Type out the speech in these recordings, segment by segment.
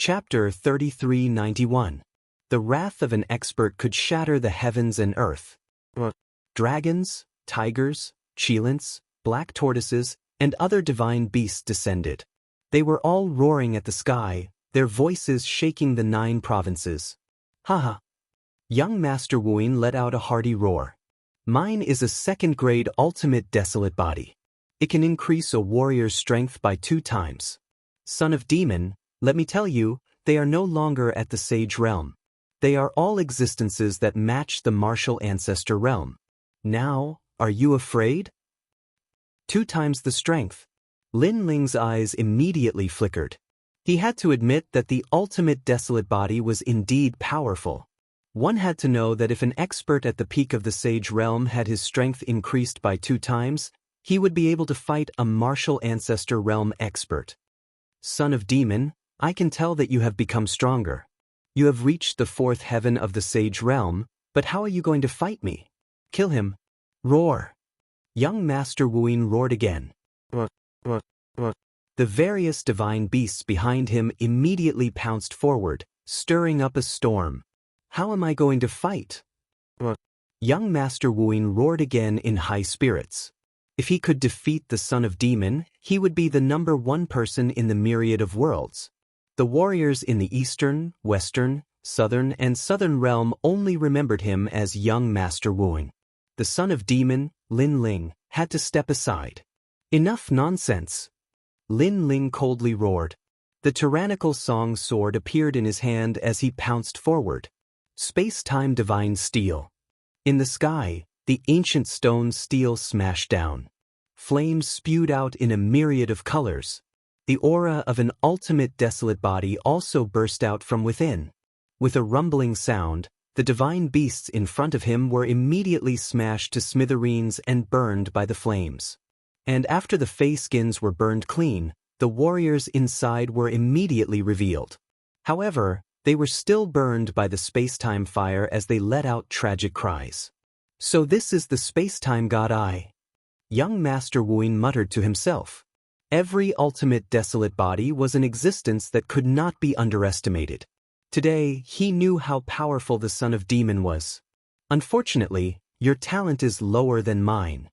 Chapter 3391. The wrath of an expert could shatter the heavens and earth. Dragons, tigers, cheilants, black tortoises, and other divine beasts descended. They were all roaring at the sky, their voices shaking the 9 provinces. Haha! Young Master Wuin let out a hearty roar. Mine is a second-grade ultimate desolate body. It can increase a warrior's strength by 2 times. Son of Demon, let me tell you, they are no longer at the Sage Realm. They are all existences that match the martial ancestor realm. Now, are you afraid? 2 times the strength. Lin Ling's eyes immediately flickered. He had to admit that the ultimate desolate body was indeed powerful. One had to know that if an expert at the peak of the Sage Realm had his strength increased by 2 times, he would be able to fight a martial ancestor realm expert. Son of Demon, I can tell that you have become stronger. You have reached the 4th heaven of the Sage Realm, but how are you going to fight me? Kill him. Roar. Young Master Wuin roared again. The various divine beasts behind him immediately pounced forward, stirring up a storm. How am I going to fight? Young Master Wuin roared again in high spirits. If he could defeat the Son of Demon, he would be the number 1 person in the myriad of worlds. The warriors in the Eastern, Western, Southern, and Southern realm only remembered him as young Master Wuin. The Son of Demon, Lin Ling, had to step aside. Enough nonsense! Lin Ling coldly roared. The tyrannical song sword appeared in his hand as he pounced forward. Space-time divine steel. In the sky, the ancient stone steel smashed down. Flames spewed out in a myriad of colors. The aura of an ultimate desolate body also burst out from within. With a rumbling sound, the divine beasts in front of him were immediately smashed to smithereens and burned by the flames. And after the face skins were burned clean, the warriors inside were immediately revealed. However, they were still burned by the space-time fire as they let out tragic cries. So this is the space-time god I. Young Master Wuin muttered to himself. Every ultimate desolate body was an existence that could not be underestimated. Today, he knew how powerful the Son of Demon was. Unfortunately, your talent is lower than mine.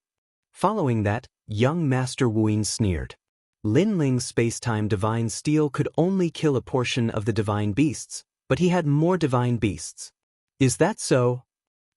Following that, young Master Wuin sneered. Lin Ling's space-time divine steel could only kill a portion of the divine beasts, but he had more divine beasts. Is that so?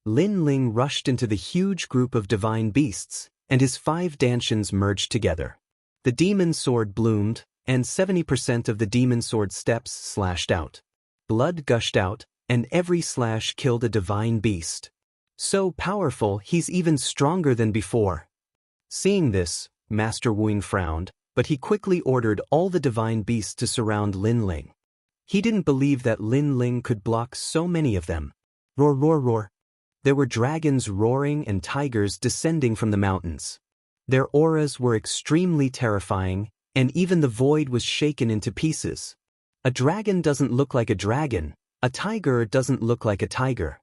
Lin Ling rushed into the huge group of divine beasts, and his 5 dantians merged together. The demon sword bloomed, and 70% of the demon sword steps slashed out. Blood gushed out, and every slash killed a divine beast. So powerful, he's even stronger than before. Seeing this, Master Wuin frowned, but he quickly ordered all the divine beasts to surround Lin Ling. He didn't believe that Lin Ling could block so many of them. Roar, roar, roar. There were dragons roaring and tigers descending from the mountains. Their auras were extremely terrifying, and even the void was shaken into pieces. A dragon doesn't look like a dragon, a tiger doesn't look like a tiger.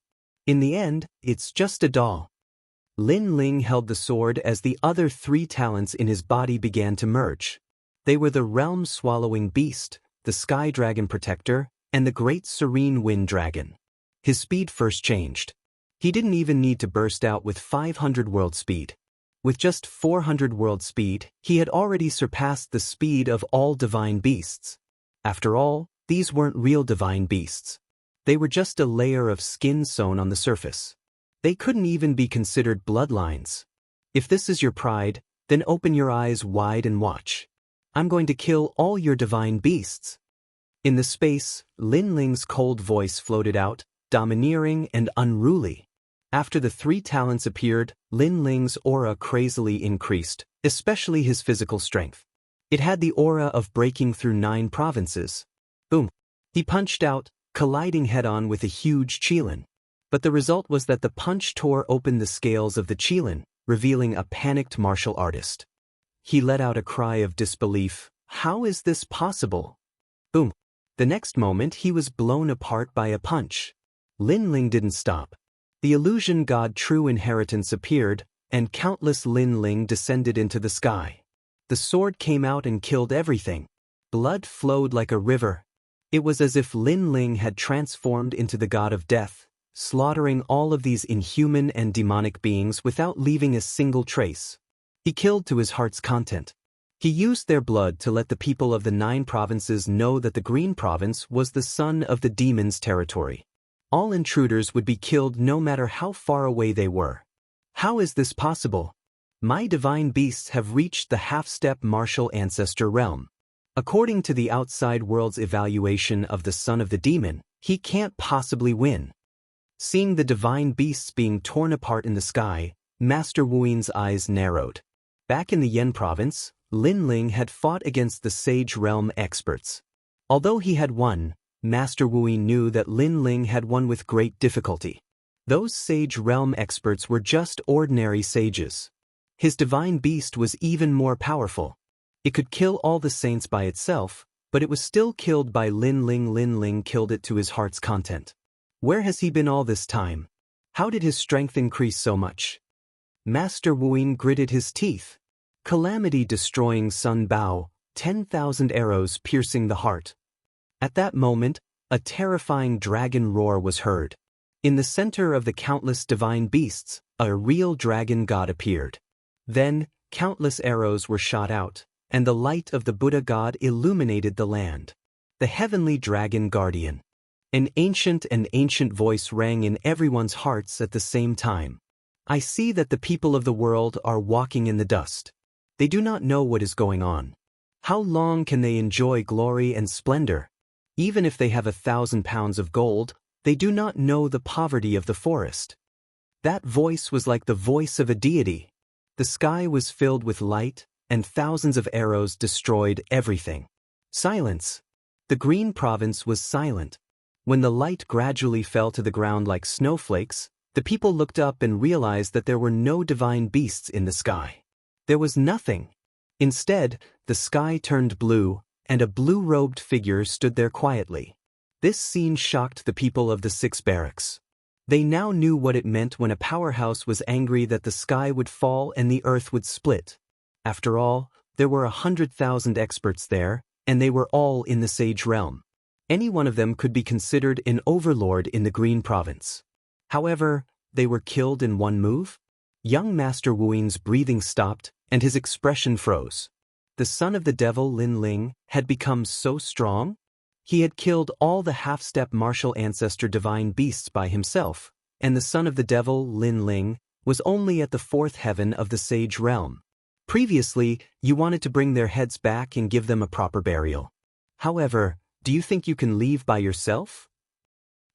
In the end, it's just a doll. Lin Ling held the sword as the other 3 talents in his body began to merge. They were the realm-swallowing beast, the sky dragon protector, and the great serene wind dragon. His speed first changed. He didn't even need to burst out with 500 world speed. With just 400 world speed, he had already surpassed the speed of all divine beasts. After all, these weren't real divine beasts. They were just a layer of skin sewn on the surface. They couldn't even be considered bloodlines. If this is your pride, then open your eyes wide and watch. I'm going to kill all your divine beasts. In the space, Lin Ling's cold voice floated out, domineering and unruly. After the 3 talents appeared, Lin Ling's aura crazily increased, especially his physical strength. It had the aura of breaking through 9 provinces. Boom! He punched out, colliding head-on with a huge cheilin. But the result was that the punch tore open the scales of the cheilin, revealing a panicked martial artist. He let out a cry of disbelief. How is this possible? Boom! The next moment he was blown apart by a punch. Lin Ling didn't stop. The illusion god True Inheritance appeared, and countless Lin Ling descended into the sky. The sword came out and killed everything. Blood flowed like a river. It was as if Lin Ling had transformed into the god of death, slaughtering all of these inhuman and demonic beings without leaving a single trace. He killed to his heart's content. He used their blood to let the people of the 9 provinces know that the Green Province was the son of the demon's territory. All intruders would be killed no matter how far away they were. How is this possible? My divine beasts have reached the half-step martial ancestor realm. According to the outside world's evaluation of the son of the demon, he can't possibly win. Seeing the divine beasts being torn apart in the sky, Master Wu's eyes narrowed. Back in the Yen province, Lin Ling had fought against the Sage Realm experts. Although he had won, Master Wu knew that Lin Ling had won with great difficulty. Those Sage Realm experts were just ordinary sages. His divine beast was even more powerful. It could kill all the saints by itself, but it was still killed by Lin Ling. Lin Ling killed it to his heart's content. Where has he been all this time? How did his strength increase so much? Master Wu gritted his teeth. Calamity-destroying Sun Bao, 10,000 arrows piercing the heart. At that moment, a terrifying dragon roar was heard. In the center of the countless divine beasts, a real dragon god appeared. Then, countless arrows were shot out, and the light of the Buddha god illuminated the land. The heavenly dragon guardian. An ancient voice rang in everyone's hearts at the same time. I see that the people of the world are walking in the dust. They do not know what is going on. How long can they enjoy glory and splendor? Even if they have 1,000 pounds of gold, they do not know the poverty of the forest. That voice was like the voice of a deity. The sky was filled with light, and thousands of arrows destroyed everything. Silence. The Green Province was silent. When the light gradually fell to the ground like snowflakes, the people looked up and realized that there were no divine beasts in the sky. There was nothing. Instead, the sky turned blue, and a blue-robed figure stood there quietly. This scene shocked the people of the 6 barracks. They now knew what it meant when a powerhouse was angry that the sky would fall and the earth would split. After all, there were 100,000 experts there, and they were all in the Sage Realm. Any one of them could be considered an overlord in the Green Province. However, they were killed in one move? Young Master Wu's breathing stopped, and his expression froze. The son of the devil Lin Ling had become so strong? He had killed all the half-step martial ancestor divine beasts by himself, and the son of the devil Lin Ling was only at the 4th heaven of the Sage Realm. Previously, you wanted to bring their heads back and give them a proper burial. However, do you think you can leave by yourself?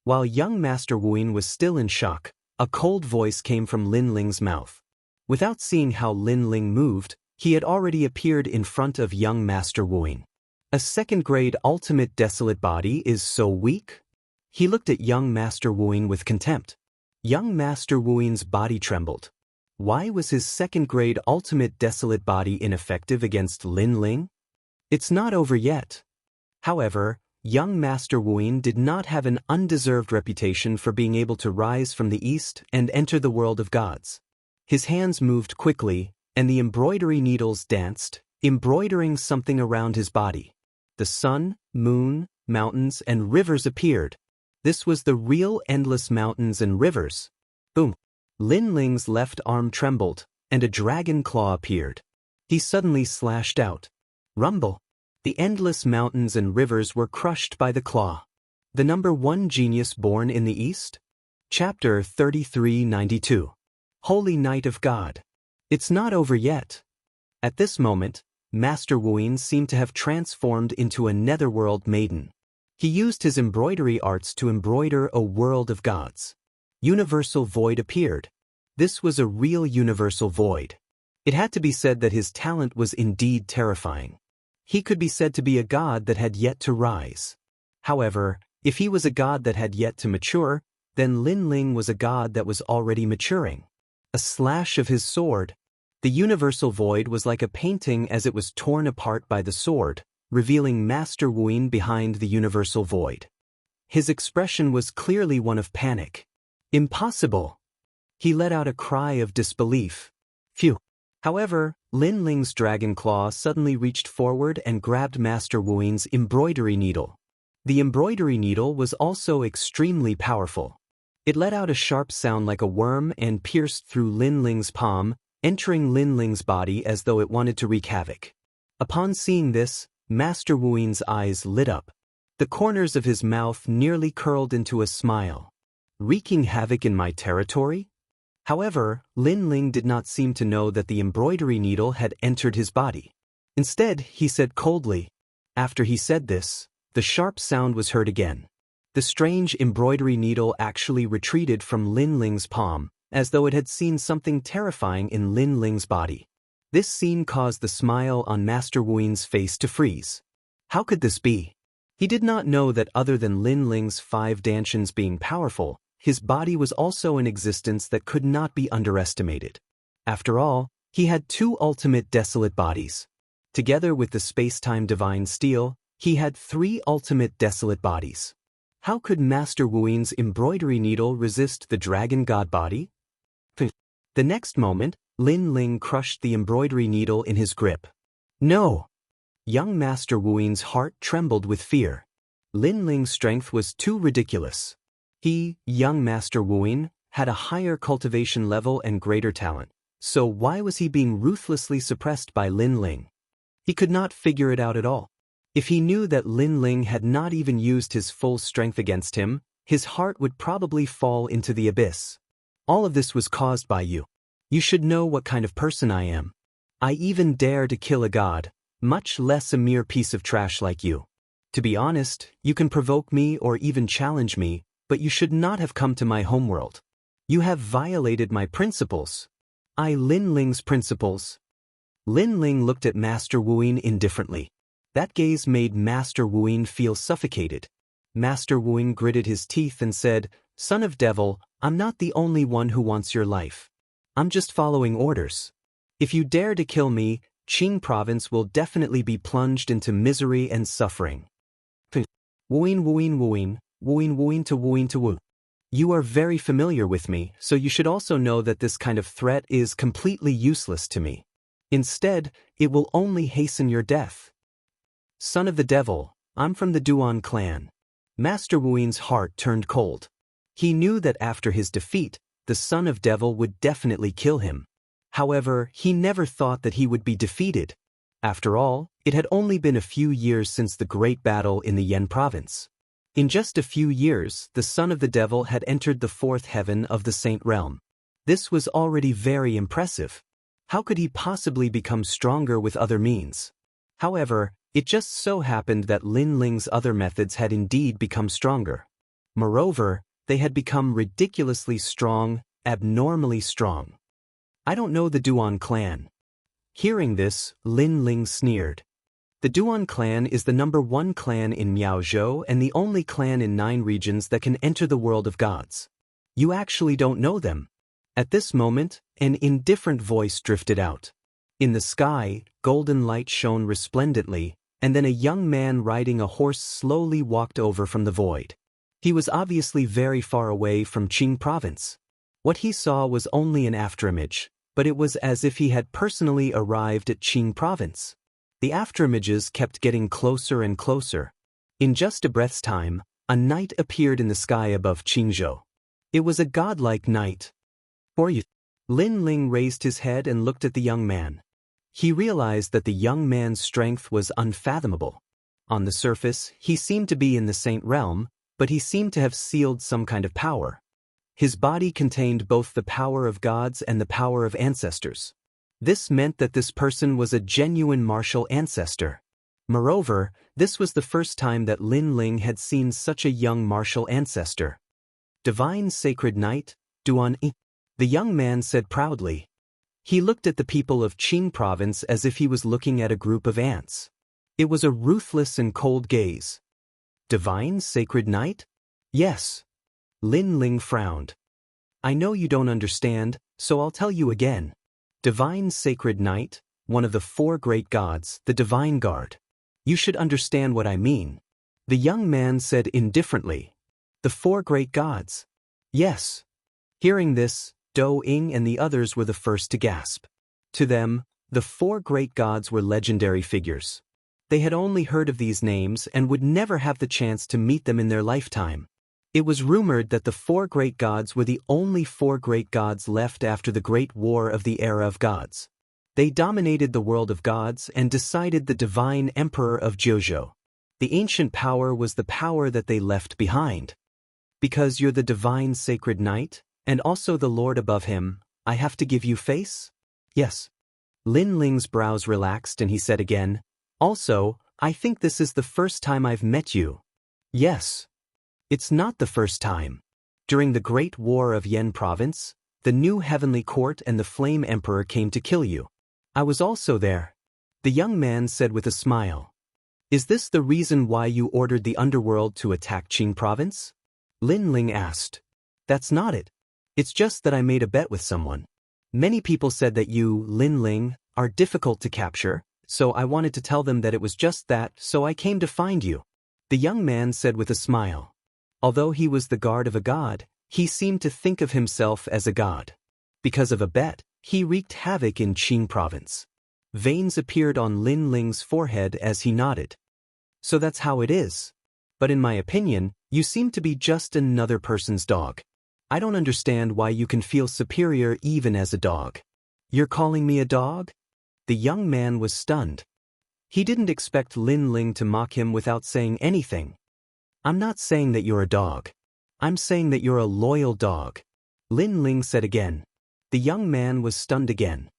While young Master Wu was still in shock, a cold voice came from Lin Ling's mouth. Without seeing how Lin Ling moved, he had already appeared in front of young Master Wu. A second-grade ultimate desolate body is so weak? He looked at young Master Wu with contempt. Young Master Wu's body trembled. Why was his second-grade ultimate desolate body ineffective against Lin Ling? It's not over yet. However, young Master Wu did not have an undeserved reputation for being able to rise from the east and enter the world of gods. His hands moved quickly, and the embroidery needles danced, embroidering something around his body. The sun, moon, mountains, and rivers appeared. This was the real endless mountains and rivers. Boom! Lin Ling's left arm trembled, and a dragon claw appeared. He suddenly slashed out. Rumble! The endless mountains and rivers were crushed by the claw. The number 1 genius born in the East? Chapter 3392. Holy Night of God. It's not over yet. At this moment, Master Wu seemed to have transformed into a netherworld maiden. He used his embroidery arts to embroider a world of gods. Universal void appeared. This was a real universal void. It had to be said that his talent was indeed terrifying. He could be said to be a god that had yet to rise. However, if he was a god that had yet to mature, then Lin Ling was a god that was already maturing. A slash of his sword. The universal void was like a painting as it was torn apart by the sword, revealing Master Wu behind the universal void. His expression was clearly one of panic. Impossible! He let out a cry of disbelief. Phew! However, Lin Ling's dragon claw suddenly reached forward and grabbed Master Wu's embroidery needle. The embroidery needle was also extremely powerful. It let out a sharp sound like a worm and pierced through Lin Ling's palm, entering Lin Ling's body as though it wanted to wreak havoc. Upon seeing this, Master Wu Yin's eyes lit up. The corners of his mouth nearly curled into a smile. Wreaking havoc in my territory? However, Lin Ling did not seem to know that the embroidery needle had entered his body. Instead, he said coldly. After he said this, the sharp sound was heard again. The strange embroidery needle actually retreated from Lin Ling's palm, as though it had seen something terrifying in Lin Ling's body. This scene caused the smile on Master Wu Yin's face to freeze. How could this be? He did not know that other than Lin Ling's 5 dantians being powerful, his body was also in existence that could not be underestimated. After all, he had 2 ultimate desolate bodies. Together with the space-time divine steel, he had 3 ultimate desolate bodies. How could Master Wu Yin's embroidery needle resist the dragon god body? The next moment, Lin Ling crushed the embroidery needle in his grip. No! Young Master Wu Yin's heart trembled with fear. Lin Ling's strength was too ridiculous. He, young Master Wu Yin, had a higher cultivation level and greater talent, so why was he being ruthlessly suppressed by Lin Ling? He could not figure it out at all. If he knew that Lin Ling had not even used his full strength against him, his heart would probably fall into the abyss. All of this was caused by you. You should know what kind of person I am. I even dare to kill a god, much less a mere piece of trash like you. To be honest, you can provoke me or even challenge me, but you should not have come to my homeworld. You have violated my principles. Lin Ling's principles. Lin Ling looked at Master Wu Yin indifferently. That gaze made Master Wu Yin feel suffocated. Master Wu Yin gritted his teeth and said, "Son of Devil, I'm not the only one who wants your life. I'm just following orders. If you dare to kill me, Qing province will definitely be plunged into misery and suffering." Wu Yin, Wu Yin, Wu Yin, Wu Yin, Wu Yin to Wu Yin to Wu. You are very familiar with me, so you should also know that this kind of threat is completely useless to me. Instead, it will only hasten your death. Son of the devil, I'm from the Duan clan. Master Wu Yin's heart turned cold. He knew that after his defeat, the son of devil would definitely kill him. However, he never thought that he would be defeated. After all, it had only been a few years since the great battle in the Yan province. In just a few years, the son of the devil had entered the 4th heaven of the Saint Realm. This was already very impressive. How could he possibly become stronger with other means? However, it just so happened that Lin Ling's other methods had indeed become stronger. Moreover, they had become ridiculously strong, abnormally strong. I don't know the Duan clan. Hearing this, Lin Ling sneered. The Duan clan is the #1 clan in Miaozhou and the only clan in 9 regions that can enter the world of gods. You actually don't know them. At this moment, an indifferent voice drifted out. In the sky, golden light shone resplendently, and then a young man riding a horse slowly walked over from the void. He was obviously very far away from Qing province. What he saw was only an afterimage, but it was as if he had personally arrived at Qing province. The afterimages kept getting closer and closer. In just a breath's time, a knight appeared in the sky above Qingzhou. It was a godlike knight. For you. Lin Ling raised his head and looked at the young man. He realized that the young man's strength was unfathomable. On the surface, he seemed to be in the Saint Realm, but he seemed to have sealed some kind of power. His body contained both the power of gods and the power of ancestors. This meant that this person was a genuine martial ancestor. Moreover, this was the first time that Lin Ling had seen such a young martial ancestor. Divine Sacred Knight, Duan Yi, the young man said proudly. He looked at the people of Qing province as if he was looking at a group of ants. It was a ruthless and cold gaze. Divine Sacred Knight? Yes. Lin Ling frowned. I know you don't understand, so I'll tell you again. Divine Sacred Knight, one of the 4 great gods, the Divine Guard. You should understand what I mean. The young man said indifferently. The 4 great gods. Yes. Hearing this, Dou Ying and the others were the first to gasp. To them, the 4 great gods were legendary figures. They had only heard of these names and would never have the chance to meet them in their lifetime. It was rumored that the 4 great gods were the only 4 great gods left after the Great War of the Era of Gods. They dominated the world of gods and decided the divine emperor of Jojo. The ancient power was the power that they left behind. Because you're the divine sacred knight, and also the lord above him, I have to give you face? Yes. Lin Ling's brows relaxed and he said again, also, I think this is the first time I've met you. Yes. It's not the first time. During the Great War of Yen Province, the new heavenly court and the Flame Emperor came to kill you. I was also there. The young man said with a smile. Is this the reason why you ordered the underworld to attack Qing Province? Lin Ling asked. That's not it. It's just that I made a bet with someone. Many people said that you, Lin Ling, are difficult to capture, so I wanted to tell them that it was just that, so I came to find you. The young man said with a smile. Although he was the guard of a god, he seemed to think of himself as a god. Because of a bet, he wreaked havoc in Qing Province. Veins appeared on Lin Ling's forehead as he nodded. So that's how it is. But in my opinion, you seem to be just another person's dog. I don't understand why you can feel superior even as a dog. You're calling me a dog? The young man was stunned. He didn't expect Lin Ling to mock him without saying anything. I'm not saying that you're a dog. I'm saying that you're a loyal dog. Lin Ling said again. The young man was stunned again.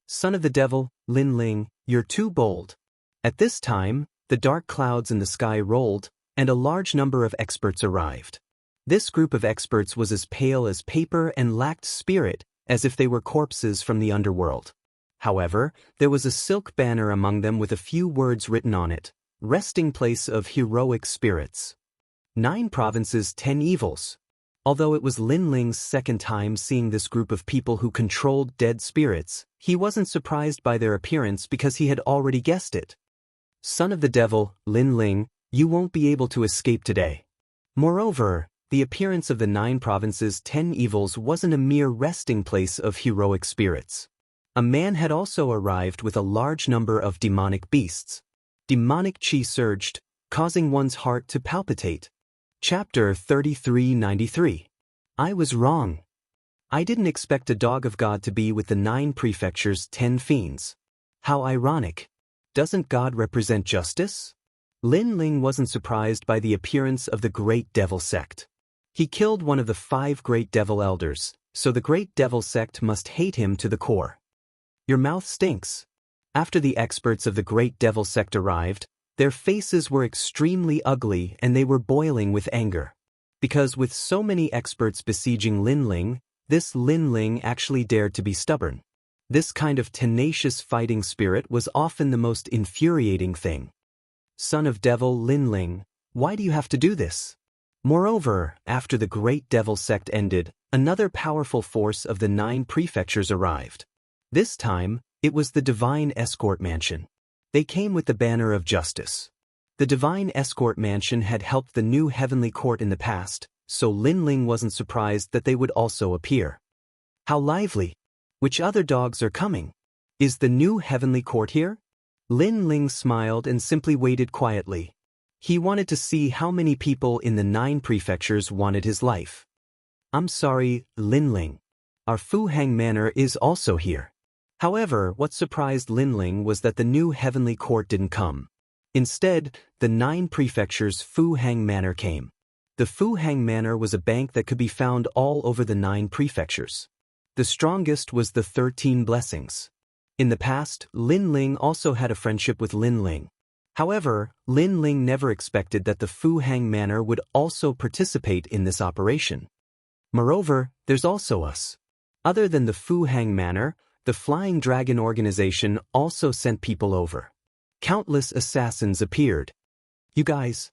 Son of the devil, Lin Ling, you're too bold. At this time, the dark clouds in the sky rolled, and a large number of experts arrived. This group of experts was as pale as paper and lacked spirit, as if they were corpses from the underworld. However, there was a silk banner among them with a few words written on it, resting place of heroic spirits. 9 provinces, 10 evils. Although it was Lin Ling's second time seeing this group of people who controlled dead spirits, he wasn't surprised by their appearance because he had already guessed it. Son of the devil, Lin Ling, you won't be able to escape today. Moreover, the appearance of the 9 provinces, 10 evils wasn't a mere resting place of heroic spirits. A man had also arrived with a large number of demonic beasts. Demonic chi surged, causing one's heart to palpitate. Chapter 3393. I was wrong. I didn't expect a dog of God to be with the 9 prefectures, 10 fiends. How ironic. Doesn't God represent justice? Lin Ling wasn't surprised by the appearance of the Great Devil Sect. He killed one of the 5 Great Devil Elders, so the Great Devil Sect must hate him to the core. Your mouth stinks. After the experts of the Great Devil Sect arrived, their faces were extremely ugly and they were boiling with anger. Because with so many experts besieging Lin Ling, this Lin Ling actually dared to be stubborn. This kind of tenacious fighting spirit was often the most infuriating thing. Son of Devil Lin Ling, why do you have to do this? Moreover, after the Great Devil Sect ended, another powerful force of the 9 prefectures arrived. This time, it was the Divine Escort Mansion. They came with the banner of justice. The Divine Escort Mansion had helped the new heavenly court in the past, so Lin Ling wasn't surprised that they would also appear. How lively! Which other dogs are coming? Is the new heavenly court here? Lin Ling smiled and simply waited quietly. He wanted to see how many people in the 9 prefectures wanted his life. I'm sorry, Lin Ling. Our Fu Hang Manor is also here. However, what surprised Lin Ling was that the new heavenly court didn't come. Instead, the 9 prefectures' Fu Hang Manor came. The Fu Hang Manor was a bank that could be found all over the 9 prefectures. The strongest was the 13 blessings. In the past, Lin Ling also had a friendship with Lin Ling. However, Lin Ling never expected that the Fu Hang Manor would also participate in this operation. Moreover, there's also us. Other than the Fu Hang Manor, the Flying Dragon Organization also sent people over. Countless assassins appeared. You guys.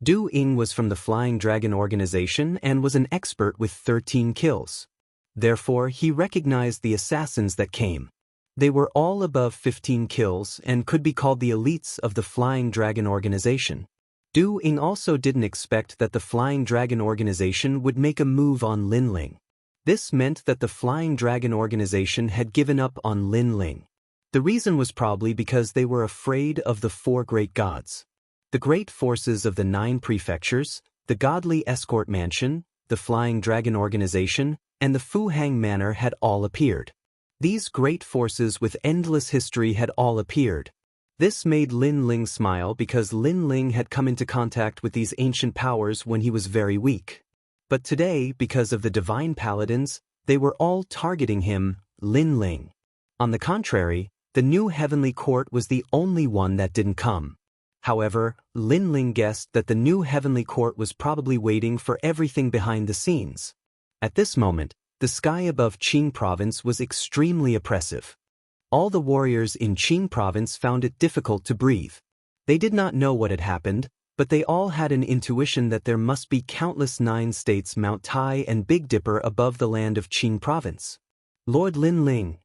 Du Ying was from the Flying Dragon Organization and was an expert with 13 kills. Therefore, he recognized the assassins that came. They were all above 15 kills and could be called the elites of the Flying Dragon Organization. Du Ying also didn't expect that the Flying Dragon Organization would make a move on Lin Ling. This meant that the Flying Dragon Organization had given up on Lin Ling. The reason was probably because they were afraid of the four great gods. The great forces of the 9 prefectures, the godly escort mansion, the flying dragon organization, and the Fu Hang manor had all appeared. These great forces with endless history had all appeared. This made Lin Ling smile because Lin Ling had come into contact with these ancient powers when he was very weak. But today, because of the divine paladins, they were all targeting him, Lin Ling. On the contrary, the new heavenly court was the only one that didn't come. However, Lin Ling guessed that the new heavenly court was probably waiting for everything behind the scenes. At this moment, the sky above Qing province was extremely oppressive. All the warriors in Qing province found it difficult to breathe. They did not know what had happened, but they all had an intuition that there must be countless 9 states Mount Tai and Big Dipper above the land of Qing province. Lord Lin Ling.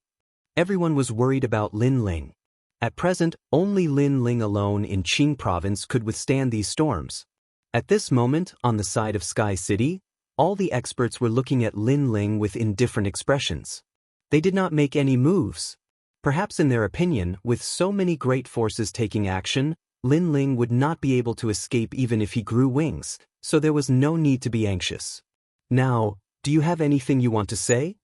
Everyone was worried about Lin Ling. At present, only Lin Ling alone in Qing province could withstand these storms. At this moment, on the side of Sky City, all the experts were looking at Lin Ling with indifferent expressions. They did not make any moves. Perhaps in their opinion, with so many great forces taking action, Lin Ling would not be able to escape even if he grew wings, so there was no need to be anxious. Now, do you have anything you want to say?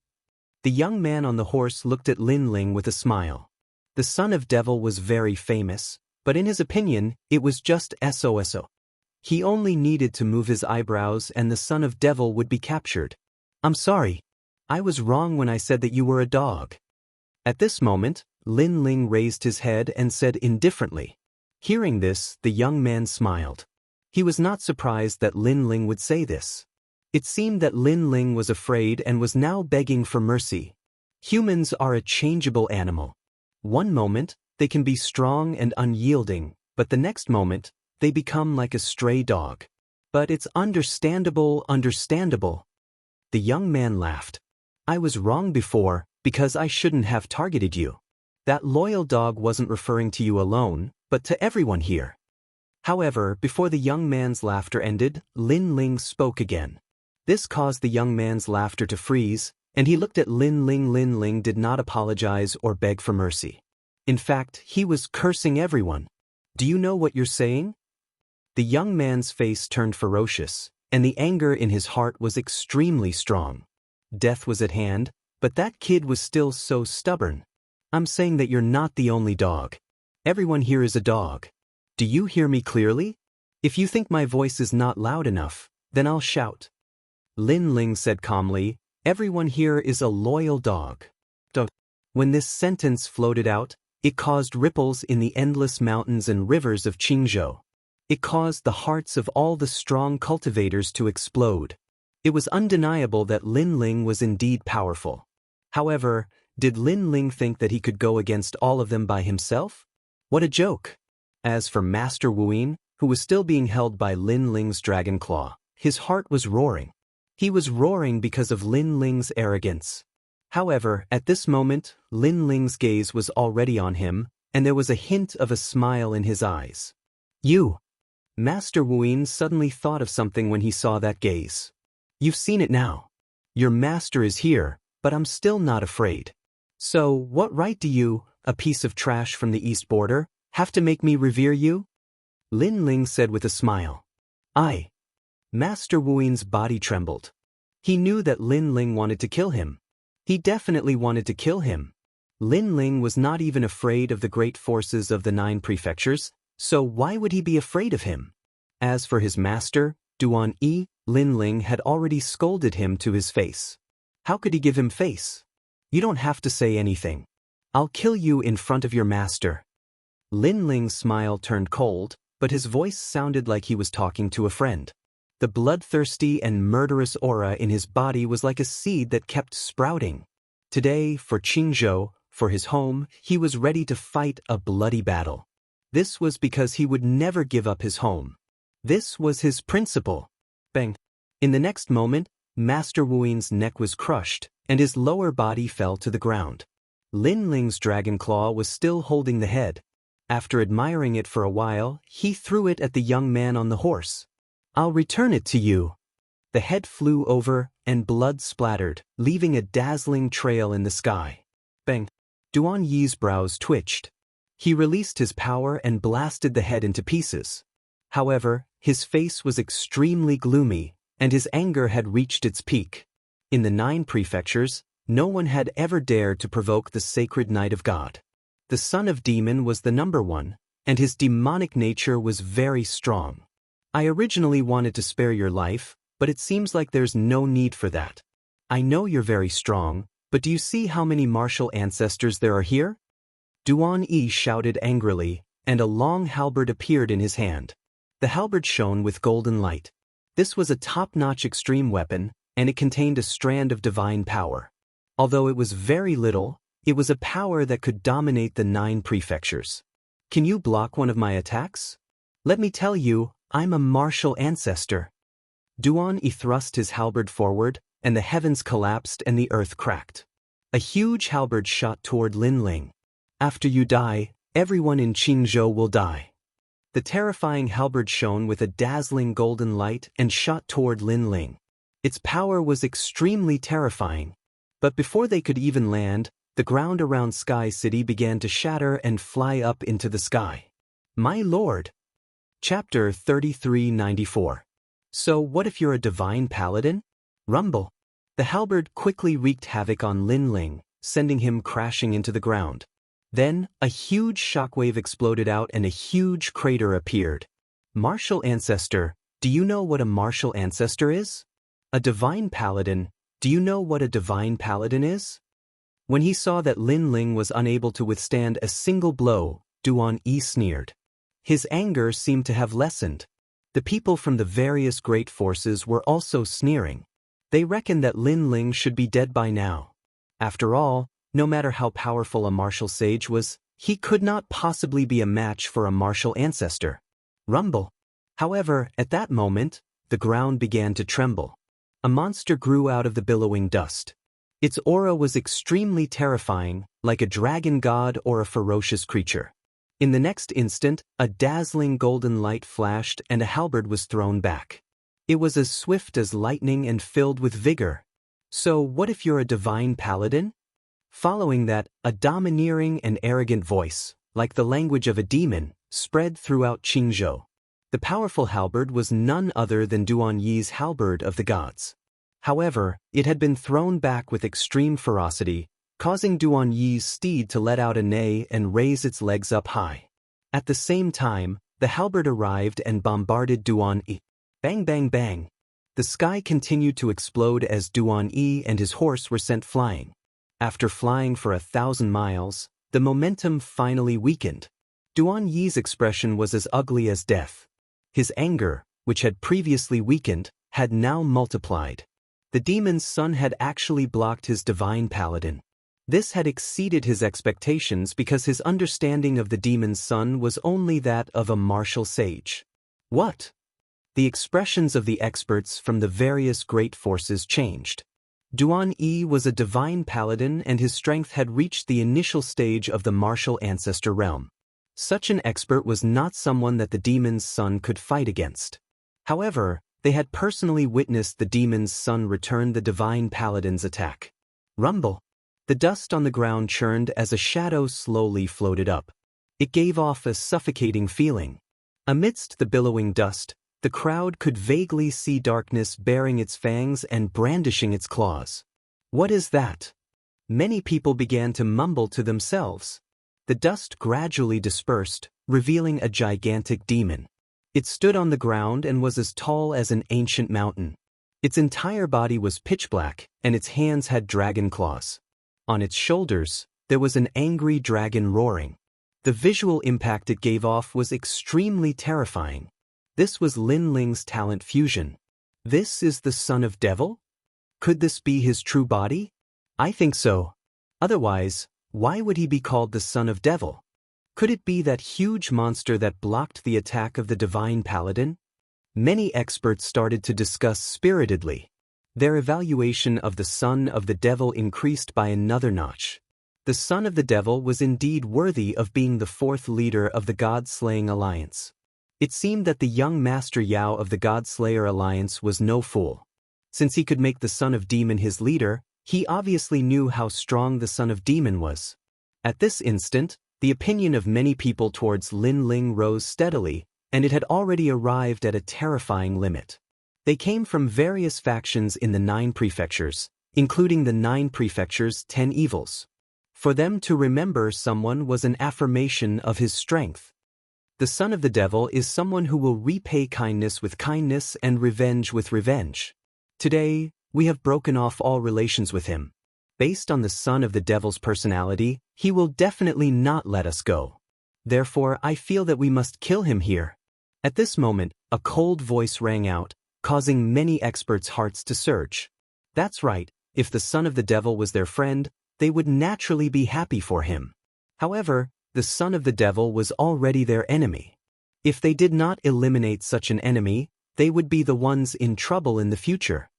The young man on the horse looked at Lin Ling with a smile. The son of devil was very famous, but in his opinion, it was just SOSO. He only needed to move his eyebrows and the son of devil would be captured. I'm sorry. I was wrong when I said that you were a dog. At this moment, Lin Ling raised his head and said indifferently. Hearing this, the young man smiled. He was not surprised that Lin Ling would say this. It seemed that Lin Ling was afraid and was now begging for mercy. Humans are a changeable animal. One moment, they can be strong and unyielding, but the next moment, they become like a stray dog. But it's understandable. The young man laughed. I was wrong before, because I shouldn't have targeted you. That loyal dog wasn't referring to you alone, but to everyone here. However, before the young man's laughter ended, Lin Ling spoke again. This caused the young man's laughter to freeze, and he looked at Lin Ling. Lin Ling did not apologize or beg for mercy. In fact, he was cursing everyone. Do you know what you're saying? The young man's face turned ferocious, and the anger in his heart was extremely strong. Death was at hand, but that kid was still so stubborn. I'm saying that you're not the only dog. Everyone here is a dog. Do you hear me clearly? If you think my voice is not loud enough, then I'll shout. Lin Ling said calmly, everyone here is a loyal dog. When this sentence floated out, it caused ripples in the endless mountains and rivers of Qingzhou. It caused the hearts of all the strong cultivators to explode. It was undeniable that Lin Ling was indeed powerful. However, did Lin Ling think that he could go against all of them by himself? What a joke! As for Master Wuyin, who was still being held by Lin Ling's dragon claw, his heart was roaring. He was roaring because of Lin Ling's arrogance. However, at this moment, Lin Ling's gaze was already on him, and there was a hint of a smile in his eyes. You! Master Wuyin suddenly thought of something when he saw that gaze. You've seen it now. Your master is here, but I'm still not afraid. So, what right do you, a piece of trash from the east border, have to make me revere you? Lin Ling said with a smile. Master Wuyin's body trembled. He knew that Lin Ling wanted to kill him. He definitely wanted to kill him. Lin Ling was not even afraid of the great forces of the 9 prefectures, so why would he be afraid of him? As for his master, Duan Yi, Lin Ling had already scolded him to his face. How could he give him face? You don't have to say anything. I'll kill you in front of your master. Lin Ling's smile turned cold, but his voice sounded like he was talking to a friend. The bloodthirsty and murderous aura in his body was like a seed that kept sprouting. Today, for Qingzhou, for his home, he was ready to fight a bloody battle. This was because he would never give up his home. This was his principle. Bang! In the next moment, Master Wuyin's neck was crushed, and his lower body fell to the ground. Lin Ling's dragon claw was still holding the head. After admiring it for a while, he threw it at the young man on the horse. I'll return it to you. The head flew over, and blood splattered, leaving a dazzling trail in the sky. Bang! Duan Yi's brows twitched. He released his power and blasted the head into pieces. However, his face was extremely gloomy, and his anger had reached its peak. In the 9 prefectures, no one had ever dared to provoke the sacred Knight of God. The son of demon was the number 1, and his demonic nature was very strong. I originally wanted to spare your life, but it seems like there's no need for that. I know you're very strong, but do you see how many martial ancestors there are here? Duan Yi shouted angrily, and a long halberd appeared in his hand. The halberd shone with golden light. This was a top-notch extreme weapon, and it contained a strand of divine power. Although it was very little, it was a power that could dominate the 9 prefectures. Can you block one of my attacks? Let me tell you, I'm a martial ancestor. Duan Yi thrust his halberd forward, and the heavens collapsed and the earth cracked. A huge halberd shot toward Lin Ling. After you die, everyone in Qingzhou will die. The terrifying halberd shone with a dazzling golden light and shot toward Lin Ling. Its power was extremely terrifying. But before they could even land, the ground around Sky City began to shatter and fly up into the sky. My lord! Chapter 3394. So what if you're a divine paladin? Rumble. The halberd quickly wreaked havoc on Lin Ling, sending him crashing into the ground. Then, a huge shockwave exploded out and a huge crater appeared. Martial ancestor, do you know what a martial ancestor is? A divine paladin, do you know what a divine paladin is? When he saw that Lin Ling was unable to withstand a single blow, Duan Yi sneered. His anger seemed to have lessened. The people from the various great forces were also sneering. They reckoned that Lin Ling should be dead by now. After all, no matter how powerful a martial sage was, he could not possibly be a match for a martial ancestor. Rumble. However, at that moment, the ground began to tremble. A monster grew out of the billowing dust. Its aura was extremely terrifying, like a dragon god or a ferocious creature. In the next instant, a dazzling golden light flashed and a halberd was thrown back. It was as swift as lightning and filled with vigor. So what if you're a divine paladin? Following that, a domineering and arrogant voice, like the language of a demon, spread throughout Qingzhou. The powerful halberd was none other than Duan Yi's halberd of the gods. However, it had been thrown back with extreme ferocity, causing Duan Yi's steed to let out a neigh and raise its legs up high. At the same time, the halberd arrived and bombarded Duan Yi. Bang bang bang. The sky continued to explode as Duan Yi and his horse were sent flying. After flying for 1,000 miles, the momentum finally weakened. Duan Yi's expression was as ugly as death. His anger, which had previously weakened, had now multiplied. The demon's son had actually blocked his divine paladin. This had exceeded his expectations because his understanding of the demon's son was only that of a martial sage. What? The expressions of the experts from the various great forces changed. Duan Yi was a divine paladin and his strength had reached the initial stage of the martial ancestor realm. Such an expert was not someone that the demon's son could fight against. However, they had personally witnessed the demon's son return the divine paladin's attack. Rumble. The dust on the ground churned as a shadow slowly floated up. It gave off a suffocating feeling. Amidst the billowing dust, the crowd could vaguely see darkness baring its fangs and brandishing its claws. What is that? Many people began to mumble to themselves. The dust gradually dispersed, revealing a gigantic demon. It stood on the ground and was as tall as an ancient mountain. Its entire body was pitch black, and its hands had dragon claws. On its shoulders, there was an angry dragon roaring. The visual impact it gave off was extremely terrifying. This was Lin Ling's talent fusion. This is the son of devil? Could this be his true body? I think so. Otherwise, why would he be called the son of devil? Could it be that huge monster that blocked the attack of the divine paladin? Many experts started to discuss spiritedly. Their evaluation of the son of the devil increased by another notch. The son of the devil was indeed worthy of being the fourth leader of the God-slaying alliance. It seemed that the young Master Yao of the God-Slayer alliance was no fool. Since he could make the son of demon his leader, he obviously knew how strong the son of demon was. At this instant, the opinion of many people towards Lin Ling rose steadily, and it had already arrived at a terrifying limit. They came from various factions in the 9 prefectures, including the 9 prefectures' 10 evils. For them to remember someone was an affirmation of his strength. The son of the devil is someone who will repay kindness with kindness and revenge with revenge. Today, we have broken off all relations with him. Based on the son of the devil's personality, he will definitely not let us go. Therefore, I feel that we must kill him here. At this moment, a cold voice rang out, causing many experts' hearts to surge. That's right, if the son of the devil was their friend, they would naturally be happy for him. However, the son of the devil was already their enemy. If they did not eliminate such an enemy, they would be the ones in trouble in the future.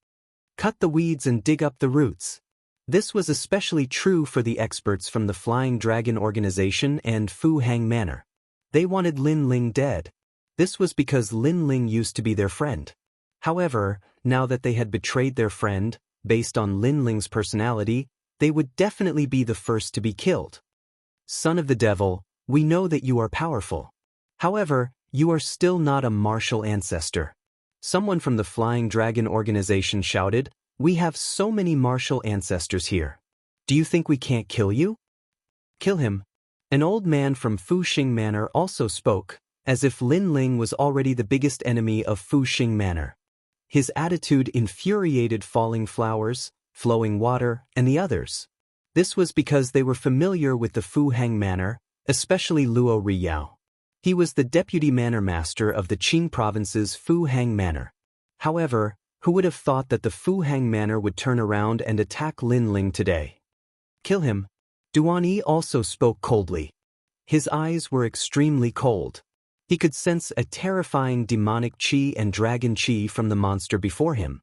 Cut the weeds and dig up the roots. This was especially true for the experts from the Flying Dragon Organization and Fu Hang Manor. They wanted Lin Ling dead. This was because Lin Ling used to be their friend. However, now that they had betrayed their friend, based on Lin Ling's personality, they would definitely be the first to be killed. Son of the devil, we know that you are powerful. However, you are still not a martial ancestor. Someone from the Flying Dragon Organization shouted, "We have so many martial ancestors here. Do you think we can't kill you?" Kill him. An old man from Fu Xing Manor also spoke, as if Lin Ling was already the biggest enemy of Fu Xing Manor. His attitude infuriated Falling Flowers, Flowing Water, and the others. This was because they were familiar with the Fu Hang Manor, especially Luo Riyao. He was the deputy manor master of the Qing province's Fu Hang Manor. However, who would have thought that the Fu Hang Manor would turn around and attack Lin Ling today? Kill him. Duan Yi also spoke coldly. His eyes were extremely cold. He could sense a terrifying demonic qi and dragon qi from the monster before him.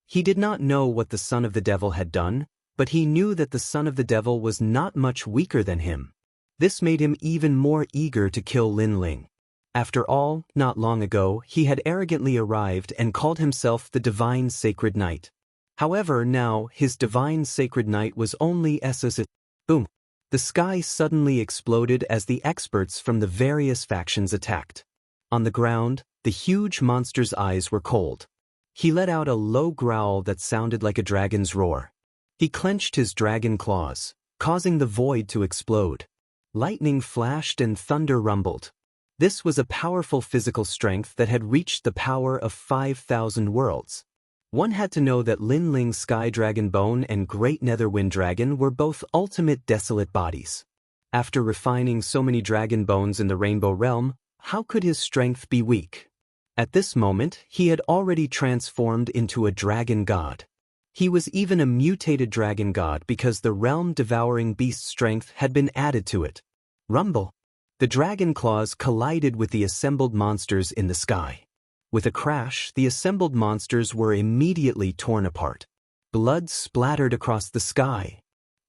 He did not know what the son of the devil had done, but he knew that the son of the devil was not much weaker than him. This made him even more eager to kill Lin Ling. After all, not long ago, he had arrogantly arrived and called himself the Divine Sacred Knight. However, now, his Divine Sacred Knight was only SS. Boom! The sky suddenly exploded as the experts from the various factions attacked. On the ground, the huge monster's eyes were cold. He let out a low growl that sounded like a dragon's roar. He clenched his dragon claws, causing the void to explode. Lightning flashed and thunder rumbled. This was a powerful physical strength that had reached the power of 5,000 worlds. One had to know that Lin Ling's Sky Dragon Bone and Great Netherwind Dragon were both ultimate desolate bodies. After refining so many dragon bones in the Rainbow Realm, how could his strength be weak? At this moment, he had already transformed into a dragon god. He was even a mutated dragon god because the realm-devouring beast strength had been added to it. Rumble! The dragon claws collided with the assembled monsters in the sky. With a crash, the assembled monsters were immediately torn apart. Blood splattered across the sky.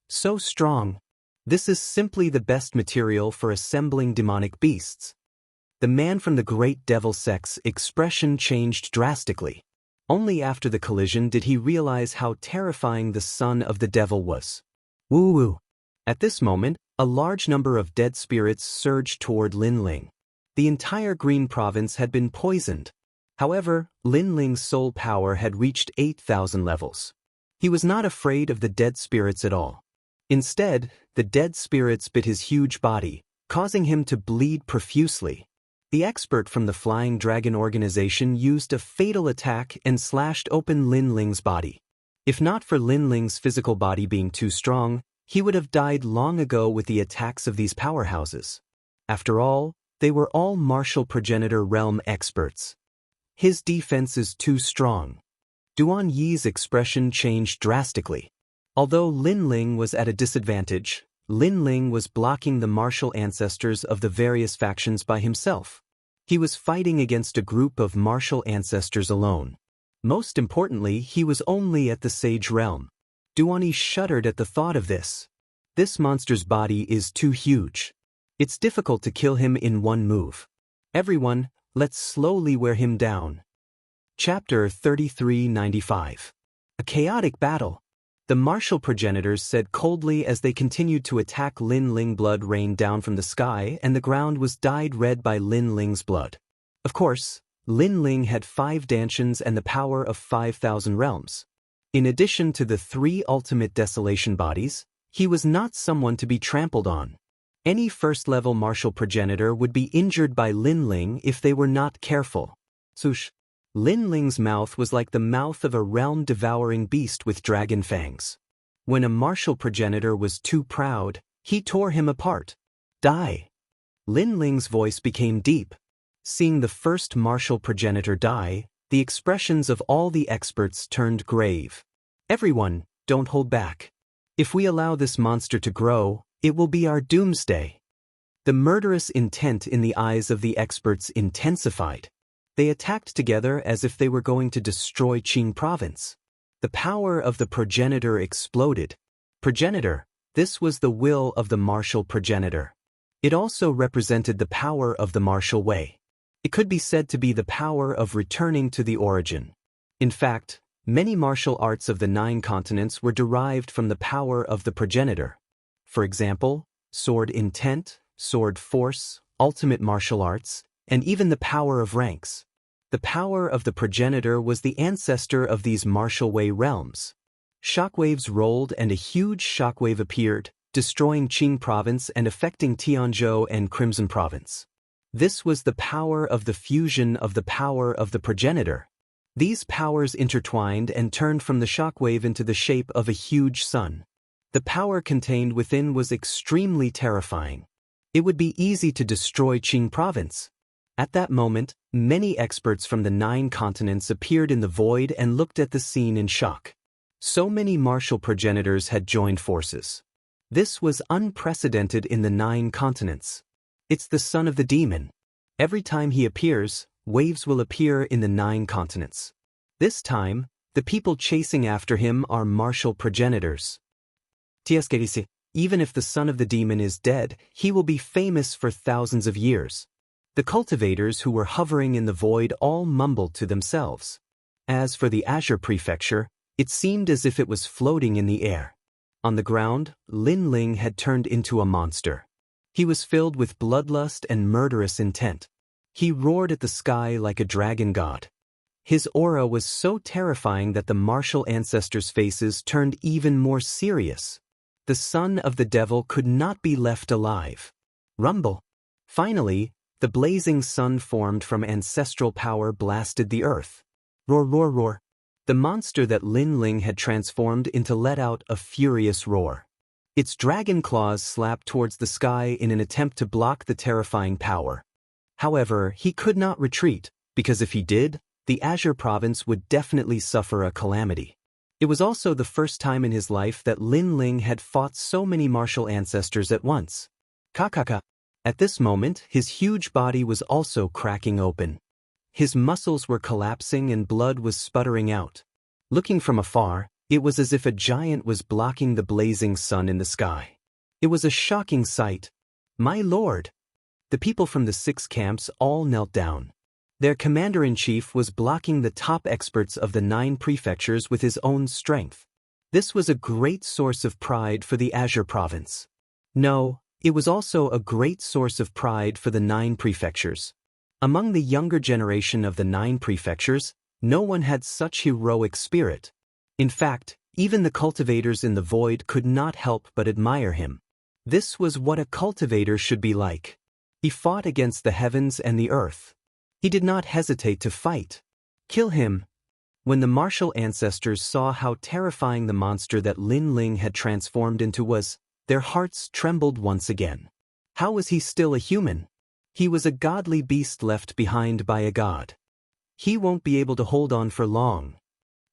So strong. This is simply the best material for assembling demonic beasts. The man from the Great Devil Sect's expression changed drastically. Only after the collision did he realize how terrifying the son of the devil was. Woo-woo! At this moment, a large number of dead spirits surged toward Lin Ling. The entire Green Province had been poisoned. However, Lin Ling's soul power had reached 8,000 levels. He was not afraid of the dead spirits at all. Instead, the dead spirits bit his huge body, causing him to bleed profusely. The expert from the Flying Dragon Organization used a fatal attack and slashed open Lin Ling's body. If not for Lin Ling's physical body being too strong, he would have died long ago with the attacks of these powerhouses. After all, they were all martial progenitor realm experts. His defense is too strong. Duan Yi's expression changed drastically. Although Lin Ling was at a disadvantage, Lin Ling was blocking the martial ancestors of the various factions by himself. He was fighting against a group of martial ancestors alone. Most importantly, he was only at the Sage Realm. Duan Yi shuddered at the thought of this. This monster's body is too huge. It's difficult to kill him in one move. Everyone, let's slowly wear him down. Chapter 3395. A chaotic battle. The martial progenitors said coldly as they continued to attack Lin Ling. Blood rained down from the sky and the ground was dyed red by Lin Ling's blood. Of course, Lin Ling had 5 dantians and the power of 5,000 realms. In addition to the 3 ultimate desolation bodies, he was not someone to be trampled on. Any first-level martial progenitor would be injured by Lin Ling if they were not careful. Sush. Lin Ling's mouth was like the mouth of a realm-devouring beast with dragon fangs. When a martial progenitor was too proud, he tore him apart. Die. Lin Ling's voice became deep. Seeing the first martial progenitor die, the expressions of all the experts turned grave. Everyone, don't hold back. If we allow this monster to grow, it will be our doomsday. The murderous intent in the eyes of the experts intensified. They attacked together as if they were going to destroy Qing province. The power of the progenitor exploded. Progenitor, this was the will of the martial progenitor. It also represented the power of the martial way. It could be said to be the power of returning to the origin. In fact, many martial arts of the 9 continents were derived from the power of the progenitor. For example, sword intent, sword force, ultimate martial arts, and even the power of ranks. The power of the progenitor was the ancestor of these martial way realms. Shockwaves rolled and a huge shockwave appeared, destroying Qing province and affecting Tianzhou and Crimson province. This was the power of the fusion of the power of the progenitor. These powers intertwined and turned from the shockwave into the shape of a huge sun. The power contained within was extremely terrifying. It would be easy to destroy Qing province. At that moment, many experts from the 9 continents appeared in the void and looked at the scene in shock. So many martial progenitors had joined forces. This was unprecedented in the 9 continents. It's the son of the demon. Every time he appears, waves will appear in the 9 continents. This time, the people chasing after him are martial progenitors. Even if the son of the demon is dead, he will be famous for thousands of years. The cultivators who were hovering in the void all mumbled to themselves. As for the Azure Prefecture, it seemed as if it was floating in the air. On the ground, Lin Ling had turned into a monster. He was filled with bloodlust and murderous intent. He roared at the sky like a dragon god. His aura was so terrifying that the martial ancestors' faces turned even more serious. The son of the devil could not be left alive. Rumble. Finally, the blazing sun formed from ancestral power blasted the earth. Roar, roar, roar. The monster that Lin Ling had transformed into let out a furious roar. Its dragon claws slapped towards the sky in an attempt to block the terrifying power. However, he could not retreat, because if he did, the Azure province would definitely suffer a calamity. It was also the first time in his life that Lin Ling had fought so many martial ancestors at once. Kakaka. At this moment, his huge body was also cracking open. His muscles were collapsing and blood was sputtering out. Looking from afar, it was as if a giant was blocking the blazing sun in the sky. It was a shocking sight. My lord! The people from the 6 camps all knelt down. Their commander-in-chief was blocking the top experts of the 9 prefectures with his own strength. This was a great source of pride for the Azure province. No, it was also a great source of pride for the 9 prefectures. Among the younger generation of the 9 prefectures, no one had such heroic spirit. In fact, even the cultivators in the void could not help but admire him. This was what a cultivator should be like. He fought against the heavens and the earth. He did not hesitate to fight. Kill him. When the martial ancestors saw how terrifying the monster that Lin Ling had transformed into was, their hearts trembled once again. How was he still a human? He was a godly beast left behind by a god. He won't be able to hold on for long.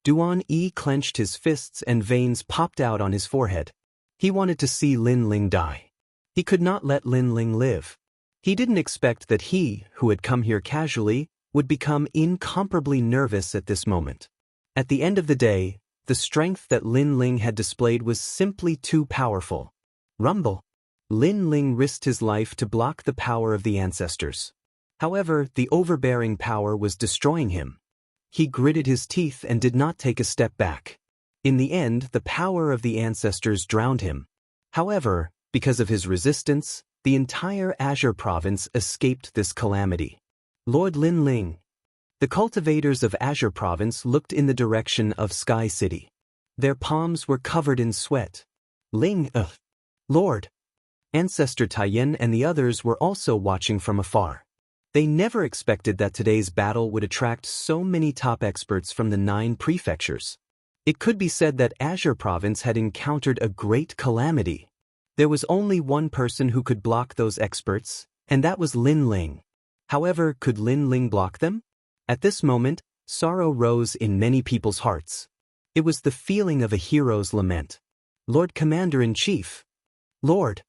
Duan Yi clenched his fists and veins popped out on his forehead. He wanted to see Lin Ling die. He could not let Lin Ling live. He didn't expect that he, who had come here casually, would become incomparably nervous at this moment. At the end of the day, the strength that Lin Ling had displayed was simply too powerful. Rumble. Lin Ling risked his life to block the power of the ancestors. However, the overbearing power was destroying him. He gritted his teeth and did not take a step back. In the end, the power of the ancestors drowned him. However, because of his resistance, the entire Azure province escaped this calamity. Lord Lin Ling. The cultivators of Azure province looked in the direction of Sky City. Their palms were covered in sweat. Lord. Ancestor Taiyan and the others were also watching from afar. They never expected that today's battle would attract so many top experts from the 9 prefectures. It could be said that Azure province had encountered a great calamity. There was only one person who could block those experts, and that was Lin Ling. However, could Lin Ling block them? At this moment, sorrow rose in many people's hearts. It was the feeling of a hero's lament. Lord Commander-in-Chief. Lord.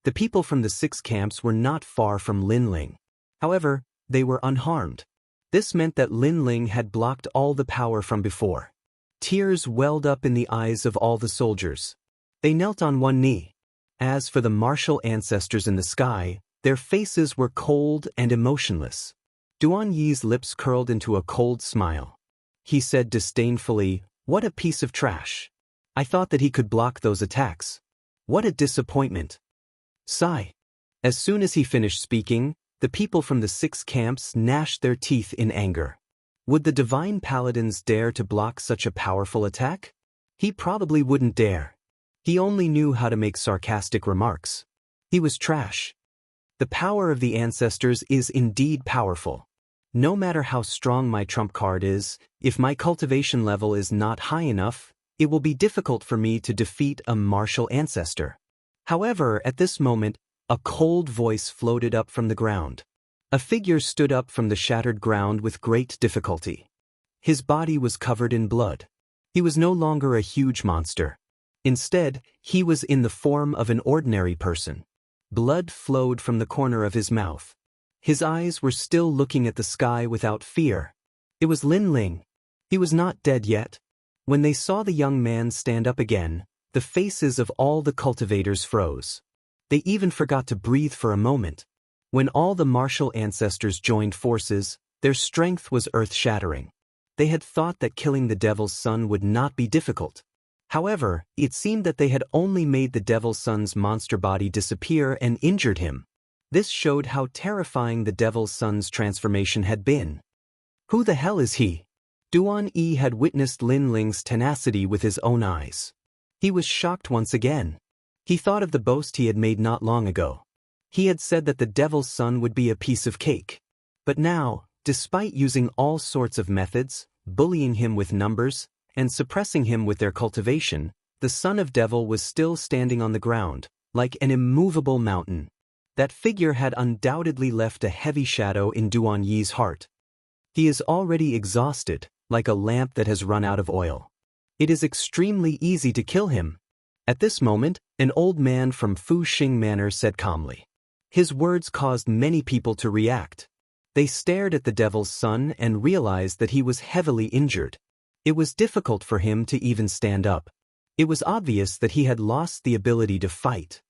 The people from the 6 camps were not far from Lin Ling. However, they were unharmed. This meant that Lin Ling had blocked all the power from before. Tears welled up in the eyes of all the soldiers. They knelt on one knee. As for the martial ancestors in the sky, their faces were cold and emotionless. Duan Yi's lips curled into a cold smile. He said disdainfully, "What a piece of trash. I thought that he could block those attacks. What a disappointment." Sigh. As soon as he finished speaking, the people from the 6 camps gnashed their teeth in anger. Would the divine paladins dare to block such a powerful attack? He probably wouldn't dare. He only knew how to make sarcastic remarks. He was trash. The power of the ancestors is indeed powerful. No matter how strong my trump card is, if my cultivation level is not high enough, it will be difficult for me to defeat a martial ancestor. However, at this moment, a cold voice floated up from the ground. A figure stood up from the shattered ground with great difficulty. His body was covered in blood. He was no longer a huge monster. Instead, he was in the form of an ordinary person. Blood flowed from the corner of his mouth. His eyes were still looking at the sky without fear. It was Lin Ling. He was not dead yet. When they saw the young man stand up again, the faces of all the cultivators froze. They even forgot to breathe for a moment. When all the martial ancestors joined forces, their strength was earth-shattering. They had thought that killing the devil's son would not be difficult. However, it seemed that they had only made the devil's son's monster body disappear and injured him. This showed how terrifying the devil's son's transformation had been. Who the hell is he? Duan Yi had witnessed Lin Ling's tenacity with his own eyes. He was shocked once again. He thought of the boast he had made not long ago. He had said that the devil's son would be a piece of cake. But now, despite using all sorts of methods, bullying him with numbers, and suppressing him with their cultivation, the son of devil was still standing on the ground, like an immovable mountain. That figure had undoubtedly left a heavy shadow in Duan Yi's heart. He is already exhausted, like a lamp that has run out of oil. It is extremely easy to kill him. At this moment, an old man from Fu Xing Manor said calmly. His words caused many people to react. They stared at the devil's son and realized that he was heavily injured. It was difficult for him to even stand up. It was obvious that he had lost the ability to fight.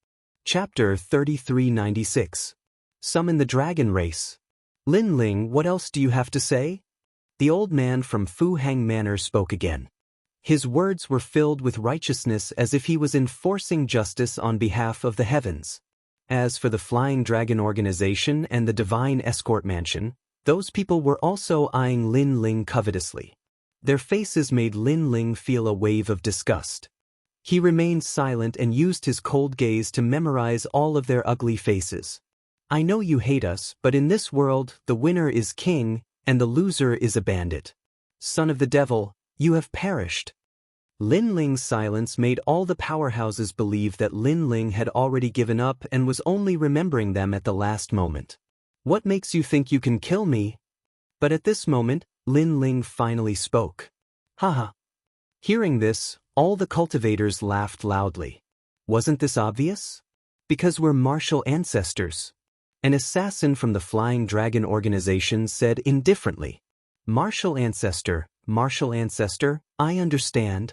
Chapter 3396. Summon the Dragon Race. Lin Ling, what else do you have to say? The old man from Fu Hang Manor spoke again. His words were filled with righteousness as if he was enforcing justice on behalf of the heavens. As for the Flying Dragon Organization and the Divine Escort Mansion, those people were also eyeing Lin Ling covetously. Their faces made Lin Ling feel a wave of disgust. He remained silent and used his cold gaze to memorize all of their ugly faces. I know you hate us, but in this world, the winner is king, and the loser is a bandit. Son of the devil, you have perished. Lin Ling's silence made all the powerhouses believe that Lin Ling had already given up and was only remembering them at the last moment. What makes you think you can kill me? But at this moment, Lin Ling finally spoke. Haha. Hearing this, all the cultivators laughed loudly. Wasn't this obvious? Because we're martial ancestors. An assassin from the Flying Dragon Organization said indifferently. Martial ancestor, I understand.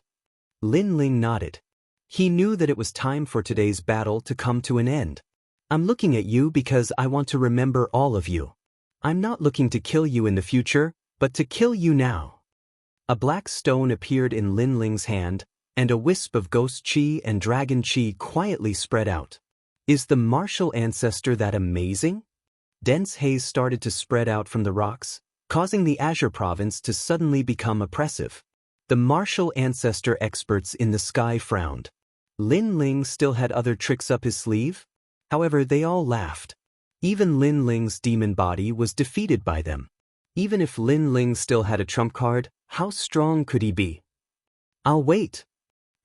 Lin Ling nodded. He knew that it was time for today's battle to come to an end. I'm looking at you because I want to remember all of you. I'm not looking to kill you in the future, but to kill you now. A black stone appeared in Lin Ling's hand, and a wisp of ghost chi and dragon chi quietly spread out. Is the martial ancestor that amazing? Dense haze started to spread out from the rocks, causing the Azure province to suddenly become oppressive. The martial ancestor experts in the sky frowned. Lin Ling still had other tricks up his sleeve? However, they all laughed. Even Lin Ling's demon body was defeated by them. Even if Lin Ling still had a trump card, how strong could he be? I'll wait.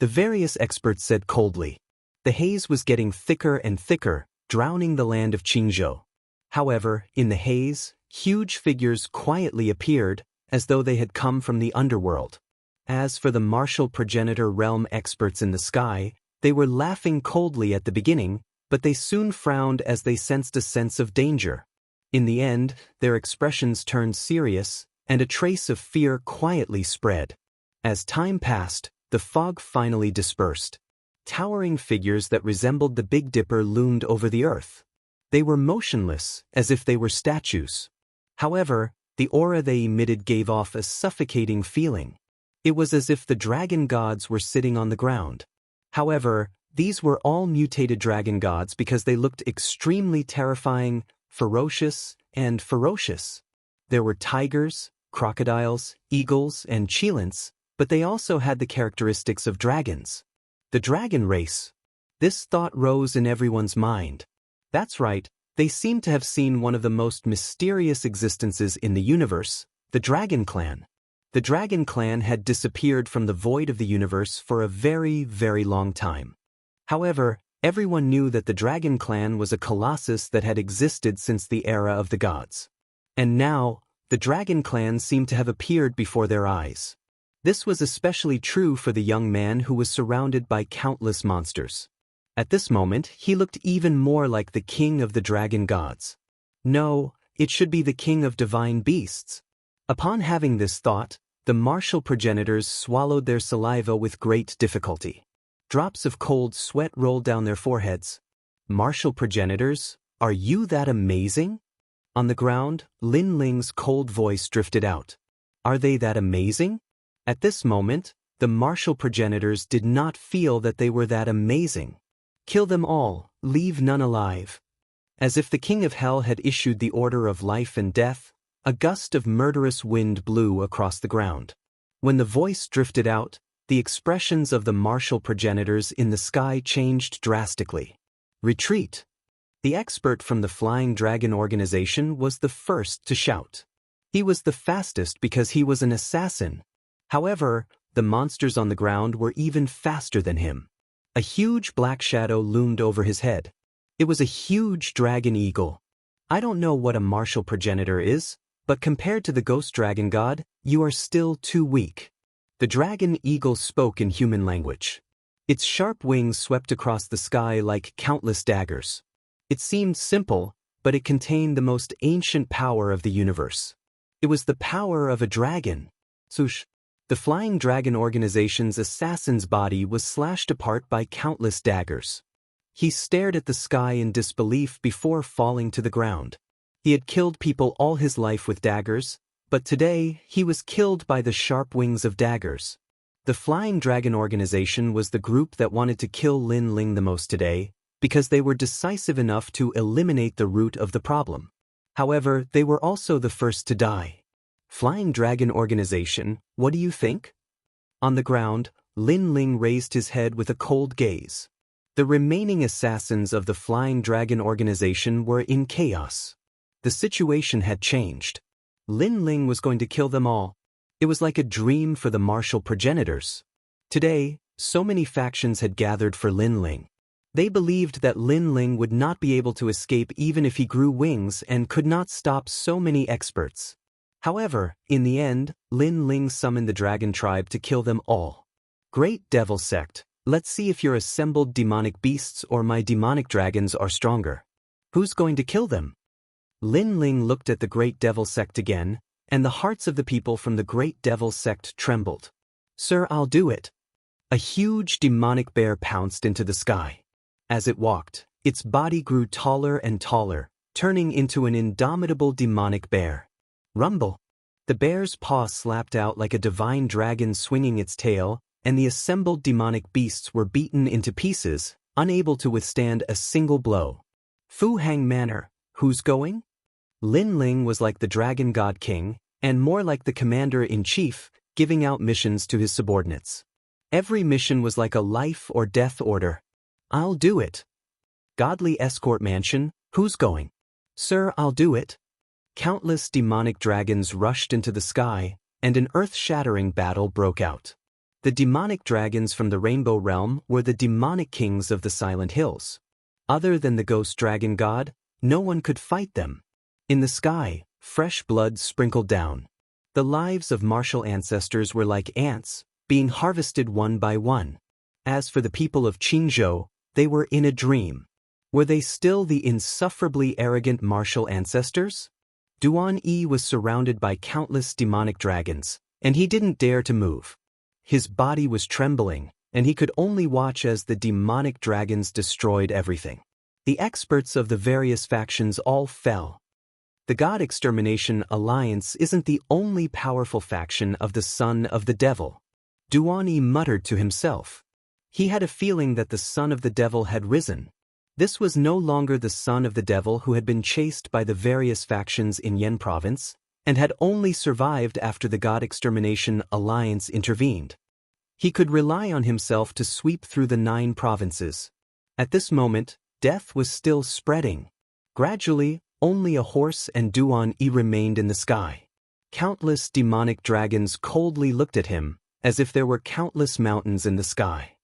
The various experts said coldly. The haze was getting thicker and thicker, drowning the land of Qingzhou. However, in the haze, huge figures quietly appeared, as though they had come from the underworld. As for the martial progenitor realm experts in the sky, they were laughing coldly at the beginning, but they soon frowned as they sensed a sense of danger. In the end, their expressions turned serious, and a trace of fear quietly spread. As time passed, the fog finally dispersed. Towering figures that resembled the Big Dipper loomed over the earth. They were motionless, as if they were statues. However, the aura they emitted gave off a suffocating feeling. It was as if the dragon gods were sitting on the ground. However, these were all mutated dragon gods because they looked extremely terrifying, ferocious, and ferocious. There were tigers, crocodiles, eagles, and cheelants, but they also had the characteristics of dragons. The dragon race. This thought rose in everyone's mind. That's right, they seemed to have seen one of the most mysterious existences in the universe, the Dragon Clan. The Dragon Clan had disappeared from the void of the universe for a very, very long time. However, everyone knew that the Dragon Clan was a colossus that had existed since the era of the gods. And now, the Dragon Clan seemed to have appeared before their eyes. This was especially true for the young man who was surrounded by countless monsters. At this moment, he looked even more like the king of the dragon gods. No, it should be the king of divine beasts. Upon having this thought, the martial progenitors swallowed their saliva with great difficulty. Drops of cold sweat rolled down their foreheads. Martial progenitors, are you that amazing? On the ground, Lin Ling's cold voice drifted out. Are they that amazing? At this moment, the martial progenitors did not feel that they were that amazing. Kill them all, leave none alive. As if the king of hell had issued the order of life and death, a gust of murderous wind blew across the ground. When the voice drifted out, the expressions of the martial progenitors in the sky changed drastically. Retreat. The expert from the Flying Dragon organization was the first to shout. He was the fastest because he was an assassin. However, the monsters on the ground were even faster than him. A huge black shadow loomed over his head. It was a huge dragon eagle. I don't know what a martial progenitor is, but compared to the ghost dragon god, you are still too weak. The dragon eagle spoke in human language. Its sharp wings swept across the sky like countless daggers. It seemed simple, but it contained the most ancient power of the universe. It was the power of a dragon. Sush. The Flying Dragon organization's assassin's body was slashed apart by countless daggers. He stared at the sky in disbelief before falling to the ground. He had killed people all his life with daggers, but today he was killed by the sharp wings of daggers. The Flying Dragon organization was the group that wanted to kill Lin Ling the most today, because they were decisive enough to eliminate the root of the problem. However, they were also the first to die. Flying Dragon Organization, what do you think? On the ground, Lin Ling raised his head with a cold gaze. The remaining assassins of the Flying Dragon Organization were in chaos. The situation had changed. Lin Ling was going to kill them all. It was like a dream for the martial progenitors. Today, so many factions had gathered for Lin Ling. They believed that Lin Ling would not be able to escape even if he grew wings and could not stop so many experts. However, in the end, Lin Ling summoned the dragon tribe to kill them all. Great Devil Sect, let's see if your assembled demonic beasts or my demonic dragons are stronger. Who's going to kill them? Lin Ling looked at the Great Devil Sect again, and the hearts of the people from the Great Devil Sect trembled. Sir, I'll do it. A huge demonic bear pounced into the sky. As it walked, its body grew taller and taller, turning into an indomitable demonic bear. Rumble. The bear's paw slapped out like a divine dragon swinging its tail, and the assembled demonic beasts were beaten into pieces, unable to withstand a single blow. Fu Hang Manor, who's going? Lin Ling was like the dragon god king, and more like the commander-in-chief, giving out missions to his subordinates. Every mission was like a life or death order. I'll do it. Godly escort mansion, who's going? Sir, I'll do it. Countless demonic dragons rushed into the sky, and an earth-shattering battle broke out. The demonic dragons from the Rainbow Realm were the demonic kings of the Silent Hills. Other than the ghost dragon god, no one could fight them. In the sky, fresh blood sprinkled down. The lives of martial ancestors were like ants, being harvested one by one. As for the people of Qingzhou, they were in a dream. Were they still the insufferably arrogant martial ancestors? Duan Yi was surrounded by countless demonic dragons, and he didn't dare to move. His body was trembling, and he could only watch as the demonic dragons destroyed everything. The experts of the various factions all fell. The God Extermination Alliance isn't the only powerful faction of the Son of the Devil. Duan Yi muttered to himself. He had a feeling that the Son of the Devil had risen. This was no longer the Son of the Devil who had been chased by the various factions in Yan Province, and had only survived after the God Extermination Alliance intervened. He could rely on himself to sweep through the 9 provinces. At this moment, death was still spreading. Gradually, only a horse and Duan Yi remained in the sky. Countless demonic dragons coldly looked at him, as if there were countless mountains in the sky.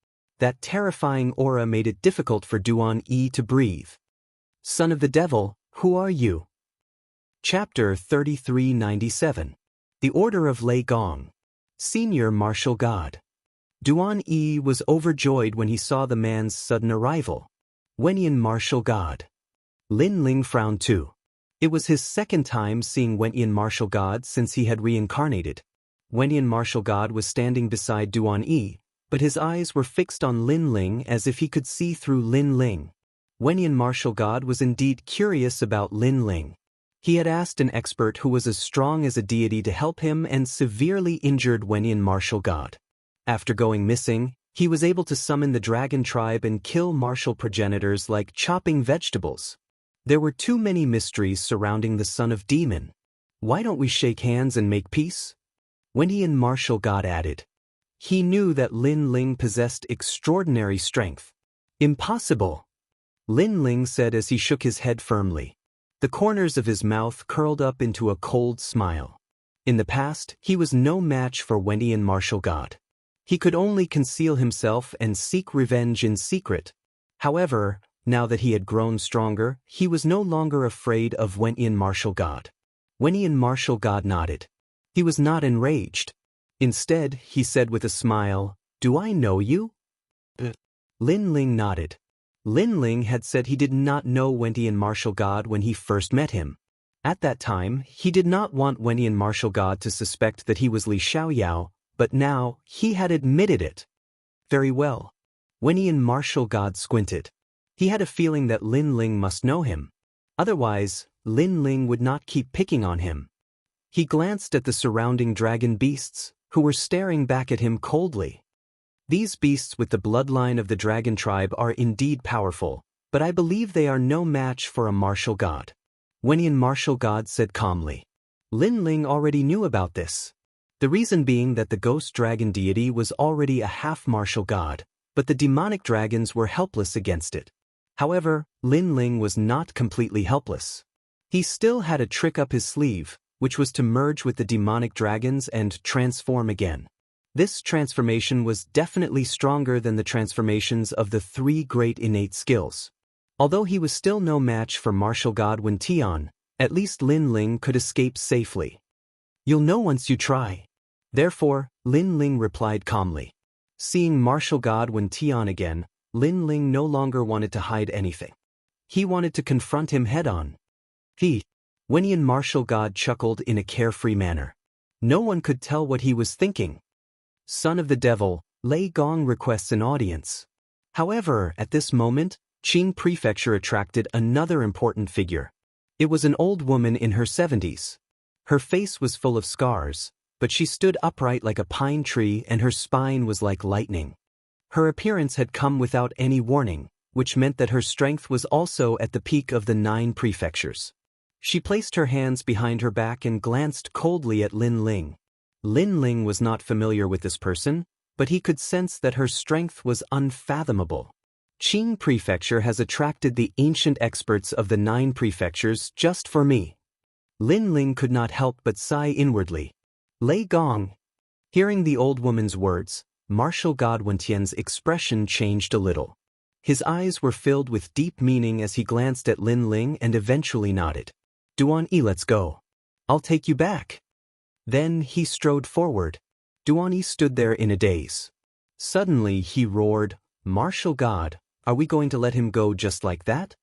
That terrifying aura made it difficult for Duan Yi to breathe. Son of the Devil, who are you? Chapter 3397. The Order of Lei Gong. Senior Martial God. Duan Yi was overjoyed when he saw the man's sudden arrival. Wenyan Martial God. Lin Ling frowned too. It was his second time seeing Wenyan Martial God since he had reincarnated. Wenyan Martial God was standing beside Duan Yi, but his eyes were fixed on Lin Ling as if he could see through Lin Ling. Wenyan Martial God was indeed curious about Lin Ling. He had asked an expert who was as strong as a deity to help him and severely injured Wenyan Martial God. After going missing, he was able to summon the dragon tribe and kill martial progenitors like chopping vegetables. There were too many mysteries surrounding the son of demon. Why don't we shake hands and make peace? Wenyan Martial God added. He knew that Lin Ling possessed extraordinary strength. Impossible, Lin Ling said as he shook his head firmly. The corners of his mouth curled up into a cold smile. In the past, he was no match for Wenyan Martial God. He could only conceal himself and seek revenge in secret. However, now that he had grown stronger, he was no longer afraid of Wenyan Martial God. Wenyan Martial God nodded. He was not enraged. Instead, he said with a smile, "Do I know you?" Lin Ling nodded. Lin Ling had said he did not know Wenyan Martial God when he first met him. At that time, he did not want Wenyan Martial God to suspect that he was Li Xiaoyao, but now, he had admitted it. Very well. Wenyan Martial God squinted. He had a feeling that Lin Ling must know him. Otherwise, Lin Ling would not keep picking on him. He glanced at the surrounding dragon beasts, who were staring back at him coldly. These beasts with the bloodline of the dragon tribe are indeed powerful, but I believe they are no match for a martial god. Wenyan Martial God said calmly. Lin Ling already knew about this. The reason being that the ghost dragon deity was already a half-martial god, but the demonic dragons were helpless against it. However, Lin Ling was not completely helpless. He still had a trick up his sleeve, which was to merge with the demonic dragons and transform again. This transformation was definitely stronger than the transformations of the 3 great innate skills. Although he was still no match for martial god Wen Tian, at least Lin Ling could escape safely. You'll know once you try. Therefore, Lin Ling replied calmly. Seeing martial god Wen Tian again, Lin Ling no longer wanted to hide anything. He wanted to confront him head-on. Wenyan Martial God chuckled in a carefree manner. No one could tell what he was thinking. Son of the Devil, Lei Gong requests an audience. However, at this moment, Qing Prefecture attracted another important figure. It was an old woman in her 70s. Her face was full of scars, but she stood upright like a pine tree and her spine was like lightning. Her appearance had come without any warning, which meant that her strength was also at the peak of the 9 prefectures. She placed her hands behind her back and glanced coldly at Lin Ling. Lin Ling was not familiar with this person, but he could sense that her strength was unfathomable. Qing Prefecture has attracted the ancient experts of the 9 prefectures just for me. Lin Ling could not help but sigh inwardly. Lei Gong. Hearing the old woman's words, Martial God Wentian's expression changed a little. His eyes were filled with deep meaning as he glanced at Lin Ling and eventually nodded. Duan Yi, let's go. I'll take you back. Then he strode forward. Duan Yi stood there in a daze. Suddenly he roared, Martial God, are we going to let him go just like that?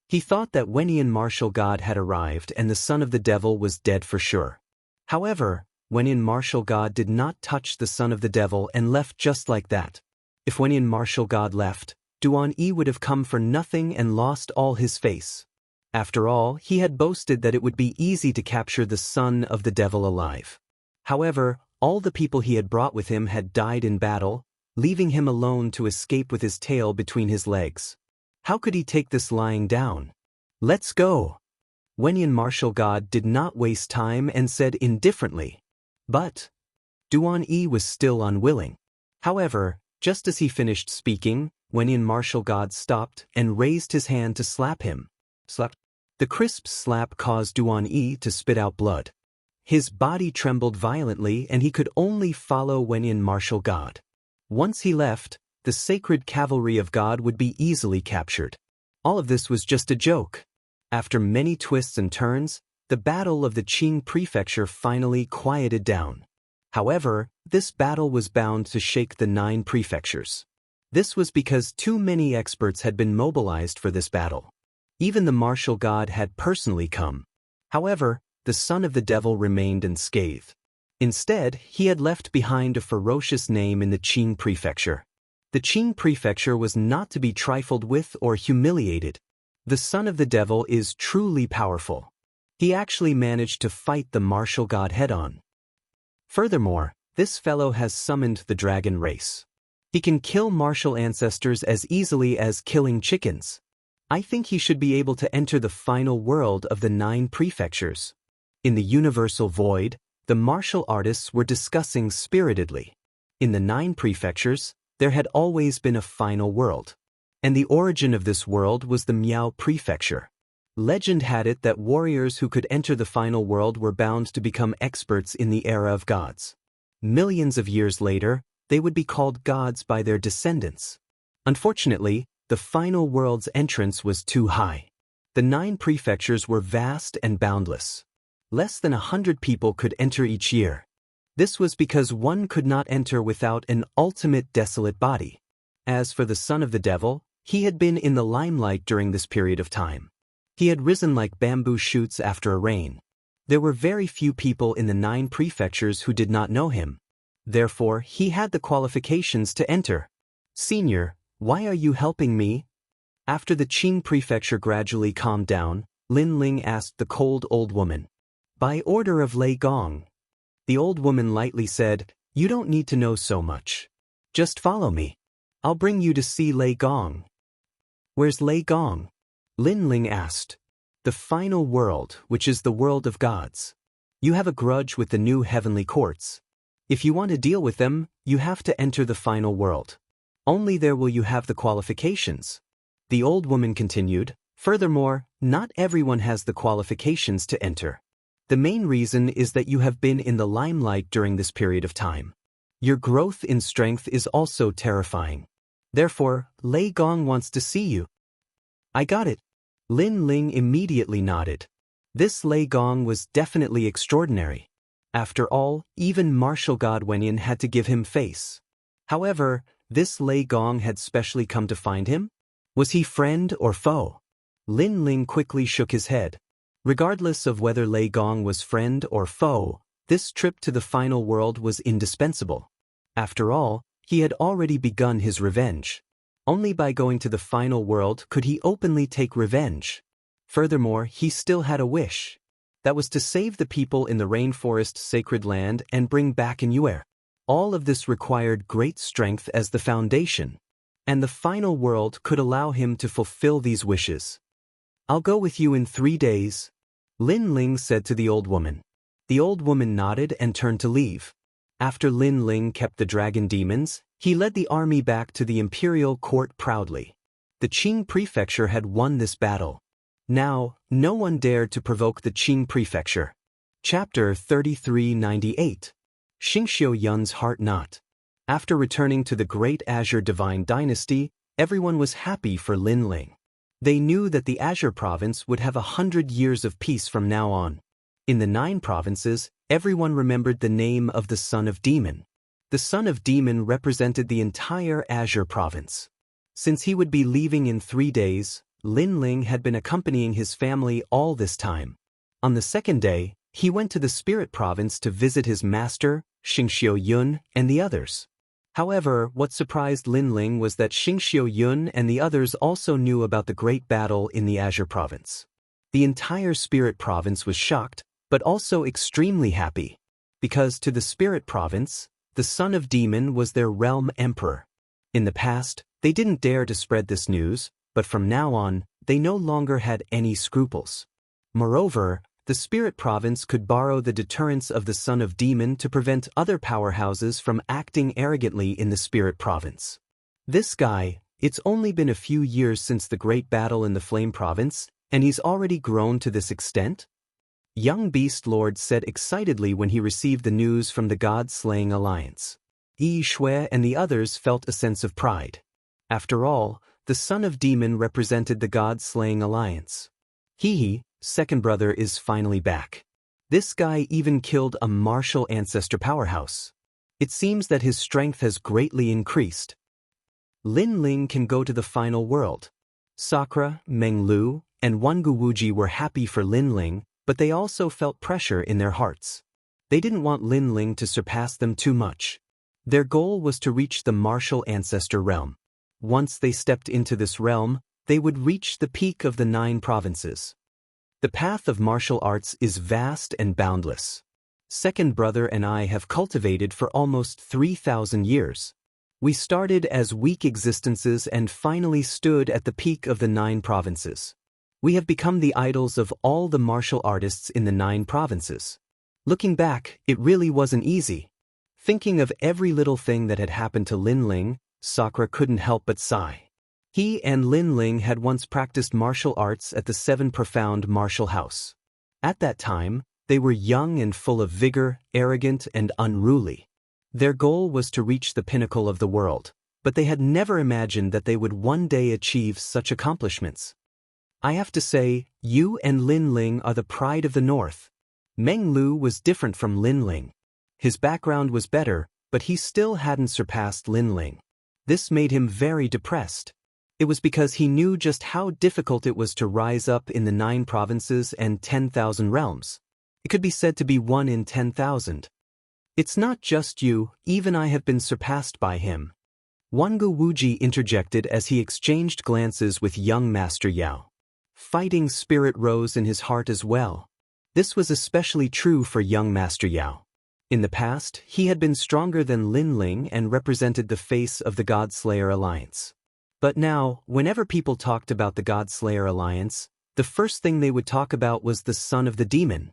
He thought that Wenian Martial God had arrived and the son of the devil was dead for sure. However, Wenian Martial God did not touch the son of the devil and left just like that. If Wenian Martial God left, Duan Yi would have come for nothing and lost all his face. After all, he had boasted that it would be easy to capture the son of the devil alive. However, all the people he had brought with him had died in battle, leaving him alone to escape with his tail between his legs. How could he take this lying down? Let's go. Wenian Martial God did not waste time and said indifferently. But Duan Yi was still unwilling. However, just as he finished speaking, Wenian Martial God stopped and raised his hand to slap him. Slap. The crisp slap caused Duan Yi to spit out blood. His body trembled violently and he could only follow Wenian Martial God. Once he left, the sacred cavalry of God would be easily captured. All of this was just a joke. After many twists and turns, the battle of the Qing Prefecture finally quieted down. However, this battle was bound to shake the 9 prefectures. This was because too many experts had been mobilized for this battle. Even the martial god had personally come. However, the son of the devil remained unscathed. Instead, he had left behind a ferocious name in the Qing Prefecture. The Qing Prefecture was not to be trifled with or humiliated. The son of the devil is truly powerful. He actually managed to fight the martial god head-on. Furthermore, this fellow has summoned the dragon race. He can kill martial ancestors as easily as killing chickens. I think he should be able to enter the final world of the 9 prefectures. In the universal void, the martial artists were discussing spiritedly. In the 9 prefectures, there had always been a final world. And the origin of this world was the Miao Prefecture. Legend had it that warriors who could enter the final world were bound to become experts in the era of gods. Millions of years later, they would be called gods by their descendants. Unfortunately, the final world's entrance was too high. The 9 prefectures were vast and boundless. Less than 100 people could enter each year. This was because one could not enter without an ultimate desolate body. As for the son of the devil, he had been in the limelight during this period of time. He had risen like bamboo shoots after a rain. There were very few people in the 9 prefectures who did not know him. Therefore, he had the qualifications to enter. Senior, why are you helping me? After the Qing Prefecture gradually calmed down, Lin Ling asked the cold old woman. By order of Lei Gong. The old woman lightly said, You don't need to know so much. Just follow me. I'll bring you to see Lei Gong. Where's Lei Gong? Lin Ling asked. The final world, which is the world of gods. You have a grudge with the new heavenly courts. If you want to deal with them, you have to enter the final world. Only there will you have the qualifications. The old woman continued, Furthermore, not everyone has the qualifications to enter. The main reason is that you have been in the limelight during this period of time. Your growth in strength is also terrifying. Therefore, Lei Gong wants to see you. I got it. Lin Ling immediately nodded. This Lei Gong was definitely extraordinary. After all, even martial god Wenian had to give him face. However, this Lei Gong had specially come to find him? Was he friend or foe? Lin Ling quickly shook his head. Regardless of whether Lei Gong was friend or foe, this trip to the final world was indispensable. After all, he had already begun his revenge. Only by going to the final world could he openly take revenge. Furthermore, he still had a wish. That was to save the people in the rainforest sacred land and bring back in Yuer. All of this required great strength as the foundation, and the final world could allow him to fulfill these wishes. "I'll go with you in 3 days," Lin Ling said to the old woman. The old woman nodded and turned to leave. After Lin Ling kept the dragon demons, he led the army back to the imperial court proudly. The Qing prefecture had won this battle. Now, no one dared to provoke the Qing prefecture. Chapter 3398. Xianxia Yun's Heart Knot. After returning to the Great Azure Divine Dynasty, everyone was happy for Lin Ling. They knew that the Azure Province would have 100 years of peace from now on. In the 9 provinces, everyone remembered the name of the Son of Demon. The Son of Demon represented the entire Azure Province. Since he would be leaving in 3 days, Lin Ling had been accompanying his family all this time. On the 2nd day, he went to the Spirit Province to visit his master, Xianxia Yun, and the others. However, what surprised Lin Ling was that Xianxia Yun and the others also knew about the great battle in the Azure Province. The entire Spirit Province was shocked, but also extremely happy, because to the Spirit Province, the Son of Demon was their realm emperor. In the past, they didn't dare to spread this news, but from now on, they no longer had any scruples. Moreover, the Spirit Province could borrow the deterrence of the Son of Demon to prevent other powerhouses from acting arrogantly in the Spirit Province. This guy, it's only been a few years since the great battle in the Flame Province, and he's already grown to this extent? Young Beast Lord said excitedly when he received the news from the God-slaying alliance. Yi Shui and the others felt a sense of pride. After all, the Son of Demon represented the God-slaying alliance. He, second brother, is finally back. This guy even killed a martial ancestor powerhouse. It seems that his strength has greatly increased. Lin Ling can go to the final world. Sakura, Meng Lu, and Wangu Wuji were happy for Lin Ling, but they also felt pressure in their hearts. They didn't want Lin Ling to surpass them too much. Their goal was to reach the martial ancestor realm. Once they stepped into this realm, they would reach the peak of the 9 provinces. The path of martial arts is vast and boundless. Second brother and I have cultivated for almost 3,000 years. We started as weak existences and finally stood at the peak of the 9 provinces. We have become the idols of all the martial artists in the 9 provinces. Looking back, it really wasn't easy. Thinking of every little thing that had happened to Lin Ling, Sakura couldn't help but sigh. He and Lin Ling had once practiced martial arts at the 7 Profound Martial House. At that time, they were young and full of vigor, arrogant and unruly. Their goal was to reach the pinnacle of the world, but they had never imagined that they would one day achieve such accomplishments. I have to say, you and Lin Ling are the pride of the North. Meng Lu was different from Lin Ling. His background was better, but he still hadn't surpassed Lin Ling. This made him very depressed. It was because he knew just how difficult it was to rise up in the 9 provinces and 10,000 realms. It could be said to be 1 in 10,000. It's not just you, even I have been surpassed by him. Wangu Wuji interjected as he exchanged glances with young Master Yao. Fighting spirit rose in his heart as well. This was especially true for young Master Yao. In the past, he had been stronger than Lin Ling and represented the face of the God-Slayer Alliance. But now, whenever people talked about the God-Slayer Alliance, the first thing they would talk about was the Son of the Demon.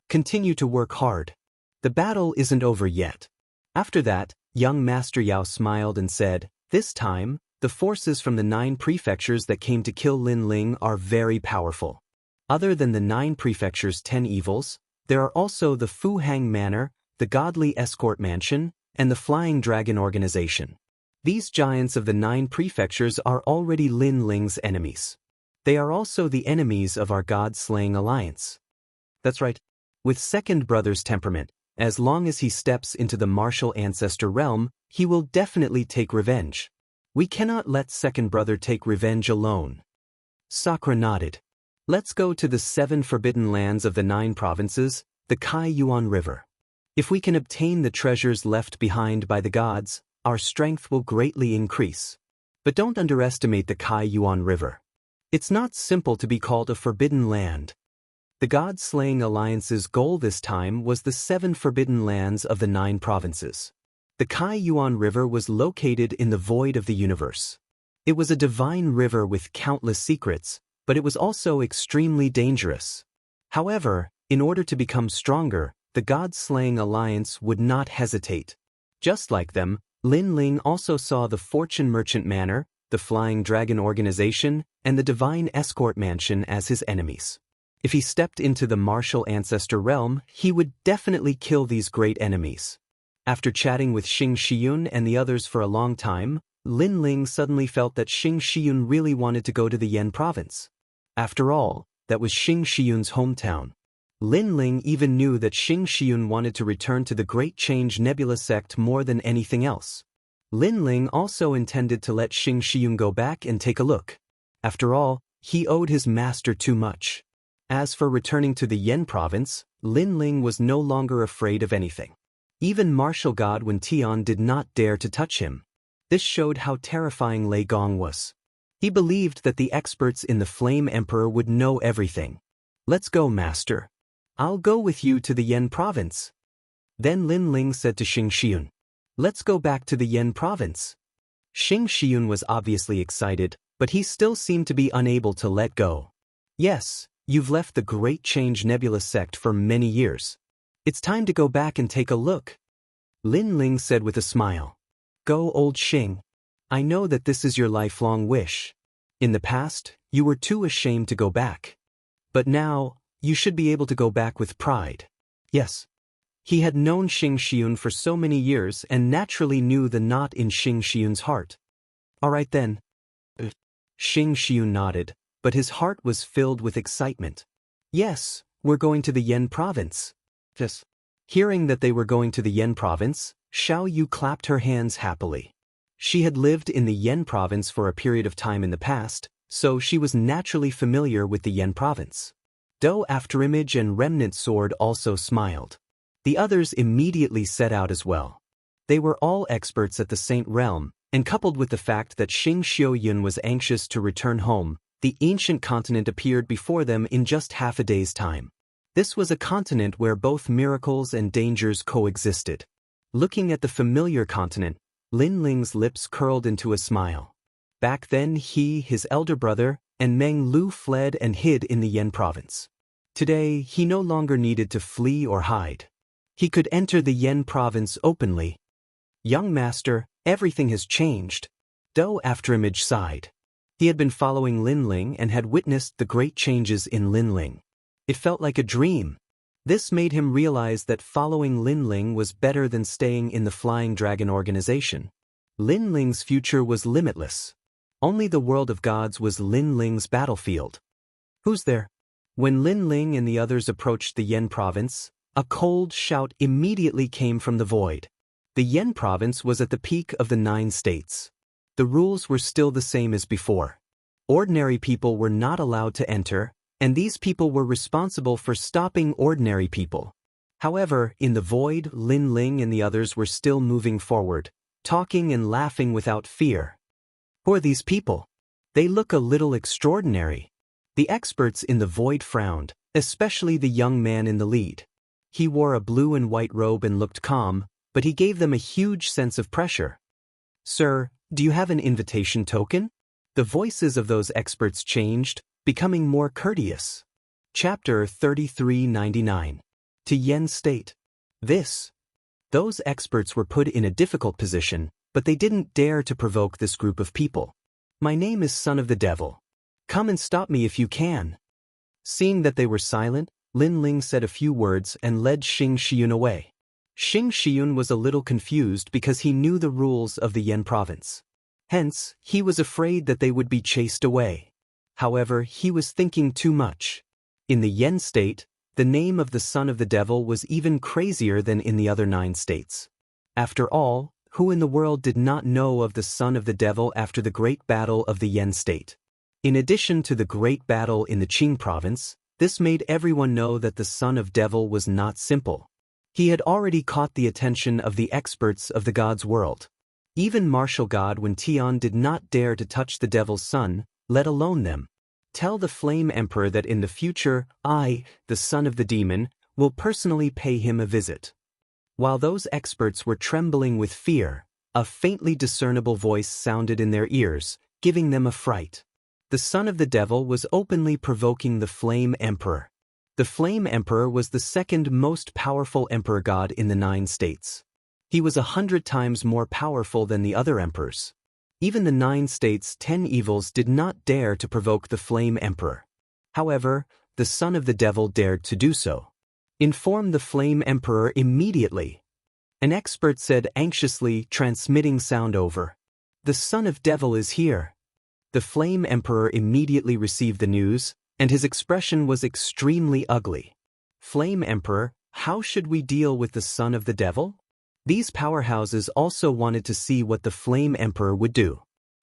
Continue to work hard. The battle isn't over yet. After that, young Master Yao smiled and said, "This time, the forces from the 9 prefectures that came to kill Lin Ling are very powerful. Other than the 9 prefectures' 10 evils, there are also the Fu Hang Manor, the Godly Escort Mansion, and the Flying Dragon Organization. These giants of the 9 prefectures are already Lin Ling's enemies. They are also the enemies of our God-slaying alliance." That's right. With second brother's temperament, as long as he steps into the martial ancestor realm, he will definitely take revenge. We cannot let second brother take revenge alone. Sakura nodded. Let's go to the 7 forbidden lands of the 9 provinces, the Kai Yuan River. If we can obtain the treasures left behind by the gods, our strength will greatly increase. But don't underestimate the Kai Yuan River. It's not simple to be called a forbidden land. The God-slaying alliance's goal this time was the 7 forbidden lands of the 9 provinces. The Kai Yuan River was located in the void of the universe. It was a divine river with countless secrets, but it was also extremely dangerous. However, in order to become stronger, the God-slaying alliance would not hesitate. Just like them, Lin Ling also saw the Fortune Merchant Manor, the Flying Dragon Organization, and the Divine Escort Mansion as his enemies. If he stepped into the martial ancestor realm, he would definitely kill these great enemies. After chatting with Xing Shiyun and the others for a long time, Lin Ling suddenly felt that Xing Shiyun really wanted to go to the Yan province. After all, that was Xing Shiyun's hometown. Lin Ling even knew that Xing Shiyun wanted to return to the Great Change Nebula sect more than anything else. Lin Ling also intended to let Xing Shiyun go back and take a look. After all, he owed his master too much. As for returning to the Yan province, Lin Ling was no longer afraid of anything. Even martial god Wen Tian did not dare to touch him. This showed how terrifying Lei Gong was. He believed that the experts in the Flame Emperor would know everything. "Let's go, master. I'll go with you to the Yan province." Then Lin Ling said to Xing Shiyun, "Let's go back to the Yan province." Xing Shiyun was obviously excited, but he still seemed to be unable to let go. "Yes. You've left the Great Change Nebula sect for many years. It's time to go back and take a look," Lin Ling said with a smile. "Go, old Xing. I know that this is your lifelong wish. In the past, you were too ashamed to go back. But now, you should be able to go back with pride." Yes. He had known Xing Shiyun for so many years and naturally knew the knot in Xing Shiyun's heart. "All right then." Xing Shiyun nodded, but his heart was filled with excitement. "Yes, we're going to the Yan province." Yes. Hearing that they were going to the Yan province, Xiao Yu clapped her hands happily. She had lived in the Yan province for a period of time in the past, so she was naturally familiar with the Yan province. Do Afterimage and Remnant Sword also smiled. The others immediately set out as well. They were all experts at the Saint Realm, and coupled with the fact that Xing Xiuyun was anxious to return home, the ancient continent appeared before them in just half a day's time. This was a continent where both miracles and dangers coexisted. Looking at the familiar continent, Lin Ling's lips curled into a smile. Back then he, his elder brother, and Meng Lu fled and hid in the Yan province. Today, he no longer needed to flee or hide. He could enter the Yan province openly. "Young master, everything has changed," Do Afterimage sighed. He had been following Lin Ling and had witnessed the great changes in Lin Ling. It felt like a dream. This made him realize that following Lin Ling was better than staying in the Flying Dragon Organization. Lin Ling's future was limitless. Only the world of gods was Lin Ling's battlefield. "Who's there?" When Lin Ling and the others approached the Yan province, a cold shout immediately came from the void. The Yan province was at the peak of the 9 states. The rules were still the same as before. Ordinary people were not allowed to enter, and these people were responsible for stopping ordinary people. However, in the void, Lin Ling and the others were still moving forward, talking and laughing without fear. "Who are these people? They look a little extraordinary." The experts in the void frowned, especially the young man in the lead. He wore a blue and white robe and looked calm, but he gave them a huge sense of pressure. "Sir, do you have an invitation token?" The voices of those experts changed, becoming more courteous. Chapter 3399. To Yen State. Those experts were put in a difficult position, but they didn't dare to provoke this group of people. "My name is Son of the Devil. Come and stop me if you can." Seeing that they were silent, Lin Ling said a few words and led Xing Shiyun away. Xing Shiyun was a little confused because he knew the rules of the Yan province. Hence, he was afraid that they would be chased away. However, he was thinking too much. In the Yen state, the name of the Son of the Devil was even crazier than in the other 9 states. After all, who in the world did not know of the Son of the Devil after the Great Battle of the Yen state? In addition to the Great Battle in the Qing province, this made everyone know that the Son of Devil was not simple. He had already caught the attention of the experts of the God's world. Even martial god Wen Tian did not dare to touch the Devil's son, let alone them. Tell the Flame Emperor that in the future, I, the son of the demon, will personally pay him a visit. While those experts were trembling with fear, a faintly discernible voice sounded in their ears, giving them a fright. The son of the devil was openly provoking the Flame Emperor. The Flame Emperor was the second most powerful emperor god in the 9 states. He was 100 times more powerful than the other emperors. Even the 9 states' 10 evils did not dare to provoke the Flame Emperor. However, the son of the devil dared to do so. Inform the Flame Emperor immediately. An expert said anxiously, transmitting sound over. The son of devil is here. The Flame Emperor immediately received the news, and his expression was extremely ugly. Flame Emperor, how should we deal with the son of the devil? These powerhouses also wanted to see what the Flame Emperor would do.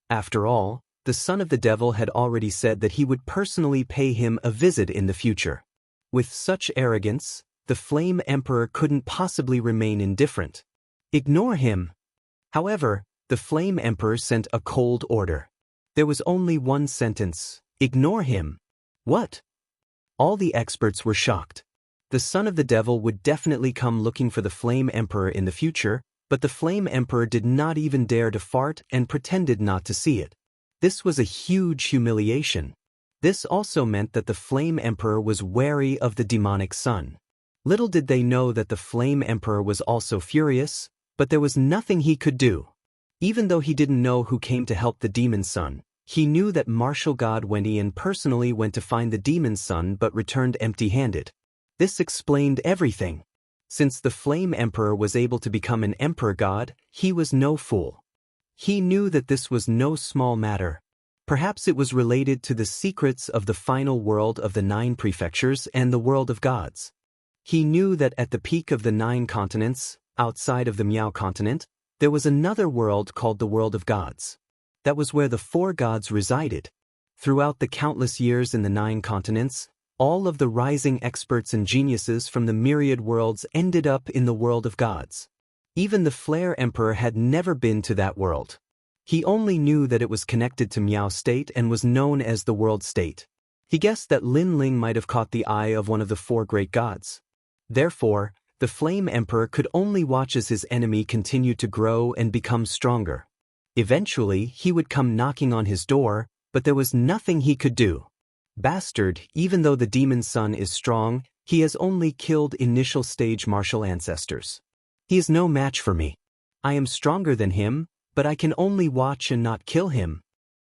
After all, the son of the devil had already said that he would personally pay him a visit in the future. With such arrogance, the Flame Emperor couldn't possibly remain indifferent. Ignore him. However, the Flame Emperor sent a cold order. There was only one sentence: ignore him. What? All the experts were shocked. The son of the devil would definitely come looking for the Flame Emperor in the future, but the Flame Emperor did not even dare to fart and pretended not to see it. This was a huge humiliation. This also meant that the Flame Emperor was wary of the demonic son. Little did they know that the Flame Emperor was also furious, but there was nothing he could do. Even though he didn't know who came to help the demon son, he knew that martial god Wang Lin personally went to find the demon son but returned empty-handed. This explained everything. Since the Flame Emperor was able to become an emperor god, he was no fool. He knew that this was no small matter. Perhaps it was related to the secrets of the final world of the 9 prefectures and the world of gods. He knew that at the peak of the 9 continents, outside of the Miao continent, there was another world called the world of gods. That was where the 4 gods resided. Throughout the countless years in the 9 continents, all of the rising experts and geniuses from the myriad worlds ended up in the world of gods. Even the Flare Emperor had never been to that world. He only knew that it was connected to Miao State and was known as the World State. He guessed that Lin Ling might have caught the eye of one of the 4 great gods. Therefore, the Flame Emperor could only watch as his enemy continued to grow and become stronger. Eventually, he would come knocking on his door, but there was nothing he could do. Bastard, even though the demon son is strong, he has only killed initial stage martial ancestors. He is no match for me. I am stronger than him, but I can only watch and not kill him.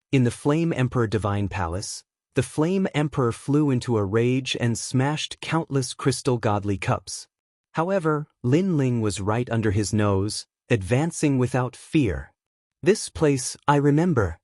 In the Flame Emperor Divine Palace, the Flame Emperor flew into a rage and smashed countless crystal godly cups. However, Lin Ling was right under his nose, advancing without fear. This place, I remember,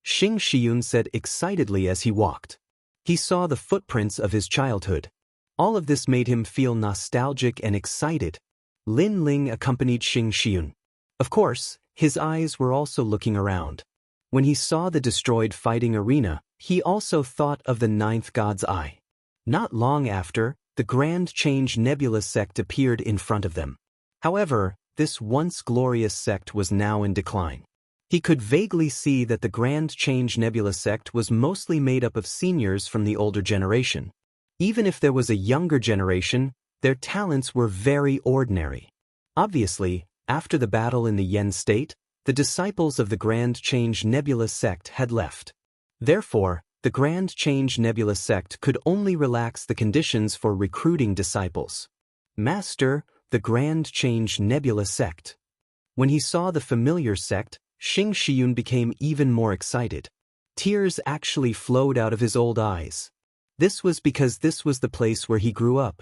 Xianxia said excitedly as he walked. He saw the footprints of his childhood. All of this made him feel nostalgic and excited. Lin Ling accompanied Xianxia. Of course, his eyes were also looking around. When he saw the destroyed fighting arena, he also thought of the 9th god's eye. Not long after, the Grand Change Nebula sect appeared in front of them. However, this once glorious sect was now in decline. He could vaguely see that the Grand Change Nebula sect was mostly made up of seniors from the older generation. Even if there was a younger generation, their talents were very ordinary. Obviously, after the battle in the Yen state, the disciples of the Grand Change Nebula sect had left. Therefore, the Grand Change Nebula sect could only relax the conditions for recruiting disciples. Master, the Grand Change Nebula sect. When he saw the familiar sect, Xianxia became even more excited. Tears actually flowed out of his old eyes. This was because this was the place where he grew up.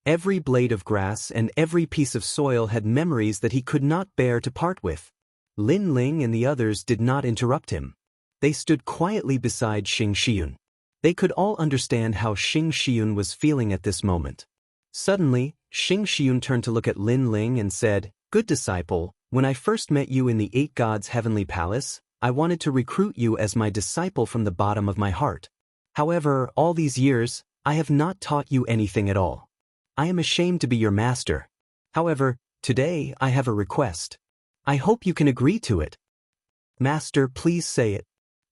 Every blade of grass and every piece of soil had memories that he could not bear to part with. Lin Ling and the others did not interrupt him. They stood quietly beside Xianxia. They could all understand how Xianxia was feeling at this moment. Suddenly, Xianxia turned to look at Lin Ling and said, "Good disciple, when I first met you in the 8 gods' heavenly palace, I wanted to recruit you as my disciple from the bottom of my heart. However, all these years, I have not taught you anything at all. I am ashamed to be your master. However, today I have a request. I hope you can agree to it." "Master, please say it."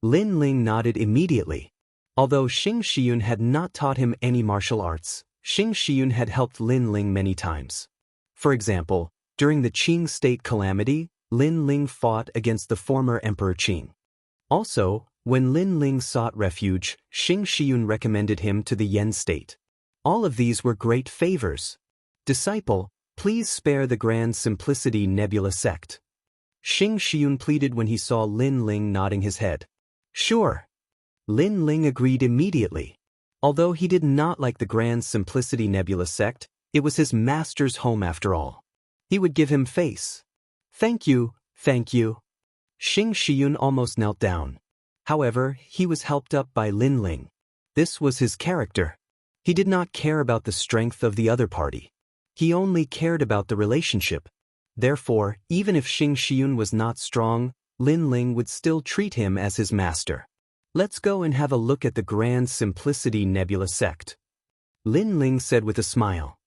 Lin Ling nodded immediately. Although Xing Shiyun had not taught him any martial arts, Xing Shiyun had helped Lin Ling many times. For example, during the Qing state calamity, Lin Ling fought against the former Emperor Qing. Also, when Lin Ling sought refuge, Xing Shiyun recommended him to the Yan state. All of these were great favors. Disciple, please spare the Grand Simplicity Nebula sect. Xing Shiyun pleaded when he saw Lin Ling nodding his head. Sure. Lin Ling agreed immediately. Although he did not like the Grand Simplicity Nebula sect, it was his master's home after all. He would give him face. Thank you, thank you. Xing Shiyun almost knelt down. However, he was helped up by Lin Ling. This was his character. He did not care about the strength of the other party. He only cared about the relationship. Therefore, even if Xing Shiyun was not strong, Lin Ling would still treat him as his master. Let's go and have a look at the Grand Simplicity Nebula sect. Lin Ling said with a smile.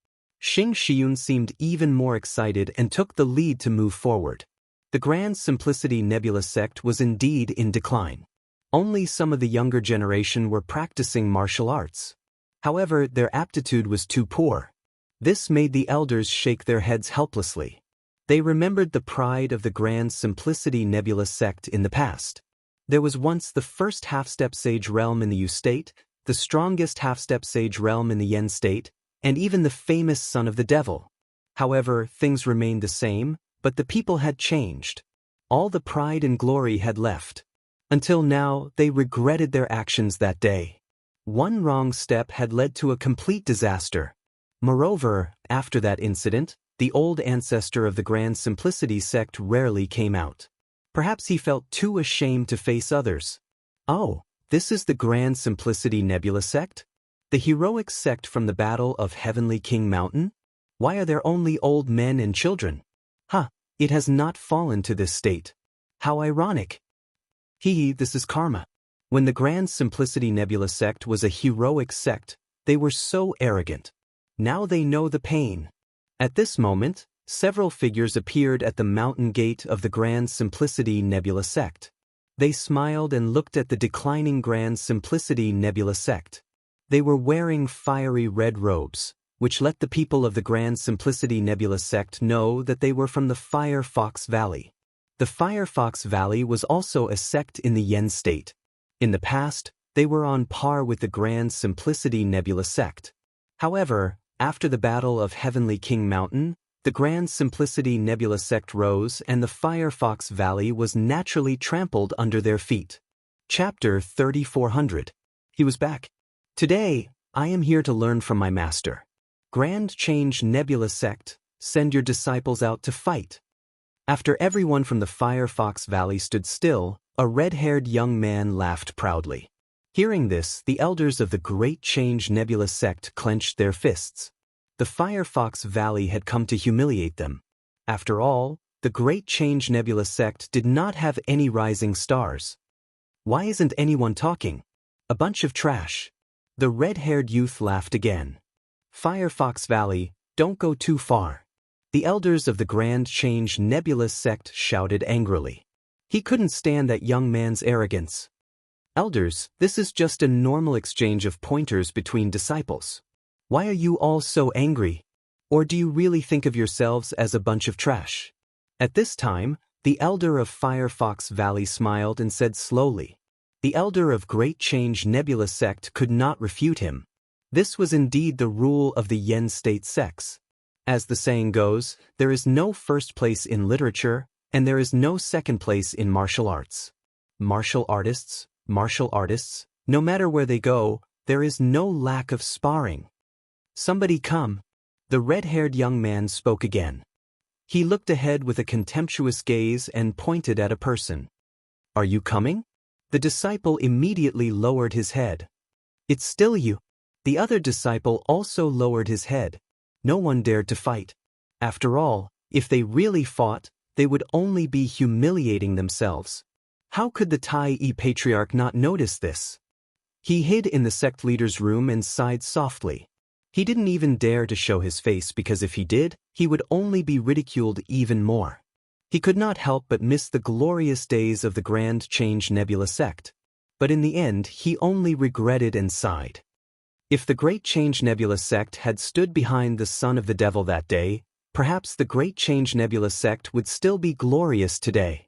Xing Shiyun seemed even more excited and took the lead to move forward. The Grand Simplicity Nebula sect was indeed in decline. Only some of the younger generation were practicing martial arts. However, their aptitude was too poor. This made the elders shake their heads helplessly. They remembered the pride of the Grand Simplicity Nebula sect in the past. There was once the first half-step sage realm in the Yu state, the strongest half-step sage realm in the Yen state, and even the famous son of the devil. However, things remained the same, but the people had changed. All the pride and glory had left. Until now, they regretted their actions that day. One wrong step had led to a complete disaster. Moreover, after that incident, the old ancestor of the Grand Simplicity sect rarely came out. Perhaps he felt too ashamed to face others. Oh, this is the Grand Simplicity Nebula sect? The heroic sect from the Battle of Heavenly King Mountain? Why are there only old men and children? It has not fallen to this state. How ironic. This is karma. When the Grand Simplicity Nebula sect was a heroic sect, they were so arrogant. Now they know the pain. At this moment, several figures appeared at the mountain gate of the Grand Simplicity Nebula sect. They smiled and looked at the declining Grand Simplicity Nebula sect. They were wearing fiery red robes, which let the people of the Grand Simplicity Nebula sect know that they were from the Fire Fox Valley. The Fire Fox Valley was also a sect in the Yen state. In the past, they were on par with the Grand Simplicity Nebula sect. However, after the Battle of Heavenly King Mountain, the Grand Simplicity Nebula sect rose and the Fire Fox Valley was naturally trampled under their feet. Chapter 3400. He was back. Today, I am here to learn from my master. Grand Change Nebula sect, send your disciples out to fight. After everyone from the Fire Fox Valley stood still, a red-haired young man laughed proudly. Hearing this, the elders of the Great Change Nebula sect clenched their fists. The Fire Fox Valley had come to humiliate them. After all, the Great Change Nebula sect did not have any rising stars. Why isn't anyone talking? A bunch of trash. The red-haired youth laughed again. Fire Fox Valley, don't go too far. The elders of the Grand Change Nebula sect shouted angrily. He couldn't stand that young man's arrogance. Elders, this is just a normal exchange of pointers between disciples. Why are you all so angry? Or do you really think of yourselves as a bunch of trash? At this time, the elder of Fire Fox Valley smiled and said slowly. The elder of Great Change Nebula sect could not refute him. This was indeed the rule of the Yen state sects. As the saying goes, there is no first place in literature, and there is no second place in martial arts. Martial artists, no matter where they go, there is no lack of sparring. Somebody come. The red-haired young man spoke again. He looked ahead with a contemptuous gaze and pointed at a person. Are you coming? The disciple immediately lowered his head. It's still you. The other disciple also lowered his head. No one dared to fight. After all, if they really fought, they would only be humiliating themselves. How could the Tai patriarch not notice this? He hid in the sect leader's room and sighed softly. He didn't even dare to show his face because if he did, he would only be ridiculed even more. He could not help but miss the glorious days of the Grand Change Nebula sect. but in the end he only regretted and sighed. If the Great Change Nebula sect had stood behind the son of the devil that day, perhaps the Great Change Nebula sect would still be glorious today.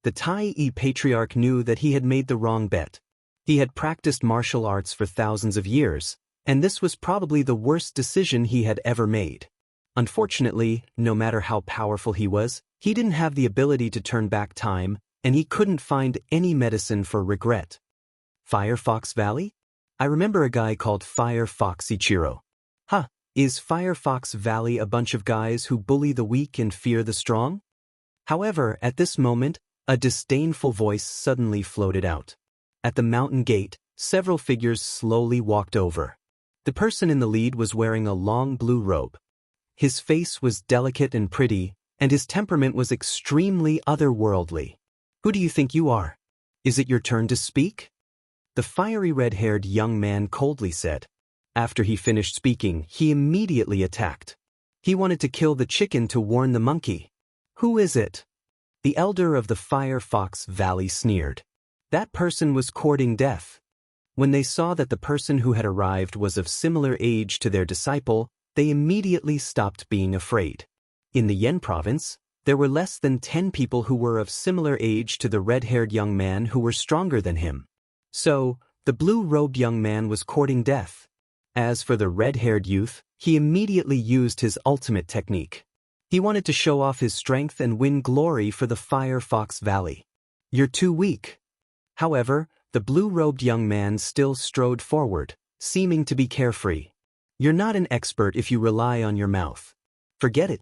The Tai patriarch knew that he had made the wrong bet. He had practiced martial arts for thousands of years, and this was probably the worst decision he had ever made. Unfortunately, no matter how powerful he was, he didn't have the ability to turn back time, and he couldn't find any medicine for regret. Firefox Valley? I remember a guy called Firefox Ichiro. Huh, is Firefox Valley a bunch of guys who bully the weak and fear the strong? However, at this moment, a disdainful voice suddenly floated out. At the mountain gate, several figures slowly walked over. The person in the lead was wearing a long blue robe. His face was delicate and pretty, and his temperament was extremely otherworldly. Who do you think you are? Is it your turn to speak? The fiery red-haired young man coldly said. After he finished speaking, he immediately attacked. He wanted to kill the chicken to warn the monkey. Who is it? The elder of the Firefox Valley sneered. That person was courting death. When they saw that the person who had arrived was of similar age to their disciple, they immediately stopped being afraid. In the Yen province, there were less than 10 people who were of similar age to the red-haired young man who were stronger than him. So, the blue-robed young man was courting death. As for the red-haired youth, he immediately used his ultimate technique. He wanted to show off his strength and win glory for the Firefox Valley. You're too weak. However, the blue-robed young man still strode forward, seeming to be carefree. You're not an expert if you rely on your mouth. Forget it.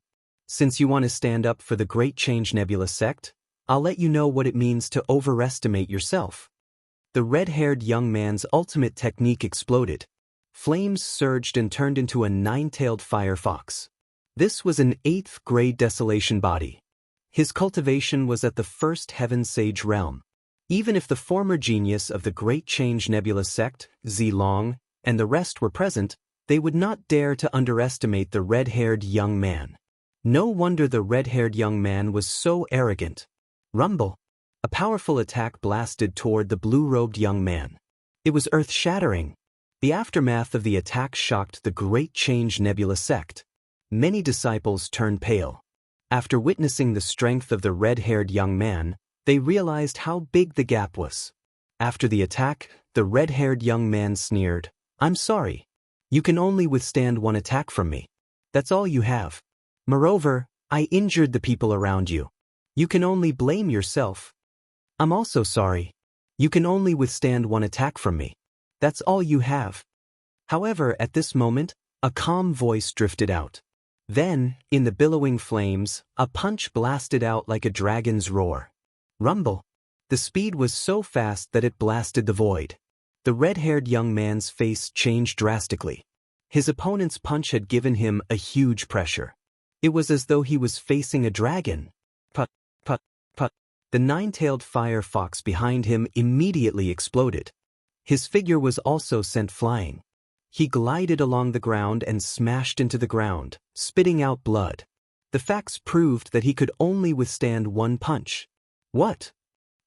Since you want to stand up for the Great Change Nebula sect, I'll let you know what it means to overestimate yourself. The red-haired young man's ultimate technique exploded. Flames surged and turned into a 9-tailed firefox. This was an 8th-grade desolation body. His cultivation was at the first Heaven Sage realm. Even if the former genius of the Great Change Nebula sect, Zilong, and the rest were present, they would not dare to underestimate the red-haired young man. No wonder the red-haired young man was so arrogant. Rumble. A powerful attack blasted toward the blue-robed young man. It was earth-shattering. The aftermath of the attack shocked the Great Change Nebula sect. Many disciples turned pale. After witnessing the strength of the red-haired young man, they realized how big the gap was. After the attack, the red-haired young man sneered, "I'm sorry. You can only withstand one attack from me. That's all you have. Moreover, I injured the people around you. You can only blame yourself. I'm also sorry. You can only withstand one attack from me. That's all you have." However, at this moment, a calm voice drifted out. Then, in the billowing flames, a punch blasted out like a dragon's roar. Rumble. The speed was so fast that it blasted the void. The red-haired young man's face changed drastically. His opponent's punch had given him a huge pressure. It was as though he was facing a dragon. Put, put, put. The 9-tailed firefox behind him immediately exploded. His figure was also sent flying. He glided along the ground and smashed into the ground, spitting out blood. The facts proved that he could only withstand one punch. What?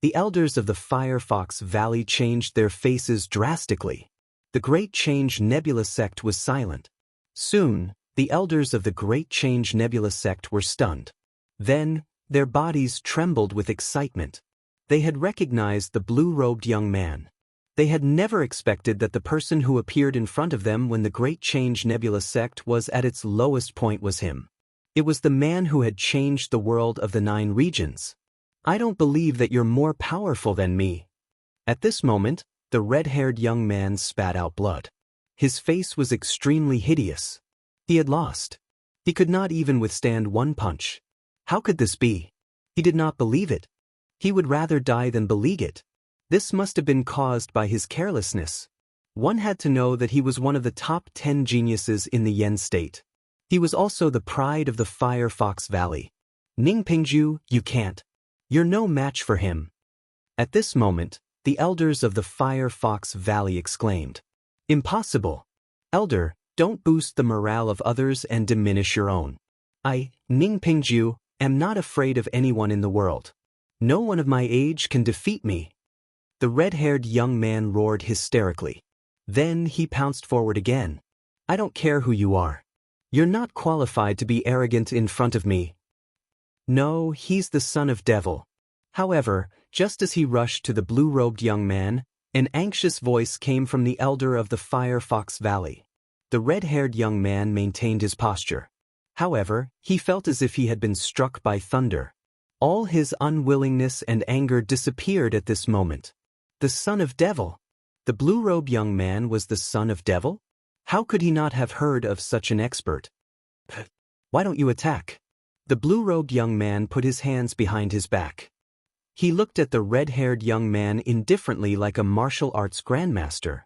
The elders of the Firefox Valley changed their faces drastically. The Great Change Nebula sect was silent. Soon, the elders of the Great Change Nebula sect were stunned. Then, their bodies trembled with excitement. They had recognized the blue-robed young man. They had never expected that the person who appeared in front of them when the Great Change Nebula sect was at its lowest point was him. It was the man who had changed the world of the 9 regions. I don't believe that you're more powerful than me. At this moment, the red-haired young man spat out blood. His face was extremely hideous. He had lost. He could not even withstand one punch. How could this be? He did not believe it. He would rather die than believe it. This must have been caused by his carelessness. One had to know that he was one of the top 10 geniuses in the Yen state. He was also the pride of the Firefox Valley. Ningpingju, you can't. You're no match for him. At this moment, the elders of the Firefox Valley exclaimed, "Impossible. Elder, don't boost the morale of others and diminish your own. I, Ningpingju, am not afraid of anyone in the world. No one of my age can defeat me." The red-haired young man roared hysterically. Then he pounced forward again. I don't care who you are. You're not qualified to be arrogant in front of me. No, he's the son of devil. However, just as he rushed to the blue-robed young man, an anxious voice came from the elder of the Firefox Valley. The red-haired young man maintained his posture. However, he felt as if he had been struck by thunder. All his unwillingness and anger disappeared at this moment. The son of devil. The blue-robed young man was the son of devil? How could he not have heard of such an expert? Why don't you attack? The blue-robed young man put his hands behind his back. He looked at the red-haired young man indifferently like a martial arts grandmaster.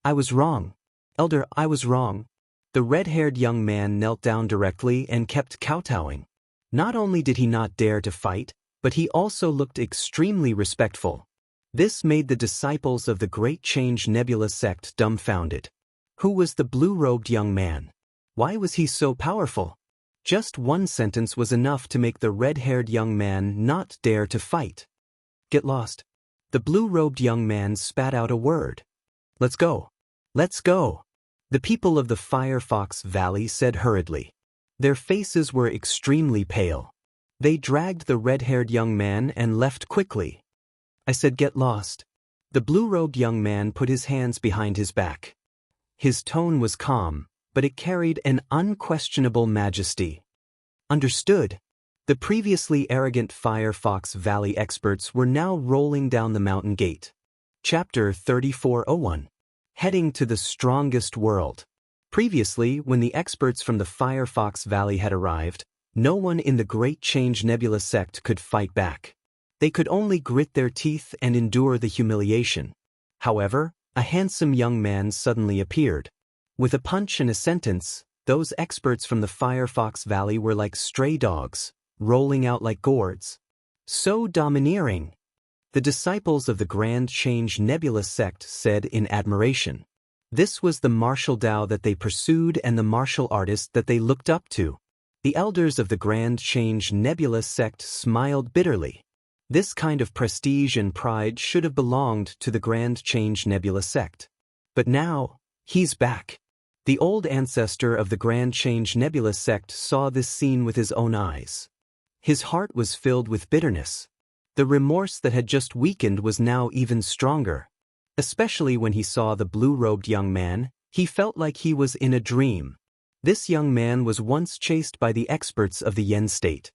I was wrong. Elder, I was wrong. The red-haired young man knelt down directly and kept kowtowing. Not only did he not dare to fight, but he also looked extremely respectful. This made the disciples of the Great Change Nebula sect dumbfounded. Who was the blue-robed young man? Why was he so powerful? Just one sentence was enough to make the red-haired young man not dare to fight. Get lost. The blue-robed young man spat out a word. Let's go. Let's go. The people of the Firefox Valley said hurriedly. Their faces were extremely pale. They dragged the red-haired young man and left quickly. I said get lost. The blue-robed young man put his hands behind his back. His tone was calm, but it carried an unquestionable majesty. Understood. The previously arrogant Firefox Valley experts were now rolling down the mountain gate. Chapter 3401. Heading to the strongest world. Previously, when the experts from the Firefox Valley had arrived, no one in the Great Change Nebula sect could fight back. They could only grit their teeth and endure the humiliation. However, a handsome young man suddenly appeared. With a punch and a sentence, those experts from the Firefox Valley were like stray dogs, rolling out like gourds. So domineering. The disciples of the Grand Change Nebula sect said in admiration. This was the martial Tao that they pursued and the martial artist that they looked up to. The elders of the Grand Change Nebula sect smiled bitterly. This kind of prestige and pride should have belonged to the Grand Change Nebula sect. But now, he's back. The old ancestor of the Grand Change Nebula sect saw this scene with his own eyes. His heart was filled with bitterness. The remorse that had just weakened was now even stronger. Especially when he saw the blue-robed young man, he felt like he was in a dream. This young man was once chased by the experts of the Yen state.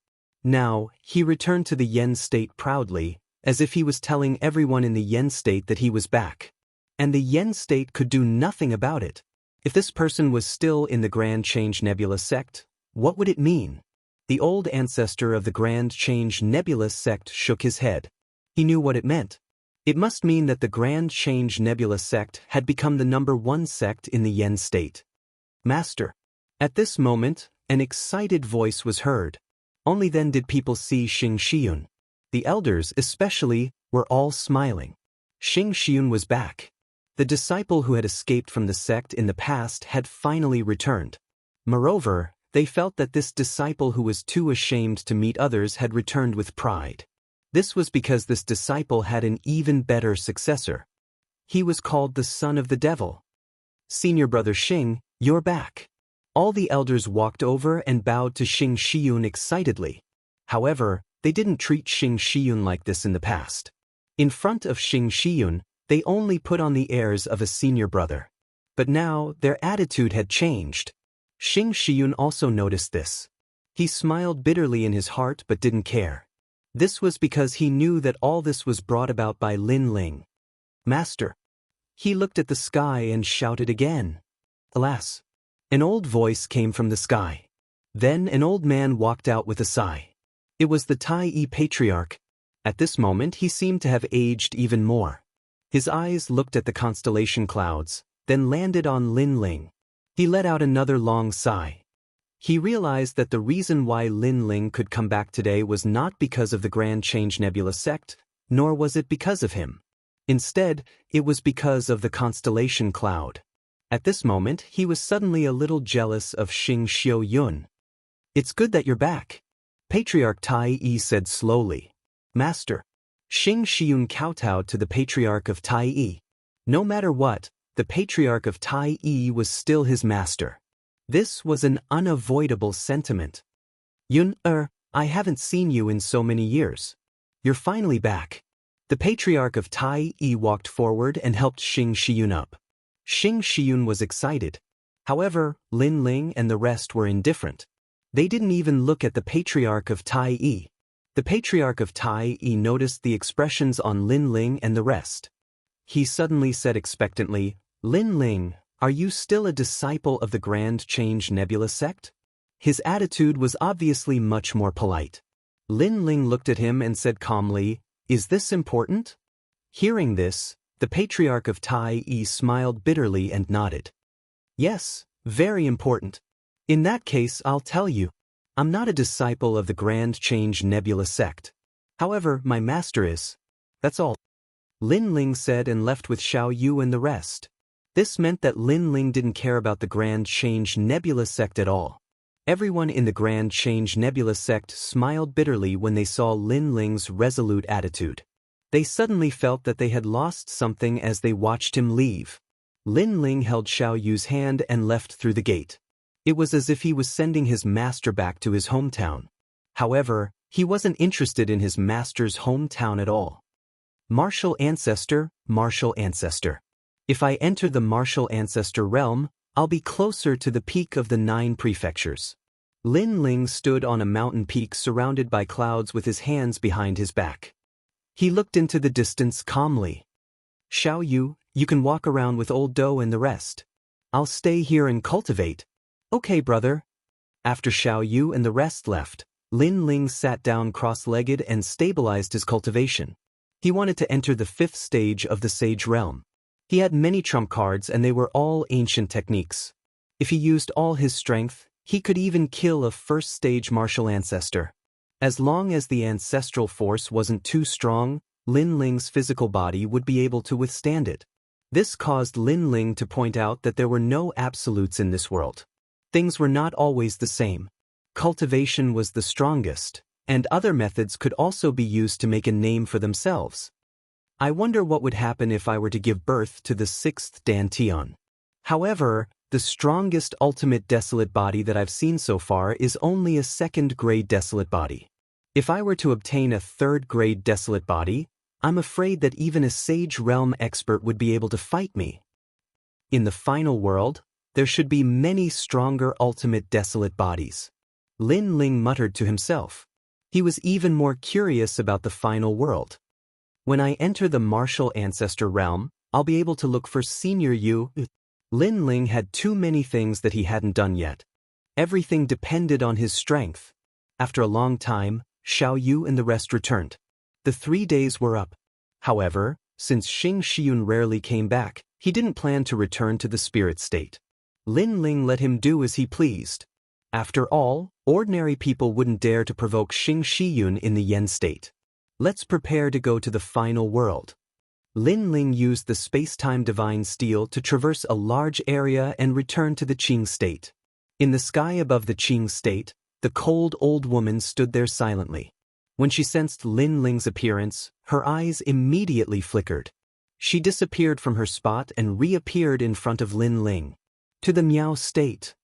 Now, he returned to the Yen state proudly, as if he was telling everyone in the Yen state that he was back. And the Yen state could do nothing about it. If this person was still in the Grand Change Nebula sect, what would it mean? The old ancestor of the Grand Change Nebula sect shook his head. He knew what it meant. It must mean that the Grand Change Nebula sect had become the #1 sect in the Yen state. Master. At this moment, an excited voice was heard. Only then did people see Xianxia. The elders, especially, were all smiling. Xianxia was back. The disciple who had escaped from the sect in the past had finally returned. Moreover, they felt that this disciple who was too ashamed to meet others had returned with pride. This was because this disciple had an even better successor. He was called the son of the devil. Senior brother Xing, you're back. All the elders walked over and bowed to Xianxia excitedly. However, they didn't treat Xianxia like this in the past. In front of Xianxia, they only put on the airs of a senior brother. But now, their attitude had changed. Xianxia also noticed this. He smiled bitterly in his heart but didn't care. This was because he knew that all this was brought about by Lin Ling. Master. He looked at the sky and shouted again. Alas. An old voice came from the sky. Then an old man walked out with a sigh. It was the Tai Patriarch. At this moment he seemed to have aged even more. His eyes looked at the constellation clouds, then landed on Lin Ling. He let out another long sigh. He realized that the reason why Lin Ling could come back today was not because of the Grand Change Nebula sect, nor was it because of him. Instead, it was because of the constellation cloud. At this moment, he was suddenly a little jealous of Xianxia. It's good that you're back. Patriarch Tai said slowly. Master. Xing Xiun kowtowed to the Patriarch of Tai Yi. No matter what, the Patriarch of Tai Yi was still his master. This was an unavoidable sentiment. Yun, I haven't seen you in so many years. You're finally back. The Patriarch of Tai Yi walked forward and helped Xing Xiun up. Xing Xiun was excited. However, Lin Ling and the rest were indifferent. They didn't even look at the Patriarch of Tai Yi. The Patriarch of Tai Yi noticed the expressions on Lin Ling and the rest. He suddenly said expectantly, "Lin Ling, are you still a disciple of the Grand Change Nebula sect?" His attitude was obviously much more polite. Lin Ling looked at him and said calmly, "Is this important?" Hearing this, the Patriarch of Tai Yi smiled bitterly and nodded. "Yes, very important. In that case, I'll tell you. I'm not a disciple of the Grand Change Nebula sect. However, my master is. That's all." Lin Ling said and left with Xiao Yu and the rest. This meant that Lin Ling didn't care about the Grand Change Nebula sect at all. Everyone in the Grand Change Nebula sect smiled bitterly when they saw Lin Ling's resolute attitude. They suddenly felt that they had lost something as they watched him leave. Lin Ling held Xiao Yu's hand and left through the gate. It was as if he was sending his master back to his hometown. However, he wasn't interested in his master's hometown at all. Martial Ancestor, Martial Ancestor. If I enter the Martial Ancestor realm, I'll be closer to the peak of the 9 prefectures. Lin Ling stood on a mountain peak surrounded by clouds with his hands behind his back. He looked into the distance calmly. "Xiao Yu, you can walk around with Old Dou and the rest. I'll stay here and cultivate." "Okay, brother." After Xiao Yu and the rest left, Lin Ling sat down cross-legged and stabilized his cultivation. He wanted to enter the 5th stage of the Sage realm. He had many trump cards and they were all ancient techniques. If he used all his strength, he could even kill a 1st-stage martial ancestor. As long as the ancestral force wasn't too strong, Lin Ling's physical body would be able to withstand it. This caused Lin Ling to point out that there were no absolutes in this world. Things were not always the same. Cultivation was the strongest, and other methods could also be used to make a name for themselves. I wonder what would happen if I were to give birth to the 6th Dantian. However, the strongest ultimate desolate body that I've seen so far is only a 2nd-grade desolate body. If I were to obtain a 3rd-grade desolate body, I'm afraid that even a Sage Realm expert would be able to fight me. In the final world, there should be many stronger ultimate desolate bodies. Lin Ling muttered to himself. He was even more curious about the final world. When I enter the Martial Ancestor realm, I'll be able to look for Senior Yu. Lin Ling had too many things that he hadn't done yet. Everything depended on his strength. After a long time, Xiao Yu and the rest returned. The 3 days were up. However, since Xing Xiun rarely came back, he didn't plan to return to the spirit state. Lin Ling let him do as he pleased. After all, ordinary people wouldn't dare to provoke Xing Xiun in the Yen state. Let's prepare to go to the final world. Lin Ling used the space-time divine steel to traverse a large area and return to the Qing state. In the sky above the Qing state, the cold old woman stood there silently. When she sensed Lin Ling's appearance, her eyes immediately flickered. She disappeared from her spot and reappeared in front of Lin Ling. To the Miao state.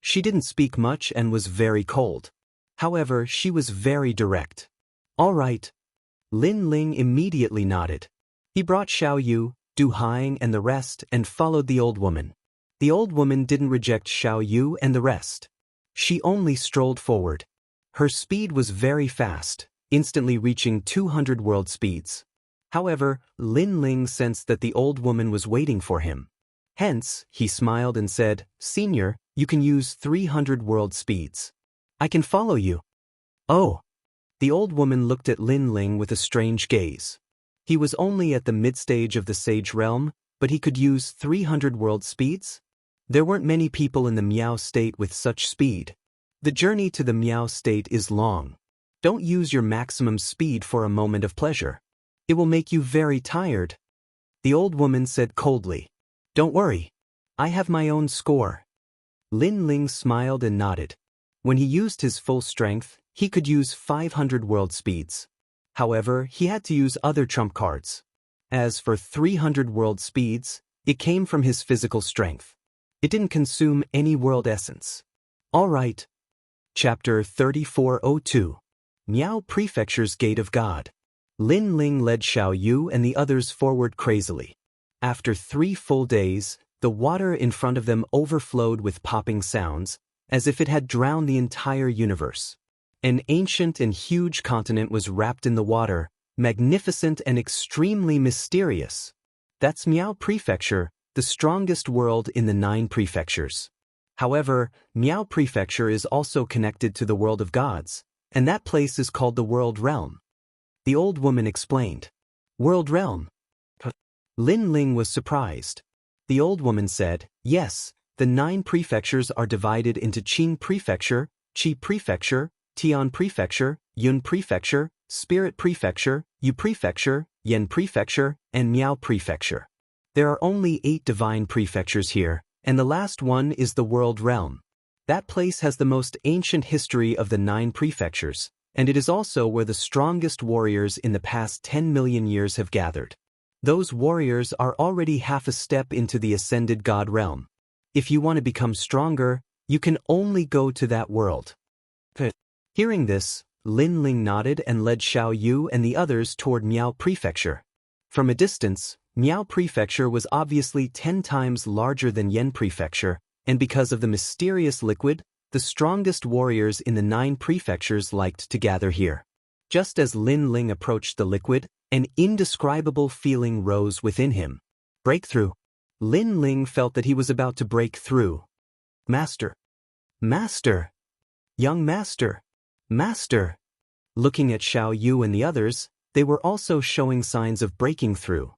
She didn't speak much and was very cold. However, she was very direct. "All right." Lin Ling immediately nodded. He brought Xiao Yu, Du Haing and the rest and followed the old woman. The old woman didn't reject Xiao Yu and the rest. She only strolled forward. Her speed was very fast, instantly reaching 200 world speeds. However, Lin Ling sensed that the old woman was waiting for him. Hence, he smiled and said, "Senior, you can use 300 world speeds. I can follow you." "Oh." The old woman looked at Lin Ling with a strange gaze. He was only at the mid-stage of the Sage realm, but he could use 300 world speeds? There weren't many people in the Miao state with such speed. The journey to the Miao state is long. Don't use your maximum speed for a moment of pleasure. It will make you very tired. The old woman said coldly. "Don't worry. I have my own score." Lin Ling smiled and nodded. When he used his full strength, he could use 500 world speeds. However, he had to use other trump cards. As for 300 world speeds, it came from his physical strength. It didn't consume any world essence. Alright. Chapter 3402. Miao Prefecture's Gate of God. Lin Ling led Xiao Yu and the others forward crazily. After 3 full days, the water in front of them overflowed with popping sounds, as if it had drowned the entire universe. An ancient and huge continent was wrapped in the water, magnificent and extremely mysterious. That's Miao Prefecture, the strongest world in the 9 prefectures. However, Miao Prefecture is also connected to the world of gods, and that place is called the World Realm. The old woman explained. World Realm? Lin Ling was surprised. The old woman said, yes, the 9 prefectures are divided into Qing Prefecture, Qi Prefecture, Tian Prefecture, Yun Prefecture, Spirit Prefecture, Yu Prefecture, Yan Prefecture, and Miao Prefecture. There are only 8 divine prefectures here, and the last one is the World Realm. That place has the most ancient history of the 9 prefectures, and it is also where the strongest warriors in the past 10 million years have gathered. Those warriors are already half a step into the ascended God realm. If you want to become stronger, you can only go to that world. Hearing this, Lin Ling nodded and led Xiao Yu and the others toward Miao Prefecture. From a distance, Miao Prefecture was obviously 10 times larger than Yan Prefecture, and because of the mysterious liquid, the strongest warriors in the 9 prefectures liked to gather here. Just as Lin Ling approached the liquid, an indescribable feeling rose within him. Breakthrough. Lin Ling felt that he was about to break through. Master. Master. Young Master. Master. Looking at Xiao Yu and the others, they were also showing signs of breaking through.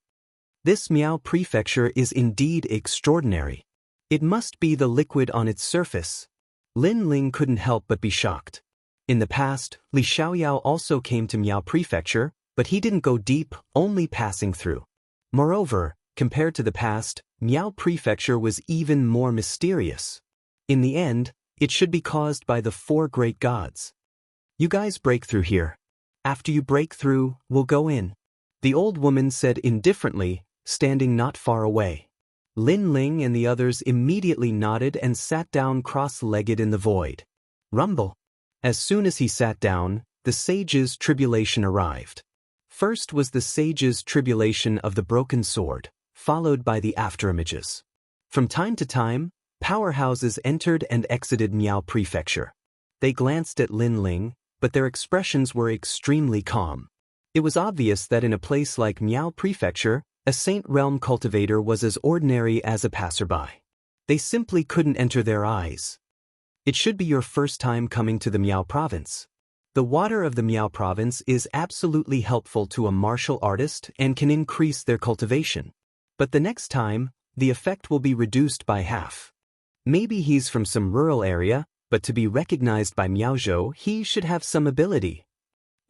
This Miao Prefecture is indeed extraordinary. It must be the liquid on its surface. Lin Ling couldn't help but be shocked. In the past, Li Xiaoyao also came to Miao Prefecture, but he didn't go deep, only passing through. Moreover, compared to the past, Miao Prefecture was even more mysterious. In the end, it should be caused by the 4 great gods. You guys break through here. After you break through, we'll go in. The old woman said indifferently, standing not far away. Lin Ling and the others immediately nodded and sat down cross-legged in the void. Rumble. As soon as he sat down, the sage's tribulation arrived. First was the sage's tribulation of the broken sword, followed by the afterimages. From time to time, powerhouses entered and exited Miao Prefecture. They glanced at Lin Ling, but their expressions were extremely calm. It was obvious that in a place like Miao Prefecture, a Saint Realm cultivator was as ordinary as a passerby. They simply couldn't enter their eyes. It should be your first time coming to the Miao Province. The water of the Miao Province is absolutely helpful to a martial artist and can increase their cultivation. But the next time, the effect will be reduced by half. Maybe he's from some rural area, but to be recognized by Miaozhou, he should have some ability.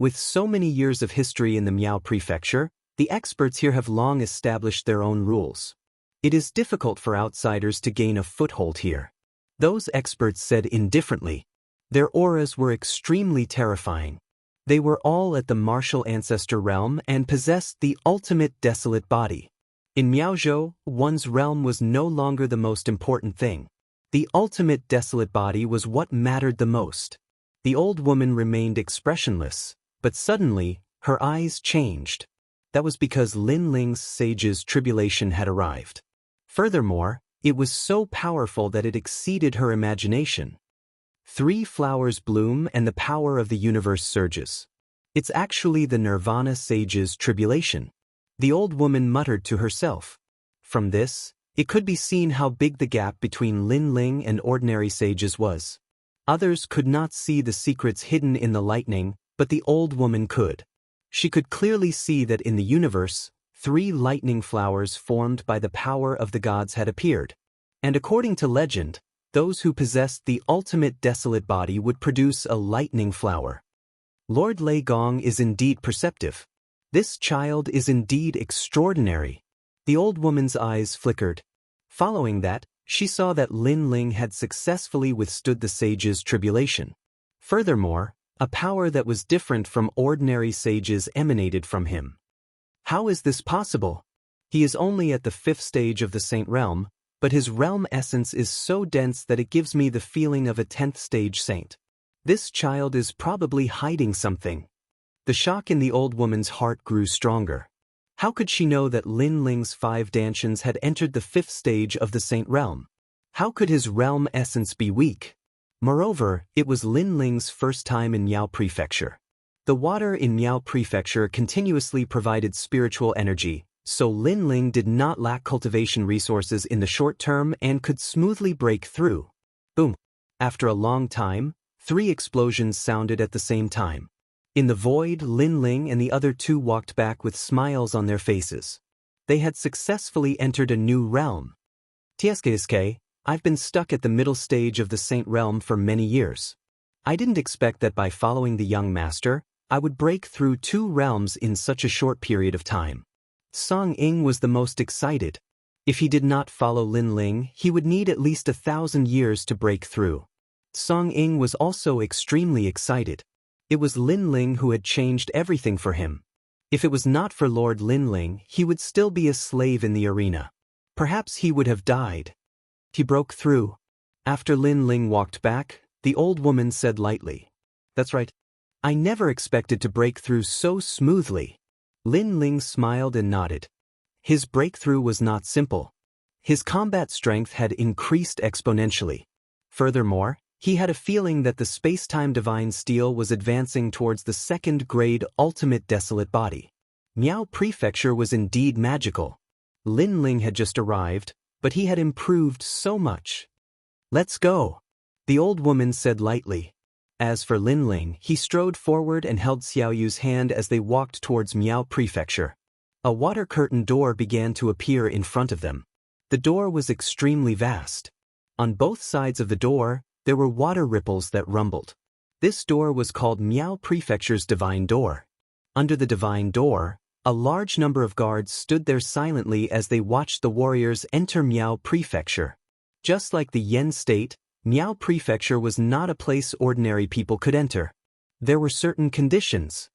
With so many years of history in the Miao Prefecture, the experts here have long established their own rules. It is difficult for outsiders to gain a foothold here. Those experts said indifferently. Their auras were extremely terrifying. They were all at the martial ancestor realm and possessed the ultimate desolate body. In Miaozhou, one's realm was no longer the most important thing. The ultimate desolate body was what mattered the most. The old woman remained expressionless, but suddenly, her eyes changed. That was because Lin Ling's sage's tribulation had arrived. Furthermore, it was so powerful that it exceeded her imagination. 3 flowers bloom and the power of the universe surges. It's actually the Nirvana sage's tribulation. The old woman muttered to herself. From this, it could be seen how big the gap between Lin Ling and ordinary sages was. Others could not see the secrets hidden in the lightning, but the old woman could. She could clearly see that in the universe, 3 lightning flowers formed by the power of the gods had appeared. And according to legend, those who possessed the ultimate desolate body would produce a lightning flower. Lord Lei Gong is indeed perceptive. This child is indeed extraordinary. The old woman's eyes flickered. Following that, she saw that Lin Ling had successfully withstood the sage's tribulation. Furthermore, A power that was different from ordinary sages emanated from him. How is this possible? He is only at the 5th stage of the Saint Realm, but his realm essence is so dense that it gives me the feeling of a 10th stage saint. This child is probably hiding something. The shock in the old woman's heart grew stronger. How could she know that Lin Ling's 5 Dantians had entered the 5th stage of the Saint Realm? How could his realm essence be weak? Moreover, it was Lin Ling's first time in Miao Prefecture. The water in Miao Prefecture continuously provided spiritual energy, so Lin Ling did not lack cultivation resources in the short term and could smoothly break through. Boom! After a long time, 3 explosions sounded at the same time. In the void, Lin Ling and the other 2 walked back with smiles on their faces. They had successfully entered a new realm. Tsk, I've been stuck at the middle stage of the Saint Realm for many years. I didn't expect that by following the young master, I would break through 2 realms in such a short period of time. Song Ying was the most excited. If he did not follow Lin Ling, he would need at least 1,000 years to break through. Song Ying was also extremely excited. It was Lin Ling who had changed everything for him. If it was not for Lord Lin Ling, he would still be a slave in the arena. Perhaps he would have died. He broke through. After Lin Ling walked back, the old woman said lightly, "That's right. I never expected to break through so smoothly." Lin Ling smiled and nodded. His breakthrough was not simple. His combat strength had increased exponentially. Furthermore, he had a feeling that the space-time divine steel was advancing towards the 2nd grade ultimate desolate body. Miao Prefecture was indeed magical. Lin Ling had just arrived, but he had improved so much. "Let's go," the old woman said lightly. As for Lin Ling, he strode forward and held Xiao Yu's hand as they walked towards Miao Prefecture. A water curtain door began to appear in front of them. The door was extremely vast. On both sides of the door, there were water ripples that rumbled. This door was called Miao Prefecture's Divine Door. Under the Divine Door, a large number of guards stood there silently as they watched the warriors enter Miao Prefecture. Just like the Yen State, Miao Prefecture was not a place ordinary people could enter. There were certain conditions.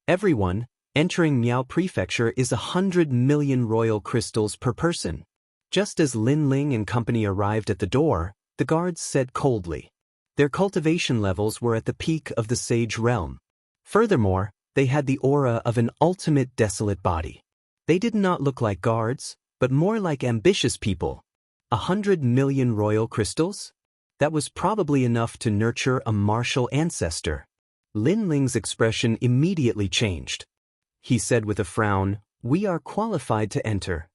Everyone entering Miao Prefecture is 100 million royal crystals per person. Just as Lin Ling and company arrived at the door, the guards said coldly. Their cultivation levels were at the peak of the sage realm. Furthermore, they had the aura of an ultimate desolate body. They did not look like guards, but more like ambitious people. 100 million royal crystals? That was probably enough to nurture a martial ancestor. Lin Ling's expression immediately changed. He said with a frown, "We are qualified to enter."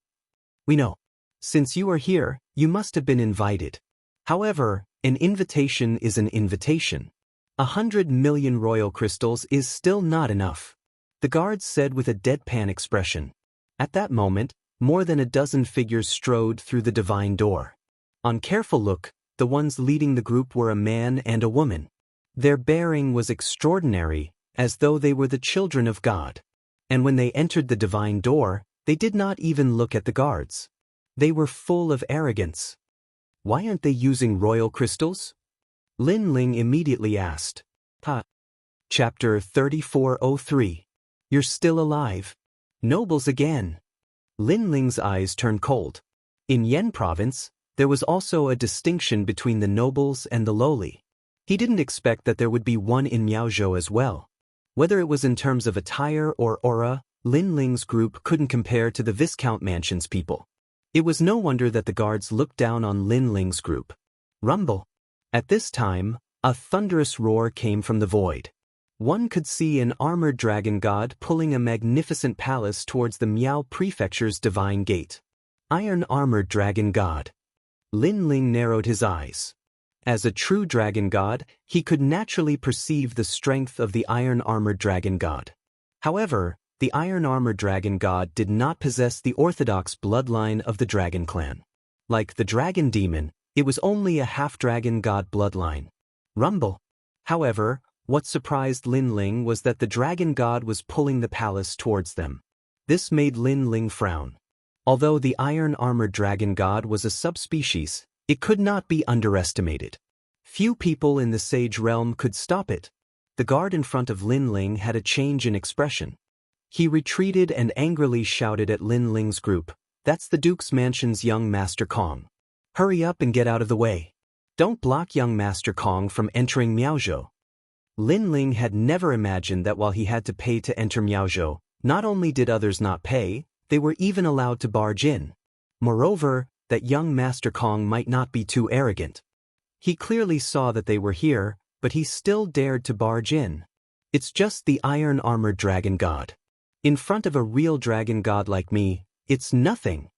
"We know. Since you are here, you must have been invited. However, an invitation is an invitation. 100 million royal crystals is still not enough," the guards said with a deadpan expression. At that moment, more than a dozen figures strode through the divine door. On careful look, the ones leading the group were a man and a woman. Their bearing was extraordinary, as though they were the children of God. And when they entered the divine door, they did not even look at the guards. They were full of arrogance. "Why aren't they using royal crystals?" Lin Ling immediately asked. Chapter 3403. You're still alive. Nobles again. Lin Ling's eyes turned cold. In Yen province, there was also a distinction between the nobles and the lowly. He didn't expect that there would be one in Miaozhou as well. Whether it was in terms of attire or aura, Lin Ling's group couldn't compare to the Viscount Mansion's people. It was no wonder that the guards looked down on Lin Ling's group. Rumble. At this time, a thunderous roar came from the void. One could see an armored dragon god pulling a magnificent palace towards the Miao Prefecture's divine gate. Iron armored dragon god. Lin Ling narrowed his eyes. As a true dragon god, he could naturally perceive the strength of the iron armored dragon god. However, the iron armored dragon god did not possess the orthodox bloodline of the dragon clan. Like the dragon demon, it was only a half-dragon god bloodline. Rumble. However, what surprised Lin Ling was that the dragon god was pulling the palace towards them. This made Lin Ling frown. Although the iron-armored dragon god was a subspecies, it could not be underestimated. Few people in the sage realm could stop it. The guard in front of Lin Ling had a change in expression. He retreated and angrily shouted at Lin Ling's group, "That's the Duke's Mansion's young Master Kong. Hurry up and get out of the way. Don't block young Master Kong from entering Miaozhou." Lin Ling had never imagined that while he had to pay to enter Miaozhou, not only did others not pay, they were even allowed to barge in. Moreover, that young Master Kong might not be too arrogant. He clearly saw that they were here, but he still dared to barge in. It's just the iron-armored dragon god. In front of a real dragon god like me, it's nothing.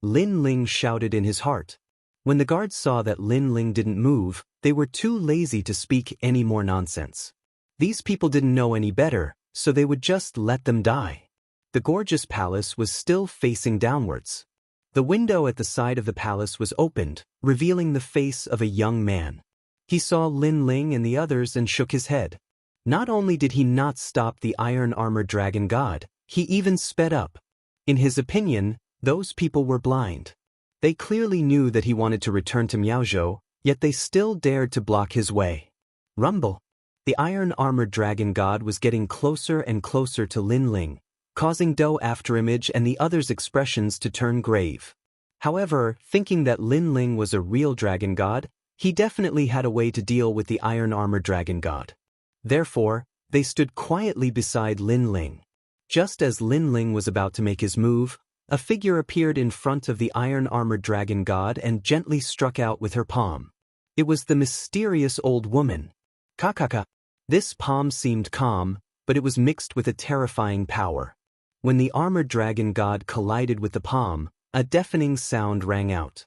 Lin Ling shouted in his heart. When the guards saw that Lin Ling didn't move, they were too lazy to speak any more nonsense. These people didn't know any better, so they would just let them die. The gorgeous palace was still facing downwards. The window at the side of the palace was opened, revealing the face of a young man. He saw Lin Ling and the others and shook his head. Not only did he not stop the iron-armored dragon god, he even sped up. In his opinion, those people were blind. They clearly knew that he wanted to return to Miaozhou, yet they still dared to block his way. Rumble. The iron-armored dragon god was getting closer and closer to Lin Ling, causing Dou Afterimage and the others' expressions to turn grave. However, thinking that Lin Ling was a real dragon god, he definitely had a way to deal with the iron-armored dragon god. Therefore, they stood quietly beside Lin Ling. Just as Lin Ling was about to make his move, a figure appeared in front of the iron-armored dragon god and gently struck out with her palm. It was the mysterious old woman. Kakaka. This palm seemed calm, but it was mixed with a terrifying power. When the armored dragon god collided with the palm, a deafening sound rang out.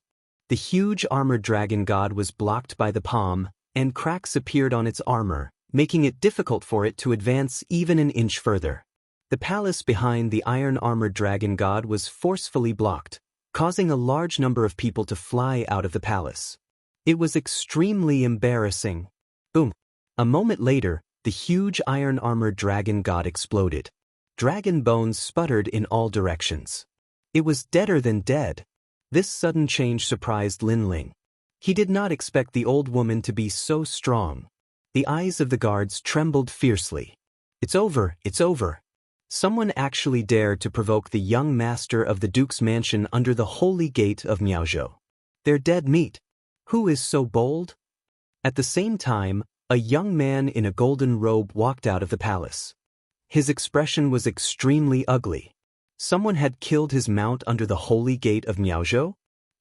The huge armored dragon god was blocked by the palm, and cracks appeared on its armor, making it difficult for it to advance even an inch further. The palace behind the iron-armored dragon god was forcefully blocked, causing a large number of people to fly out of the palace. It was extremely embarrassing. Boom. A moment later, the huge iron-armored dragon god exploded. Dragon bones sputtered in all directions. It was deader than dead. This sudden change surprised Lin Ling. He did not expect the old woman to be so strong. The eyes of the guards trembled fiercely. It's over, it's over. Someone actually dared to provoke the young master of the Duke's Mansion under the holy gate of Miaozhou. They're dead meat. Who is so bold? At the same time, a young man in a golden robe walked out of the palace. His expression was extremely ugly. Someone had killed his mount under the holy gate of Miaozhou?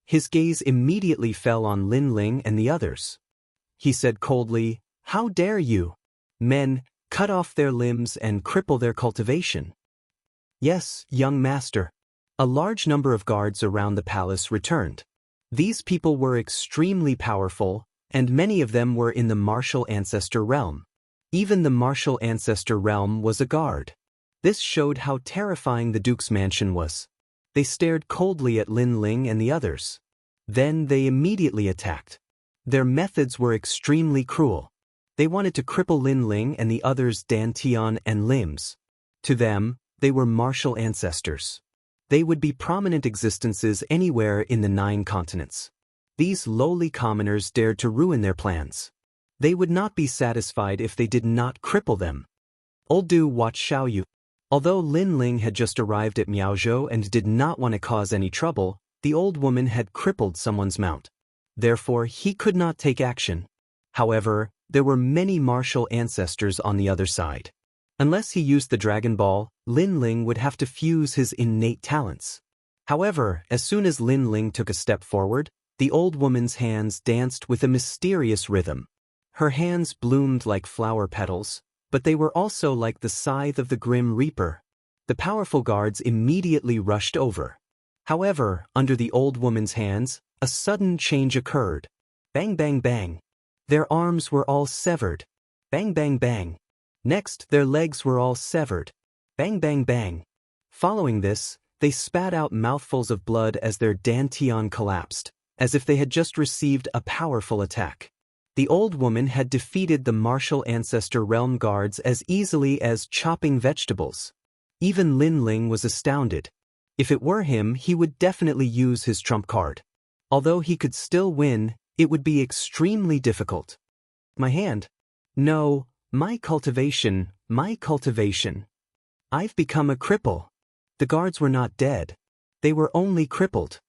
His gaze immediately fell on Lin Ling and the others. He said coldly, "How dare you? Men, cut off their limbs and cripple their cultivation." "Yes, young master." A large number of guards around the palace returned. These people were extremely powerful, and many of them were in the martial ancestor realm. Even the martial ancestor realm was a guard. This showed how terrifying the Duke's Mansion was. They stared coldly at Lin Ling and the others. Then they immediately attacked. Their methods were extremely cruel. They wanted to cripple Lin Ling and the others' dantian and limbs. To them, they were martial ancestors. They would be prominent existences anywhere in the 9 continents. These lowly commoners dared to ruin their plans. They would not be satisfied if they did not cripple them. Old Du watched Xiaoyu. Although Lin Ling had just arrived at Miaozhou and did not want to cause any trouble, the old woman had crippled someone's mount. Therefore, he could not take action. However, there were many martial ancestors on the other side. Unless he used the Dragon Ball, Lin Ling would have to fuse his innate talents. However, as soon as Lin Ling took a step forward, the old woman's hands danced with a mysterious rhythm. Her hands bloomed like flower petals, but they were also like the scythe of the Grim Reaper. The powerful guards immediately rushed over. However, under the old woman's hands, a sudden change occurred. Bang bang bang. Their arms were all severed. Bang bang bang. Next, their legs were all severed. Bang bang bang. Following this, they spat out mouthfuls of blood as their dantian collapsed, as if they had just received a powerful attack. The old woman had defeated the martial ancestor realm guards as easily as chopping vegetables. Even Lin Ling was astounded. If it were him, he would definitely use his trump card. Although he could still win, it would be extremely difficult. My hand. No, My cultivation, my cultivation. I've become a cripple. The guards were not dead. They were only crippled.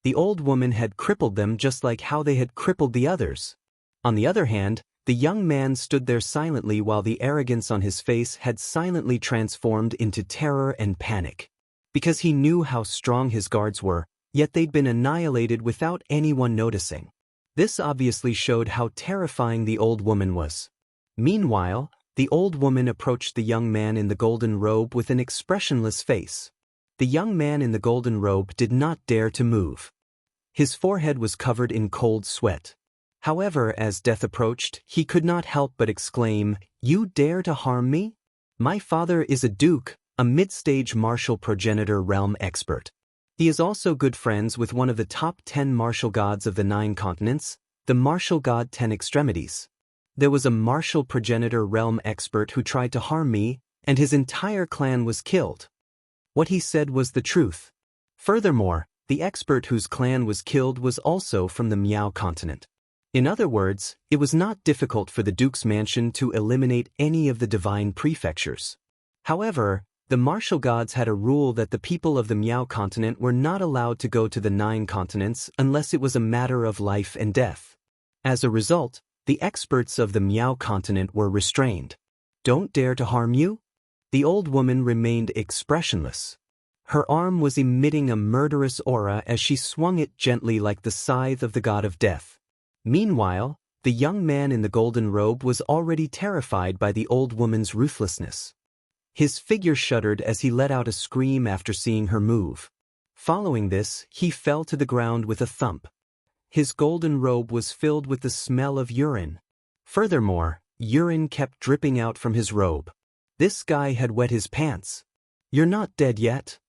The old woman had crippled them just like how they had crippled the others. On the other hand, the young man stood there silently while the arrogance on his face had silently transformed into terror and panic. Because he knew how strong his guards were, yet they'd been annihilated without anyone noticing. This obviously showed how terrifying the old woman was. Meanwhile, the old woman approached the young man in the golden robe with an expressionless face. The young man in the golden robe did not dare to move. His forehead was covered in cold sweat. However, as death approached, he could not help but exclaim, "You dare to harm me? My father is a duke, a mid-stage martial progenitor realm expert. He is also good friends with one of the top 10 martial gods of the 9 continents, the martial god 10 extremities. There was a martial progenitor realm expert who tried to harm me, and his entire clan was killed." What he said was the truth. Furthermore, the expert whose clan was killed was also from the Miao continent. In other words, it was not difficult for the Duke's mansion to eliminate any of the divine prefectures. However, the martial gods had a rule that the people of the Miao continent were not allowed to go to the 9 continents unless it was a matter of life and death. As a result, the experts of the Miao continent were restrained. "Don't dare to harm you?" The old woman remained expressionless. Her arm was emitting a murderous aura as she swung it gently like the scythe of the god of death. Meanwhile, the young man in the golden robe was already terrified by the old woman's ruthlessness. His figure shuddered as he let out a scream after seeing her move. Following this, he fell to the ground with a thump. His golden robe was filled with the smell of urine. Furthermore, urine kept dripping out from his robe. This guy had wet his pants. "You're not dead yet."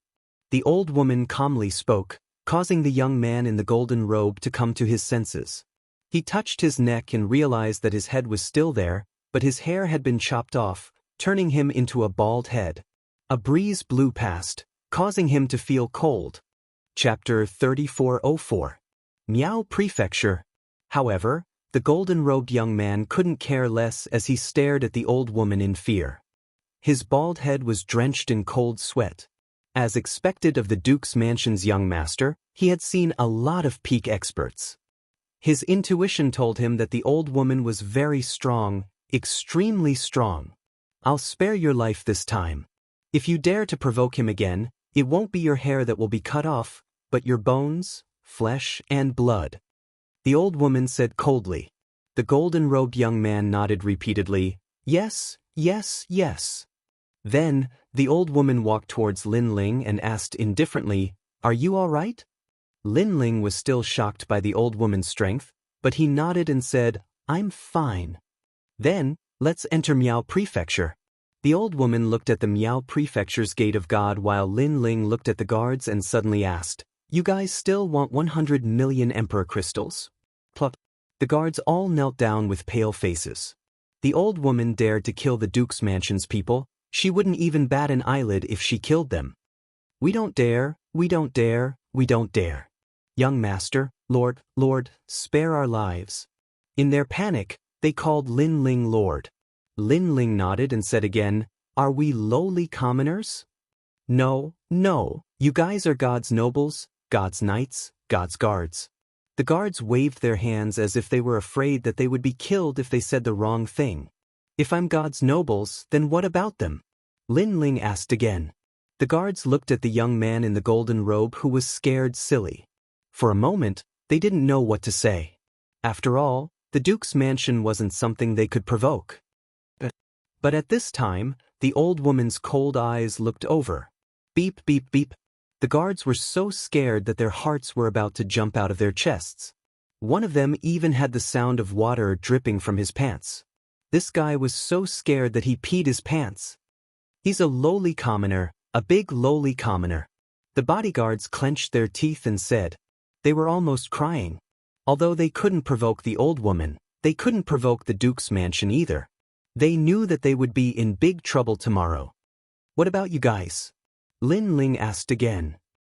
The old woman calmly spoke, causing the young man in the golden robe to come to his senses. He touched his neck and realized that his head was still there, but his hair had been chopped off, turning him into a bald head. A breeze blew past, causing him to feel cold. Chapter 3404. Miao Prefecture. However, the golden-robed young man couldn't care less as he stared at the old woman in fear. His bald head was drenched in cold sweat. As expected of the Duke's mansion's young master, he had seen a lot of peak experts. His intuition told him that the old woman was very strong, extremely strong. "I'll spare your life this time. If you dare to provoke him again, it won't be your hair that will be cut off, but your bones, flesh, and blood," the old woman said coldly. The golden-robed young man nodded repeatedly, "Yes, yes, yes." Then, the old woman walked towards Lin Ling and asked indifferently, "Are you all right?" Lin Ling was still shocked by the old woman's strength, but he nodded and said, "I'm fine." "Then, let's enter Miao Prefecture." The old woman looked at the Miao Prefecture's Gate of God while Lin Ling looked at the guards and suddenly asked, "You guys still want 100 million Emperor crystals?" Plop. The guards all knelt down with pale faces. The old woman dared to kill the Duke's mansion's people. She wouldn't even bat an eyelid if she killed them. "We don't dare, we don't dare, we don't dare. Young master, Lord, spare our lives." In their panic, they called Lin Ling Lord. Lin Ling nodded and said again, "Are we lowly commoners?" No, you guys are God's nobles, God's knights, God's guards." The guards waved their hands as if they were afraid that they would be killed if they said the wrong thing. "If I'm God's nobles, then what about them?" Lin Ling asked again. The guards looked at the young man in the golden robe who was scared silly. For a moment, they didn't know what to say. After all, the Duke's mansion wasn't something they could provoke. But at this time, the old woman's cold eyes looked over. Beep, beep, beep. The guards were so scared that their hearts were about to jump out of their chests. One of them even had the sound of water dripping from his pants. This guy was so scared that he peed his pants. He's a lowly commoner, a big lowly commoner. The bodyguards clenched their teeth and said. They were almost crying. Although they couldn't provoke the old woman, they couldn't provoke the Duke's mansion either. They knew that they would be in big trouble tomorrow. "What about you guys?" Lin Ling asked again.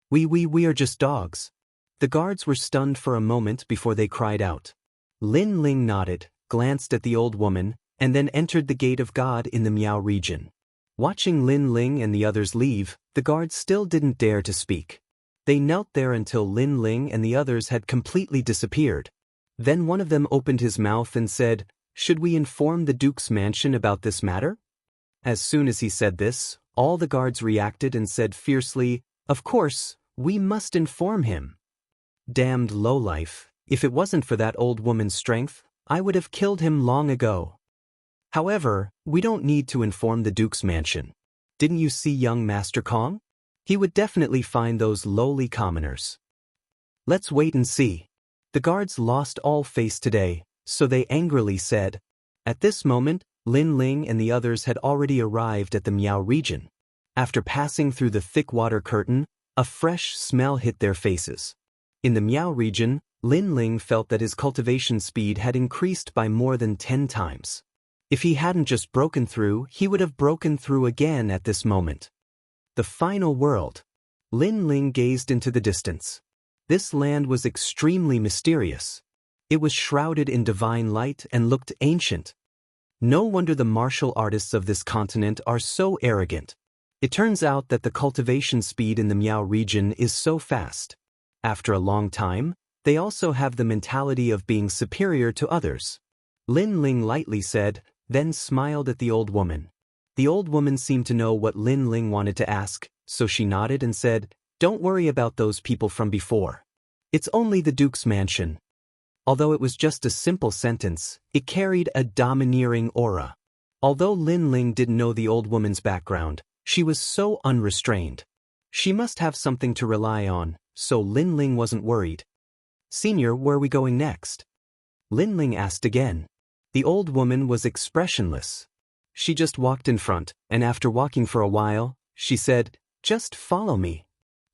We are just dogs." The guards were stunned for a moment before they cried out. Lin Ling nodded, glanced at the old woman, and then entered the gate of God in the Miao region. Watching Lin Ling and the others leave, the guards still didn't dare to speak. They knelt there until Lin Ling and the others had completely disappeared. Then one of them opened his mouth and said, "Should we inform the Duke's mansion about this matter?" As soon as he said this, all the guards reacted and said fiercely, "Of course, we must inform him." Damned lowlife, if it wasn't for that old woman's strength, I would have killed him long ago. However, we don't need to inform the Duke's mansion. Didn't you see young Master Kong? He would definitely find those lowly commoners. Let's wait and see. The guards lost all face today, so they angrily said. At this moment, Lin Ling and the others had already arrived at the Miao region. After passing through the thick water curtain, a fresh smell hit their faces. In the Miao region, Lin Ling felt that his cultivation speed had increased by more than 10 times. If he hadn't just broken through, he would have broken through again at this moment. The final world. Lin Ling gazed into the distance. This land was extremely mysterious. It was shrouded in divine light and looked ancient. No wonder the martial artists of this continent are so arrogant. It turns out that the cultivation speed in the Miao region is so fast. After a long time, they also have the mentality of being superior to others. Lin Ling lightly said, then smiled at the old woman. The old woman seemed to know what Lin Ling wanted to ask, so she nodded and said, "Don't worry about those people from before. It's only the Duke's mansion." Although it was just a simple sentence, it carried a domineering aura. Although Lin Ling didn't know the old woman's background, she was so unrestrained. She must have something to rely on, so Lin Ling wasn't worried. "Senior, where are we going next?" Lin Ling asked again. The old woman was expressionless. She just walked in front, and after walking for a while, she said, "Just follow me."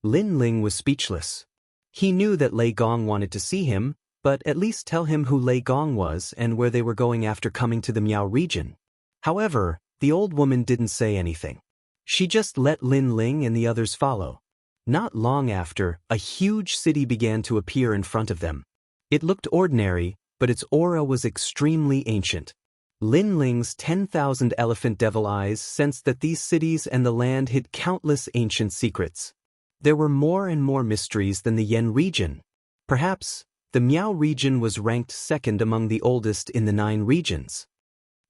Lin Ling was speechless. He knew that Lei Gong wanted to see him, but at least tell him who Lei Gong was and where they were going after coming to the Miao region. However, the old woman didn't say anything. She just let Lin Ling and the others follow. Not long after, a huge city began to appear in front of them. It looked ordinary, but its aura was extremely ancient. Lin Ling's 10,000 elephant devil eyes sensed that these cities and the land hid countless ancient secrets. There were more and more mysteries than the Yen region. Perhaps, the Miao region was ranked second among the oldest in the 9 regions.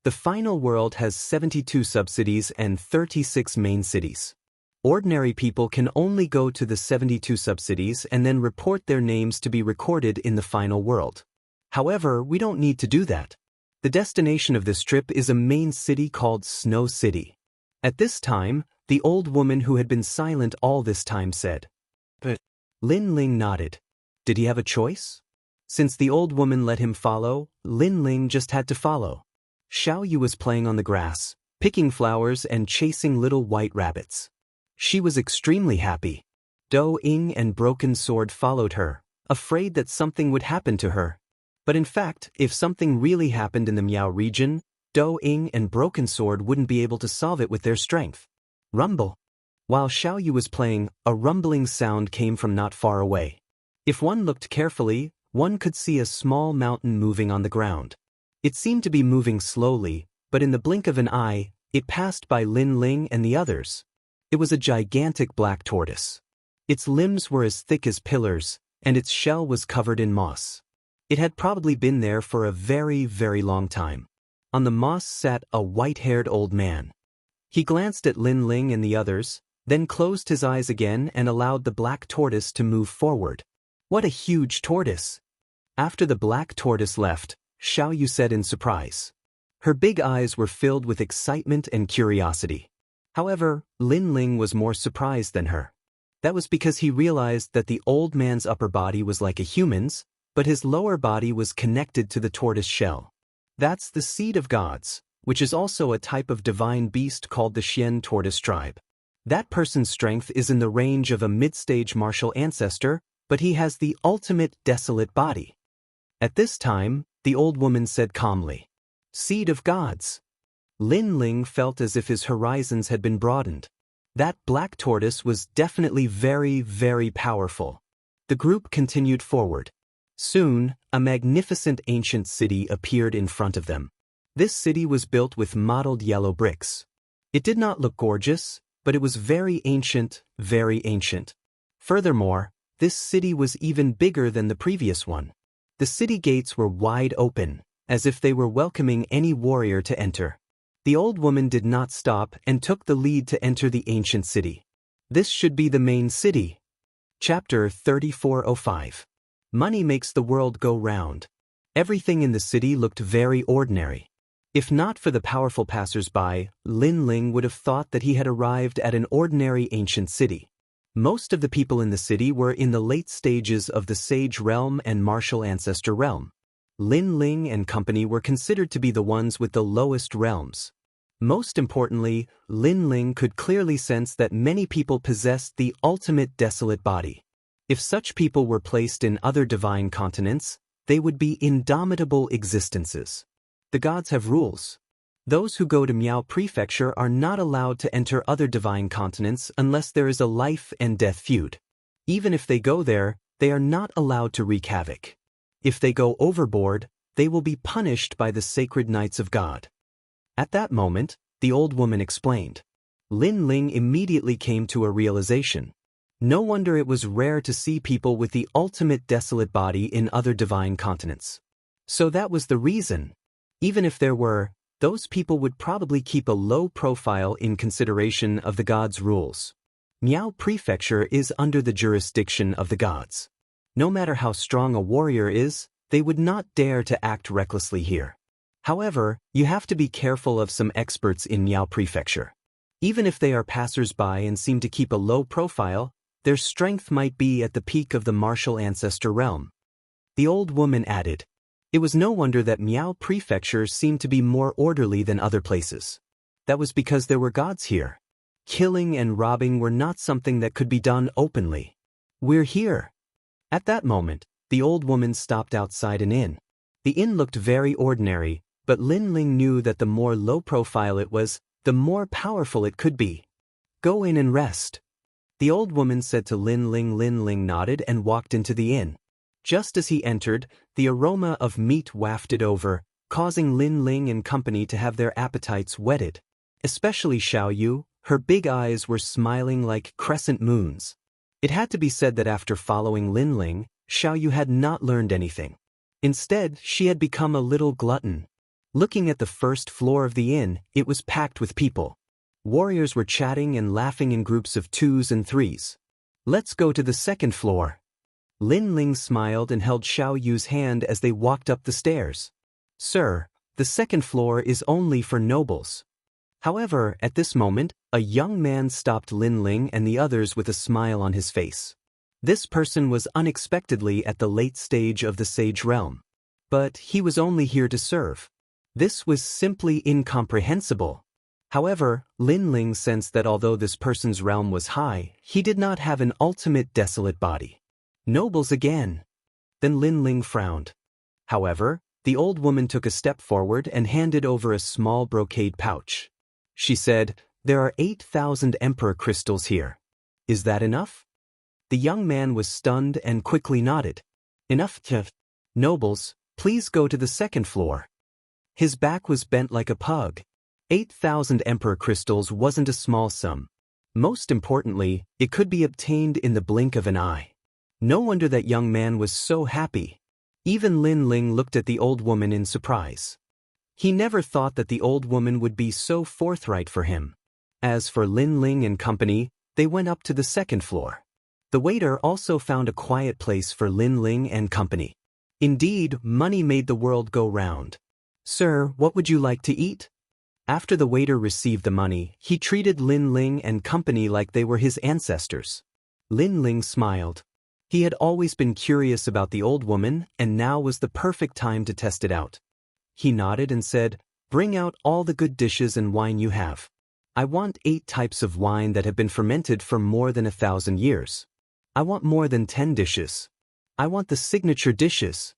The final world has 72 subcities and 36 main cities. Ordinary people can only go to the 72 subcities and then report their names to be recorded in the final world. However, we don't need to do that. The destination of this trip is a main city called Snow City. At this time, the old woman who had been silent all this time said. But Lin Ling nodded. Did he have a choice? Since the old woman let him follow, Lin Ling just had to follow. Xiao Yu was playing on the grass, picking flowers and chasing little white rabbits. She was extremely happy. Do Ying and Broken Sword followed her, afraid that something would happen to her. But in fact, if something really happened in the Miao region, Do Ying and Broken Sword wouldn't be able to solve it with their strength. Rumble. While Xiao Yu was playing, a rumbling sound came from not far away. If one looked carefully, one could see a small mountain moving on the ground. It seemed to be moving slowly, but in the blink of an eye, it passed by Lin Ling and the others. It was a gigantic black tortoise. Its limbs were as thick as pillars, and its shell was covered in moss. It had probably been there for a very, very long time. On the moss sat a white-haired old man. He glanced at Lin Ling and the others, then closed his eyes again and allowed the black tortoise to move forward. What a huge tortoise! After the black tortoise left, Xiao Yu said in surprise. Her big eyes were filled with excitement and curiosity. However, Lin Ling was more surprised than her. That was because he realized that the old man's upper body was like a human's, but his lower body was connected to the tortoise shell. That's the seed of gods, which is also a type of divine beast called the Xian tortoise tribe. That person's strength is in the range of a mid-stage martial ancestor, but he has the ultimate desolate body. At this time, the old woman said calmly, "Seed of gods." Lin Ling felt as if his horizons had been broadened. That black tortoise was definitely very, very powerful. The group continued forward. Soon, a magnificent ancient city appeared in front of them. This city was built with mottled yellow bricks. It did not look gorgeous, but it was very ancient, very ancient. Furthermore, this city was even bigger than the previous one. The city gates were wide open, as if they were welcoming any warrior to enter. The old woman did not stop and took the lead to enter the ancient city. This should be the main city. Chapter 3405. Money makes the world go round. Everything in the city looked very ordinary. If not for the powerful passers-by, Lin Ling would have thought that he had arrived at an ordinary ancient city. Most of the people in the city were in the late stages of the Sage Realm and Martial Ancestor Realm. Lin Ling and company were considered to be the ones with the lowest realms. Most importantly, Lin Ling could clearly sense that many people possessed the ultimate desolate body. If such people were placed in other divine continents, they would be indomitable existences. The gods have rules. Those who go to Miao Prefecture are not allowed to enter other divine continents unless there is a life and death feud. Even if they go there, they are not allowed to wreak havoc. If they go overboard, they will be punished by the sacred Knights of God. At that moment, the old woman explained. Lin Ling immediately came to a realization. No wonder it was rare to see people with the ultimate desolate body in other divine continents. So that was the reason. Even if there were, those people would probably keep a low profile in consideration of the gods' rules. Miao Prefecture is under the jurisdiction of the gods. No matter how strong a warrior is, they would not dare to act recklessly here. However, you have to be careful of some experts in Miao Prefecture. Even if they are passers-by and seem to keep a low profile, their strength might be at the peak of the Martial Ancestor Realm. The old woman added. It was no wonder that Miao Prefecture seemed to be more orderly than other places. That was because there were gods here. Killing and robbing were not something that could be done openly. We're here. At that moment, the old woman stopped outside an inn. The inn looked very ordinary, but Lin Ling knew that the more low profile it was, the more powerful it could be. Go in and rest. The old woman said to Lin Ling. Lin Ling nodded and walked into the inn. Just as he entered, the aroma of meat wafted over, causing Lin Ling and company to have their appetites whetted. Especially Xiao Yu, her big eyes were smiling like crescent moons. It had to be said that after following Lin Ling, Xiao Yu had not learned anything. Instead, she had become a little glutton. Looking at the first floor of the inn, it was packed with people. Warriors were chatting and laughing in groups of 2s and 3s. Let's go to the second floor. Lin Ling smiled and held Xiao Yu's hand as they walked up the stairs. Sir, the second floor is only for nobles. However, at this moment, a young man stopped Lin Ling and the others with a smile on his face. This person was unexpectedly at the late stage of the Sage Realm. But he was only here to serve. This was simply incomprehensible. However, Lin Ling sensed that although this person's realm was high, he did not have an ultimate desolate body. Nobles again. Then Lin Ling frowned. However, the old woman took a step forward and handed over a small brocade pouch. She said, There are 8,000 emperor crystals here. Is that enough? The young man was stunned and quickly nodded. Enough. Nobles, please go to the second floor. His back was bent like a pug. 8,000 emperor crystals wasn't a small sum. Most importantly, it could be obtained in the blink of an eye. No wonder that young man was so happy. Even Lin Ling looked at the old woman in surprise. He never thought that the old woman would be so forthright for him. As for Lin Ling and company, they went up to the second floor. The waiter also found a quiet place for Lin Ling and company. Indeed, money made the world go round. Sir, what would you like to eat? After the waiter received the money, he treated Lin Ling and company like they were his ancestors. Lin Ling smiled. He had always been curious about the old woman, and now was the perfect time to test it out. He nodded and said, Bring out all the good dishes and wine you have. I want 8 types of wine that have been fermented for more than 1,000 years. I want more than 10 dishes. I want the signature dishes.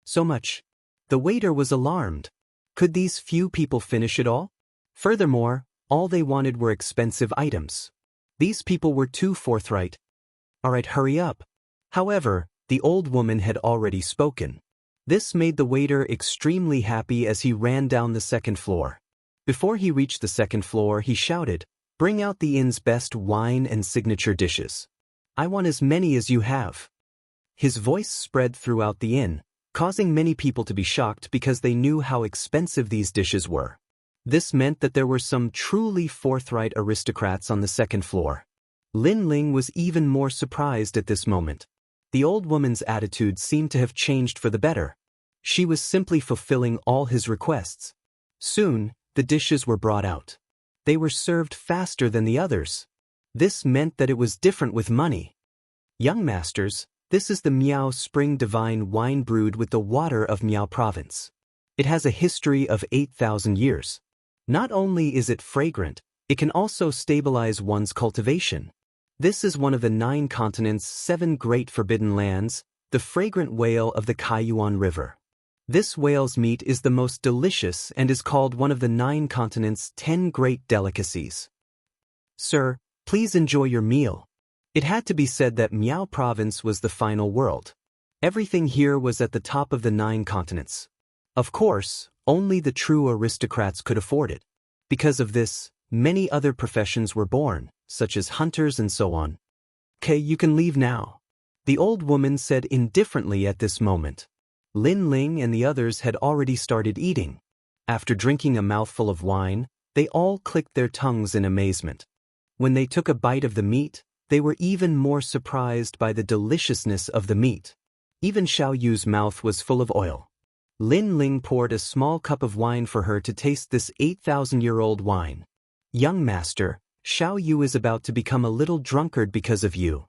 So much. The waiter was alarmed. Could these few people finish it all? Furthermore, all they wanted were expensive items. These people were too forthright. All right, hurry up. However, the old woman had already spoken. This made the waiter extremely happy as he ran down the second floor. Before he reached the second floor, he shouted, "Bring out the inn's best wine and signature dishes. I want as many as you have." His voice spread throughout the inn, causing many people to be shocked because they knew how expensive these dishes were. This meant that there were some truly forthright aristocrats on the second floor. Lin Ling was even more surprised at this moment. The old woman's attitude seemed to have changed for the better. She was simply fulfilling all his requests. Soon, the dishes were brought out. They were served faster than the others. This meant that it was different with money. "Young masters, this is the Miao Spring Divine Wine brewed with the water of Miao Province. It has a history of 8,000 years. Not only is it fragrant, it can also stabilize one's cultivation. This is one of the 9 continents' 7 great forbidden lands, the fragrant whale of the Kaiyuan River. This whale's meat is the most delicious and is called one of the 9 continents' 10 great delicacies. Sir, please enjoy your meal." It had to be said that Miao Province was the final world. Everything here was at the top of the 9 continents. Of course, only the true aristocrats could afford it. Because of this, many other professions were born, such as hunters and so on. "Okay, you can leave now," the old woman said indifferently at this moment. Lin Ling and the others had already started eating. After drinking a mouthful of wine, they all clicked their tongues in amazement. When they took a bite of the meat, they were even more surprised by the deliciousness of the meat. Even Xiao Yu's mouth was full of oil. Lin Ling poured a small cup of wine for her to taste this 8,000-year-old wine. "Young master, Xiao Yu is about to become a little drunkard because of you."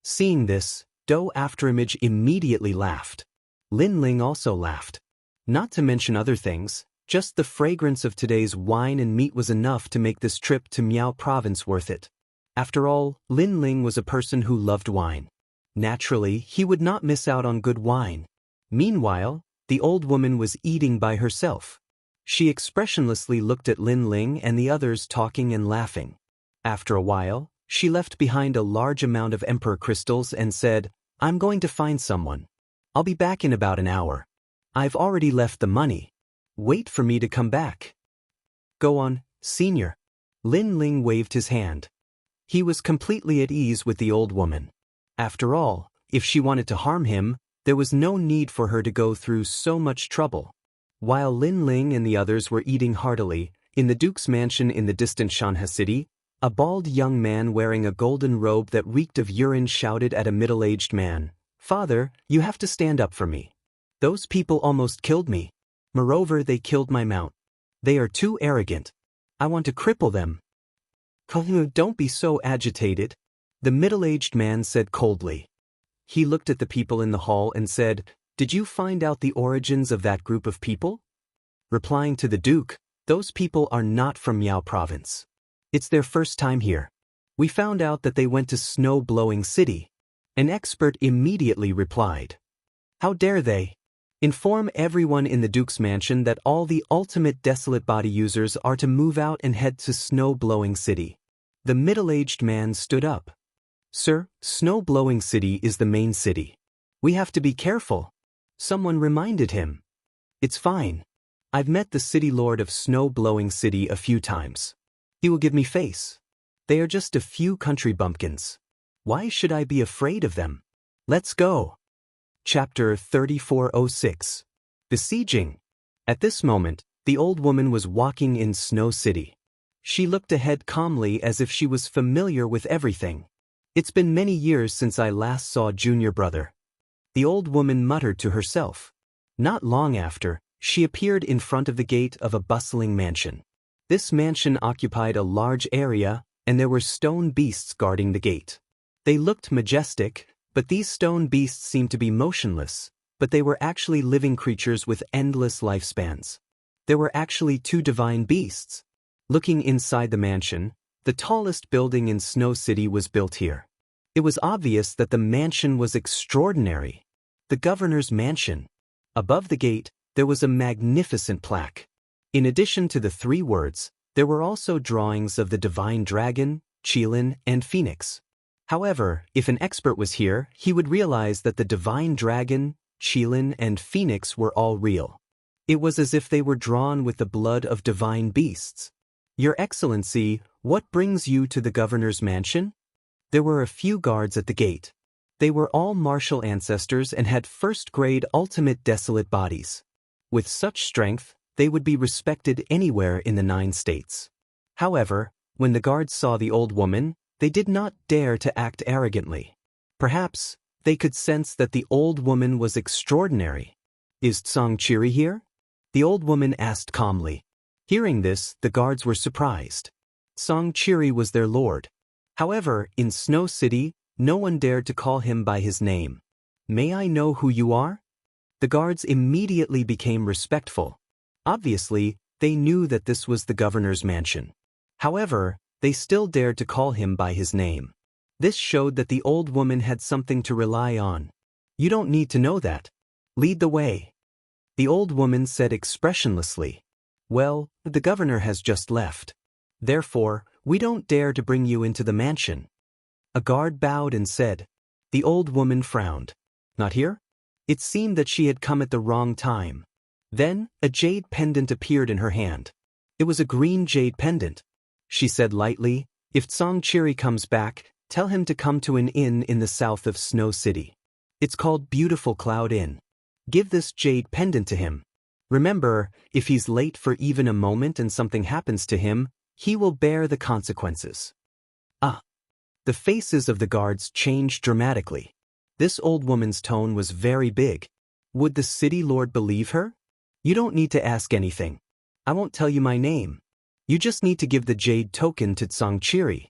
Seeing this, Dou Afterimage immediately laughed. Lin Ling also laughed. Not to mention other things, just the fragrance of today's wine and meat was enough to make this trip to Miao Province worth it. After all, Lin Ling was a person who loved wine. Naturally, he would not miss out on good wine. Meanwhile, the old woman was eating by herself. She expressionlessly looked at Lin Ling and the others talking and laughing. After a while, she left behind a large amount of emperor crystals and said, "I'm going to find someone. I'll be back in about an hour. I've already left the money. Wait for me to come back." "Go on, senior." Lin Ling waved his hand. He was completely at ease with the old woman. After all, if she wanted to harm him, there was no need for her to go through so much trouble. While Lin Ling and the others were eating heartily, in the Duke's mansion in the distant Xianxia city, a bald young man wearing a golden robe that reeked of urine shouted at a middle-aged man, "Father, you have to stand up for me. Those people almost killed me. Moreover, they killed my mount. They are too arrogant. I want to cripple them." "Don't be so agitated," the middle-aged man said coldly. He looked at the people in the hall and said, "Did you find out the origins of that group of people?" Replying to the Duke, "Those people are not from Miao Province. It's their first time here. We found out that they went to Snow-Blowing City." An expert immediately replied, "How dare they? Inform everyone in the Duke's mansion that all the ultimate desolate body users are to move out and head to Snow-Blowing City." The middle-aged man stood up. "Sir, Snow-Blowing City is the main city. We have to be careful." Someone reminded him. "It's fine. I've met the city lord of Snow-Blowing City a few times. He will give me face. They are just a few country bumpkins. Why should I be afraid of them? Let's go." Chapter 3406. Besieging. At this moment, the old woman was walking in Snow City. She looked ahead calmly as if she was familiar with everything. "It's been many years since I last saw Junior Brother," the old woman muttered to herself. Not long after, she appeared in front of the gate of a bustling mansion. This mansion occupied a large area, and there were stone beasts guarding the gate. They looked majestic, but these stone beasts seemed to be motionless, but they were actually living creatures with endless lifespans. There were actually 2 divine beasts. Looking inside the mansion, the tallest building in Snow City was built here. It was obvious that the mansion was extraordinary. The governor's mansion. Above the gate, there was a magnificent plaque. In addition to the 3 words, there were also drawings of the divine dragon, Qilin, and Phoenix. However, if an expert was here, he would realize that the divine dragon, Qilin, and Phoenix were all real. It was as if they were drawn with the blood of divine beasts. "Your Excellency, what brings you to the governor's mansion?" There were a few guards at the gate. They were all martial ancestors and had first-grade ultimate desolate bodies. With such strength, they would be respected anywhere in the 9 states. However, when the guards saw the old woman, they did not dare to act arrogantly. Perhaps they could sense that the old woman was extraordinary. "Is Xianxia here?" the old woman asked calmly. Hearing this, the guards were surprised. Xianxia was their lord. However, in Snow City, no one dared to call him by his name. "May I know who you are?" The guards immediately became respectful. Obviously, they knew that this was the governor's mansion. However, they still dared to call him by his name. This showed that the old woman had something to rely on. "You don't need to know that. Lead the way," the old woman said expressionlessly. "Well, the governor has just left. Therefore, we don't dare to bring you into the mansion." A guard bowed and said. The old woman frowned. "Not here?" It seemed that she had come at the wrong time. Then, a jade pendant appeared in her hand. It was a green jade pendant. She said lightly, "If Xianxia comes back, tell him to come to an inn in the south of Snow City. It's called Beautiful Cloud Inn. Give this jade pendant to him. Remember, if he's late for even a moment and something happens to him, he will bear the consequences." The faces of the guards changed dramatically. This old woman's tone was very big. Would the city lord believe her? "You don't need to ask anything. I won't tell you my name. You just need to give the jade token to Xianxia."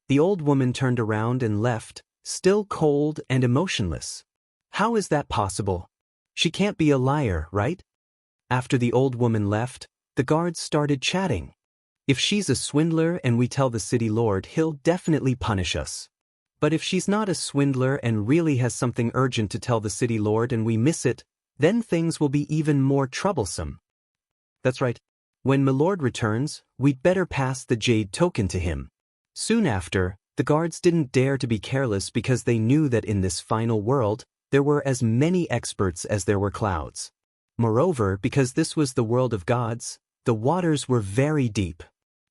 The old woman turned around and left, still cold and emotionless. How is that possible? She can't be a liar, right? After the old woman left, the guards started chatting. "If she's a swindler and we tell the city lord, he'll definitely punish us. But if she's not a swindler and really has something urgent to tell the city lord and we miss it, then things will be even more troublesome. That's right. When Milord returns, we'd better pass the jade token to him." Soon after, the guards didn't dare to be careless because they knew that in this final world, there were as many experts as there were clouds. Moreover, because this was the world of gods, the waters were very deep.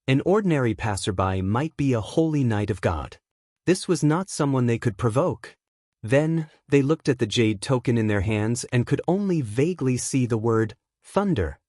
An ordinary passerby might be a holy knight of God. This was not someone they could provoke. Then, they looked at the jade token in their hands and could only vaguely see the word thunder.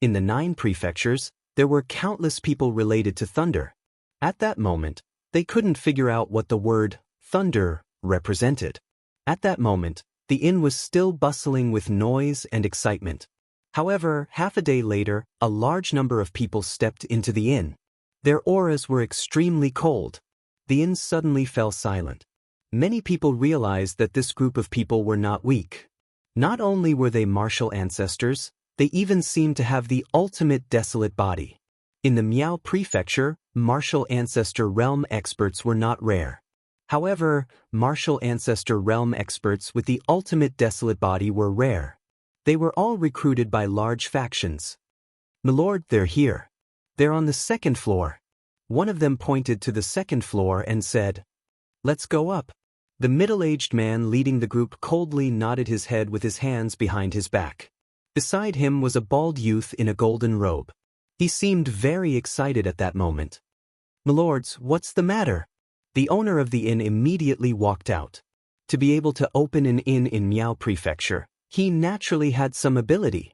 In the 9 prefectures, there were countless people related to thunder. At that moment, they couldn't figure out what the word thunder represented. At that moment, the inn was still bustling with noise and excitement. However, half a day later, a large number of people stepped into the inn. Their auras were extremely cold. The inn suddenly fell silent. Many people realized that this group of people were not weak. Not only were they martial ancestors, they even seemed to have the ultimate desolate body. In the Miao Prefecture, martial ancestor realm experts were not rare. However, martial ancestor realm experts with the ultimate desolate body were rare. They were all recruited by large factions. "Milord, they're here. They're on the 2nd floor. One of them pointed to the 2nd floor and said, "Let's go up." The middle-aged man leading the group coldly nodded his head with his hands behind his back. Beside him was a bald youth in a golden robe. He seemed very excited at that moment. "Milords, what's the matter?" The owner of the inn immediately walked out. To be able to open an inn in Miao Prefecture, he naturally had some ability.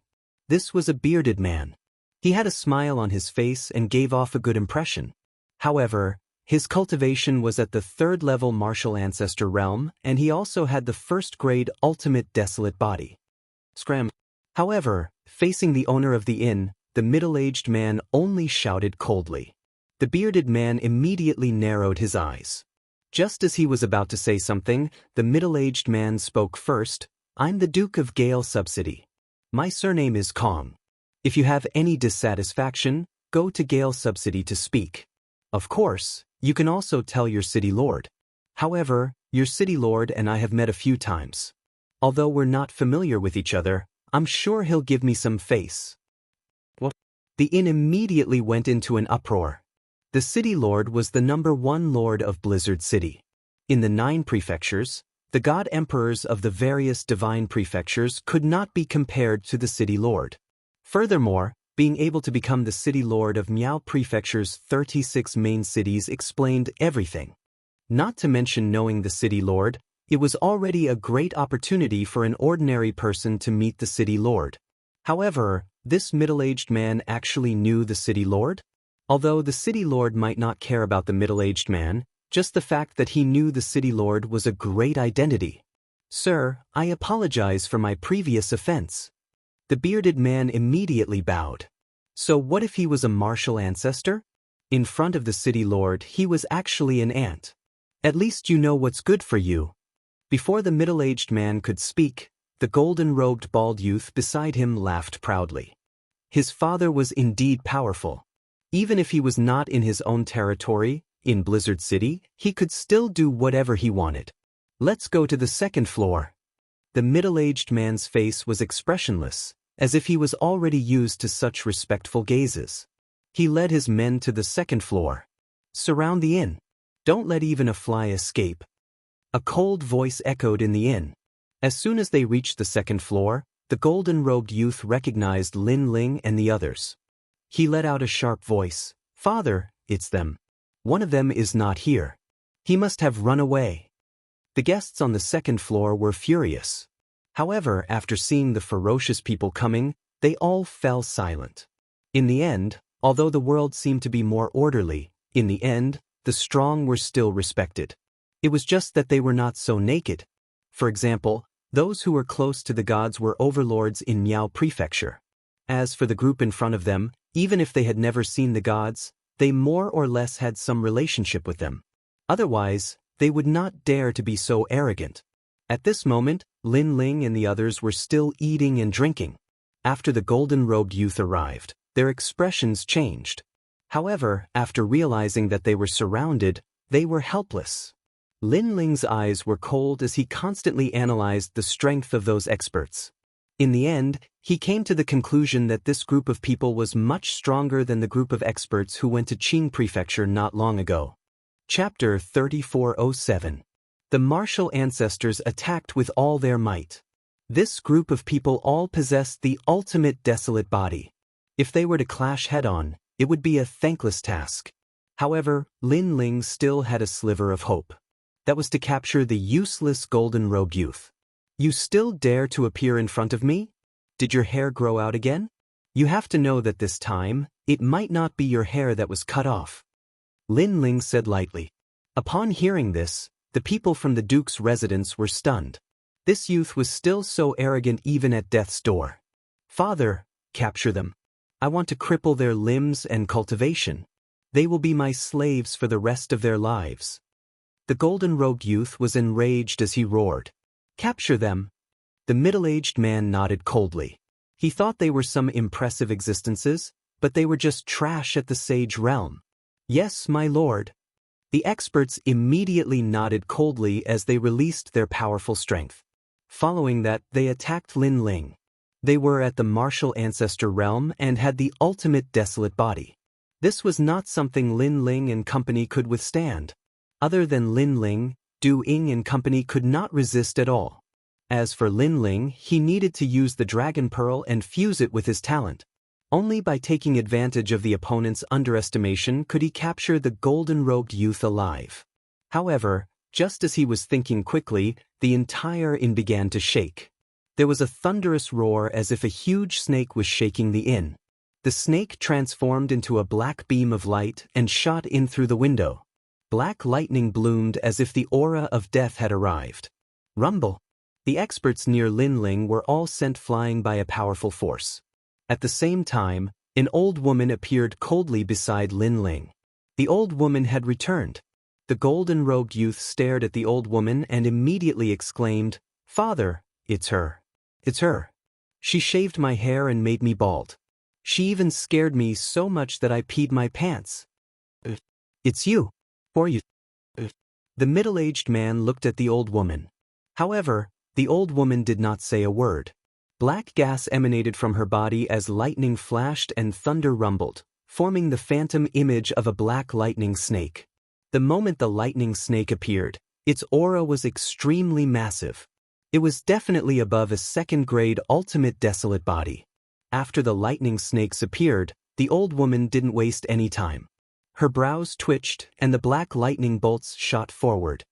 This was a bearded man. He had a smile on his face and gave off a good impression. However, his cultivation was at the 3rd level martial ancestor realm, and he also had the 1st grade ultimate desolate body. Scram. However, facing the owner of the inn, the middle-aged man only shouted coldly. The bearded man immediately narrowed his eyes. Just as he was about to say something, the middle-aged man spoke first. "I'm the Duke of Gale Subsidy. My surname is Kong. If you have any dissatisfaction, go to Gale Subsidy to speak. Of course, you can also tell your city lord. However, your city lord and I have met a few times. Although we're not familiar with each other, I'm sure he'll give me some face." What? The inn immediately went into an uproar. The city lord was the #1 lord of Blizzard City. In the 9 prefectures, The god-emperors of the various divine prefectures could not be compared to the city lord. Furthermore, being able to become the city lord of Miao Prefecture's 36 main cities explained everything. Not to mention knowing the city lord, it was already a great opportunity for an ordinary person to meet the city lord. However, this middle-aged man actually knew the city lord? Although the city lord might not care about the middle-aged man, just the fact that he knew the city lord was a great identity. "Sir, I apologize for my previous offense." The bearded man immediately bowed. So what if he was a martial ancestor? In front of the city lord, he was actually an ant. At least you know what's good for you. Before the middle-aged man could speak, the golden-robed bald youth beside him laughed proudly. His father was indeed powerful. Even if he was not in his own territory, in Blizzard City, he could still do whatever he wanted. "Let's go to the second floor." The middle-aged man's face was expressionless, as if he was already used to such respectful gazes. He led his men to the second floor. "Surround the inn. Don't let even a fly escape." A cold voice echoed in the inn. As soon as they reached the second floor, the golden-robed youth recognized Lin Ling and the others. He let out a sharp voice. "Father, it's them. One of them is not here. He must have run away." The guests on the second floor were furious. However, after seeing the ferocious people coming, they all fell silent. In the end, although the world seemed to be more orderly, in the end, the strong were still respected. It was just that they were not so naked. For example, those who were close to the gods were overlords in Miao Prefecture. As for the group in front of them, even if they had never seen the gods, they more or less had some relationship with them. Otherwise, they would not dare to be so arrogant. At this moment, Lin Ling and the others were still eating and drinking. After the golden-robed youth arrived, their expressions changed. However, after realizing that they were surrounded, they were helpless. Lin Ling's eyes were cold as he constantly analyzed the strength of those experts. In the end, he came to the conclusion that this group of people was much stronger than the group of experts who went to Qing Prefecture not long ago. Chapter 3407. The martial ancestors attacked with all their might. This group of people all possessed the ultimate desolate body. If they were to clash head-on, it would be a thankless task. However, Lin Ling still had a sliver of hope. That was to capture the useless golden-robed youth. "You still dare to appear in front of me? Did your hair grow out again? You have to know that this time, it might not be your hair that was cut off," Lin Ling said lightly. Upon hearing this, the people from the Duke's residence were stunned. This youth was still so arrogant even at death's door. "Father, capture them. I want to cripple their limbs and cultivation. They will be my slaves for the rest of their lives." The golden-robed youth was enraged as he roared. "Capture them." The middle-aged man nodded coldly. He thought they were some impressive existences, but they were just trash at the sage realm. "Yes, my lord." The experts immediately nodded coldly as they released their powerful strength. Following that, they attacked Lin Ling. They were at the martial ancestor realm and had the ultimate desolate body. This was not something Lin Ling and company could withstand. Other than Lin Ling, Du Ying and company could not resist at all. As for Lin Ling, he needed to use the Dragon Pearl and fuse it with his talent. Only by taking advantage of the opponent's underestimation could he capture the golden-robed youth alive. However, just as he was thinking quickly, the entire inn began to shake. There was a thunderous roar as if a huge snake was shaking the inn. The snake transformed into a black beam of light and shot in through the window. Black lightning bloomed as if the aura of death had arrived. Rumble! The experts near Lin Ling were all sent flying by a powerful force. At the same time, an old woman appeared coldly beside Lin Ling. The old woman had returned. The golden-robed youth stared at the old woman and immediately exclaimed, "Father, it's her. It's her. She shaved my hair and made me bald. She even scared me so much that I peed my pants." "It's you. Or you." The middle-aged man looked at the old woman. However, the old woman did not say a word. Black gas emanated from her body as lightning flashed and thunder rumbled, forming the phantom image of a black lightning snake. The moment the lightning snake appeared, Its aura was extremely massive. It was definitely above a second-grade ultimate desolate body. After the lightning snakes appeared, the old woman didn't waste any time. Her brows twitched, and the black lightning bolts shot forward.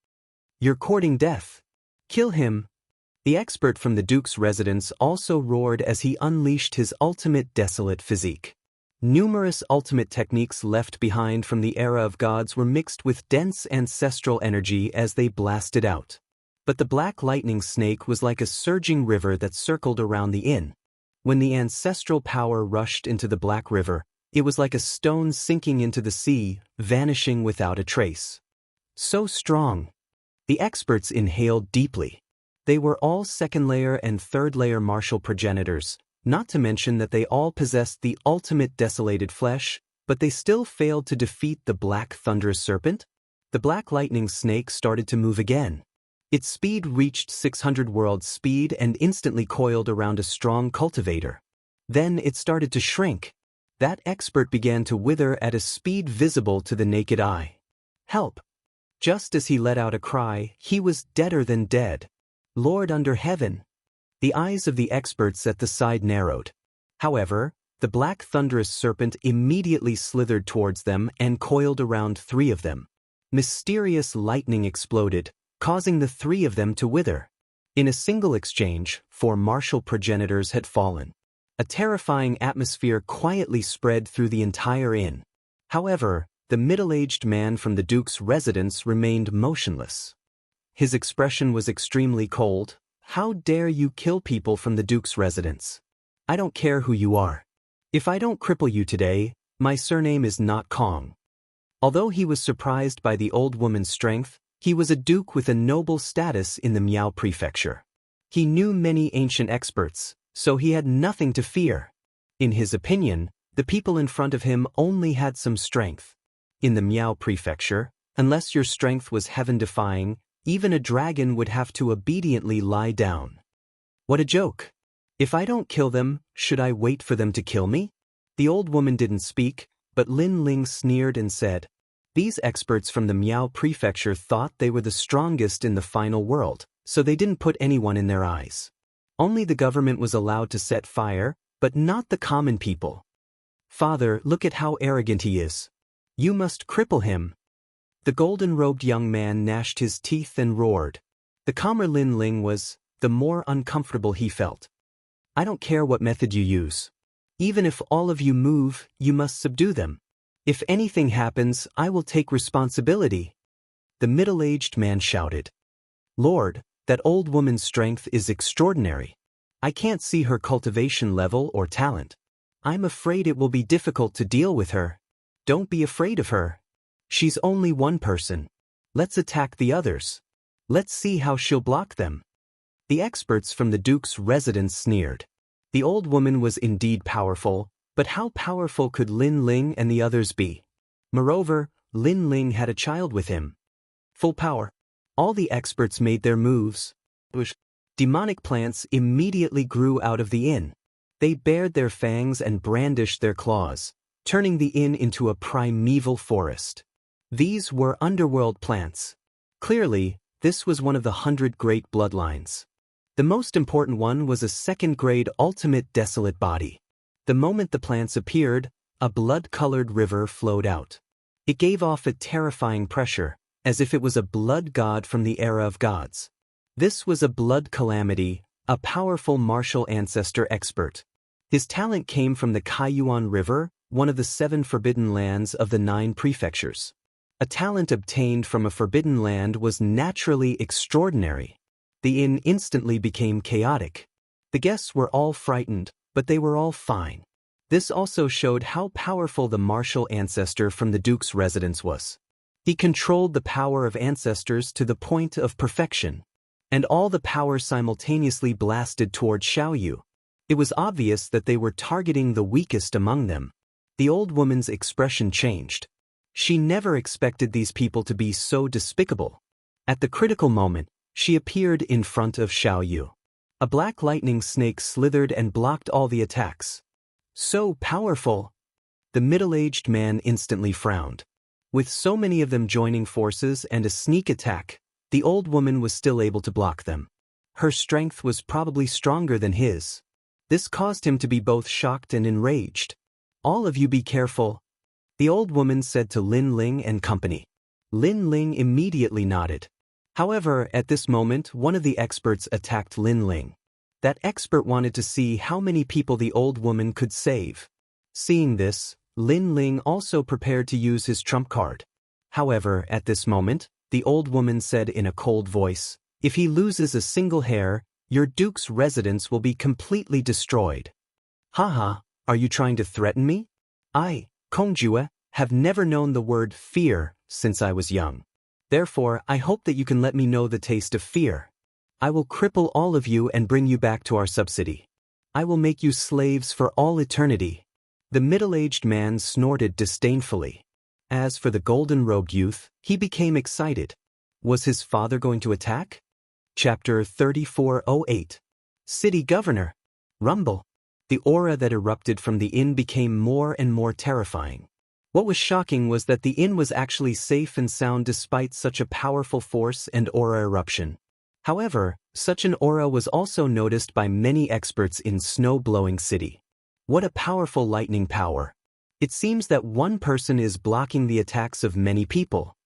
"You're courting death. Kill him." The expert from the Duke's residence also roared as he unleashed his ultimate desolate physique. Numerous ultimate techniques left behind from the era of gods were mixed with dense ancestral energy as they blasted out. But the black lightning snake was like a surging river that circled around the inn. When the ancestral power rushed into the black river, it was like a stone sinking into the sea, vanishing without a trace. So strong. The experts inhaled deeply. They were all second-layer and third-layer martial progenitors, not to mention that they all possessed the ultimate desolated flesh, but they still failed to defeat the black thunderous serpent. The black lightning snake started to move again. Its speed reached 600 world speed and instantly coiled around a strong cultivator. Then it started to shrink. That expert began to wither at a speed visible to the naked eye. "Help!" Just as he let out a cry, he was deader than dead. "Lord under heaven!" The eyes of the experts at the side narrowed. However, the black thunderous serpent immediately slithered towards them and coiled around 3 of them. Mysterious lightning exploded, causing the 3 of them to wither. In a single exchange, 4 martial progenitors had fallen. A terrifying atmosphere quietly spread through the entire inn. However, the middle-aged man from the Duke's residence remained motionless. His expression was extremely cold. "How dare you kill people from the Duke's residence? I don't care who you are. If I don't cripple you today, my surname is not Kong." Although he was surprised by the old woman's strength, he was a duke with a noble status in the Miao prefecture. He knew many ancient experts, so he had nothing to fear. In his opinion, the people in front of him only had some strength. In the Miao prefecture, unless your strength was heaven-defying, even a dragon would have to obediently lie down. What a joke. If I don't kill them, should I wait for them to kill me? The old woman didn't speak, but Lin Ling sneered and said, "These experts from the Miao prefecture thought they were the strongest in the final world, so they didn't put anyone in their eyes. Only the government was allowed to set fire, but not the common people. Father, look at how arrogant he is. You must cripple him." The golden-robed young man gnashed his teeth and roared. The calmer Lin Ling was, the more uncomfortable he felt. "I don't care what method you use. Even if all of you move, you must subdue them. If anything happens, I will take responsibility." The middle-aged man shouted. "Lord, that old woman's strength is extraordinary. I can't see her cultivation level or talent. I'm afraid it will be difficult to deal with her." "Don't be afraid of her. She's only one person. Let's attack the others. Let's see how she'll block them." The experts from the Duke's residence sneered. The old woman was indeed powerful, but how powerful could Lin Ling and the others be? Moreover, Lin Ling had a child with him. Full power. All the experts made their moves. Demonic plants immediately grew out of the inn. They bared their fangs and brandished their claws, turning the inn into a primeval forest. These were underworld plants. Clearly, this was one of the 100 great bloodlines. The most important one was a second-grade ultimate desolate body. The moment the plants appeared, a blood-colored river flowed out. It gave off a terrifying pressure, as if it was a blood god from the era of gods. This was a blood calamity, a powerful martial ancestor expert. His talent came from the Kaiyuan River, one of the 7 forbidden lands of the 9 prefectures. A talent obtained from a forbidden land was naturally extraordinary. The inn instantly became chaotic. The guests were all frightened, but they were all fine. This also showed how powerful the martial ancestor from the Duke's residence was. He controlled the power of ancestors to the point of perfection. And all the power simultaneously blasted toward Xiaoyu. It was obvious that they were targeting the weakest among them. The old woman's expression changed. She never expected these people to be so despicable. At the critical moment, she appeared in front of Xiaoyu. A black lightning snake slithered and blocked all the attacks. "So powerful!" The middle-aged man instantly frowned. With so many of them joining forces and a sneak attack, the old woman was still able to block them. Her strength was probably stronger than his. This caused him to be both shocked and enraged. "All of you be careful," the old woman said to Lin Ling and company. Lin Ling immediately nodded. However, at this moment one of the experts attacked Lin Ling. That expert wanted to see how many people the old woman could save. Seeing this, Lin Ling also prepared to use his trump card. However, at this moment, the old woman said in a cold voice, "If he loses a single hair, your duke's residence will be completely destroyed." "Haha, are you trying to threaten me? I, Kongjue, have never known the word fear since I was young. Therefore, I hope that you can let me know the taste of fear. I will cripple all of you and bring you back to our subsidy. I will make you slaves for all eternity." The middle-aged man snorted disdainfully. As for the golden-robed youth, he became excited. Was his father going to attack? Chapter 3408. City Governor. Rumble. The aura that erupted from the inn became more and more terrifying. What was shocking was that the inn was actually safe and sound despite such a powerful force and aura eruption. However, such an aura was also noticed by many experts in Snow-Blowing City. What a powerful lightning power! It seems that one person is blocking the attacks of many people.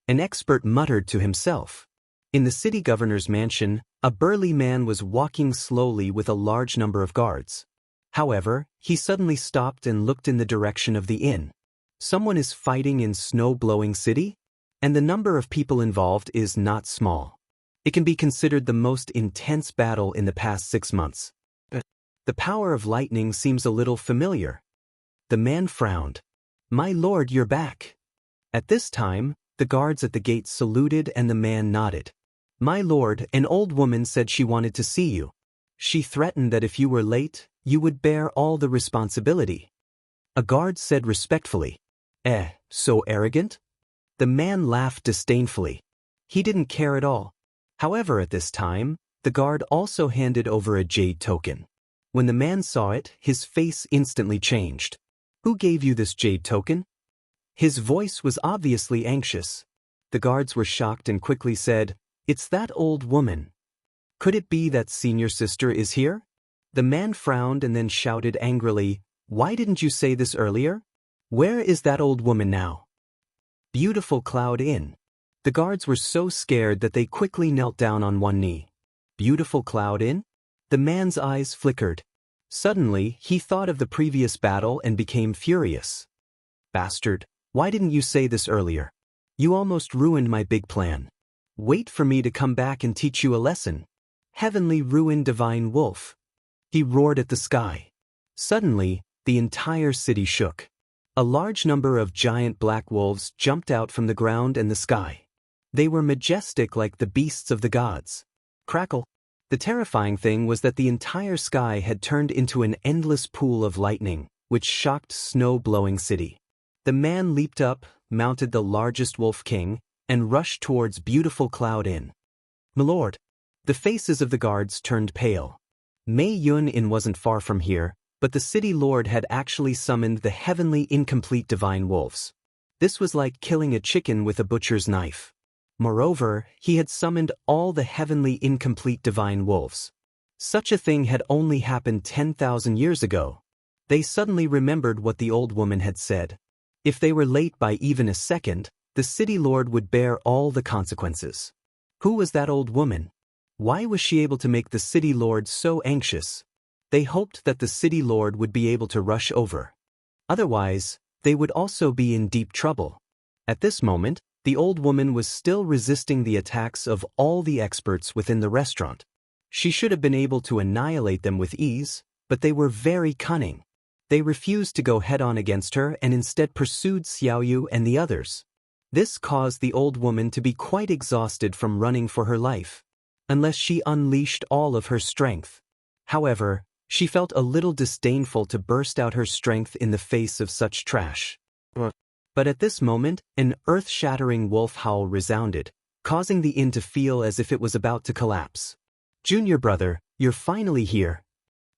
An expert muttered to himself. In the city governor's mansion, a burly man was walking slowly with a large number of guards. However, he suddenly stopped and looked in the direction of the inn. Someone is fighting in Snow-Blowing City? And the number of people involved is not small. It can be considered the most intense battle in the past 6 months. The power of lightning seems a little familiar. The man frowned. "My lord, you're back." At this time, the guards at the gate saluted and the man nodded. "My lord, an old woman said she wanted to see you. She threatened that if you were late, you would bear all the responsibility." A guard said respectfully. So arrogant?" The man laughed disdainfully. He didn't care at all. However, at this time, the guard also handed over a jade token. When the man saw it, his face instantly changed. "Who gave you this jade token?" His voice was obviously anxious. The guards were shocked and quickly said, "It's that old woman." "Could it be that senior sister is here?" The man frowned and then shouted angrily, "Why didn't you say this earlier? Where is that old woman now?" Beautiful Cloud Inn. The guards were so scared that they quickly knelt down on one knee. Beautiful Cloud Inn? The man's eyes flickered. Suddenly, he thought of the previous battle and became furious. "Bastard, why didn't you say this earlier? You almost ruined my big plan. Wait for me to come back and teach you a lesson. Heavenly ruin divine wolf." He roared at the sky. Suddenly, the entire city shook. A large number of giant black wolves jumped out from the ground and the sky. They were majestic like the beasts of the gods. Crackle. The terrifying thing was that the entire sky had turned into an endless pool of lightning, which shocked Snow-Blowing City. The man leaped up, mounted the largest wolf king, and rushed towards Beautiful Cloud Inn. "My lord." The faces of the guards turned pale. Mei Yun Inn wasn't far from here, but the city lord had actually summoned the heavenly incomplete divine wolves. This was like killing a chicken with a butcher's knife. Moreover, he had summoned all the heavenly incomplete divine wolves. Such a thing had only happened 10,000 years ago. They suddenly remembered what the old woman had said. If they were late by even a second, the city lord would bear all the consequences. Who was that old woman? Why was she able to make the city lord so anxious? They hoped that the city lord would be able to rush over. Otherwise, they would also be in deep trouble. At this moment, the old woman was still resisting the attacks of all the experts within the restaurant. She should have been able to annihilate them with ease, but they were very cunning. They refused to go head-on against her and instead pursued Xiaoyu and the others. This caused the old woman to be quite exhausted from running for her life, unless she unleashed all of her strength. However, she felt a little disdainful to burst out her strength in the face of such trash. But at this moment, an earth-shattering wolf howl resounded, causing the inn to feel as if it was about to collapse. "Junior brother, you're finally here."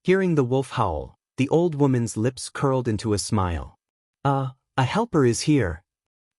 Hearing the wolf howl, the old woman's lips curled into a smile. A helper is here."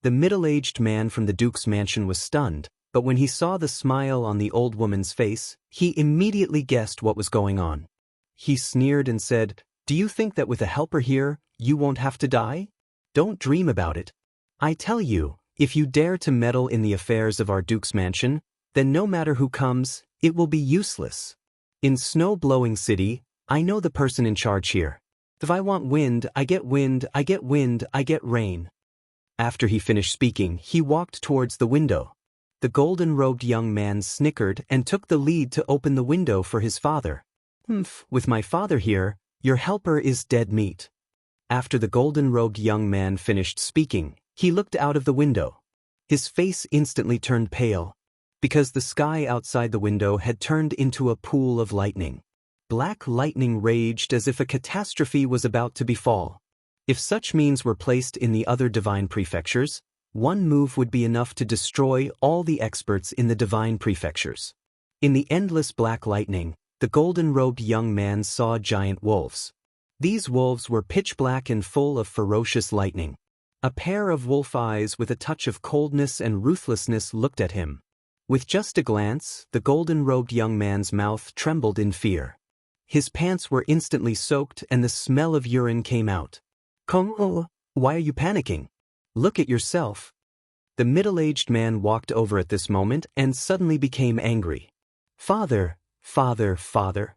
The middle-aged man from the duke's mansion was stunned, But when he saw the smile on the old woman's face, he immediately guessed what was going on. He sneered and said, "Do you think that with a helper here, you won't have to die? Don't dream about it. I tell you, if you dare to meddle in the affairs of our Duke's mansion, then no matter who comes, it will be useless. In Snow-Blowing City, I know the person in charge here. If I want wind, I get wind, I get wind, I get rain." After he finished speaking, he walked towards the window. The golden-robed young man snickered and took the lead to open the window for his father. With my father here, your helper is dead meat." After the golden-robed young man finished speaking, he looked out of the window. His face instantly turned pale, because the sky outside the window had turned into a pool of lightning. Black lightning raged as if a catastrophe was about to befall. If such means were placed in the other divine prefectures, one move would be enough to destroy all the experts in the divine prefectures. In the endless black lightning, the golden-robed young man saw giant wolves. These wolves were pitch black and full of ferocious lightning. A pair of wolf eyes with a touch of coldness and ruthlessness looked at him. With just a glance, the golden-robed young man's mouth trembled in fear. His pants were instantly soaked and the smell of urine came out. Why are you panicking? Look at yourself." The middle-aged man walked over at this moment and suddenly became angry. "Father, father, father."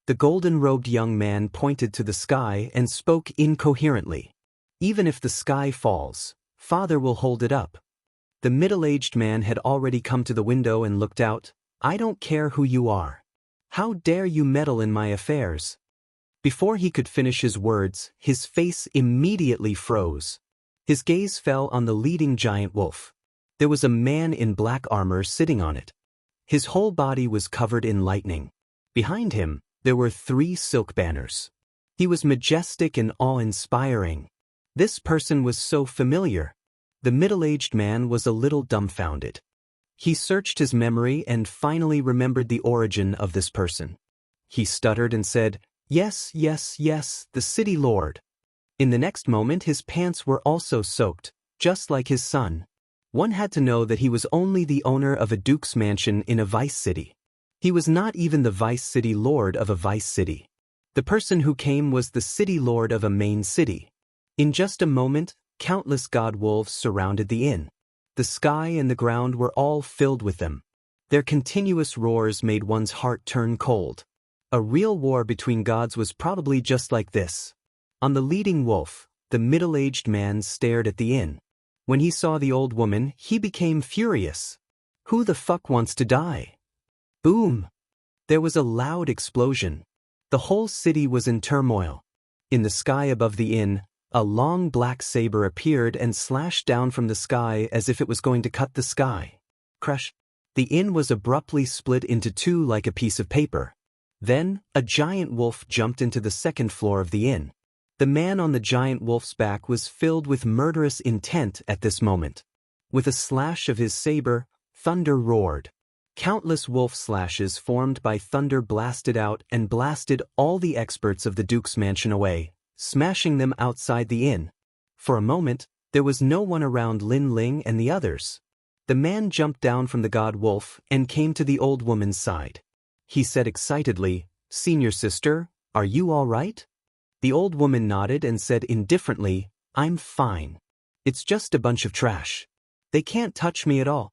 The golden-robed young man pointed to the sky and spoke incoherently. "Even if the sky falls, Father will hold it up." The middle-aged man had already come to the window and looked out. "I don't care who you are. How dare you meddle in my affairs?" Before he could finish his words, his face immediately froze. His gaze fell on the leading giant wolf. There was a man in black armor sitting on it. His whole body was covered in lightning. Behind him, there were 3 silk banners. He was majestic and awe-inspiring. This person was so familiar. The middle-aged man was a little dumbfounded. He searched his memory and finally remembered the origin of this person. He stuttered and said, "Yes, yes, yes, the city lord." In the next moment his pants were also soaked, just like his son. One had to know that he was only the owner of a duke's mansion in a vice city. He was not even the vice city lord of a vice city. The person who came was the city lord of a main city. In just a moment, countless god wolves surrounded the inn. The sky and the ground were all filled with them. Their continuous roars made one's heart turn cold. A real war between gods was probably just like this. On the leading wolf, the middle-aged man stared at the inn. When he saw the old woman, he became furious. Who the fuck wants to die? Boom! There was a loud explosion. The whole city was in turmoil. In the sky above the inn, a long black saber appeared and slashed down from the sky as if it was going to cut the sky. Crush! The inn was abruptly split into 2 like a piece of paper. Then, a giant wolf jumped into the second floor of the inn. The man on the giant wolf's back was filled with murderous intent at this moment. With a slash of his saber, thunder roared. Countless wolf slashes formed by thunder blasted out and blasted all the experts of the Duke's mansion away, smashing them outside the inn. For a moment, there was no one around Lin Ling and the others. The man jumped down from the god wolf and came to the old woman's side. He said excitedly, "Senior sister, are you all right?" The old woman nodded and said indifferently, "I'm fine. It's just a bunch of trash. They can't touch me at all."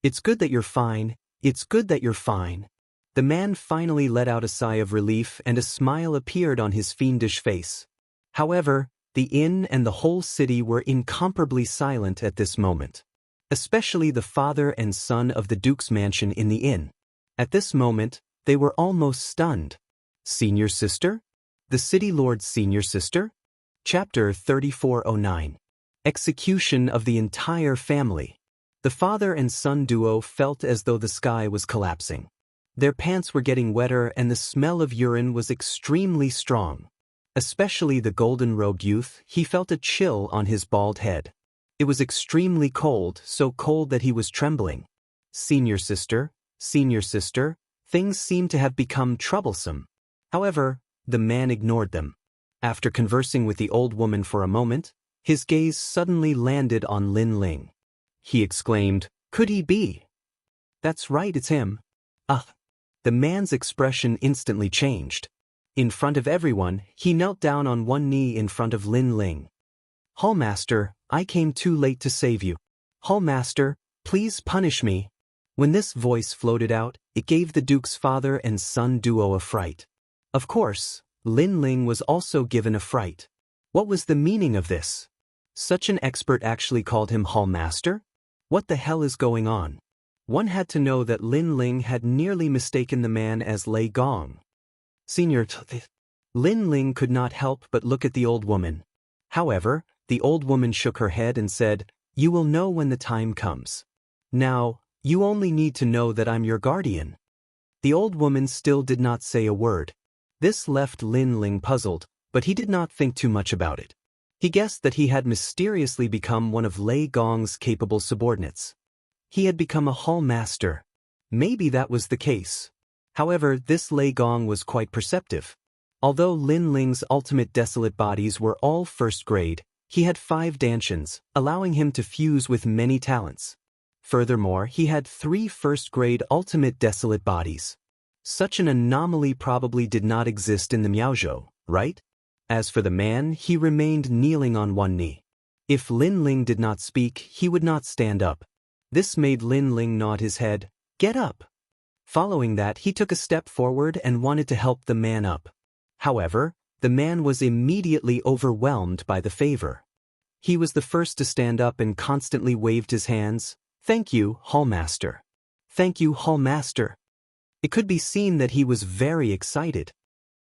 "It's good that you're fine. It's good that you're fine." The man finally let out a sigh of relief and a smile appeared on his fiendish face. However, the inn and the whole city were incomparably silent at this moment. Especially the father and son of the Duke's mansion in the inn. At this moment, they were almost stunned. Senior sister? The city lord's senior sister? Chapter 3409. Execution of the entire family. The father and son duo felt as though the sky was collapsing. Their pants were getting wetter and the smell of urine was extremely strong. Especially the golden-robed youth, he felt a chill on his bald head. It was extremely cold, so cold that he was trembling. Senior sister, things seemed to have become troublesome. However, the man ignored them. After conversing with the old woman for a moment, his gaze suddenly landed on Lin Ling. He exclaimed, "Could he be?" That's right, it's him. Ugh. The man's expression instantly changed. In front of everyone, he knelt down on one knee in front of Lin Ling. Hallmaster, I came too late to save you. Hallmaster, please punish me. When this voice floated out, it gave the Duke's father and son duo a fright. Of course, Lin Ling was also given a fright. What was the meaning of this? Such an expert actually called him Hallmaster? What the hell is going on? One had to know that Lin Ling had nearly mistaken the man as Lei Gong. Senior Lin Ling could not help but look at the old woman. However, the old woman shook her head and said, "You will know when the time comes. Now, you only need to know that I'm your guardian." The old woman still did not say a word. This left Lin Ling puzzled, but he did not think too much about it. He guessed that he had mysteriously become one of Lei Gong's capable subordinates. He had become a hall master. Maybe that was the case. However, this Lei Gong was quite perceptive. Although Lin Ling's ultimate desolate bodies were all first grade, he had 5 dantians, allowing him to fuse with many talents. Furthermore, he had 3 first-grade ultimate desolate bodies. Such an anomaly probably did not exist in the Miaozhou, right? As for the man, he remained kneeling on one knee. If Lin Ling did not speak, he would not stand up. This made Lin Ling nod his head. Get up. Following that, he took a step forward and wanted to help the man up. However, the man was immediately overwhelmed by the favor. He was the first to stand up and constantly waved his hands. Thank you, Hallmaster. Thank you, Hallmaster. It could be seen that he was very excited.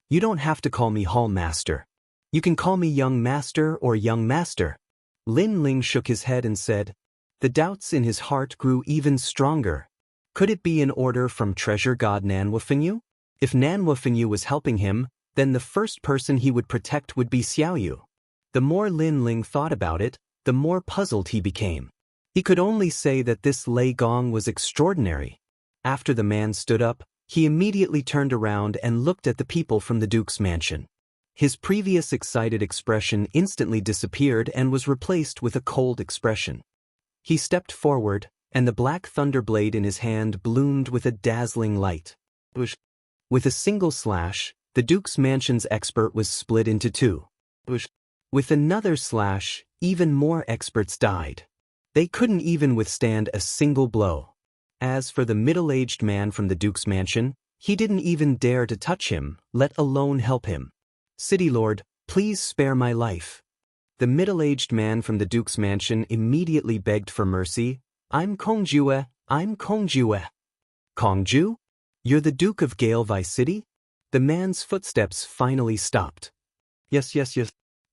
You don't have to call me Hallmaster. You can call me Young Master or Young Master. Lin Ling shook his head and said. The doubts in his heart grew even stronger. Could it be an order from treasure god Nanwufengyu? If Nanwufengyu was helping him, then the first person he would protect would be Xiaoyu. The more Lin Ling thought about it, the more puzzled he became. He could only say that this Lei Gong was extraordinary. After the man stood up, he immediately turned around and looked at the people from the Duke's mansion. His previous excited expression instantly disappeared and was replaced with a cold expression. He stepped forward, and the black thunder blade in his hand bloomed with a dazzling light. With a single slash, the Duke's mansion's expert was split into 2. With another slash, even more experts died. They couldn't even withstand a single blow. As for the middle-aged man from the Duke's mansion, he didn't even dare to touch him, let alone help him. City Lord, please spare my life. The middle-aged man from the Duke's mansion immediately begged for mercy. I'm Kongjue, I'm Kongjue. Kongju? You're the Duke of Galevai City? The man's footsteps finally stopped. Yes.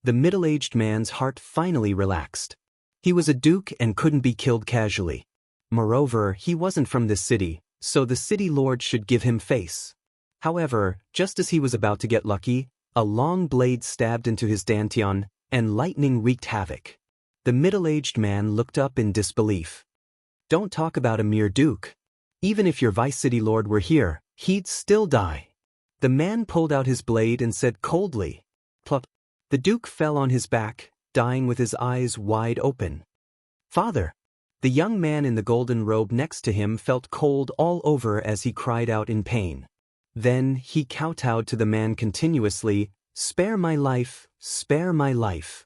The middle-aged man's heart finally relaxed. He was a duke and couldn't be killed casually. Moreover, he wasn't from this city, so the city lord should give him face. However, just as he was about to get lucky, a long blade stabbed into his dantian, and lightning wreaked havoc. The middle-aged man looked up in disbelief. Don't talk about a mere duke. Even if your vice city lord were here, he'd still die. The man pulled out his blade and said coldly, "Plop." The duke fell on his back, dying with his eyes wide open. Father! The young man in the golden robe next to him felt cold all over as he cried out in pain. Then he kowtowed to the man continuously, "Spare my life, spare my life."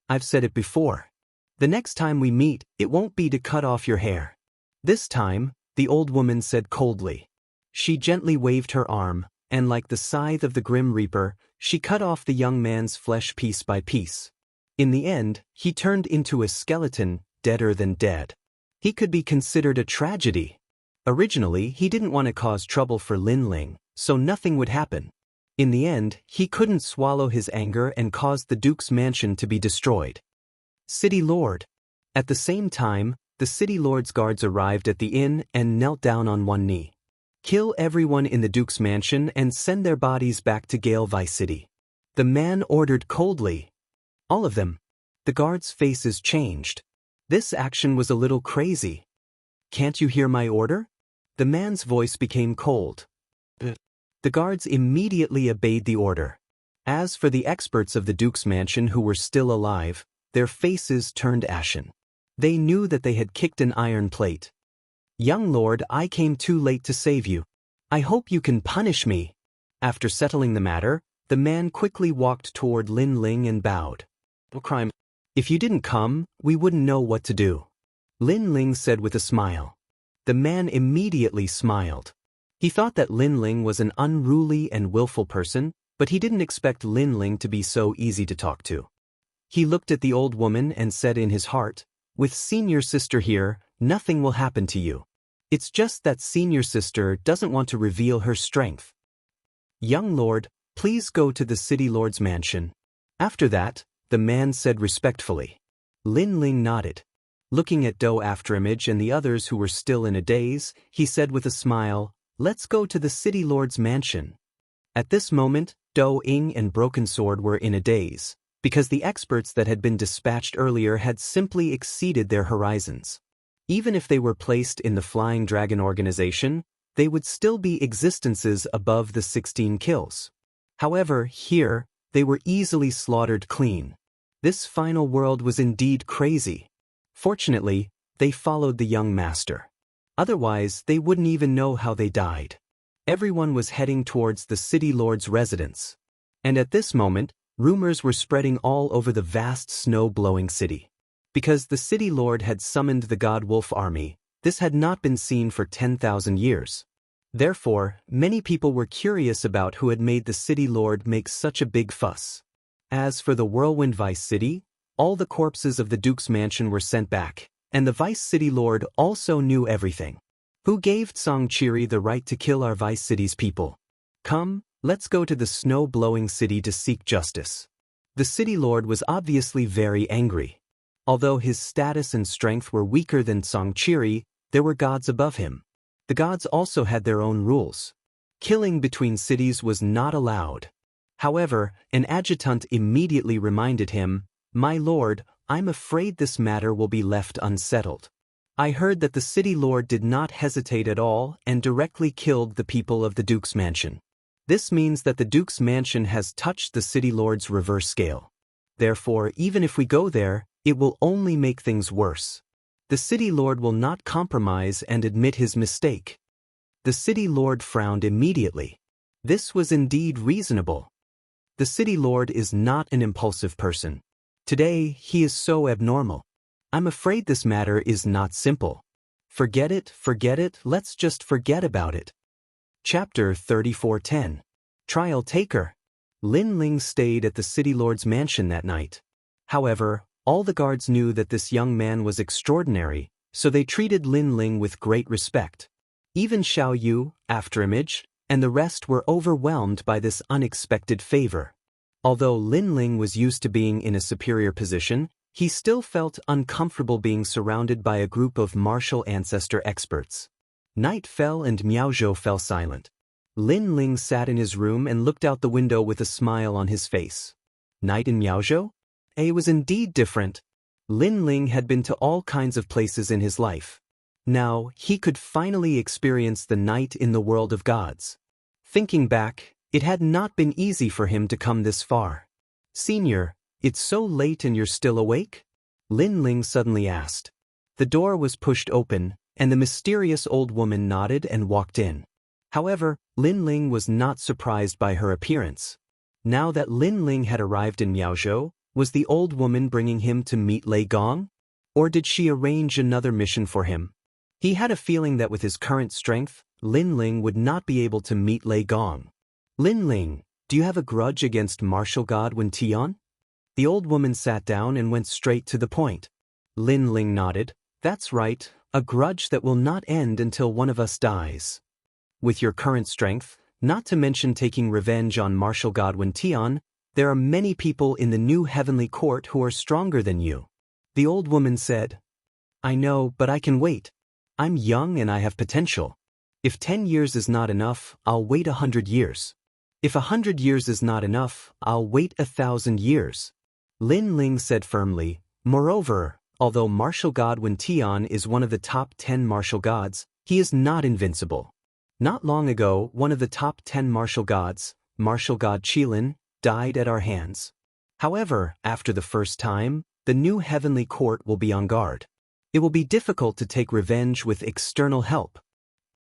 I've said it before. The next time we meet, it won't be to cut off your hair. This time, the old woman said coldly. She gently waved her arm, and like the scythe of the Grim Reaper, she cut off the young man's flesh piece by piece. In the end, he turned into a skeleton, deader than dead. He could be considered a tragedy. Originally, he didn't want to cause trouble for Lin Ling, so nothing would happen. In the end, he couldn't swallow his anger and caused the Duke's mansion to be destroyed. City Lord. At the same time, the City Lord's guards arrived at the inn and knelt down on one knee. Kill everyone in the Duke's mansion and send their bodies back to Galevai City. The man ordered coldly. All of them. The guards' faces changed. This action was a little crazy. Can't you hear my order? The man's voice became cold. The guards immediately obeyed the order. As for the experts of the Duke's mansion who were still alive, their faces turned ashen. They knew that they had kicked an iron plate. Young lord, I came too late to save you. I hope you can punish me. After settling the matter, the man quickly walked toward Lin Ling and bowed. No crime. If you didn't come, we wouldn't know what to do. Lin Ling said with a smile. The man immediately smiled. He thought that Lin Ling was an unruly and willful person, but he didn't expect Lin Ling to be so easy to talk to. He looked at the old woman and said in his heart, with senior sister here, nothing will happen to you. It's just that senior sister doesn't want to reveal her strength. Young lord, please go to the city lord's mansion. After that, the man said respectfully. Lin Ling nodded. Looking at Do Afterimage and the others who were still in a daze, he said with a smile, let's go to the city lord's mansion. At this moment, Do Ing and Broken Sword were in a daze, because the experts that had been dispatched earlier had simply exceeded their horizons. Even if they were placed in the Flying Dragon organization, they would still be existences above the 16 kills. However, here, they were easily slaughtered clean. This final world was indeed crazy. Fortunately, they followed the young master. Otherwise, they wouldn't even know how they died. Everyone was heading towards the city lord's residence. And at this moment, rumors were spreading all over the vast snow-blowing city. Because the city lord had summoned the god wolf army, this had not been seen for 10,000 years. Therefore, many people were curious about who had made the city lord make such a big fuss. As for the Whirlwind Vice City, all the corpses of the Duke's mansion were sent back, and the Vice City Lord also knew everything. Who gave Songchiri the right to kill our Vice City's people? Come, let's go to the snow-blowing city to seek justice. The City Lord was obviously very angry. Although his status and strength were weaker than Songchiri, there were gods above him. The gods also had their own rules. Killing between cities was not allowed. However, an adjutant immediately reminded him, My lord, I'm afraid this matter will be left unsettled. I heard that the city lord did not hesitate at all and directly killed the people of the Duke's mansion. This means that the Duke's mansion has touched the city lord's reverse scale. Therefore, even if we go there, it will only make things worse. The city lord will not compromise and admit his mistake. The city lord frowned immediately. This was indeed reasonable. The city lord is not an impulsive person. Today, he is so abnormal. I'm afraid this matter is not simple. Forget it, let's just forget about it. Chapter 34:10. Trial Taker. Lin Ling stayed at the city lord's mansion that night. However, all the guards knew that this young man was extraordinary, so they treated Lin Ling with great respect. Even Xiao Yu, Afterimage, and the rest were overwhelmed by this unexpected favor. Although Lin Ling was used to being in a superior position, he still felt uncomfortable being surrounded by a group of martial ancestor experts. Night fell and Miaozhou fell silent. Lin Ling sat in his room and looked out the window with a smile on his face. Night in Miaozhou? It was indeed different. Lin Ling had been to all kinds of places in his life. Now, he could finally experience the night in the world of gods. Thinking back, it had not been easy for him to come this far. Senior, it's so late and you're still awake? Lin Ling suddenly asked. The door was pushed open, and the mysterious old woman nodded and walked in. However, Lin Ling was not surprised by her appearance. Now that Lin Ling had arrived in Miaozhou, was the old woman bringing him to meet Lei Gong? Or did she arrange another mission for him? He had a feeling that with his current strength, Lin Ling would not be able to meet Lei Gong. Lin Ling, do you have a grudge against martial god Wen Tian? The old woman sat down and went straight to the point. Lin Ling nodded. That's right, a grudge that will not end until one of us dies. With your current strength, not to mention taking revenge on martial god Wen Tian, there are many people in the new heavenly court who are stronger than you. The old woman said. I know, but I can wait. I'm young and I have potential. If 10 years is not enough, I'll wait 100 years. If 100 years is not enough, I'll wait 1,000 years. Lin Ling said firmly. Moreover, although martial god Wen Tian is one of the top 10 martial gods, he is not invincible. Not long ago, one of the top 10 martial gods, martial god Qilin, died at our hands. However, after the first time, the new heavenly court will be on guard. It will be difficult to take revenge with external help.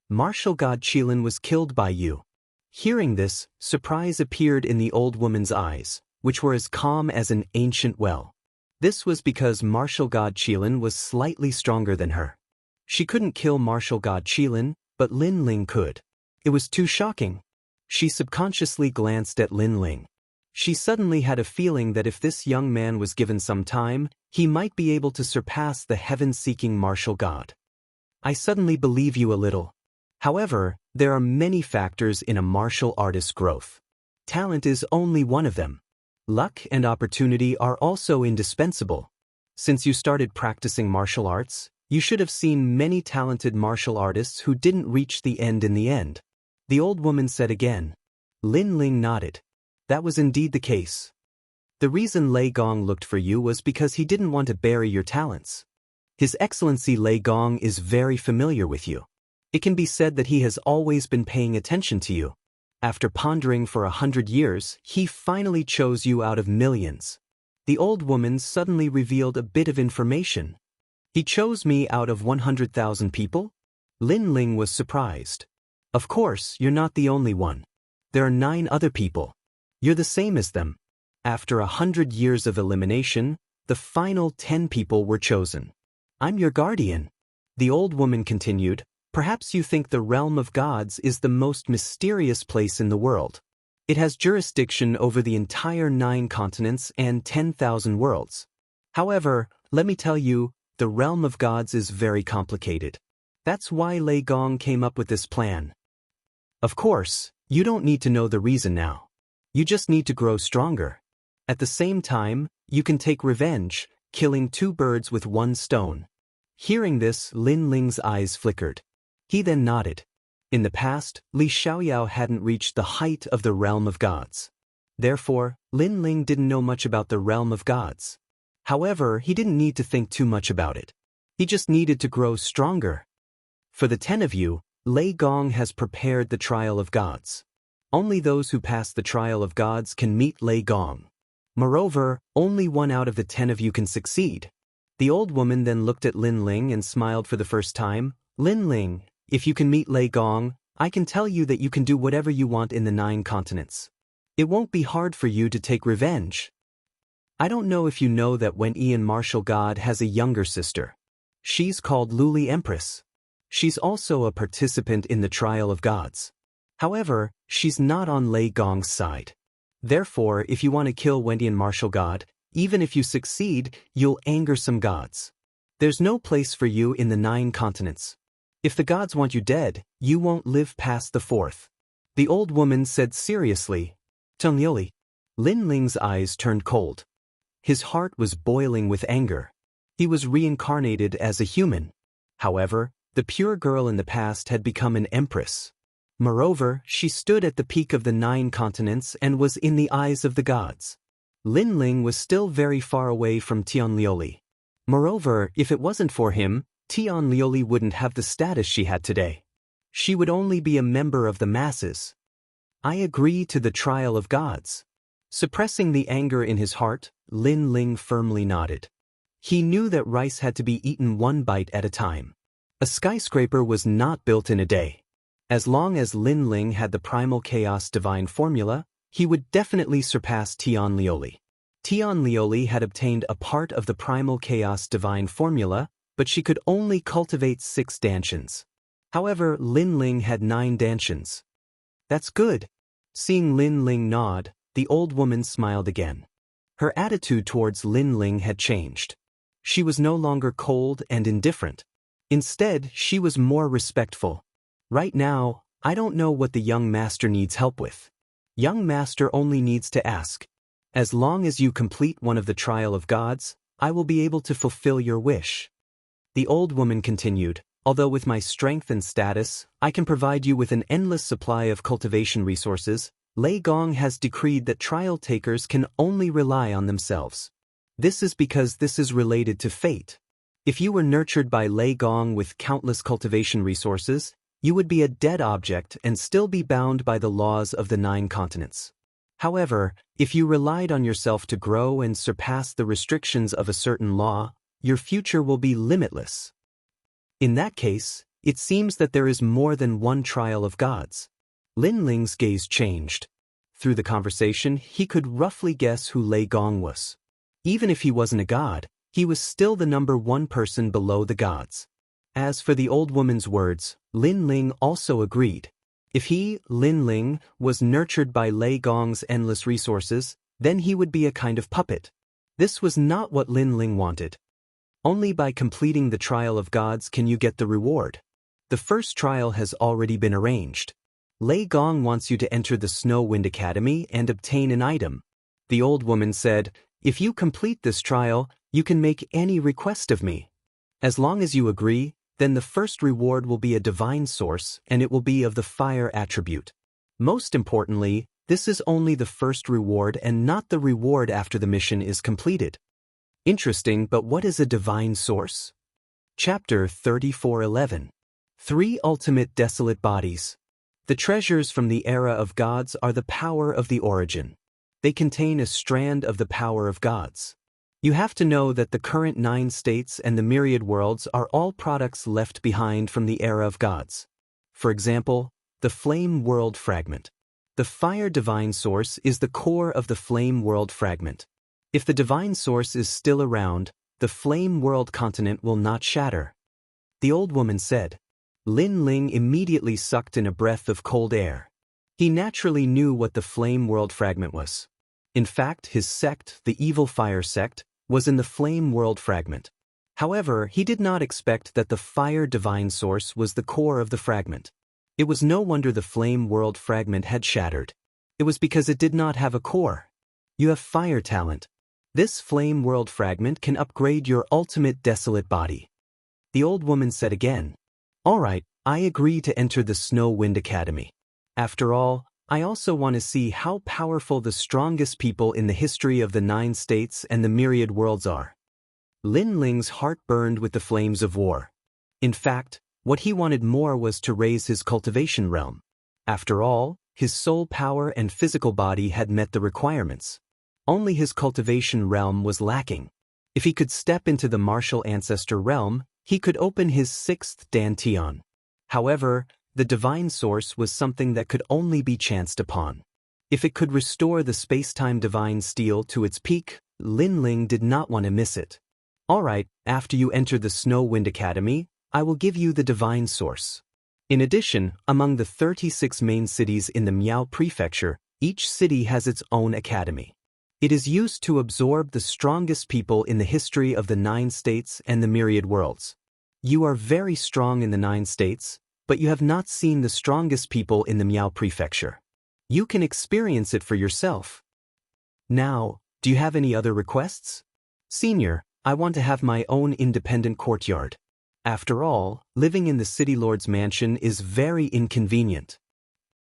Martial god Qilin was killed by you. Hearing this, surprise appeared in the old woman's eyes, which were as calm as an ancient well. This was because martial god Qilin was slightly stronger than her. She couldn't kill martial god Qilin, but Lin Ling could. It was too shocking. She subconsciously glanced at Lin Ling. She suddenly had a feeling that if this young man was given some time, he might be able to surpass the heaven-seeking martial god. I suddenly believe you a little. However, there are many factors in a martial artist's growth. Talent is only one of them. Luck and opportunity are also indispensable. Since you started practicing martial arts, you should have seen many talented martial artists who didn't reach the end in the end. The old woman said again. Lin Ling nodded. That was indeed the case. The reason Lei Gong looked for you was because he didn't want to bury your talents. His Excellency Lei Gong is very familiar with you. It can be said that he has always been paying attention to you. After pondering for 100 years, he finally chose you out of millions. The old woman suddenly revealed a bit of information. He chose me out of 100,000 people? Lin Ling was surprised. Of course, you're not the only one. There are 9 other people. You're the same as them. After 100 years of elimination, the final 10 people were chosen. I'm your guardian. The old woman continued. Perhaps you think the realm of gods is the most mysterious place in the world. It has jurisdiction over the entire 9 continents and 10,000 worlds. However, let me tell you, the realm of gods is very complicated. That's why Lei Gong came up with this plan. Of course, you don't need to know the reason now. You just need to grow stronger. At the same time, you can take revenge, killing 2 birds with 1 stone. Hearing this, Lin Ling's eyes flickered. He then nodded. In the past, Li Xiaoyao hadn't reached the height of the realm of gods. Therefore, Lin Ling didn't know much about the realm of gods. However, he didn't need to think too much about it. He just needed to grow stronger. For the 10 of you, Lei Gong has prepared the trial of gods. Only those who pass the trial of gods can meet Lei Gong. Moreover, only 1 out of the 10 of you can succeed. The old woman then looked at Lin Ling and smiled for the first time. Lin Ling, if you can meet Lei Gong, I can tell you that you can do whatever you want in the 9 continents. It won't be hard for you to take revenge. I don't know if you know that Wen Yi martial god has a younger sister. She's called Luli Empress. She's also a participant in the trial of gods. However, she's not on Lei Gong's side. Therefore, if you want to kill Wendian martial god, even if you succeed, you'll anger some gods. There's no place for you in the 9 continents. If the gods want you dead, you won't live past the 4th. The old woman said seriously. Tongyoli. Lin Ling's eyes turned cold. His heart was boiling with anger. He was reincarnated as a human. However, the pure girl in the past had become an empress. Moreover, she stood at the peak of the 9 continents and was in the eyes of the gods. Lin Ling was still very far away from Tianlioli. Moreover, if it wasn't for him, Tianlioli wouldn't have the status she had today. She would only be a member of the masses. I agree to the trial of gods. Suppressing the anger in his heart, Lin Ling firmly nodded. He knew that rice had to be eaten 1 bite at a time. A skyscraper was not built in a day. As long as Lin Ling had the primal chaos divine formula, he would definitely surpass Tianlioli. Tianlioli had obtained a part of the primal chaos divine formula, but she could only cultivate 6 dantians. However, Lin Ling had 9 dantians. That's good. Seeing Lin Ling nod, the old woman smiled again. Her attitude towards Lin Ling had changed. She was no longer cold and indifferent. Instead, she was more respectful. Right now, I don't know what the young master needs help with. Young master only needs to ask. As long as you complete one of the trial of gods, I will be able to fulfill your wish. The old woman continued, although with my strength and status, I can provide you with an endless supply of cultivation resources, Lei Gong has decreed that trial takers can only rely on themselves. This is because this is related to fate. If you were nurtured by Lei Gong with countless cultivation resources, you would be a dead object and still be bound by the laws of the 9 continents. However, if you relied on yourself to grow and surpass the restrictions of a certain law, your future will be limitless. In that case, it seems that there is more than one trial of gods. Lin Ling's gaze changed. Through the conversation, he could roughly guess who Lei Gong was. Even if he wasn't a god, he was still the number one person below the gods. As for the old woman's words, Lin Ling also agreed. If he, Lin Ling, was nurtured by Lei Gong's endless resources, then he would be a kind of puppet. This was not what Lin Ling wanted. Only by completing the trial of gods can you get the reward. The first trial has already been arranged. Lei Gong wants you to enter the Snow Wind Academy and obtain an item. The old woman said, if you complete this trial, you can make any request of me. As long as you agree, then the first reward will be a divine source and it will be of the fire attribute. Most importantly, this is only the first reward and not the reward after the mission is completed. Interesting, but what is a divine source? Chapter 34:11. 3 Ultimate Desolate Bodies. The treasures from the era of gods are the power of the origin. They contain a strand of the power of gods. You have to know that the current 9 states and the myriad worlds are all products left behind from the era of gods. For example, the Flame World Fragment. The Fire Divine Source is the core of the Flame World Fragment. If the Divine Source is still around, the Flame World Continent will not shatter. The old woman said. Lin Ling immediately sucked in a breath of cold air. He naturally knew what the Flame World Fragment was. In fact, his sect, the Evil Fire Sect, was in the Flame World Fragment. However, he did not expect that the Fire Divine Source was the core of the fragment. It was no wonder the Flame World Fragment had shattered. It was because it did not have a core. You have fire talent. This Flame World Fragment can upgrade your ultimate desolate body. The old woman said again. All right, I agree to enter the Snow Wind Academy. After all, I also want to see how powerful the strongest people in the history of the 9 states and the myriad worlds are. Lin Ling's heart burned with the flames of war. In fact, what he wanted more was to raise his cultivation realm. After all, his soul power and physical body had met the requirements. Only his cultivation realm was lacking. If he could step into the martial ancestor realm, he could open his 6th dantian. However, the divine source was something that could only be chanced upon. If it could restore the space-time divine steel to its peak, Lin Ling did not want to miss it. All right, after you enter the Snow Wind Academy, I will give you the divine source. In addition, among the 36 main cities in the Miao Prefecture, each city has its own academy. It is used to absorb the strongest people in the history of the 9 states and the myriad worlds. You are very strong in the 9 states, but you have not seen the strongest people in the Miao Prefecture. You can experience it for yourself. Now, do you have any other requests? Senior, I want to have my own independent courtyard. After all, living in the City Lord's mansion is very inconvenient.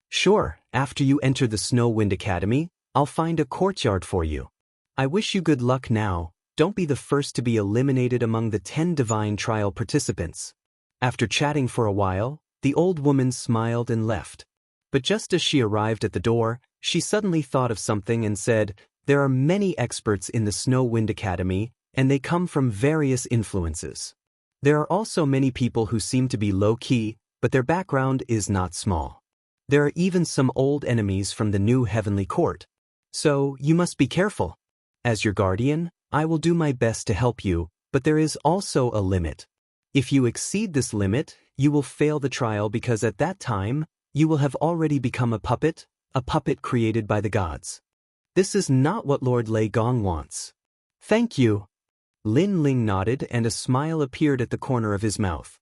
Sure, after you enter the Snow Wind Academy, I'll find a courtyard for you. I wish you good luck now. Don't be the first to be eliminated among the 10 divine trial participants. After chatting for a while, the old woman smiled and left. But just as she arrived at the door, she suddenly thought of something and said, there are many experts in the Snow Wind Academy, and they come from various influences. There are also many people who seem to be low-key, but their background is not small. There are even some old enemies from the new heavenly court. So, you must be careful. As your guardian, I will do my best to help you, but there is also a limit. If you exceed this limit, you will fail the trial because at that time, you will have already become a puppet created by the gods. This is not what Lord Lei Gong wants. Thank you. Lin Ling nodded and a smile appeared at the corner of his mouth.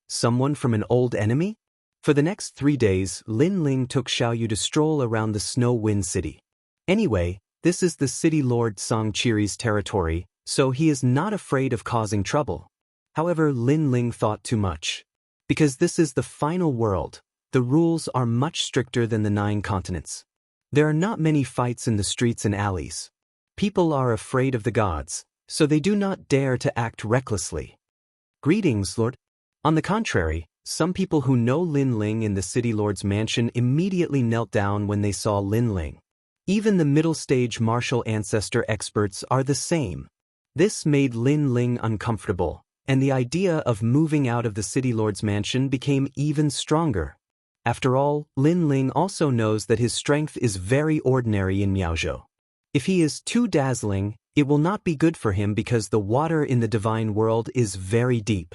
Someone from an old enemy? For the next 3 days, Lin Ling took Xiaoyu to stroll around the Snow Wind City. Anyway, this is the City Lord Songqiri's territory, so he is not afraid of causing trouble. However, Lin Ling thought too much. Because this is the final world, the rules are much stricter than the 9 continents. There are not many fights in the streets and alleys. People are afraid of the gods, so they do not dare to act recklessly. Greetings, Lord. On the contrary, some people who know Lin Ling in the City Lord's mansion immediately knelt down when they saw Lin Ling. Even the middle-stage martial ancestor experts are the same. This made Lin Ling uncomfortable, and the idea of moving out of the city lord's mansion became even stronger. After all, Lin Ling also knows that his strength is very ordinary in Miaozhou. If he is too dazzling, it will not be good for him because the water in the divine world is very deep.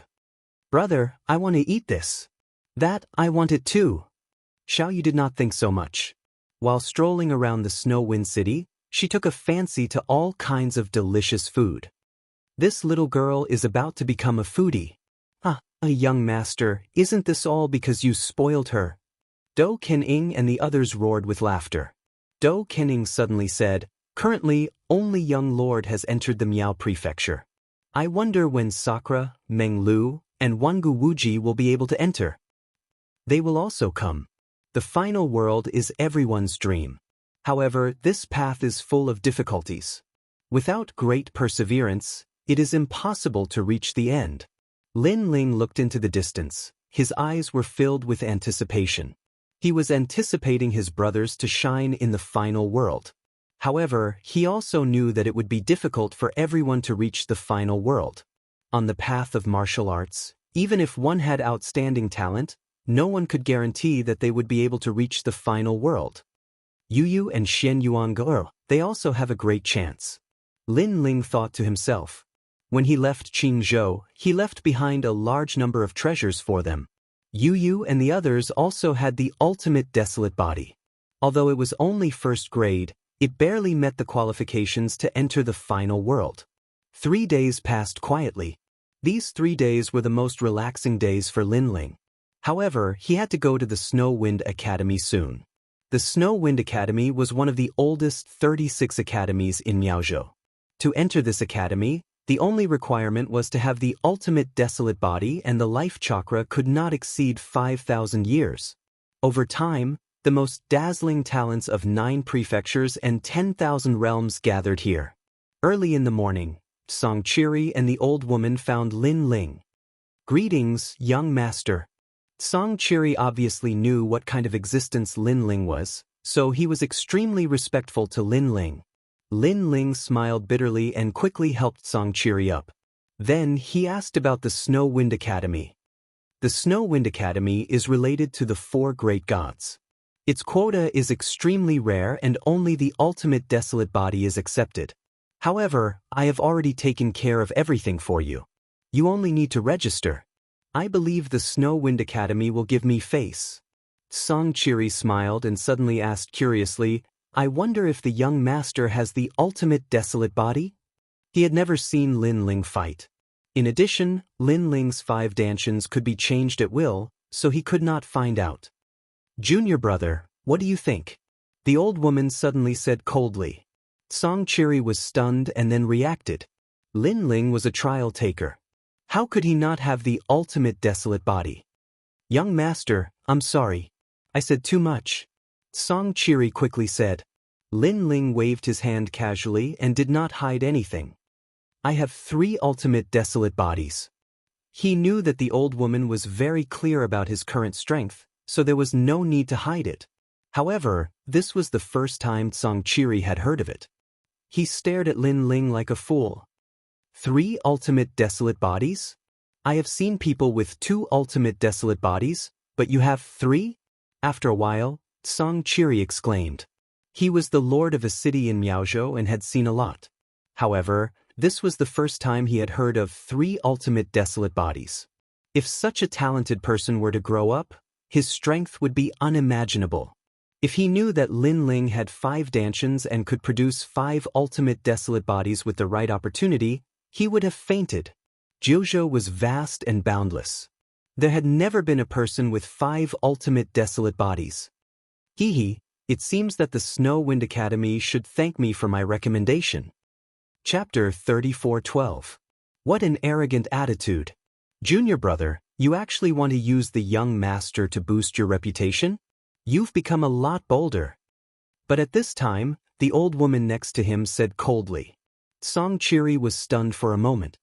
Brother, I want to eat this. That, I want it too. Xiaoyu did not think so much. While strolling around the snow-wind city, she took a fancy to all kinds of delicious food. This little girl is about to become a foodie. Ah, a young master, isn't this all because you spoiled her? Dou Kening and the others roared with laughter. Dou Kening suddenly said, currently, only young lord has entered the Miao prefecture. I wonder when Sakura, Meng Lu, and Wangu Wuji will be able to enter. They will also come. The final world is everyone's dream. However, this path is full of difficulties. Without great perseverance, it is impossible to reach the end. Lin Ling looked into the distance. His eyes were filled with anticipation. He was anticipating his brothers to shine in the final world. However, he also knew that it would be difficult for everyone to reach the final world. On the path of martial arts, even if one had outstanding talent, no one could guarantee that they would be able to reach the final world. Yu and Xian Yuan, they also have a great chance. Lin Ling thought to himself. When he left Qingzhou, he left behind a large number of treasures for them. Yu and the others also had the ultimate desolate body. Although it was only first grade, it barely met the qualifications to enter the final world. 3 days passed quietly. These 3 days were the most relaxing days for Lin Ling. However, he had to go to the Snow Wind Academy soon. The Snow Wind Academy was one of the oldest 36 academies in Miaozhou. To enter this academy, the only requirement was to have the ultimate desolate body, and the life chakra could not exceed 5,000 years. Over time, the most dazzling talents of 9 prefectures and 10,000 realms gathered here. Early in the morning, Songqiri and the old woman found Lin Ling. Greetings, young master. Songqiri obviously knew what kind of existence Lin Ling was, so he was extremely respectful to Lin Ling. Lin Ling smiled bitterly and quickly helped Songqiri up. Then he asked about the Snow Wind Academy. The Snow Wind Academy is related to the 4 great gods. Its quota is extremely rare and only the ultimate desolate body is accepted. However, I have already taken care of everything for you. You only need to register. I believe the Snow Wind Academy will give me face. Songqiri smiled and suddenly asked curiously, I wonder if the young master has the ultimate desolate body? He had never seen Lin Ling fight. In addition, Lin Ling's 5 dantians could be changed at will, so he could not find out. Junior brother, what do you think? The old woman suddenly said coldly. Songqiri was stunned and then reacted. Lin Ling was a trial taker. How could he not have the ultimate desolate body? Young master, I'm sorry. I said too much. Songqiri quickly said. Lin Ling waved his hand casually and did not hide anything. I have 3 ultimate desolate bodies. He knew that the old woman was very clear about his current strength, so there was no need to hide it. However, this was the first time Songqiri had heard of it. He stared at Lin Ling like a fool. 3 ultimate desolate bodies? I have seen people with 2 ultimate desolate bodies, but you have 3? After a while, Songqiri exclaimed. He was the lord of a city in Miaozhou and had seen a lot. However, this was the first time he had heard of 3 ultimate desolate bodies. If such a talented person were to grow up, his strength would be unimaginable. If he knew that Lin Ling had 5 dantians and could produce 5 ultimate desolate bodies with the right opportunity, he would have fainted. Jiuzhou was vast and boundless. There had never been a person with 5 ultimate desolate bodies. It seems that the Snow Wind Academy should thank me for my recommendation. Chapter 34:12. What an arrogant attitude. Junior brother, you actually want to use the young master to boost your reputation? You've become a lot bolder. But at this time, the old woman next to him said coldly. Songqiri was stunned for a moment.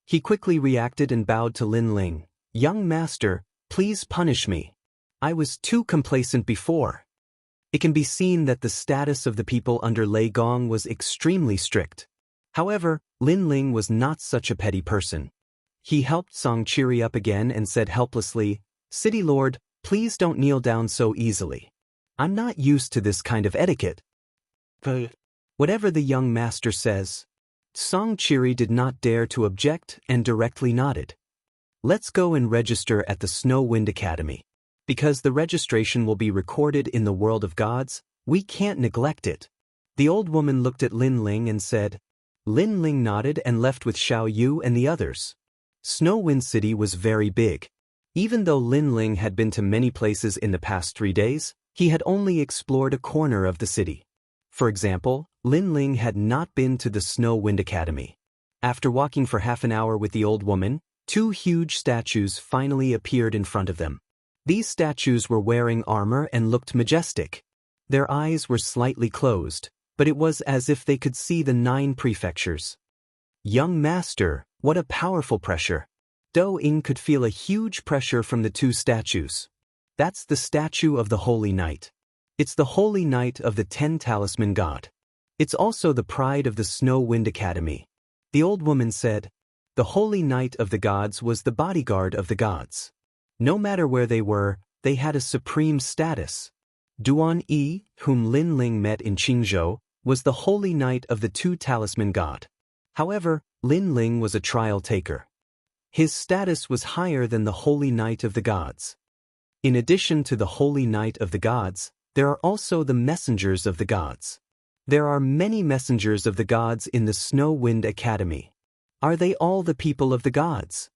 He quickly reacted and bowed to Lin Ling. Young master, please punish me. I was too complacent before. It can be seen that the status of the people under Lei Gong was extremely strict. However, Lin Ling was not such a petty person. He helped Song cheer up again and said helplessly, "City Lord, please don't kneel down so easily. I'm not used to this kind of etiquette." Whatever the young master says. Song Chiri did not dare to object and directly nodded. "Let's go and register at the Snow Wind Academy. Because the registration will be recorded in the world of gods, we can't neglect it." The old woman looked at Lin Ling and said. Lin Ling nodded and left with Xiao Yu and the others. Snow Wind City was very big. Even though Lin Ling had been to many places in the past 3 days, he had only explored a corner of the city. For example, Lin Ling had not been to the Snow Wind Academy. After walking for half an hour with the old woman, 2 huge statues finally appeared in front of them. These statues were wearing armor and looked majestic. Their eyes were slightly closed, but it was as if they could see the 9 prefectures. "Young master, what a powerful pressure." Do Ying could feel a huge pressure from the 2 statues. That's the statue of the Holy Knight. It's the Holy Knight of the 10 Talisman God. It's also the pride of the Snow Wind Academy. The old woman said, "The Holy Knight of the Gods was the bodyguard of the gods. No matter where they were, they had a supreme status. Duan Yi, whom Lin Ling met in Qingzhou, was the Holy Knight of the 2 Talisman God. However, Lin Ling was a trial taker. His status was higher than the Holy Knight of the Gods. In addition to the Holy Knight of the Gods, there are also the Messengers of the Gods. There are many Messengers of the Gods in the Snow Wind Academy. Are they all the people of the gods?"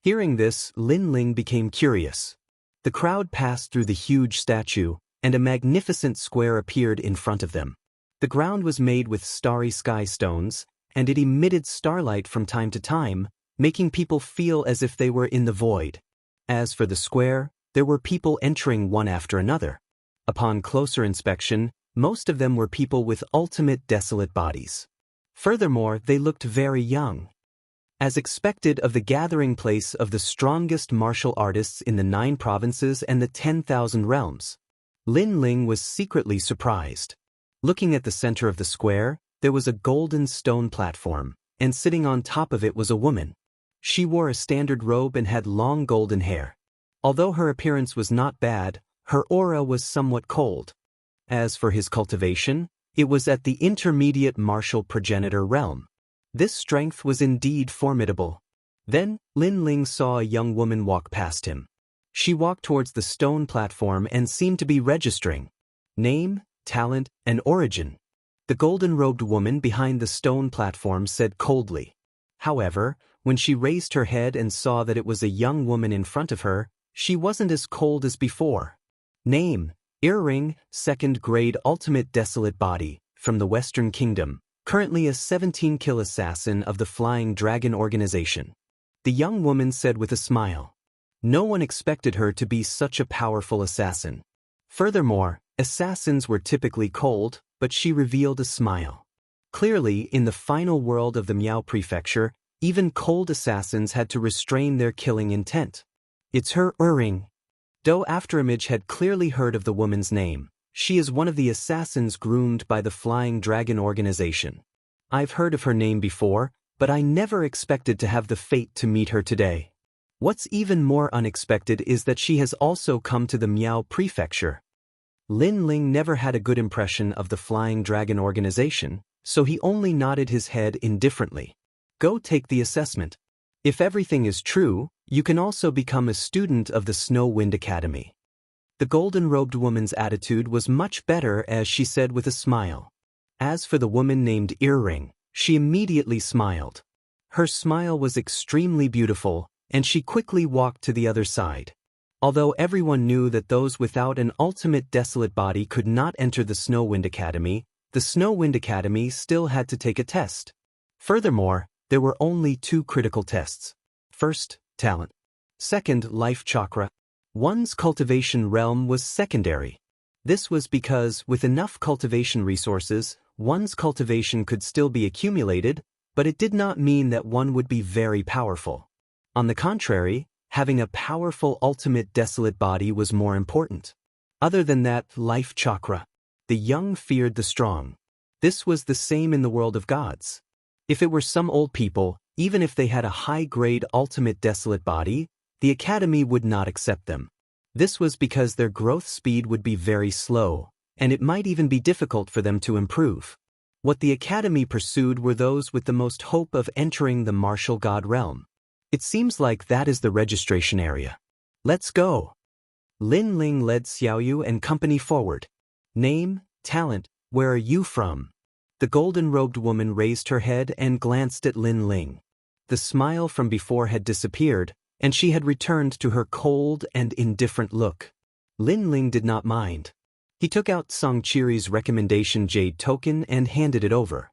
Hearing this, Lin Ling became curious. The crowd passed through the huge statue, and a magnificent square appeared in front of them. The ground was made with starry sky stones, and it emitted starlight from time to time, making people feel as if they were in the void. As for the square, there were people entering one after another. Upon closer inspection, most of them were people with ultimate desolate bodies. Furthermore, they looked very young. As expected of the gathering place of the strongest martial artists in the 9 provinces and the 10,000 realms, Lin Ling was secretly surprised. Looking at the center of the square, there was a golden stone platform, and sitting on top of it was a woman. She wore a standard robe and had long golden hair. Although her appearance was not bad, her aura was somewhat cold. As for his cultivation, it was at the intermediate martial progenitor realm. This strength was indeed formidable. Then, Lin Ling saw a young woman walk past him. She walked towards the stone platform and seemed to be registering name, talent, and origin. The golden-robed woman behind the stone platform said coldly. However, when she raised her head and saw that it was a young woman in front of her, she wasn't as cold as before. Name, Earring, 2nd grade ultimate desolate body, from the Western Kingdom, currently a 17-kill assassin of the Flying Dragon organization. The young woman said with a smile. No one expected her to be such a powerful assassin. Furthermore, assassins were typically cold, but she revealed a smile. Clearly, in the final world of the Miao Prefecture, even cold assassins had to restrain their killing intent. It's her Earring. Do Afterimage had clearly heard of the woman's name. She is one of the assassins groomed by the Flying Dragon organization. I've heard of her name before, but I never expected to have the fate to meet her today. What's even more unexpected is that she has also come to the Miao Prefecture. Lin Ling never had a good impression of the Flying Dragon organization, so he only nodded his head indifferently. Go take the assessment. If everything is true, you can also become a student of the Snow Wind Academy. The golden-robed woman's attitude was much better as she said with a smile. As for the woman named Earring, she immediately smiled. Her smile was extremely beautiful, and she quickly walked to the other side. Although everyone knew that those without an ultimate desolate body could not enter the Snow Wind Academy, the Snow Wind Academy still had to take a test. Furthermore, there were only 2 critical tests. First, talent. Second, life chakra. One's cultivation realm was secondary. This was because, with enough cultivation resources, one's cultivation could still be accumulated, but it did not mean that one would be very powerful. On the contrary, having a powerful ultimate desolate body was more important. Other than that, life chakra. The young feared the strong. This was the same in the world of gods. If it were some old people, even if they had a high-grade ultimate desolate body, the academy would not accept them. This was because their growth speed would be very slow, and it might even be difficult for them to improve. What the academy pursued were those with the most hope of entering the martial god realm. It seems like that is the registration area. Let's go. Lin Ling led Xiaoyu and company forward. Name, talent, where are you from? The golden-robed woman raised her head and glanced at Lin Ling. The smile from before had disappeared, and she had returned to her cold and indifferent look. Lin Ling did not mind. He took out Songqiri's recommendation jade token and handed it over.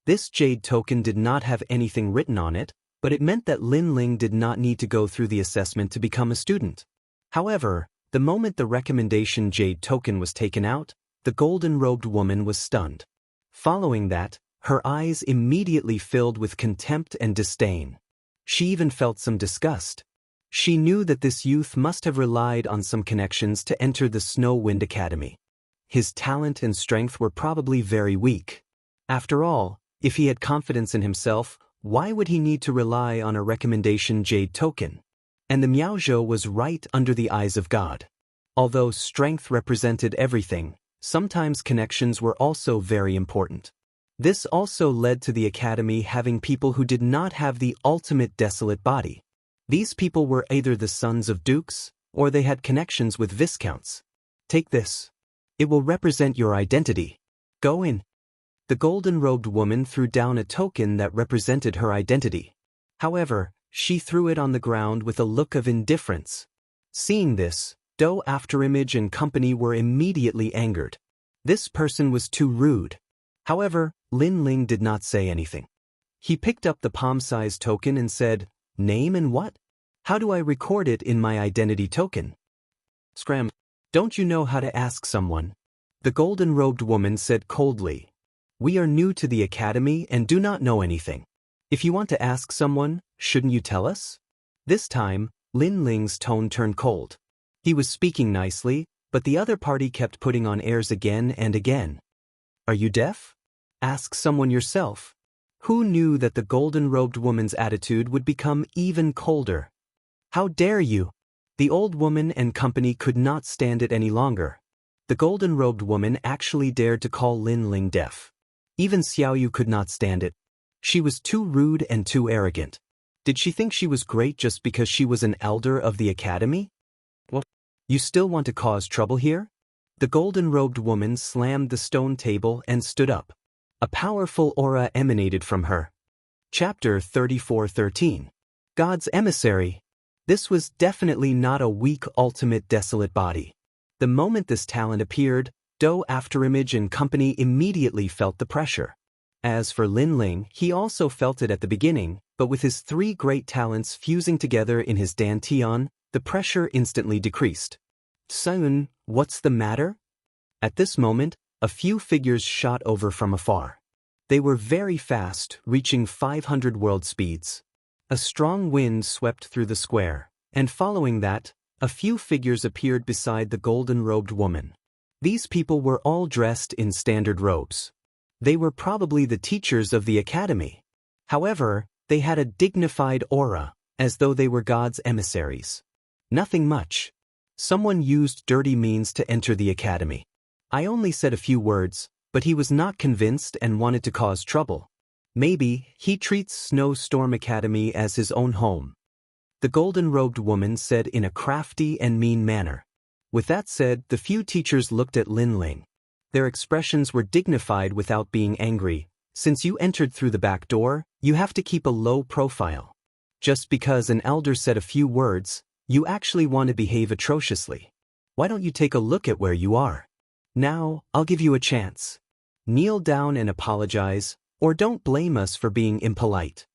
This jade token did not have anything written on it, but it meant that Lin Ling did not need to go through the assessment to become a student. However, the moment the recommendation jade token was taken out, the golden-robed woman was stunned. Following that, her eyes immediately filled with contempt and disdain. She even felt some disgust. She knew that this youth must have relied on some connections to enter the Snow Wind Academy. His talent and strength were probably very weak. After all, if he had confidence in himself, why would he need to rely on a recommendation jade token? And the Miaozhou was right under the eyes of God. Although strength represented everything, sometimes connections were also very important. This also led to the academy having people who did not have the ultimate desolate body. These people were either the sons of dukes, or they had connections with viscounts. Take this. It will represent your identity. Go in. The golden-robed woman threw down a token that represented her identity. However, she threw it on the ground with a look of indifference. Seeing this, Afterimage and company were immediately angered. This person was too rude. However, Lin Ling did not say anything. He picked up the palm-sized token and said, "Name and what? How do I record it in my identity token?" Scram. Don't you know how to ask someone? The golden-robed woman said coldly. We are new to the academy and do not know anything. If you want to ask someone, shouldn't you tell us? This time, Lin Ling's tone turned cold. He was speaking nicely, but the other party kept putting on airs again and again. Are you deaf? Ask someone yourself. Who knew that the golden-robed woman's attitude would become even colder? How dare you? The old woman and company could not stand it any longer. The golden-robed woman actually dared to call Lin Ling deaf. Even Xiaoyu could not stand it. She was too rude and too arrogant. Did she think she was great just because she was an elder of the academy? What? You still want to cause trouble here? The golden-robed woman slammed the stone table and stood up. A powerful aura emanated from her. Chapter 34:13. God's Emissary. This was definitely not a weak ultimate desolate body. The moment this talent appeared, Afterimage and company immediately felt the pressure. As for Lin Ling, he also felt it at the beginning, but with his three great talents fusing together in his dantian, the pressure instantly decreased. Sun, what's the matter? At this moment, a few figures shot over from afar. They were very fast, reaching 500 world speeds. A strong wind swept through the square, and following that, a few figures appeared beside the golden-robed woman. These people were all dressed in standard robes. They were probably the teachers of the academy. However, they had a dignified aura, as though they were God's emissaries. Nothing much. Someone used dirty means to enter the academy. I only said a few words, but he was not convinced and wanted to cause trouble. Maybe he treats Snowstorm Academy as his own home. The golden-robed woman said in a crafty and mean manner. With that said, the few teachers looked at Lin Ling. Their expressions were dignified without being angry. Since you entered through the back door, you have to keep a low profile. Just because an elder said a few words, you actually want to behave atrociously. Why don't you take a look at where you are? Now, I'll give you a chance. Kneel down and apologize, or don't blame us for being impolite.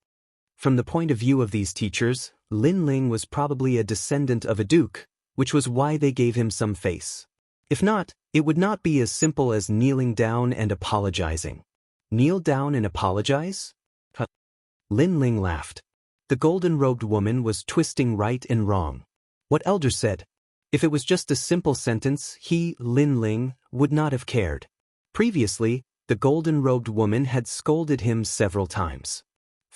From the point of view of these teachers, Lin Ling was probably a descendant of a duke, which was why they gave him some face. If not, it would not be as simple as kneeling down and apologizing. Kneel down and apologize? Lin Ling laughed. The golden-robed woman was twisting right and wrong. What elder said? If it was just a simple sentence, he, Lin Ling, would not have cared. Previously, the golden-robed woman had scolded him several times.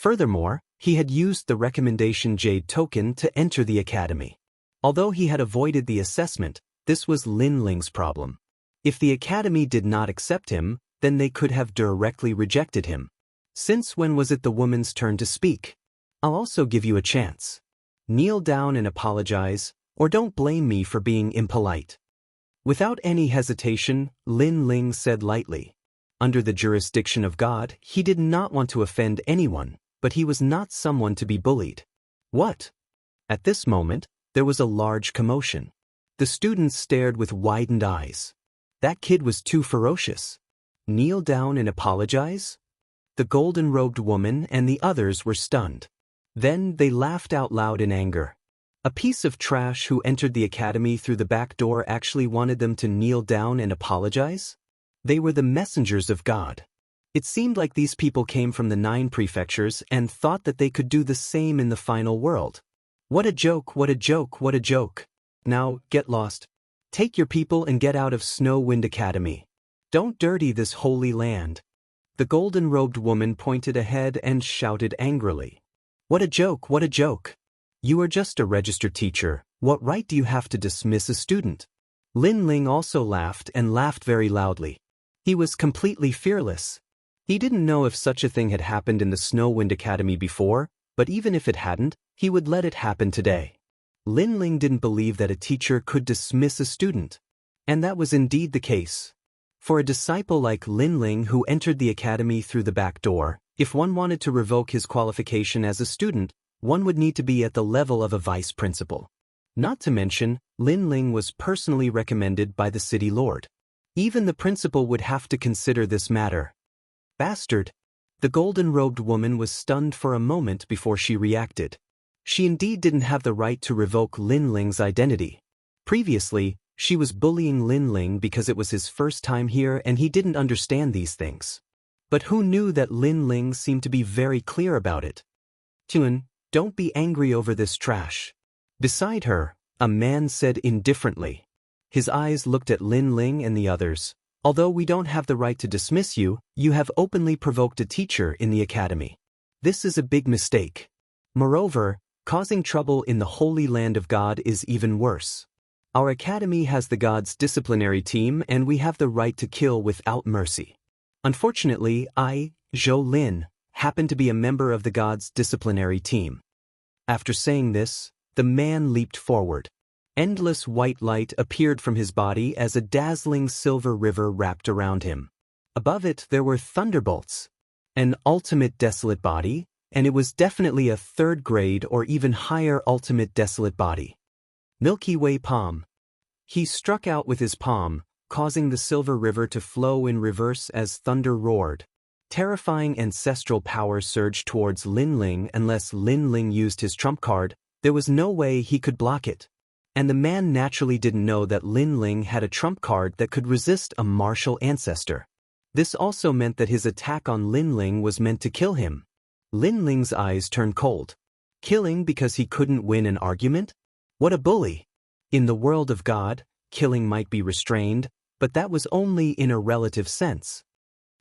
Furthermore, he had used the recommendation Jade token to enter the academy. Although he had avoided the assessment, this was Lin Ling's problem. If the academy did not accept him, then they could have directly rejected him. Since when was it the woman's turn to speak? I'll also give you a chance. Kneel down and apologize, or don't blame me for being impolite. Without any hesitation, Lin Ling said lightly. Under the jurisdiction of God, he did not want to offend anyone, but he was not someone to be bullied. What? At this moment, there was a large commotion. The students stared with widened eyes. That kid was too ferocious. Kneel down and apologize? The golden-robed woman and the others were stunned. Then they laughed out loud in anger. A piece of trash who entered the academy through the back door actually wanted them to kneel down and apologize? They were the messengers of God. It seemed like these people came from the 9 prefectures and thought that they could do the same in the final world. What a joke, what a joke, what a joke. Now, get lost. Take your people and get out of Snow Wind Academy. Don't dirty this holy land. The golden-robed woman pointed ahead and shouted angrily. What a joke, what a joke. You are just a registered teacher. What right do you have to dismiss a student? Lin Ling also laughed and laughed very loudly. He was completely fearless. He didn't know if such a thing had happened in the Snow Wind Academy before, but even if it hadn't, he would let it happen today. Lin Ling didn't believe that a teacher could dismiss a student. And that was indeed the case. For a disciple like Lin Ling who entered the academy through the back door, if one wanted to revoke his qualification as a student, one would need to be at the level of a vice principal. Not to mention, Lin Ling was personally recommended by the city lord. Even the principal would have to consider this matter. Bastard! The golden-robed woman was stunned for a moment before she reacted. She indeed didn't have the right to revoke Lin Ling's identity. Previously, she was bullying Lin Ling because it was his first time here and he didn't understand these things. But who knew that Lin Ling seemed to be very clear about it? Tuan, don't be angry over this trash. Beside her, a man said indifferently. His eyes looked at Lin Ling and the others. Although we don't have the right to dismiss you, you have openly provoked a teacher in the academy. This is a big mistake. Moreover, causing trouble in the holy land of God is even worse. Our academy has the God's disciplinary team and we have the right to kill without mercy. Unfortunately, I, Zhou Lin, happen to be a member of the God's disciplinary team. After saying this, the man leaped forward. Endless white light appeared from his body as a dazzling silver river wrapped around him. Above it there were thunderbolts. An ultimate desolate body, and it was definitely a 3rd grade or even higher ultimate desolate body. Milky Way palm. He struck out with his palm, causing the silver river to flow in reverse as thunder roared. Terrifying ancestral power surged towards Lin Ling. Unless Lin Ling used his trump card, there was no way he could block it. And the man naturally didn't know that Lin Ling had a trump card that could resist a martial ancestor. This also meant that his attack on Lin Ling was meant to kill him. Lin Ling's eyes turned cold. Killing because he couldn't win an argument? What a bully! In the world of God, killing might be restrained, but that was only in a relative sense.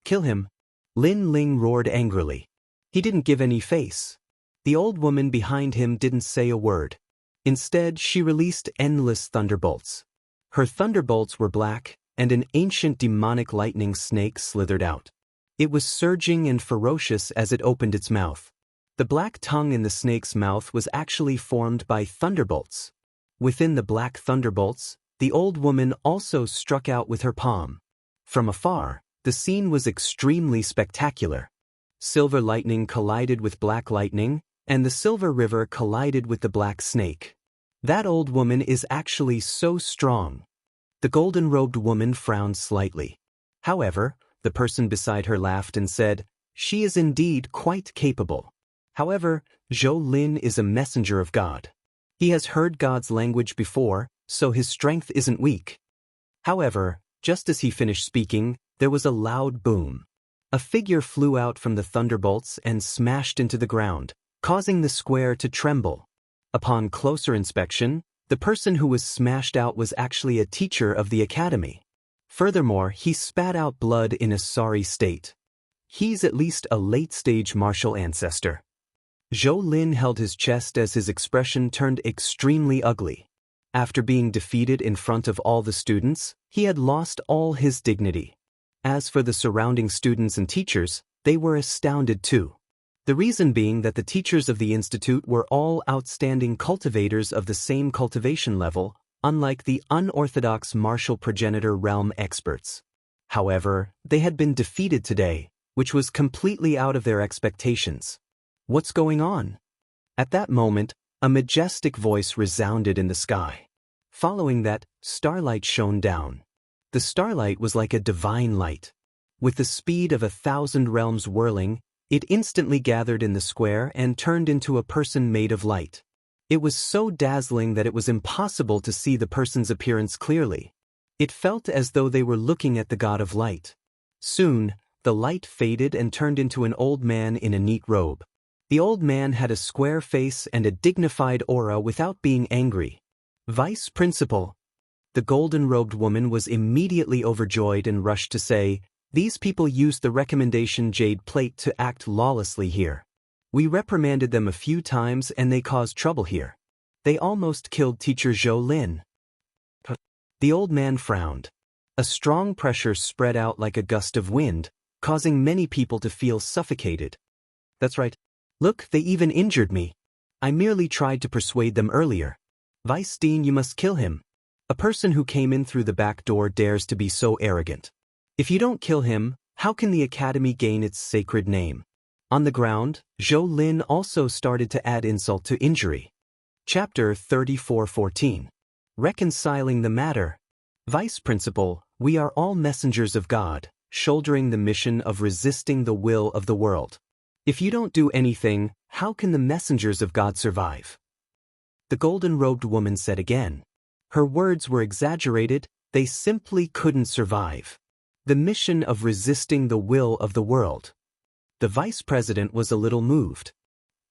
Kill him! Lin Ling roared angrily. He didn't give any face. The old woman behind him didn't say a word. Instead, she released endless thunderbolts. Her thunderbolts were black, and an ancient demonic lightning snake slithered out. It was surging and ferocious as it opened its mouth. The black tongue in the snake's mouth was actually formed by thunderbolts. Within the black thunderbolts, the old woman also struck out with her palm. From afar, the scene was extremely spectacular. Silver lightning collided with black lightning, and the silver river collided with the black snake. That old woman is actually so strong. The golden-robed woman frowned slightly. However, the person beside her laughed and said, "She is indeed quite capable." However, Zhou Lin is a messenger of God. He has heard God's language before, so his strength isn't weak. However, just as he finished speaking, there was a loud boom. A figure flew out from the thunderbolts and smashed into the ground, causing the square to tremble. Upon closer inspection, the person who was smashed out was actually a teacher of the academy. Furthermore, he spat out blood in a sorry state. He's at least a late-stage martial ancestor. Zhou Lin held his chest as his expression turned extremely ugly. After being defeated in front of all the students, he had lost all his dignity. As for the surrounding students and teachers, they were astounded too. The reason being that the teachers of the institute were all outstanding cultivators of the same cultivation level, unlike the unorthodox martial progenitor realm experts. However, they had been defeated today, which was completely out of their expectations. What's going on? At that moment, a majestic voice resounded in the sky. Following that, starlight shone down. The starlight was like a divine light. With the speed of 1,000 realms whirling, it instantly gathered in the square and turned into a person made of light. It was so dazzling that it was impossible to see the person's appearance clearly. It felt as though they were looking at the god of light. Soon, the light faded and turned into an old man in a neat robe. The old man had a square face and a dignified aura without being angry. Vice Principal. The golden-robed woman was immediately overjoyed and rushed to say, "These people used the recommendation jade plate to act lawlessly here. We reprimanded them a few times and they caused trouble here. They almost killed teacher Zhou Lin." The old man frowned. A strong pressure spread out like a gust of wind, causing many people to feel suffocated. "That's right. Look, they even injured me. I merely tried to persuade them earlier. Vice Dean, you must kill him. A person who came in through the back door dares to be so arrogant. If you don't kill him, how can the academy gain its sacred name?" On the ground, Zhou Lin also started to add insult to injury. Chapter 34:14. Reconciling the matter. Vice Principal, we are all messengers of God, shouldering the mission of resisting the will of the world. If you don't do anything, how can the messengers of God survive? The golden-robed woman said again. Her words were exaggerated, they simply couldn't survive. The mission of resisting the will of the world. The vice president was a little moved.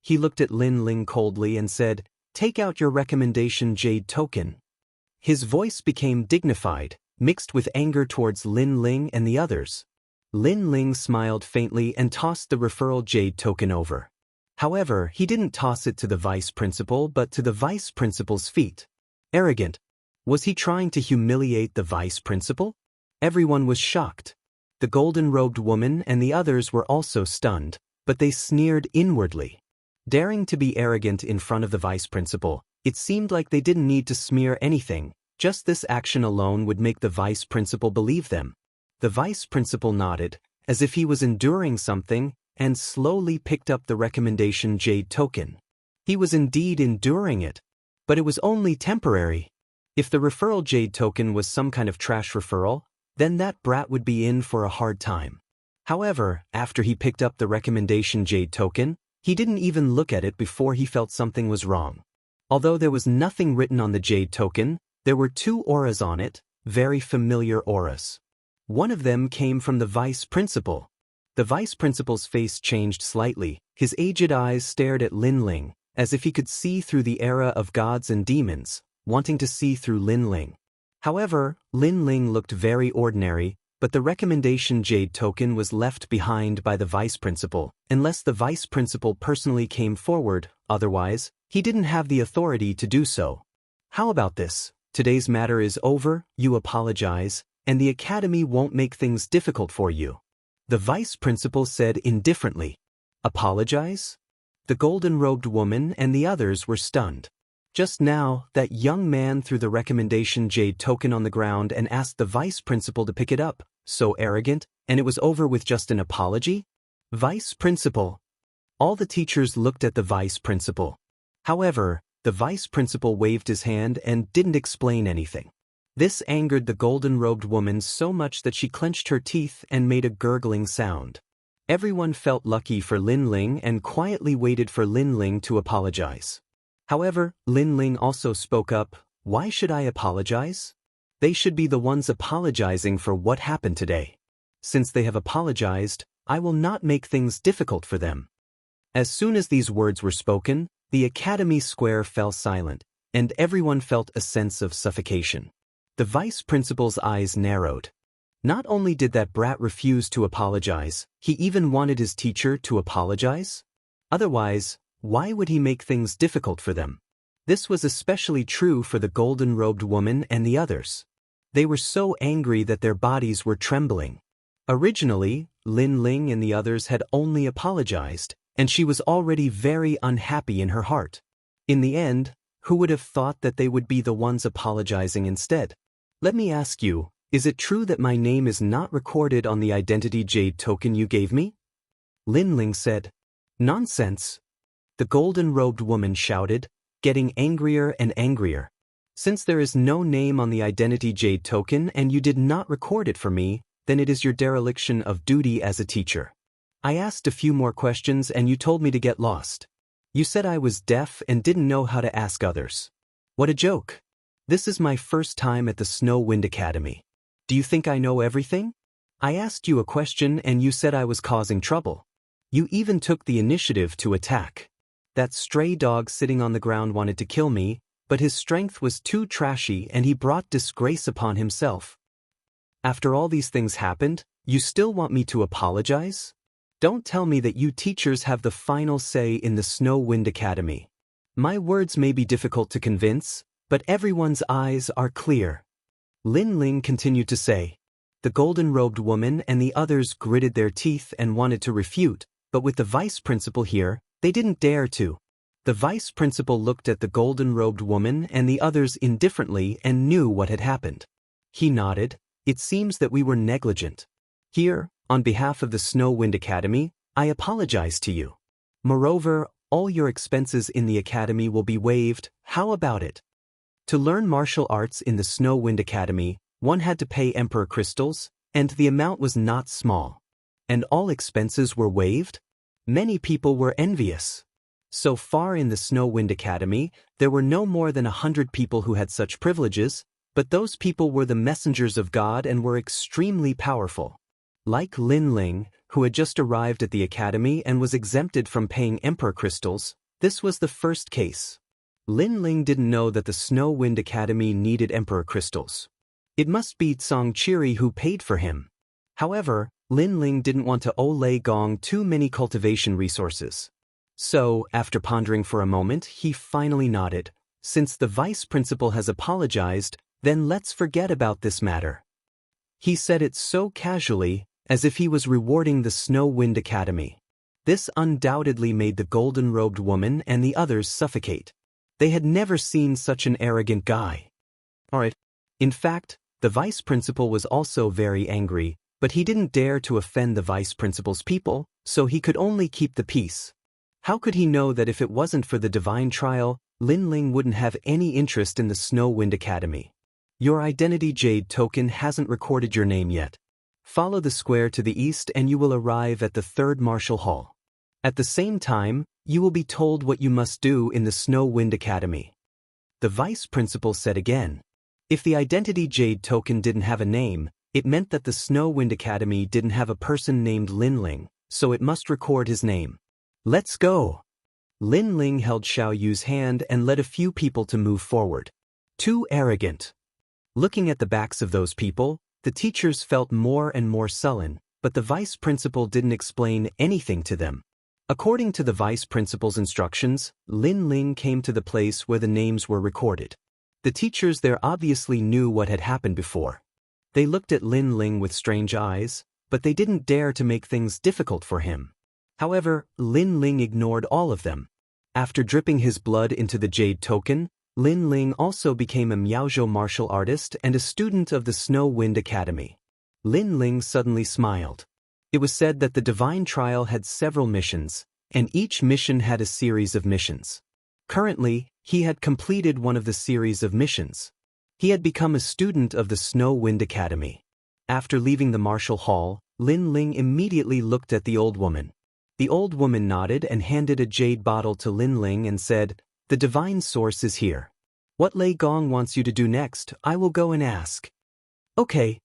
He looked at Lin Ling coldly and said, "Take out your recommendation jade token." His voice became dignified, mixed with anger towards Lin Ling and the others. Lin Ling smiled faintly and tossed the referral jade token over. However, he didn't toss it to the vice principal but to the vice principal's feet. Arrogant. Was he trying to humiliate the vice principal? Everyone was shocked. The golden-robed woman and the others were also stunned, but they sneered inwardly. Daring to be arrogant in front of the vice principal, it seemed like they didn't need to smear anything, just this action alone would make the vice principal believe them. The vice principal nodded, as if he was enduring something, and slowly picked up the recommendation jade token. He was indeed enduring it, but it was only temporary. If the referral jade token was some kind of trash referral, then that brat would be in for a hard time. However, after he picked up the recommendation jade token, he didn't even look at it before he felt something was wrong. Although there was nothing written on the jade token, there were 2 auras on it, very familiar auras. One of them came from the vice principal. The vice principal's face changed slightly, his aged eyes stared at Lin Ling, as if he could see through the era of gods and demons, wanting to see through Lin Ling. However, Lin Ling looked very ordinary, but the recommendation jade token was left behind by the vice principal, unless the vice principal personally came forward, otherwise, he didn't have the authority to do so. How about this? Today's matter is over, you apologize, and the academy won't make things difficult for you. The vice principal said indifferently. Apologize? The golden-robed woman and the others were stunned. Just now, that young man threw the recommendation jade token on the ground and asked the vice principal to pick it up, so arrogant, and it was over with just an apology? Vice principal. All the teachers looked at the vice principal. However, the vice principal waved his hand and didn't explain anything. This angered the golden-robed woman so much that she clenched her teeth and made a gurgling sound. Everyone felt lucky for Lin Ling and quietly waited for Lin Ling to apologize. However, Lin Ling also spoke up, "Why should I apologize? They should be the ones apologizing for what happened today. Since they have apologized, I will not make things difficult for them." As soon as these words were spoken, the academy square fell silent, and everyone felt a sense of suffocation. The vice principal's eyes narrowed. Not only did that brat refuse to apologize, he even wanted his teacher to apologize? Otherwise, Why would he make things difficult for them? This was especially true for the golden-robed woman and the others. They were so angry that their bodies were trembling. Originally, Lin Ling and the others had only apologized, and she was already very unhappy in her heart. In the end, who would have thought that they would be the ones apologizing instead? Let me ask you, is it true that my name is not recorded on the identity jade token you gave me? Lin Ling said. Nonsense. The golden-robed woman shouted, getting angrier and angrier. Since there is no name on the identity jade token and you did not record it for me, then it is your dereliction of duty as a teacher. I asked a few more questions and you told me to get lost. You said I was deaf and didn't know how to ask others. What a joke. This is my first time at the Snow Wind Academy. Do you think I know everything? I asked you a question and you said I was causing trouble. You even took the initiative to attack. That stray dog sitting on the ground wanted to kill me, but his strength was too trashy and he brought disgrace upon himself. After all these things happened, you still want me to apologize? Don't tell me that you teachers have the final say in the Snow Wind Academy. My words may be difficult to convince, but everyone's eyes are clear. Lin Ling continued to say. The golden-robed woman and the others gritted their teeth and wanted to refute, but with the vice principal here, they didn't dare to. The vice principal looked at the golden-robed woman and the others indifferently and knew what had happened. He nodded. It seems that we were negligent. Here, on behalf of the Snow Wind Academy, I apologize to you. Moreover, all your expenses in the academy will be waived. How about it? To learn martial arts in the Snow Wind Academy, one had to pay Emperor crystals, and the amount was not small. And all expenses were waived? Many people were envious. So far in the Snow Wind Academy, there were no more than 100 people who had such privileges, but those people were the messengers of God and were extremely powerful. Like Lin Ling, who had just arrived at the academy and was exempted from paying Emperor crystals, this was the first case. Lin Ling didn't know that the Snow Wind Academy needed Emperor crystals. It must be Tsang Chiri who paid for him. However, Lin Ling didn't want to owe Lei Gong too many cultivation resources. So, after pondering for a moment, he finally nodded. Since the vice principal has apologized, then let's forget about this matter. He said it so casually, as if he was rewarding the Snow Wind Academy. This undoubtedly made the golden-robed woman and the others suffocate. They had never seen such an arrogant guy. Alright. In fact, the vice principal was also very angry, but he didn't dare to offend the vice principal's people, so he could only keep the peace. How could he know that if it wasn't for the divine trial, Lin Ling wouldn't have any interest in the Snow Wind Academy? Your identity jade token hasn't recorded your name yet. Follow the square to the east and you will arrive at the third martial hall. At the same time, you will be told what you must do in the Snow Wind Academy. The vice principal said again. If the identity jade token didn't have a name, it meant that the Snow Wind Academy didn't have a person named Lin Ling, so it must record his name. Let's go. Lin Ling held Xiao Yu's hand and led a few people to move forward. Too arrogant. Looking at the backs of those people, the teachers felt more and more sullen, but the vice principal didn't explain anything to them. According to the vice principal's instructions, Lin Ling came to the place where the names were recorded. The teachers there obviously knew what had happened before. They looked at Lin Ling with strange eyes, but they didn't dare to make things difficult for him. However, Lin Ling ignored all of them. After dripping his blood into the jade token, Lin Ling also became a Miaozhou martial artist and a student of the Snow Wind Academy. Lin Ling suddenly smiled. It was said that the divine trial had several missions, and each mission had a series of missions. Currently, he had completed one of the series of missions. He had become a student of the Snow Wind Academy. After leaving the martial hall, Lin Ling immediately looked at the old woman. The old woman nodded and handed a jade bottle to Lin Ling and said, "The divine source is here. What Lei Gong wants you to do next, I will go and ask." Okay.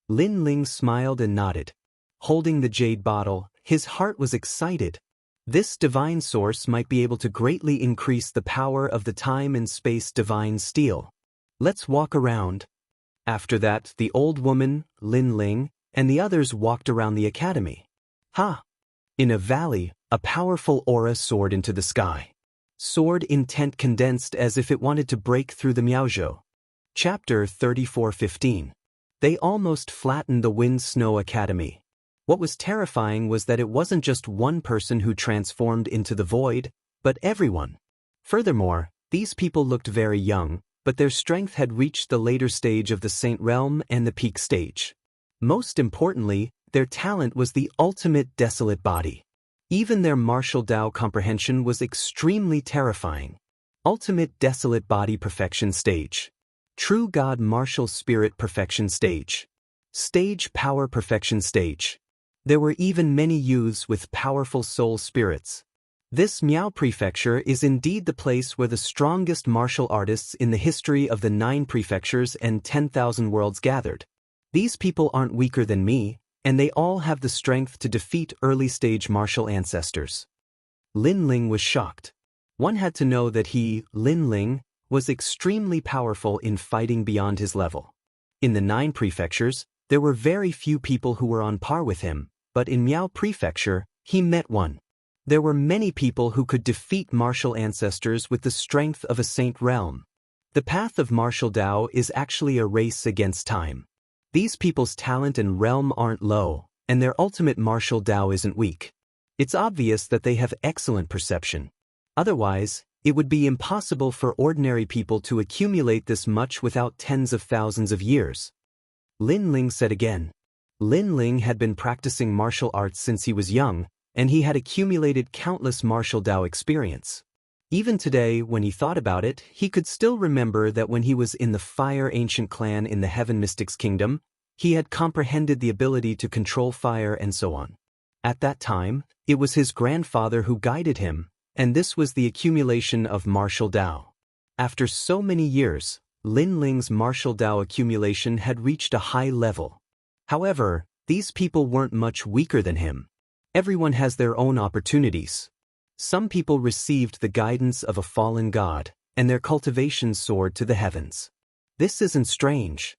Lin Ling smiled and nodded. Holding the jade bottle, his heart was excited. This divine source might be able to greatly increase the power of the time and space divine steel. Let's walk around. After that, the old woman, Lin Ling, and the others walked around the academy. In a valley, A powerful aura soared into the sky. Soared intent condensed as if it wanted to break through the Miaozhou. Chapter 34:15. They almost flattened the Wind Snow Academy. What was terrifying was that it wasn't just one person who transformed into the void, but everyone. Furthermore, these people looked very young, but their strength had reached the later stage of the Saint Realm and the peak stage. Most importantly, their talent was the ultimate desolate body. Even their martial Tao comprehension was extremely terrifying. Ultimate desolate body perfection stage. True God martial spirit perfection stage. Stage power perfection stage. There were even many youths with powerful soul spirits. This Miao Prefecture is indeed the place where the strongest martial artists in the history of the 9 prefectures and 10,000 worlds gathered. These people aren't weaker than me, and they all have the strength to defeat early-stage martial ancestors. Lin Ling was shocked. One had to know that he, Lin Ling, was extremely powerful in fighting beyond his level. In the 9 prefectures, there were very few people who were on par with him, but in Miao Prefecture, he met one. There were many people who could defeat martial ancestors with the strength of a Saint Realm. The path of martial Tao is actually a race against time. These people's talent and realm aren't low, and their ultimate martial Tao isn't weak. It's obvious that they have excellent perception. Otherwise, it would be impossible for ordinary people to accumulate this much without tens of thousands of years. Lin Ling said again. Lin Ling had been practicing martial arts since he was young, and he had accumulated countless martial Tao experience. Even today, when he thought about it, he could still remember that when he was in the Fire Ancient Clan in the Heaven Mystics Kingdom, he had comprehended the ability to control fire and so on. At that time, it was his grandfather who guided him, and this was the accumulation of martial Tao. After so many years, Lin Ling's martial Tao accumulation had reached a high level. However, these people weren't much weaker than him. Everyone has their own opportunities. Some people received the guidance of a fallen god, and their cultivation soared to the heavens. This isn't strange.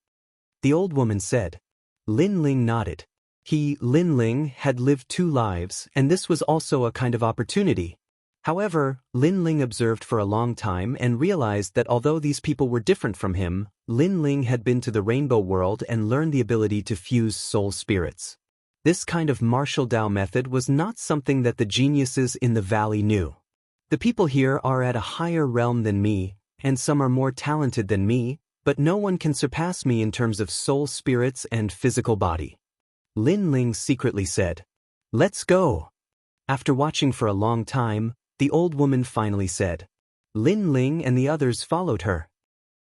The old woman said. Lin Ling nodded. He, Lin Ling, had lived 2 lives, and this was also a kind of opportunity. However, Lin Ling observed for a long time and realized that although these people were different from him, Lin Ling had been to the rainbow world and learned the ability to fuse soul spirits. This kind of martial Tao method was not something that the geniuses in the valley knew. The people here are at a higher realm than me, and some are more talented than me, but no one can surpass me in terms of soul spirits and physical body. Lin Ling secretly said. Let's go. After watching for a long time, the old woman finally said. Lin Ling and the others followed her.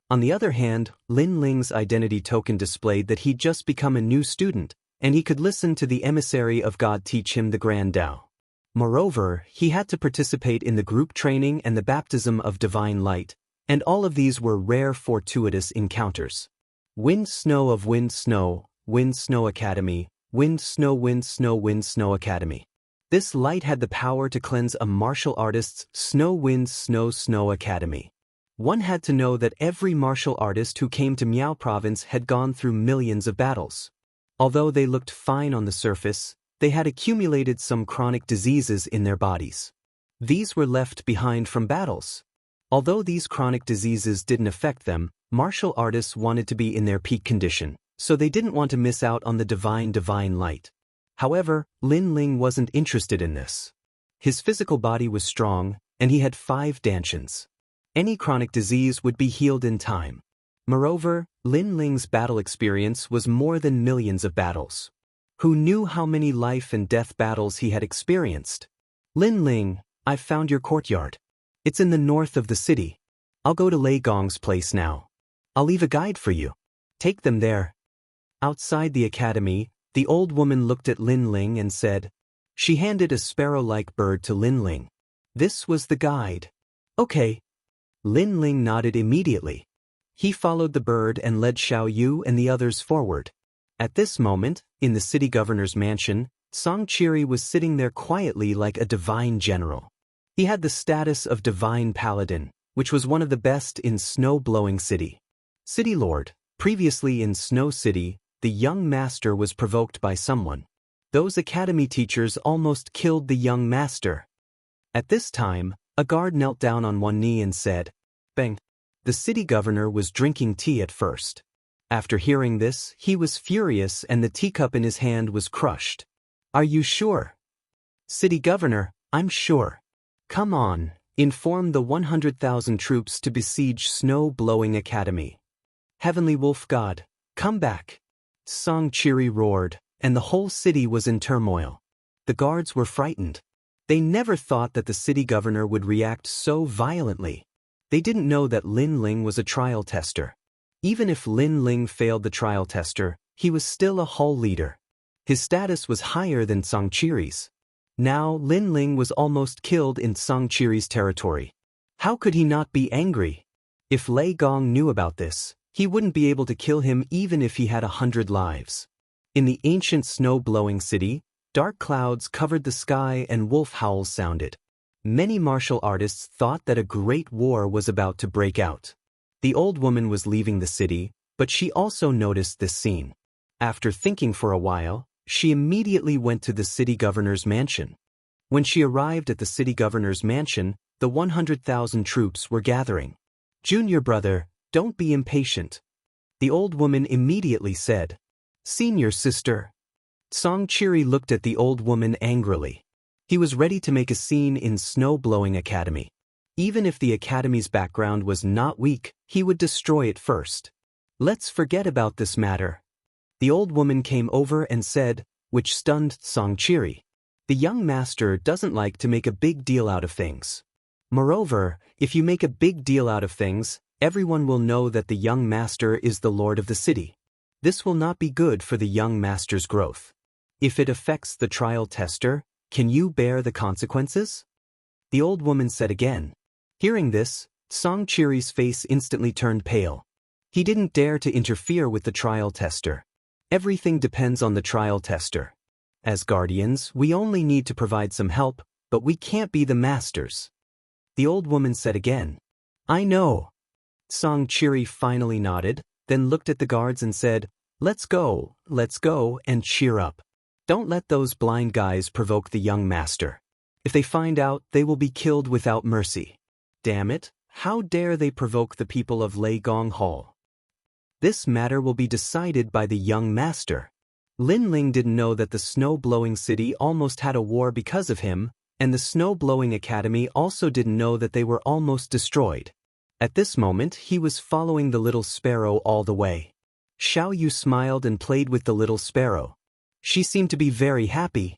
On the other hand, Lin Ling's identity token displayed that he'd just become a new student, and he could listen to the emissary of God teach him the Grand Tao. Moreover, he had to participate in the group training and the baptism of divine light, and all of these were rare fortuitous encounters. Wind Snow of Wind Snow, Wind Snow Academy, Wind Snow Wind Snow Wind Snow Academy. This light had the power to cleanse a martial artist's Snow Wind Snow Snow Academy. One had to know that every martial artist who came to Miao Province had gone through millions of battles. Although they looked fine on the surface, they had accumulated some chronic diseases in their bodies. These were left behind from battles. Although these chronic diseases didn't affect them, martial artists wanted to be in their peak condition, so they didn't want to miss out on the divine light. However, Lin Ling wasn't interested in this. His physical body was strong, and he had 5 dantians. Any chronic disease would be healed in time. Moreover, Lin Ling's battle experience was more than millions of battles. Who knew how many life and death battles he had experienced? Lin Ling, I've found your courtyard. It's in the north of the city. I'll go to Lei Gong's place now. I'll leave a guide for you. Take them there. Outside the academy, the old woman looked at Lin Ling and said. She handed a sparrow-like bird to Lin Ling. This was the guide. Okay. Lin Ling nodded immediately. He followed the bird and led Xiao Yu and the others forward. At this moment, in the city governor's mansion, Song Qiri was sitting there quietly like a divine general. He had the status of divine paladin, which was one of the best in Snow-Blowing City. City Lord, previously in Snow City, the young master was provoked by someone. Those academy teachers almost killed the young master. At this time, a guard knelt down on one knee and said, "Bang." The city governor was drinking tea at first. After hearing this, he was furious and the teacup in his hand was crushed. "Are you sure?" "City governor, I'm sure." "Come on, inform the 100,000 troops to besiege Snow-Blowing Academy." "Heavenly Wolf God, come back." Xianxia roared, and the whole city was in turmoil. The guards were frightened. They never thought that the city governor would react so violently. They didn't know that Lin Ling was a trial tester. Even if Lin Ling failed the trial tester, he was still a hall leader. His status was higher than Xianxia's. Now Lin Ling was almost killed in Xianxia's territory. How could he not be angry? If Lei Gong knew about this, he wouldn't be able to kill him even if he had 100 lives. In the ancient snow-blowing city, dark clouds covered the sky and wolf howls sounded. Many martial artists thought that a great war was about to break out. The old woman was leaving the city, but she also noticed this scene. After thinking for a while, she immediately went to the city governor's mansion. When she arrived at the city governor's mansion, the 100,000 troops were gathering. "Junior brother, don't be impatient," the old woman immediately said. "Senior sister." Xianxia looked at the old woman angrily. He was ready to make a scene in Snow-Blowing Academy. Even if the academy's background was not weak, he would destroy it first. "Let's forget about this matter." The old woman came over and said, which stunned Xianxia. The young master doesn't like to make a big deal out of things. Moreover, if you make a big deal out of things, everyone will know that the young master is the lord of the city. This will not be good for the young master's growth. If it affects the trial tester, can you bear the consequences? The old woman said again. Hearing this, Xianxia's face instantly turned pale. He didn't dare to interfere with the trial tester. Everything depends on the trial tester. As guardians, we only need to provide some help, but we can't be the masters. The old woman said again. "I know." Xianxia finally nodded, then looked at the guards and said, let's go, and cheer up. Don't let those blind guys provoke the young master. If they find out, they will be killed without mercy. Damn it, how dare they provoke the people of Lei Gong Hall? This matter will be decided by the young master. Lin Ling didn't know that the snow-blowing city almost had a war because of him, and the snow-blowing academy also didn't know that they were almost destroyed. At this moment, he was following the little sparrow all the way. Xiao Yu smiled and played with the little sparrow. She seemed to be very happy.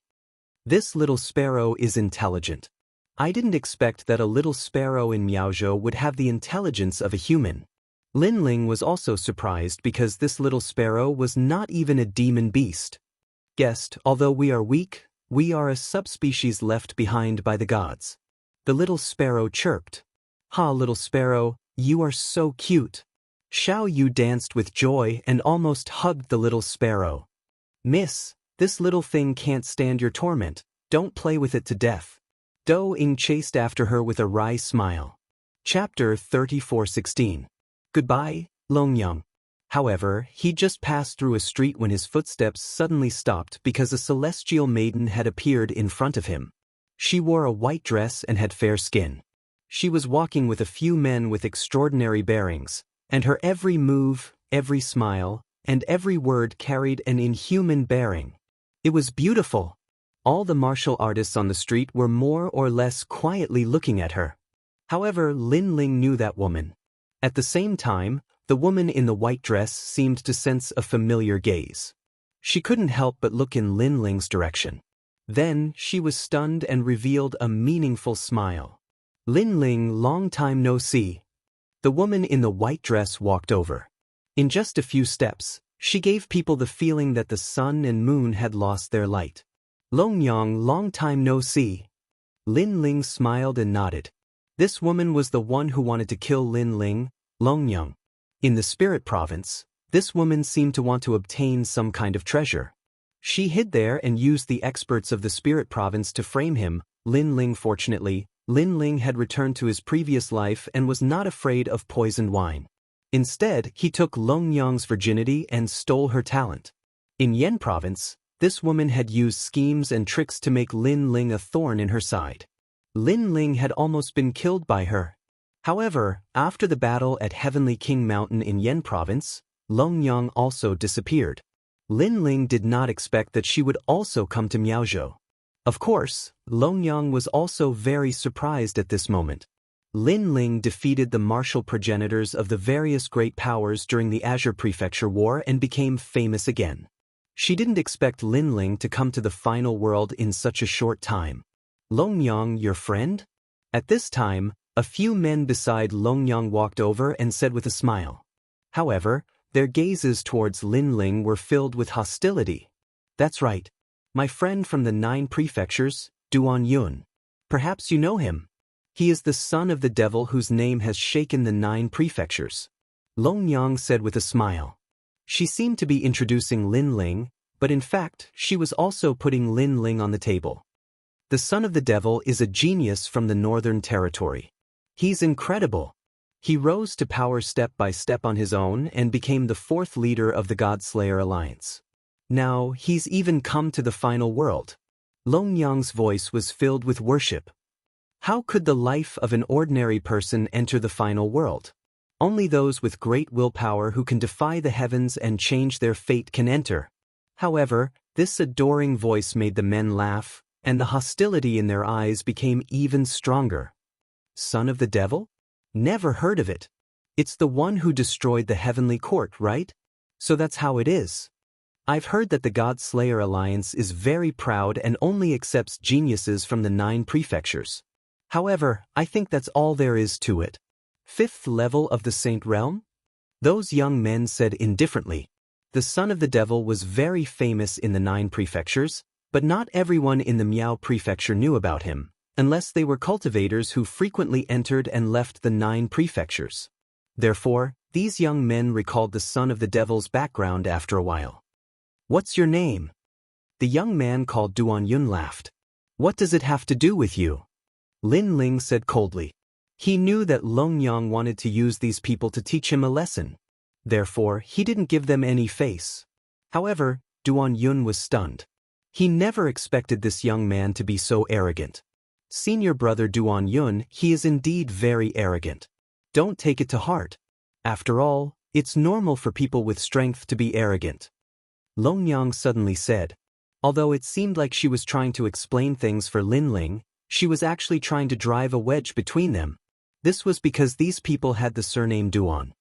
This little sparrow is intelligent. I didn't expect that a little sparrow in Miaozhou would have the intelligence of a human. Lin Ling was also surprised because this little sparrow was not even a demon beast. Guest, although we are weak, we are a subspecies left behind by the gods. The little sparrow chirped. Ha, little sparrow, you are so cute. Xiao Yu danced with joy and almost hugged the little sparrow. Miss, this little thing can't stand your torment, don't play with it to death. Do Ying chased after her with a wry smile. Chapter 34:16. Goodbye, Longyang. However, he just passed through a street when his footsteps suddenly stopped because a celestial maiden had appeared in front of him. She wore a white dress and had fair skin. She was walking with a few men with extraordinary bearings, and her every move, every smile, and every word carried an inhuman bearing. It was beautiful. All the martial artists on the street were more or less quietly looking at her. However, Lin Ling knew that woman. At the same time, the woman in the white dress seemed to sense a familiar gaze. She couldn't help but look in Lin Ling's direction. Then, she was stunned and revealed a meaningful smile. Lin Ling, long time no see. The woman in the white dress walked over. In just a few steps, she gave people the feeling that the sun and moon had lost their light. Longyang, long time no see. Lin Ling smiled and nodded. This woman was the one who wanted to kill Lin Ling, Longyang. In the spirit province, this woman seemed to want to obtain some kind of treasure. She hid there and used the experts of the spirit province to frame him. Lin Ling, fortunately, Lin Ling had returned to his previous life and was not afraid of poisoned wine. Instead, he took Longyang's virginity and stole her talent. In Yen province, This woman had used schemes and tricks to make Lin Ling a thorn in her side. Lin Ling had almost been killed by her. However, after the battle at Heavenly King Mountain in Yen Province, Longyang also disappeared. Lin Ling did not expect that she would also come to Miaozhou. Of course, Longyang was also very surprised at this moment. Lin Ling defeated the martial progenitors of the various great powers during the Azure Prefecture War and became famous again. She didn't expect Lin Ling to come to the final world in such a short time. Longyang, your friend? At this time, a few men beside Longyang walked over and said with a smile. However, their gazes towards Lin Ling were filled with hostility. That's right. My friend from the 9 prefectures, Duan Yun. Perhaps you know him. He is the son of the devil whose name has shaken the 9 prefectures. Longyang said with a smile. She seemed to be introducing Lin Ling, but in fact, she was also putting Lin Ling on the table. The son of the devil is a genius from the Northern Territory. He's incredible. He rose to power step by step on his own and became the 4th leader of the Godslayer Alliance. Now, he's even come to the final world. Longyang's voice was filled with worship. How could the life of an ordinary person enter the final world? Only those with great willpower who can defy the heavens and change their fate can enter. However, this adoring voice made the men laugh, and the hostility in their eyes became even stronger. Son of the devil? Never heard of it. It's the one who destroyed the heavenly court, right? So that's how it is. I've heard that the God-Slayer Alliance is very proud and only accepts geniuses from the 9 prefectures. However, I think that's all there is to it. 5th level of the Saint Realm? Those young men said indifferently. The son of the devil was very famous in the 9 prefectures, but not everyone in the Miao prefecture knew about him, unless they were cultivators who frequently entered and left the 9 prefectures. Therefore, these young men recalled the son of the devil's background after a while. What's your name? The young man called Duan Yun laughed. What does it have to do with you? Lin Ling said coldly. He knew that Longyang wanted to use these people to teach him a lesson. Therefore, he didn't give them any face. However, Duan Yun was stunned. He never expected this young man to be so arrogant. Senior brother Duan Yun, he is indeed very arrogant. Don't take it to heart. After all, it's normal for people with strength to be arrogant. Longyang suddenly said. Although it seemed like she was trying to explain things for Lin Ling, she was actually trying to drive a wedge between them. This was because these people had the surname Duan.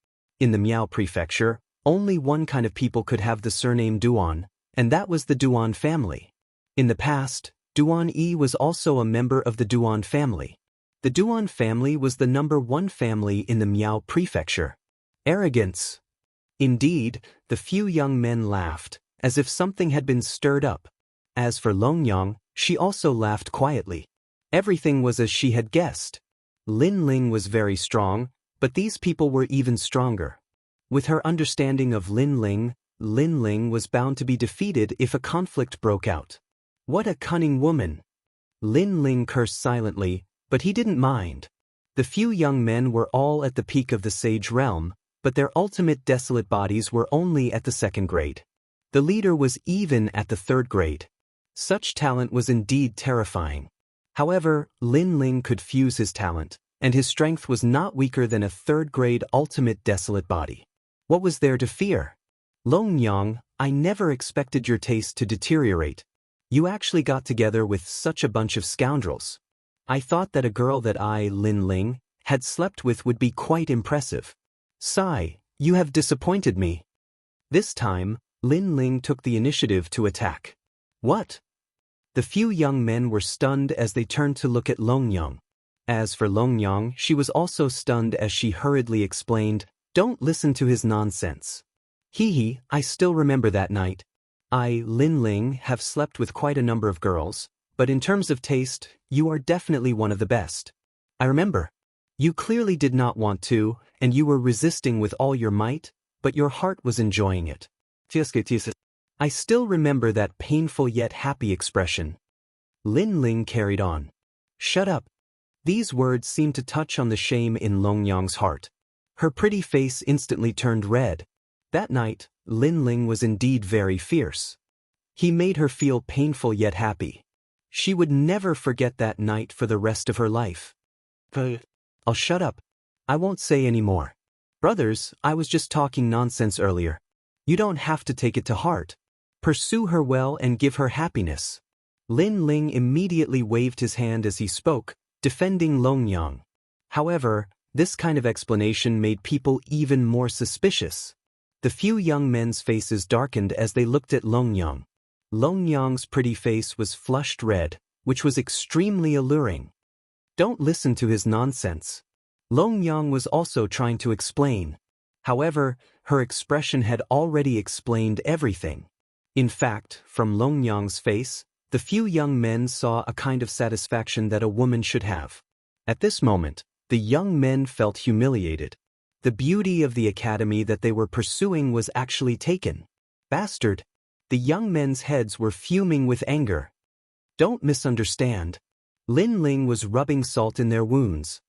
In the Miao prefecture, only one kind of people could have the surname Duan, and that was the Duan family. In the past, Duan Yi was also a member of the Duan family. The Duan family was the number 1 family in the Miao prefecture. Arrogance. Indeed, the few young men laughed, as if something had been stirred up. As for Longyang, she also laughed quietly. Everything was as she had guessed. Lin Ling was very strong, but these people were even stronger. With her understanding of Lin Ling was bound to be defeated if a conflict broke out. What a cunning woman! Lin Ling cursed silently, but he didn't mind. The few young men were all at the peak of the Sage Realm, but their ultimate desolate bodies were only at the 2nd grade. The leader was even at the 3rd grade. Such talent was indeed terrifying. However, Lin Ling could fuse his talent, and his strength was not weaker than a 3rd grade ultimate desolate body. What was there to fear? Longyang, I never expected your taste to deteriorate. You actually got together with such a bunch of scoundrels. I thought that a girl that I, Lin Ling, had slept with would be quite impressive. Sigh, you have disappointed me. This time, Lin Ling took the initiative to attack. What? The few young men were stunned as they turned to look at Longyang. As for Longyang, she was also stunned as she hurriedly explained, Don't listen to his nonsense. Hee, I still remember that night. I, Lin Ling, have slept with quite a number of girls, but in terms of taste, you are definitely one of the best. I remember. You clearly did not want to, and you were resisting with all your might, but your heart was enjoying it. I still remember that painful yet happy expression. Lin Ling carried on. Shut up. These words seemed to touch on the shame in Longyang's heart. Her pretty face instantly turned red. That night, Lin Ling was indeed very fierce. He made her feel painful yet happy. She would never forget that night for the rest of her life. I'll shut up. I won't say any more. Brothers, I was just talking nonsense earlier. You don't have to take it to heart. Pursue her well and give her happiness. Lin Ling immediately waved his hand as he spoke, defending Longyang. However, this kind of explanation made people even more suspicious. The few young men's faces darkened as they looked at Longyang. Longyang's pretty face was flushed red, which was extremely alluring. Don't listen to his nonsense. Longyang was also trying to explain. However, her expression had already explained everything. In fact, from Longyang's face, the few young men saw a kind of satisfaction that a woman should have. At this moment, the young men felt humiliated. The beauty of the academy that they were pursuing was actually taken. Bastard! The young men's heads were fuming with anger. Don't misunderstand. Lin Ling was rubbing salt in their wounds.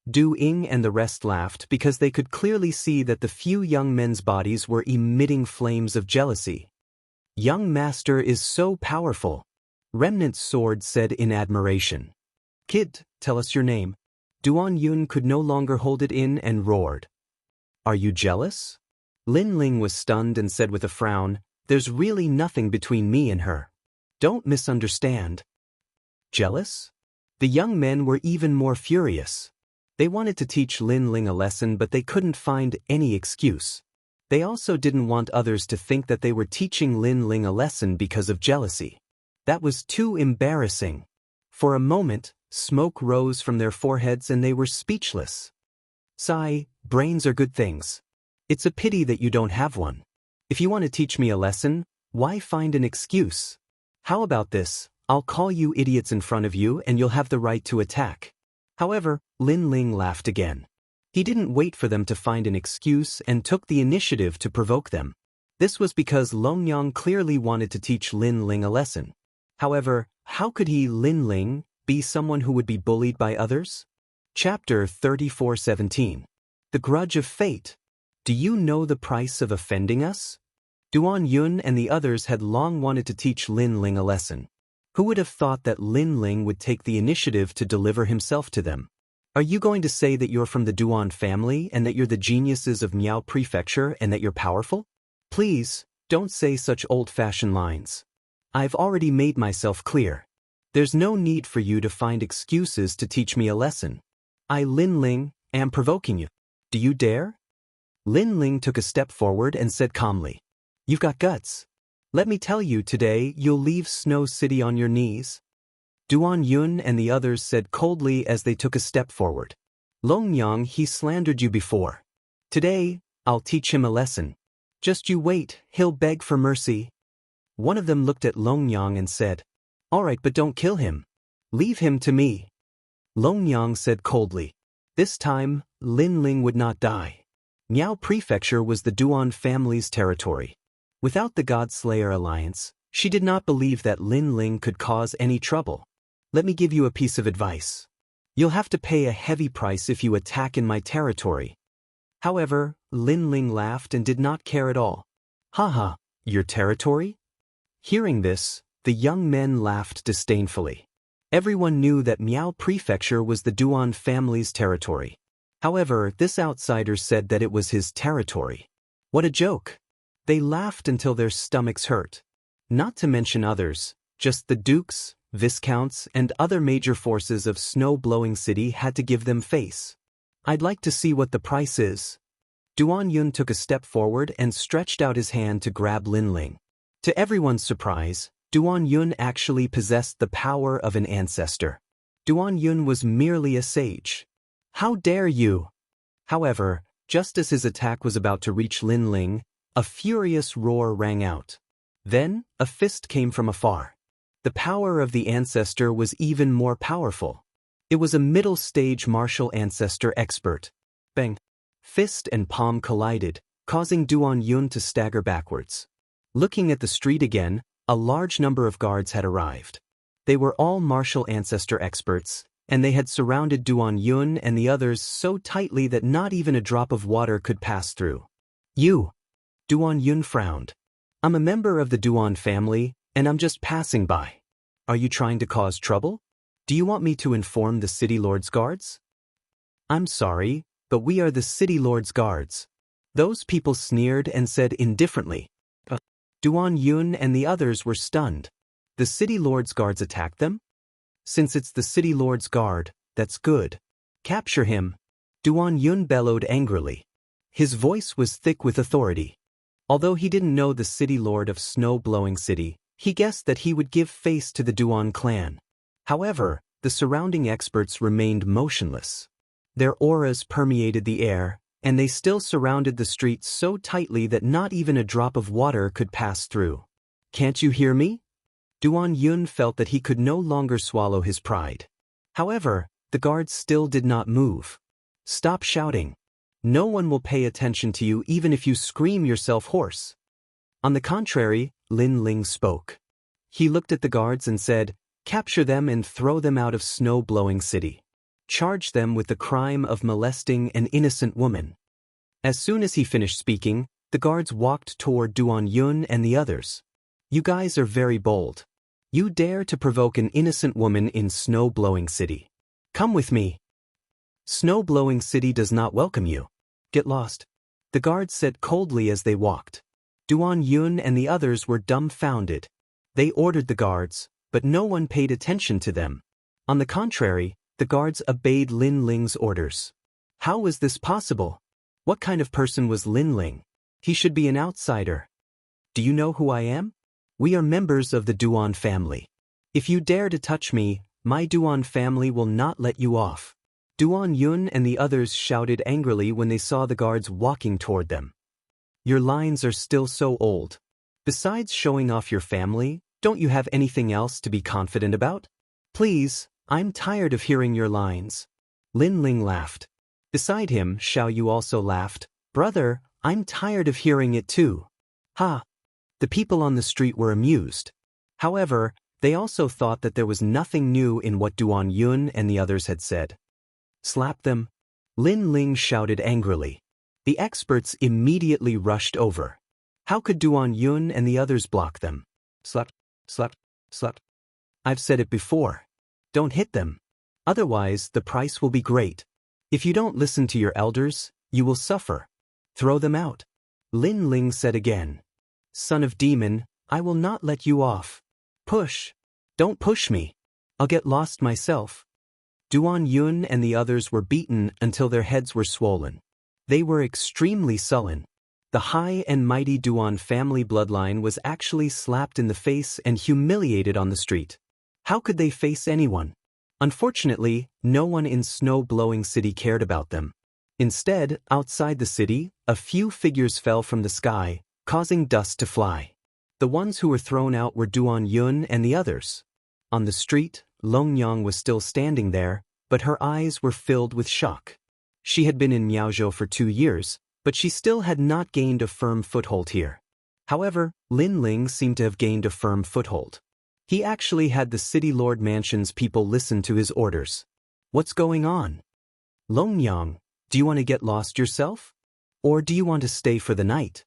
Du Ying and the rest laughed because they could clearly see that the few young men's bodies were emitting flames of jealousy. Young master is so powerful. Remnant's sword said in admiration. Kid, tell us your name. Duan Yun could no longer hold it in and roared. Are you jealous? Lin Ling was stunned and said with a frown, there's really nothing between me and her. Don't misunderstand. Jealous? The young men were even more furious. They wanted to teach Lin Ling a lesson, but they couldn't find any excuse. They also didn't want others to think that they were teaching Lin Ling a lesson because of jealousy. That was too embarrassing. For a moment, smoke rose from their foreheads and they were speechless. Sigh, brains are good things. It's a pity that you don't have one. If you want to teach me a lesson, why find an excuse? How about this? I'll call you idiots in front of you and you'll have the right to attack. However, Lin Ling laughed again. He didn't wait for them to find an excuse and took the initiative to provoke them. This was because Longyang clearly wanted to teach Lin Ling a lesson. However, how could he, Lin Ling, be someone who would be bullied by others? Chapter 34:17. The Grudge of Fate. Do you know the price of offending us? Duan Yun and the others had long wanted to teach Lin Ling a lesson. Who would have thought that Lin Ling would take the initiative to deliver himself to them? Are you going to say that you're from the Duan family and that you're the geniuses of Miao Prefecture and that you're powerful? Please, don't say such old-fashioned lines. I've already made myself clear. There's no need for you to find excuses to teach me a lesson. I, Lin Ling, am provoking you. Do you dare? Lin Ling took a step forward and said calmly, You've got guts. Let me tell you, today you'll leave Snow City on your knees. Duan Yun and the others said coldly as they took a step forward. Longyang, he slandered you before. Today, I'll teach him a lesson. Just you wait, he'll beg for mercy. One of them looked at Longyang and said, All right, but don't kill him. Leave him to me. Longyang said coldly. This time, Lin Ling would not die. Miao Prefecture was the Duan family's territory. Without the God-Slayer alliance, she did not believe that Lin Ling could cause any trouble. Let me give you a piece of advice. You'll have to pay a heavy price if you attack in my territory. However, Lin Ling laughed and did not care at all. Haha, your territory? Hearing this, the young men laughed disdainfully. Everyone knew that Miao Prefecture was the Duan family's territory. However, this outsider said that it was his territory. What a joke! They laughed until their stomachs hurt. Not to mention others, just the dukes, viscounts, and other major forces of Snow-Blowing City had to give them face. I'd like to see what the price is. Duan Yun took a step forward and stretched out his hand to grab Lin Ling. To everyone's surprise, Duan Yun actually possessed the power of an ancestor. Duan Yun was merely a sage. How dare you! However, just as his attack was about to reach Lin Ling, a furious roar rang out. Then, a fist came from afar. The power of the ancestor was even more powerful. It was a middle-stage martial ancestor expert. Bang! Fist and palm collided, causing Duan Yun to stagger backwards. Looking at the street again, a large number of guards had arrived. They were all martial ancestor experts, and they had surrounded Duan Yun and the others so tightly that not even a drop of water could pass through. You! Duan Yun frowned. I'm a member of the Duan family, and I'm just passing by. Are you trying to cause trouble? Do you want me to inform the city lord's guards? I'm sorry, but we are the city lord's guards. Those people sneered and said indifferently. Duan Yun and the others were stunned. The city lord's guards attacked them? Since it's the city lord's guard, that's good. Capture him. Duan Yun bellowed angrily. His voice was thick with authority. Although he didn't know the city lord of Snow-Blowing City, he guessed that he would give face to the Duan clan. However, the surrounding experts remained motionless. Their auras permeated the air, and they still surrounded the streets so tightly that not even a drop of water could pass through. Can't you hear me? Duan Yun felt that he could no longer swallow his pride. However, the guards still did not move. Stop shouting. No one will pay attention to you even if you scream yourself hoarse. On the contrary, Lin Ling spoke. He looked at the guards and said, capture them and throw them out of Snow-Blowing City. Charge them with the crime of molesting an innocent woman. As soon as he finished speaking, the guards walked toward Duan Yun and the others. You guys are very bold. You dare to provoke an innocent woman in Snow-Blowing City. Come with me. Snow-Blowing City does not welcome you. Get lost. The guards said coldly as they walked. Duan Yun and the others were dumbfounded. They ordered the guards, but no one paid attention to them. On the contrary, the guards obeyed Lin Ling's orders. How was this possible? What kind of person was Lin Ling? He should be an outsider. Do you know who I am? We are members of the Duan family. If you dare to touch me, my Duan family will not let you off. Duan Yun and the others shouted angrily when they saw the guards walking toward them. Your lines are still so old. Besides showing off your family, don't you have anything else to be confident about? Please, I'm tired of hearing your lines. Lin Ling laughed. Beside him, Xiao Yu also laughed. Brother, I'm tired of hearing it too. Ha! The people on the street were amused. However, they also thought that there was nothing new in what Duan Yun and the others had said. Slap them? Lin Ling shouted angrily. The experts immediately rushed over. How could Duan Yun and the others block them? Slap, slap, slap. I've said it before. Don't hit them. Otherwise, the price will be great. If you don't listen to your elders, you will suffer. Throw them out. Lin Ling said again. Son of demon, I will not let you off. Push. Don't push me. I'll get lost myself. Duan Yun and the others were beaten until their heads were swollen. They were extremely sullen. The high and mighty Duan family bloodline was actually slapped in the face and humiliated on the street. How could they face anyone? Unfortunately, no one in Snow-Blowing City cared about them. Instead, outside the city, a few figures fell from the sky, causing dust to fly. The ones who were thrown out were Duan Yun and the others. On the street, Longyang was still standing there, but her eyes were filled with shock. She had been in Miaozhou for 2 years, but she still had not gained a firm foothold here. However, Lin Ling seemed to have gained a firm foothold. He actually had the City Lord Mansion's people listen to his orders. What's going on? Longyang, do you want to get lost yourself? Or do you want to stay for the night?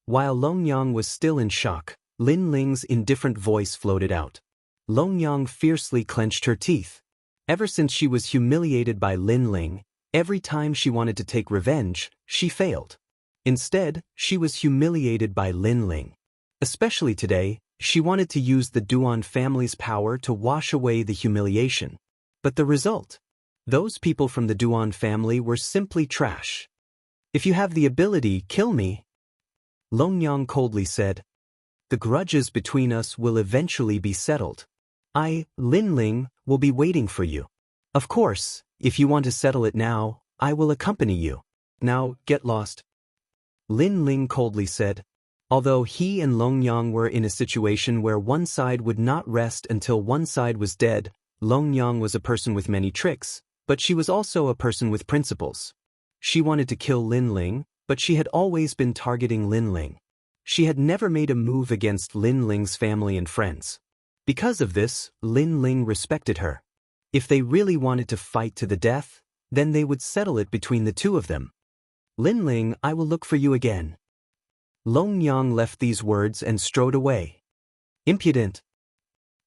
While Longyang was still in shock, Lin Ling's indifferent voice floated out. Longyang fiercely clenched her teeth. Ever since she was humiliated by Lin Ling, every time she wanted to take revenge, she failed. Instead, she was humiliated by Lin Ling. Especially today, she wanted to use the Duan family's power to wash away the humiliation. But the result? Those people from the Duan family were simply trash. If you have the ability, kill me. Longyang coldly said. The grudges between us will eventually be settled. I, Lin Ling, will be waiting for you. Of course, if you want to settle it now, I will accompany you. Now, get lost. Lin Ling coldly said. Although he and Longyang were in a situation where one side would not rest until one side was dead, Longyang was a person with many tricks, but she was also a person with principles. She wanted to kill Lin Ling, but she had always been targeting Lin Ling. She had never made a move against Lin Ling's family and friends. Because of this, Lin Ling respected her. If they really wanted to fight to the death, then they would settle it between the two of them. Lin Ling, I will look for you again. Longyang left these words and strode away. Impudent!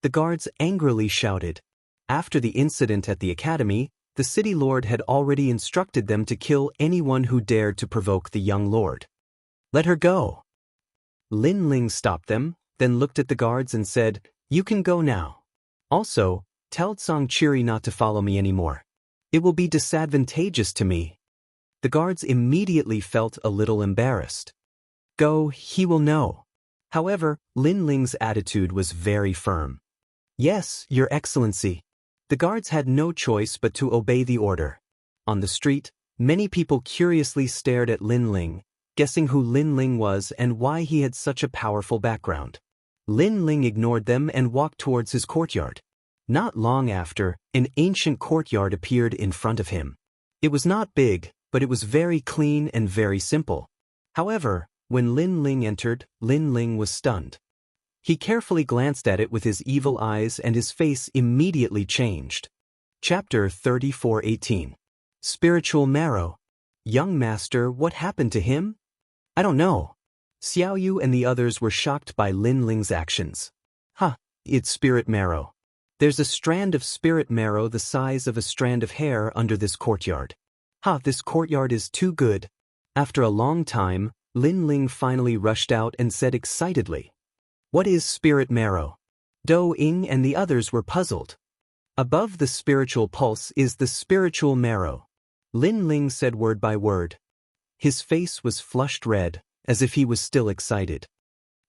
The guards angrily shouted. After the incident at the academy, the city lord had already instructed them to kill anyone who dared to provoke the young lord. Let her go. Lin Ling stopped them, then looked at the guards and said, "You can go now. Also, tell Tsang Chiri not to follow me anymore. It will be disadvantageous to me." The guards immediately felt a little embarrassed. Go, he will know. However, Lin Ling's attitude was very firm. Yes, Your Excellency. The guards had no choice but to obey the order. On the street, many people curiously stared at Lin Ling, guessing who Lin Ling was and why he had such a powerful background. Lin Ling ignored them and walked towards his courtyard. Not long after, an ancient courtyard appeared in front of him. It was not big, but it was very clean and very simple. However, when Lin Ling entered, Lin Ling was stunned. He carefully glanced at it with his evil eyes and his face immediately changed. Chapter 34:18. Spiritual Marrow. Young Master, what happened to him? I don't know. Xiaoyu and the others were shocked by Lin Ling's actions. It's spirit marrow. There's a strand of spirit marrow the size of a strand of hair under this courtyard. This courtyard is too good. After a long time, Lin Ling finally rushed out and said excitedly, "What is spirit marrow?" Do Ying and the others were puzzled. Above the spiritual pulse is the spiritual marrow. Lin Ling said word by word. His face was flushed red, as if he was still excited.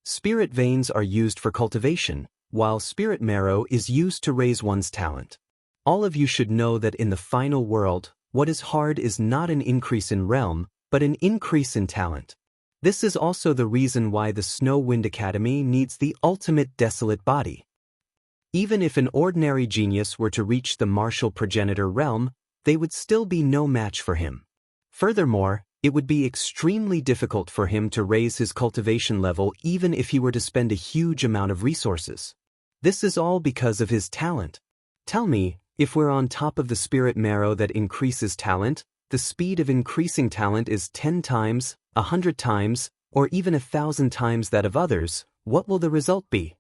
Spirit veins are used for cultivation, while spirit marrow is used to raise one's talent. All of you should know that in the final world, what is hard is not an increase in realm, but an increase in talent. This is also the reason why the Snow Wind Academy needs the ultimate desolate body. Even if an ordinary genius were to reach the martial progenitor realm, they would still be no match for him. Furthermore, it would be extremely difficult for him to raise his cultivation level even if he were to spend a huge amount of resources. This is all because of his talent. Tell me, if we're on top of the spirit marrow that increases talent, the speed of increasing talent is 10 times, 100 times, or even 1,000 times that of others, what will the result be?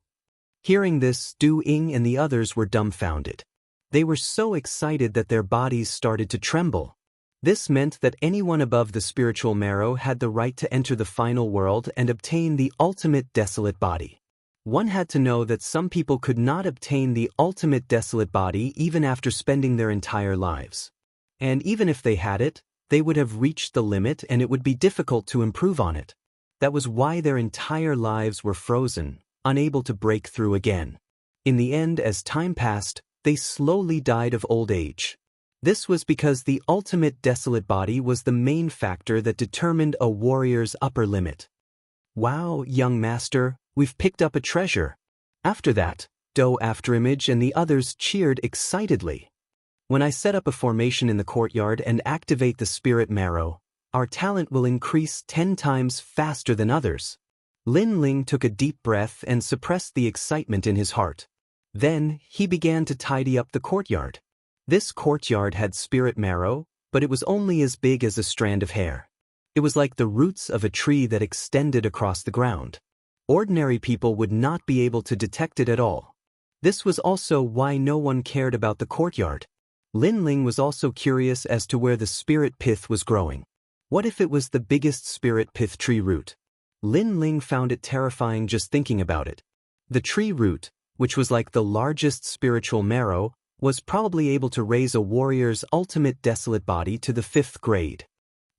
Hearing this, Du Ying and the others were dumbfounded. They were so excited that their bodies started to tremble. This meant that anyone above the spiritual marrow had the right to enter the final world and obtain the ultimate desolate body. One had to know that some people could not obtain the ultimate desolate body even after spending their entire lives. And even if they had it, they would have reached the limit and it would be difficult to improve on it. That was why their entire lives were frozen, unable to break through again. In the end, as time passed, they slowly died of old age. This was because the ultimate desolate body was the main factor that determined a warrior's upper limit. Wow, young master, we've picked up a treasure. After that, Do Afterimage and the others cheered excitedly. When I set up a formation in the courtyard and activate the spirit marrow, our talent will increase 10 times faster than others. Lin Ling took a deep breath and suppressed the excitement in his heart. Then, he began to tidy up the courtyard. This courtyard had spirit marrow, but it was only as big as a strand of hair. It was like the roots of a tree that extended across the ground. Ordinary people would not be able to detect it at all. This was also why no one cared about the courtyard. Lin Ling was also curious as to where the spirit pith was growing. What if it was the biggest spirit pith tree root? Lin Ling found it terrifying just thinking about it. The tree root, which was like the largest spiritual marrow, was probably able to raise a warrior's ultimate desolate body to the 5th grade.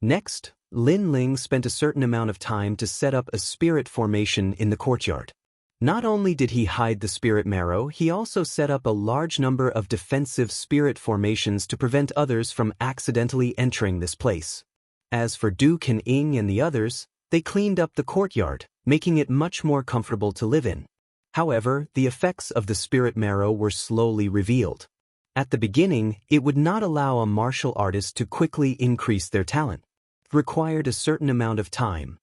Next, Lin Ling spent a certain amount of time to set up a spirit formation in the courtyard. Not only did he hide the spirit marrow, he also set up a large number of defensive spirit formations to prevent others from accidentally entering this place. As for Du Ying and the others, they cleaned up the courtyard, making it much more comfortable to live in. However, the effects of the spirit marrow were slowly revealed. At the beginning, it would not allow a martial artist to quickly increase their talent. It required a certain amount of time.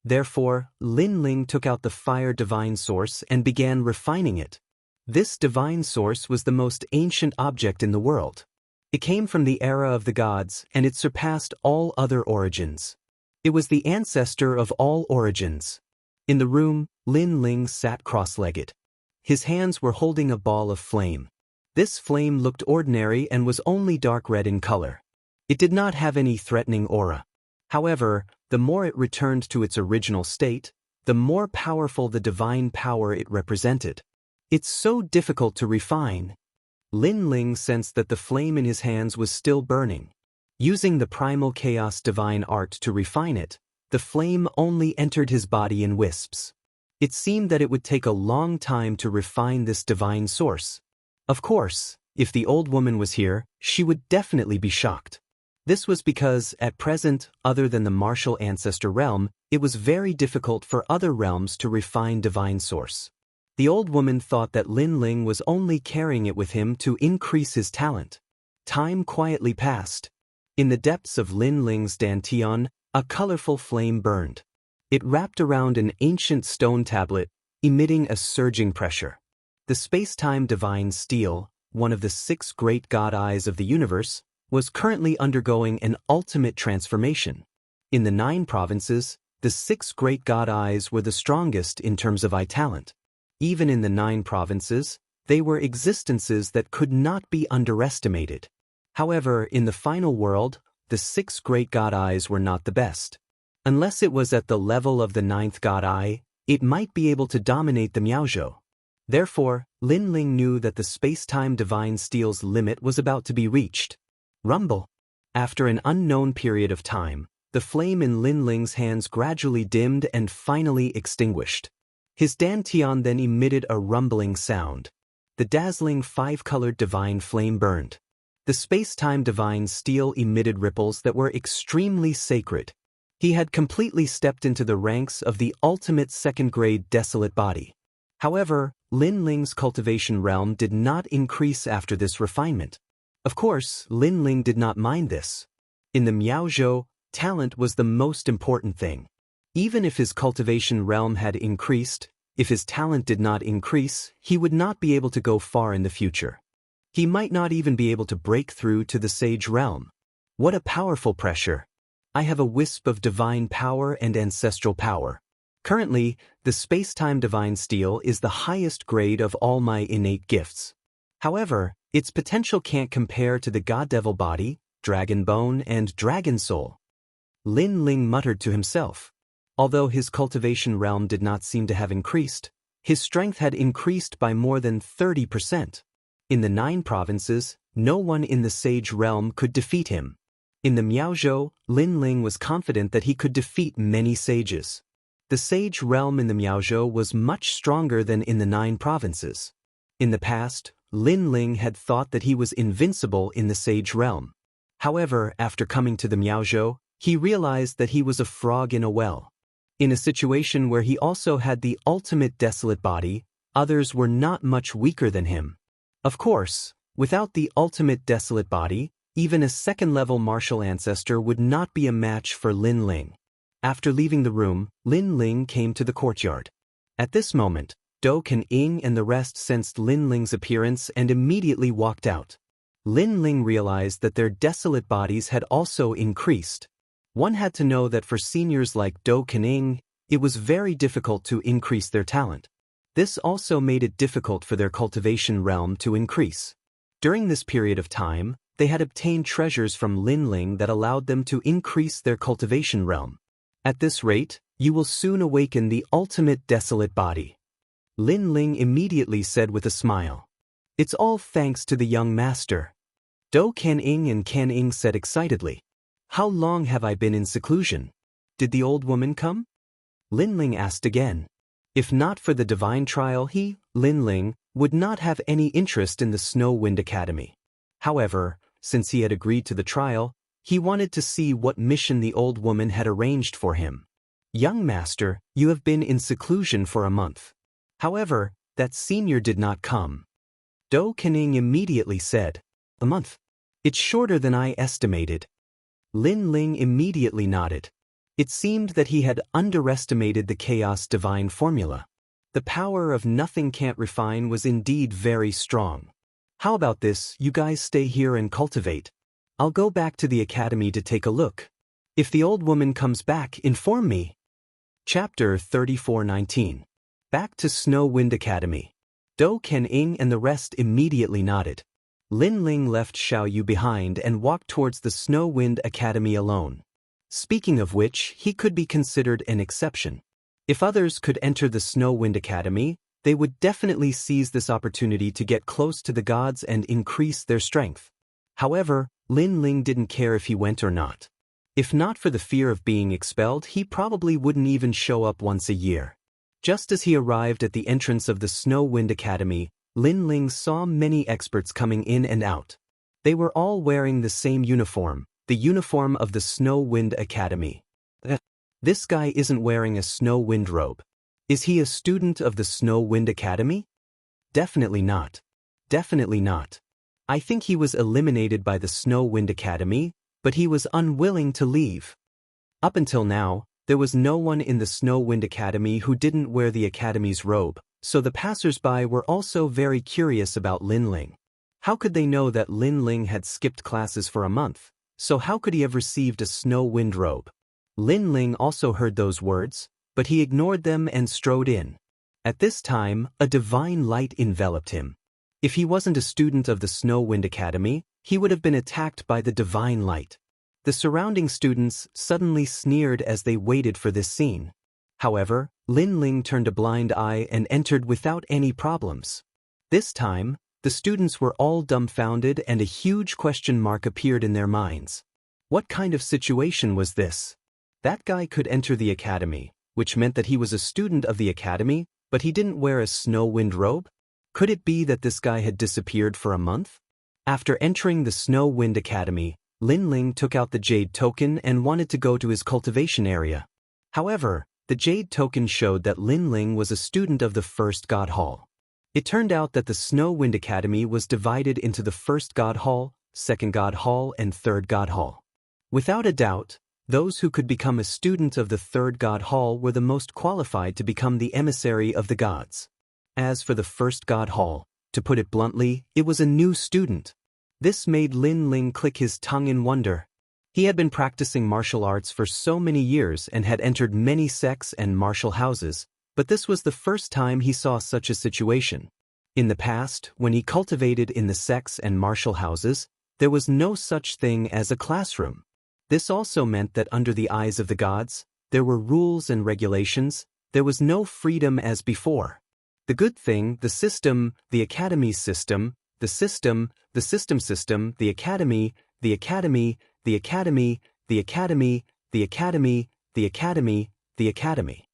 Therefore, Lin Ling took out the fire divine source and began refining it. This divine source was the most ancient object in the world. It came from the era of the gods, and it surpassed all other origins. It was the ancestor of all origins. In the room, Lin Ling sat cross-legged. his hands were holding a ball of flame. This flame looked ordinary and was only dark red in color. It did not have any threatening aura. However, the more it returned to its original state, the more powerful the divine power it represented. It's so difficult to refine. Lin Ling sensed that the flame in his hands was still burning. Using the primal chaos divine art to refine it, the flame only entered his body in wisps. It seemed that it would take a long time to refine this divine source. Of course, if the old woman was here, she would definitely be shocked. This was because, at present, other than the martial ancestor realm, it was very difficult for other realms to refine divine source. The old woman thought that Lin Ling was only carrying it with him to increase his talent. Time quietly passed. In the depths of Lin Ling's dantian, a colorful flame burned. It wrapped around an ancient stone tablet, emitting a surging pressure. The space-time divine steel, one of the 6 great god eyes of the universe, was currently undergoing an ultimate transformation. In the 9 provinces, the 6 great god eyes were the strongest in terms of eye talent. Even in the 9 provinces, they were existences that could not be underestimated. However, in the final world, the 6 great god eyes were not the best. Unless it was at the level of the 9th god eye, it might be able to dominate the Miaozhou. Therefore, Lin Ling knew that the space-time divine steel's limit was about to be reached. Rumble. After an unknown period of time, the flame in Lin Ling's hands gradually dimmed and finally extinguished. His dantian then emitted a rumbling sound. The dazzling 5-colored divine flame burned. The space-time divine steel emitted ripples that were extremely sacred. He had completely stepped into the ranks of the ultimate second-grade desolate body. However, Lin Ling's cultivation realm did not increase after this refinement. Of course, Lin Ling did not mind this. In the Miaozhou, talent was the most important thing. Even if his cultivation realm had increased, if his talent did not increase, he would not be able to go far in the future. He might not even be able to break through to the sage realm. What a powerful pressure! I have a wisp of divine power and ancestral power. Currently, the space-time divine steel is the highest grade of all my innate gifts. However, its potential can't compare to the god-devil body, dragon bone, and dragon soul. Lin Ling muttered to himself. Although his cultivation realm did not seem to have increased, his strength had increased by more than 30%. In the 9 provinces, no one in the sage realm could defeat him. In the Miaozhou, Lin Ling was confident that he could defeat many sages. The sage realm in the Miaozhou was much stronger than in the 9 provinces. In the past, Lin Ling had thought that he was invincible in the sage realm. However, after coming to the Miaozhou, he realized that he was a frog in a well. In a situation where he also had the ultimate desolate body, others were not much weaker than him. Of course, without the ultimate desolate body, even a second-level martial ancestor would not be a match for Lin Ling. After leaving the room, Lin Ling came to the courtyard. At this moment, Dou Kening and the rest sensed Lin Ling's appearance and immediately walked out. Lin Ling realized that their desolate bodies had also increased. One had to know that for seniors like Dou Kening, it was very difficult to increase their talent. This also made it difficult for their cultivation realm to increase. During this period of time, they had obtained treasures from Lin Ling that allowed them to increase their cultivation realm. At this rate, you will soon awaken the ultimate desolate body. Lin Ling immediately said with a smile. It's all thanks to the young master. Dou Kening and Kening said excitedly. How long have I been in seclusion? Did the old woman come? Lin Ling asked again. If not for the divine trial, he, Lin Ling, would not have any interest in the Snow Wind Academy. However, since he had agreed to the trial, he wanted to see what mission the old woman had arranged for him. Young master, you have been in seclusion for a month. However, that senior did not come. Dou Kening immediately said, a month. It's shorter than I estimated. Lin Ling immediately nodded. It seemed that he had underestimated the chaos divine formula. The power of nothing can't refine was indeed very strong. How about this, you guys stay here and cultivate. I'll go back to the academy to take a look. If the old woman comes back, inform me. Chapter 34:19. Back to Snow Wind Academy. Dou Kening and the rest immediately nodded. Lin Ling left Xiao Yu behind and walked towards the Snow Wind Academy alone. Speaking of which, he could be considered an exception. If others could enter the Snow Wind Academy, they would definitely seize this opportunity to get close to the gods and increase their strength. However, Lin Ling didn't care if he went or not. If not for the fear of being expelled, he probably wouldn't even show up once a year. Just as he arrived at the entrance of the Snow Wind Academy, Lin Ling saw many experts coming in and out. They were all wearing the same uniform, the uniform of the Snow Wind Academy. This guy isn't wearing a snow wind robe. Is he a student of the Snow Wind Academy? Definitely not. Definitely not. I think he was eliminated by the Snow Wind Academy, but he was unwilling to leave. Up until now, there was no one in the Snow Wind Academy who didn't wear the Academy's robe, so the passers-by were also very curious about Lin Ling. How could they know that Lin Ling had skipped classes for a month? So how could he have received a snow wind robe? Lin Ling also heard those words, but he ignored them and strode in. At this time, a divine light enveloped him. If he wasn't a student of the Snow Wind Academy, he would have been attacked by the divine light. The surrounding students suddenly sneered as they waited for this scene. However, Lin Ling turned a blind eye and entered without any problems. This time, the students were all dumbfounded and a huge question mark appeared in their minds. What kind of situation was this? That guy could enter the academy, which meant that he was a student of the academy, but he didn't wear a snow wind robe? Could it be that this guy had disappeared for a month? After entering the Snow Wind Academy, Lin Ling took out the Jade token and wanted to go to his cultivation area. However, the Jade token showed that Lin Ling was a student of the First God Hall. It turned out that the Snow Wind Academy was divided into the First God Hall, Second God Hall, and Third God Hall. Without a doubt, those who could become a student of the Third God Hall were the most qualified to become the emissary of the gods. As for the First God Hall, to put it bluntly, it was a new student. This made Lin Ling click his tongue in wonder. He had been practicing martial arts for so many years and had entered many sects and martial houses, but this was the first time he saw such a situation. In the past, when he cultivated in the sects and martial houses, there was no such thing as a classroom. This also meant that under the eyes of the gods, there were rules and regulations, there was no freedom as before. The good thing, the system, the academy's system, the system, the system, the academy, the academy, the academy, the academy, the academy, the academy, the academy.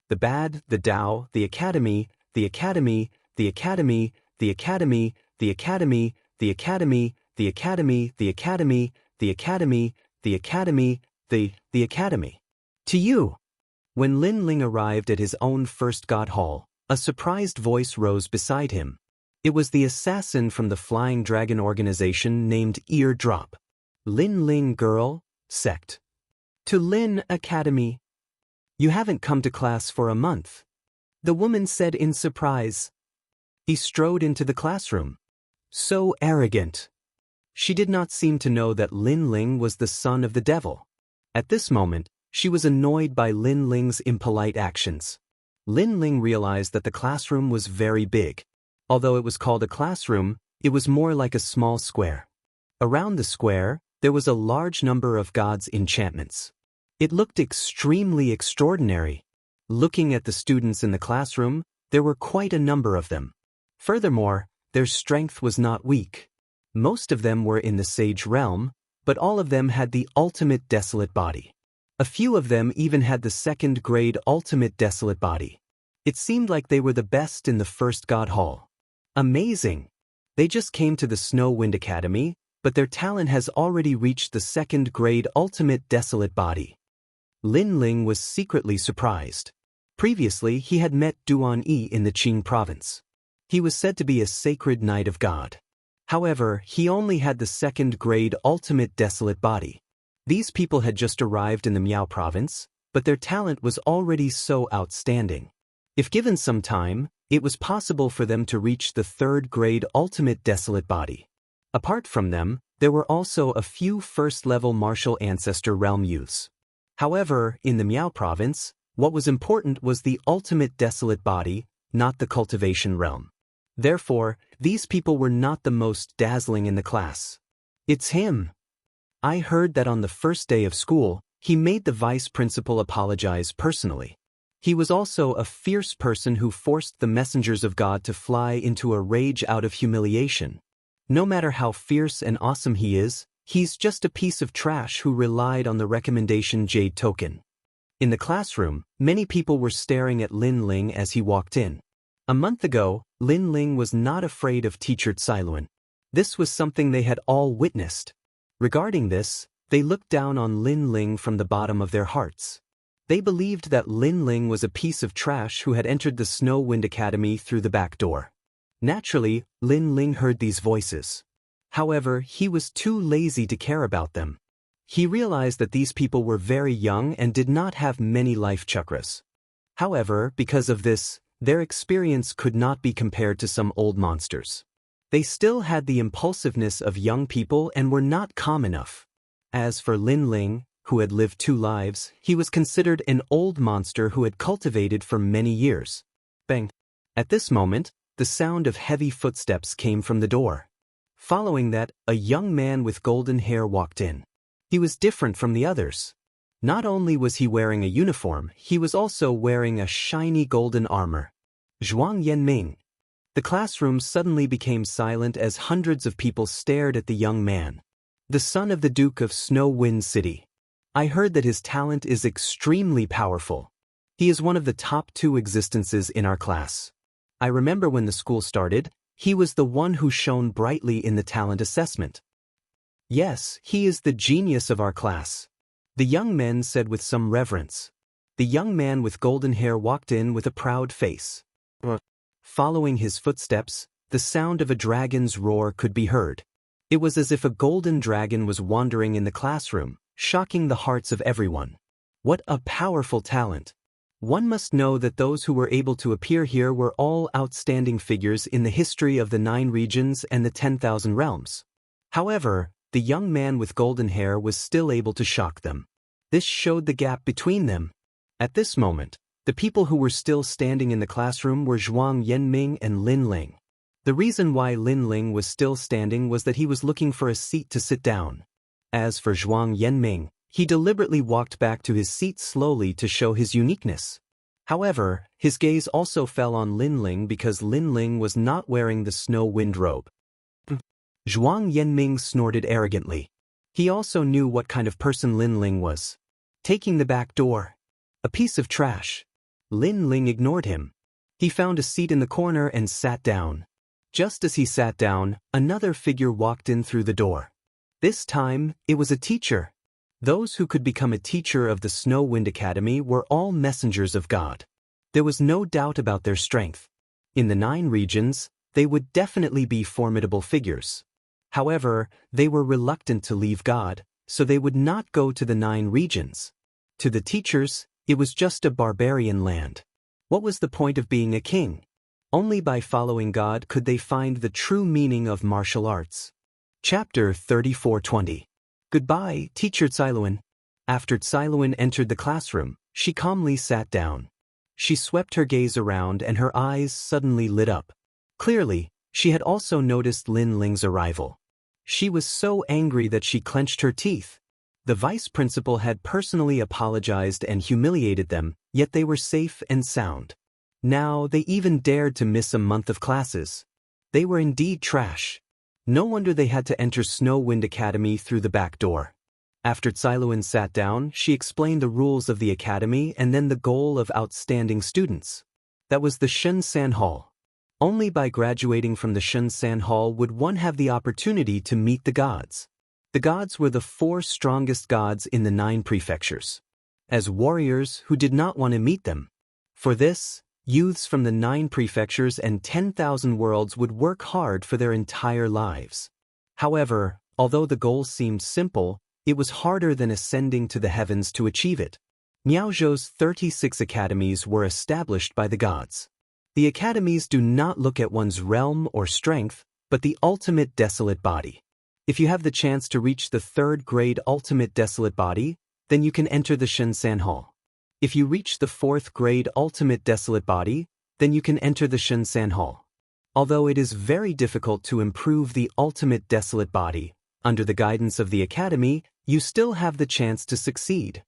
The bad, the Dao, the academy, the academy, the academy, the academy, the academy, the academy, the academy, the academy, the academy, the academy, the academy. To you. When Lin Ling arrived at his own First God Hall, a surprised voice rose beside him. It was the assassin from the Flying Dragon organization named Eardrop. Lin Ling Girl, Sect. To Lin Academy. You haven't come to class for a month, the woman said in surprise. He strode into the classroom. So arrogant. She did not seem to know that Lin Ling was the son of the devil. At this moment, she was annoyed by Lin Ling's impolite actions. Lin Ling realized that the classroom was very big. Although it was called a classroom, it was more like a small square. Around the square, there was a large number of gods' enchantments. It looked extremely extraordinary. Looking at the students in the classroom, there were quite a number of them. Furthermore, their strength was not weak. Most of them were in the sage realm, but all of them had the ultimate desolate body. A few of them even had the second-grade ultimate desolate body. It seemed like they were the best in the First God Hall. Amazing! They just came to the Snow Wind Academy, but their talent has already reached the second-grade ultimate desolate body. Lin Ling was secretly surprised. Previously, he had met Duan Yi in the Qing province. He was said to be a sacred knight of God. However, he only had the second-grade ultimate desolate body. These people had just arrived in the Miao province, but their talent was already so outstanding. If given some time, it was possible for them to reach the third-grade ultimate desolate body. Apart from them, there were also a few first-level martial ancestor realm youths. However, in the Miao province, what was important was the ultimate desolate body, not the cultivation realm. Therefore, these people were not the most dazzling in the class. It's him. I heard that on the first day of school, he made the vice principal apologize personally. He was also a fierce person who forced the messengers of God to fly into a rage out of humiliation. No matter how fierce and awesome he is, he's just a piece of trash who relied on the recommendation jade token. In the classroom, many people were staring at Lin Ling as he walked in. A month ago, Lin Ling was not afraid of teacher Cailuan. This was something they had all witnessed. Regarding this, they looked down on Lin Ling from the bottom of their hearts. They believed that Lin Ling was a piece of trash who had entered the Snow Wind Academy through the back door. Naturally, Lin Ling heard these voices. However, he was too lazy to care about them. He realized that these people were very young and did not have many life chakras. However, because of this, their experience could not be compared to some old monsters. They still had the impulsiveness of young people and were not calm enough. As for Lin Ling, who had lived 2 lives, he was considered an old monster who had cultivated for many years. Bang! At this moment, the sound of heavy footsteps came from the door. Following that, a young man with golden hair walked in. He was different from the others. Not only was he wearing a uniform, he was also wearing a shiny golden armor. Zhuang Yanming. The classroom suddenly became silent as hundreds of people stared at the young man. The son of the Duke of Snow Wind City. I heard that his talent is extremely powerful. He is one of the top 2 existences in our class. I remember when the school started, he was the one who shone brightly in the talent assessment. Yes, he is the genius of our class. The young men said with some reverence. The young man with golden hair walked in with a proud face. Following his footsteps, the sound of a dragon's roar could be heard. It was as if a golden dragon was wandering in the classroom, shocking the hearts of everyone. What a powerful talent! One must know that those who were able to appear here were all outstanding figures in the history of the 9 regions and the 10,000 realms. However, the young man with golden hair was still able to shock them. This showed the gap between them. At this moment, the people who were still standing in the classroom were Zhuang Yanming and Lin Ling. The reason why Lin Ling was still standing was that he was looking for a seat to sit down. As for Zhuang Yanming, he deliberately walked back to his seat slowly to show his uniqueness. However, his gaze also fell on Lin Ling because Lin Ling was not wearing the snow wind robe. Zhuang Yanming snorted arrogantly. He also knew what kind of person Lin Ling was. Taking the back door. A piece of trash. Lin Ling ignored him. He found a seat in the corner and sat down. Just as he sat down, another figure walked in through the door. This time, it was a teacher. Those who could become a teacher of the Snow Wind Academy were all messengers of God. There was no doubt about their strength. In the 9 regions, they would definitely be formidable figures. However, they were reluctant to leave God, so they would not go to the 9 regions. To the teachers, it was just a barbarian land. What was the point of being a king? Only by following God could they find the true meaning of martial arts. Chapter 34:20. Goodbye, Teacher Cailuan. After Cailuan entered the classroom, she calmly sat down. She swept her gaze around and her eyes suddenly lit up. Clearly, she had also noticed Lin Ling's arrival. She was so angry that she clenched her teeth. The vice principal had personally apologized and humiliated them, yet they were safe and sound. Now they even dared to miss a month of classes. They were indeed trash. No wonder they had to enter Snow Wind Academy through the back door. After Cailuan sat down, she explained the rules of the academy and then the goal of outstanding students. That was the Shun San Hall. Only by graduating from the Shun San Hall would one have the opportunity to meet the gods. The gods were the 4 strongest gods in the 9 prefectures. As warriors who did not want to meet them. For this, youths from the 9 prefectures and 10,000 worlds would work hard for their entire lives. However, although the goal seemed simple, it was harder than ascending to the heavens to achieve it. Miaozhou's 36 academies were established by the gods. The academies do not look at one's realm or strength, but the ultimate desolate body. If you have the chance to reach the 3rd grade ultimate desolate body, then you can enter the Shunsan Hall. If you reach the 4th grade ultimate desolate body, then you can enter the Shunsan Hall. Although it is very difficult to improve the ultimate desolate body, under the guidance of the Academy, you still have the chance to succeed.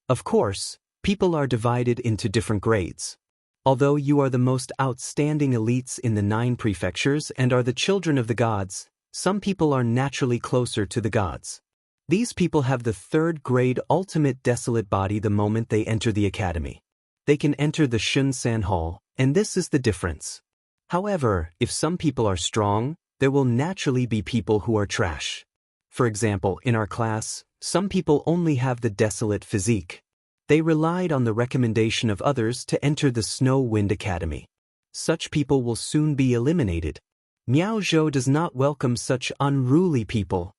Of course, people are divided into different grades. Although you are the most outstanding elites in the 9 prefectures and are the children of the gods, some people are naturally closer to the gods. These people have the 3rd grade ultimate desolate body the moment they enter the Academy. They can enter the Shunsan Hall, and this is the difference. However, if some people are strong, there will naturally be people who are trash. For example, in our class, some people only have the desolate physique. They relied on the recommendation of others to enter the Snow Wind Academy. Such people will soon be eliminated. Miao Zhou does not welcome such unruly people.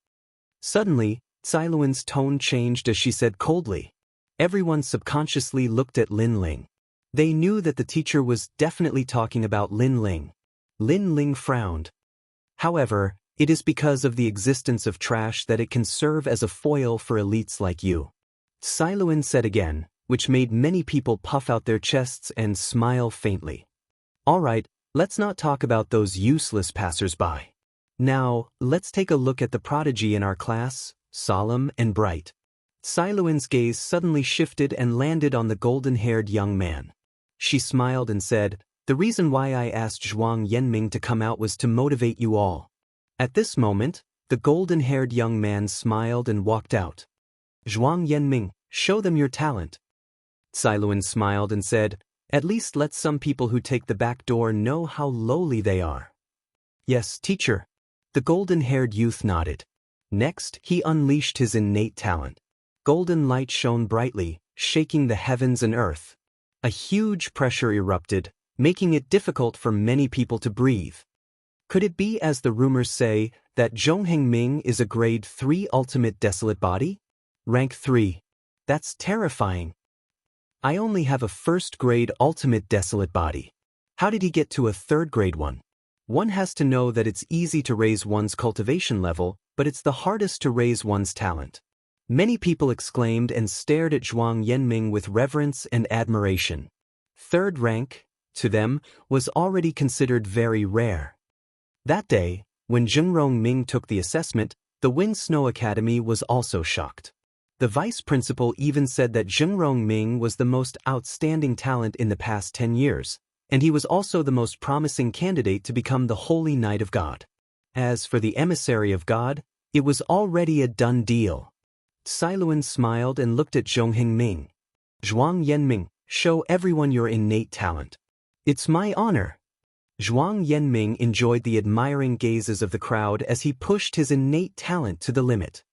Suddenly, Cai Luan's tone changed as she said coldly. Everyone subconsciously looked at Lin Ling. They knew that the teacher was definitely talking about Lin Ling. Lin Ling frowned. However, it is because of the existence of trash that it can serve as a foil for elites like you. Cai Luan said again, which made many people puff out their chests and smile faintly. Alright, let's not talk about those useless passers-by. Now, let's take a look at the prodigy in our class, solemn and bright. Cai Luan's gaze suddenly shifted and landed on the golden-haired young man. She smiled and said, "The reason why I asked Zhuang Yanming to come out was to motivate you all." At this moment, the golden-haired young man smiled and walked out. "Zhuang Yanming, show them your talent." Cai Luan smiled and said, "At least let some people who take the back door know how lowly they are." "Yes, teacher." The golden-haired youth nodded. Next, he unleashed his innate talent. Golden light shone brightly, shaking the heavens and earth. A huge pressure erupted, making it difficult for many people to breathe. Could it be, as the rumors say, that Zhongheng Ming is a grade 3 ultimate desolate body? Rank 3. That's terrifying. I only have a 1st grade ultimate desolate body. How did he get to a 3rd grade one? One has to know that it's easy to raise one's cultivation level, but it's the hardest to raise one's talent. Many people exclaimed and stared at Zhuang Yanming with reverence and admiration. 3rd rank, to them, was already considered very rare. That day, when Zhengrong Ming took the assessment, the Wind Snow Academy was also shocked. The vice principal even said that Zhengrong Ming was the most outstanding talent in the past 10 years, and he was also the most promising candidate to become the Holy Knight of God. As for the emissary of God, it was already a done deal. Cai Luan smiled and looked at Zhongheng Ming. "Zhuang Yanming, show everyone your innate talent." "It's my honor." Zhuang Yanming enjoyed the admiring gazes of the crowd as he pushed his innate talent to the limit.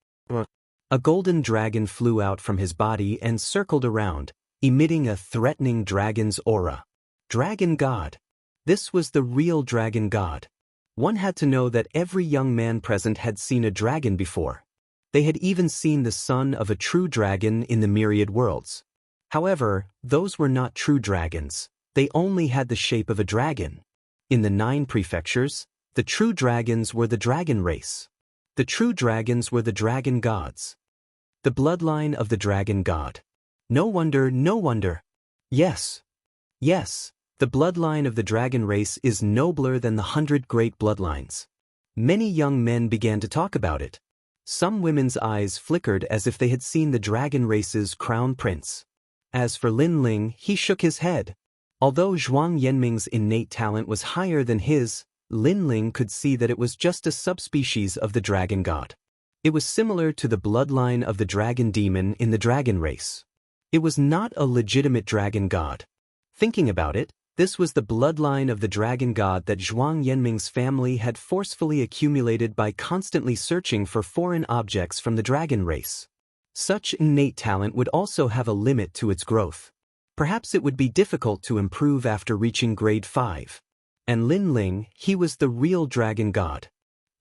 A golden dragon flew out from his body and circled around, emitting a threatening dragon's aura. Dragon God. This was the real dragon god. One had to know that every young man present had seen a dragon before. They had even seen the son of a true dragon in the myriad worlds. However, those were not true dragons. They only had the shape of a dragon. In the 9 prefectures, the true dragons were the dragon race. The true dragons were the dragon gods. The bloodline of the dragon god. No wonder, no wonder. Yes. Yes, the bloodline of the dragon race is nobler than the 100 great bloodlines. Many young men began to talk about it. Some women's eyes flickered as if they had seen the dragon race's crown prince. As for Lin Ling, he shook his head. Although Zhuang Yanming's innate talent was higher than his, Lin Ling could see that it was just a subspecies of the dragon god. It was similar to the bloodline of the dragon demon in the dragon race. It was not a legitimate dragon god. Thinking about it, this was the bloodline of the dragon god that Zhuang Yanming's family had forcefully accumulated by constantly searching for foreign objects from the dragon race. Such innate talent would also have a limit to its growth. Perhaps it would be difficult to improve after reaching grade 5. And Lin Ling, he was the real dragon god.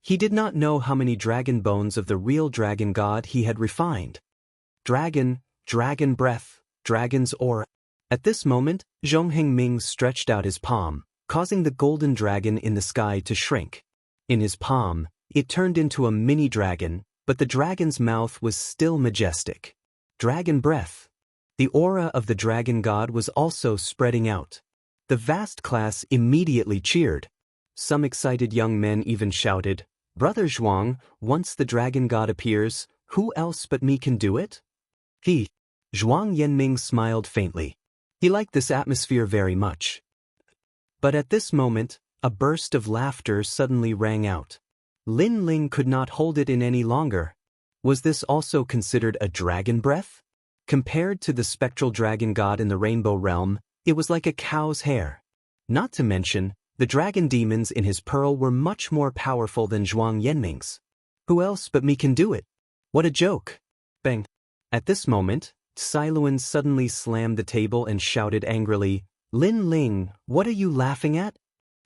He did not know how many dragon bones of the real dragon god he had refined. Dragon, dragon breath, dragon's aura. At this moment, Zhongheng Ming stretched out his palm, causing the golden dragon in the sky to shrink. In his palm, it turned into a mini dragon, but the dragon's mouth was still majestic. Dragon breath. The aura of the dragon god was also spreading out. The vast class immediately cheered. Some excited young men even shouted, "Brother Zhuang, once the dragon god appears, who else but me can do it?" Zhuang Yanming smiled faintly. He liked this atmosphere very much. But at this moment, a burst of laughter suddenly rang out. Lin Ling could not hold it in any longer. Was this also considered a dragon breath? Compared to the spectral dragon god in the rainbow realm, it was like a cow's hair. Not to mention, the dragon demons in his pearl were much more powerful than Zhuang Yanming's. Who else but me can do it? What a joke! Bang! At this moment, Tsai Luan suddenly slammed the table and shouted angrily, "Lin Ling, what are you laughing at?"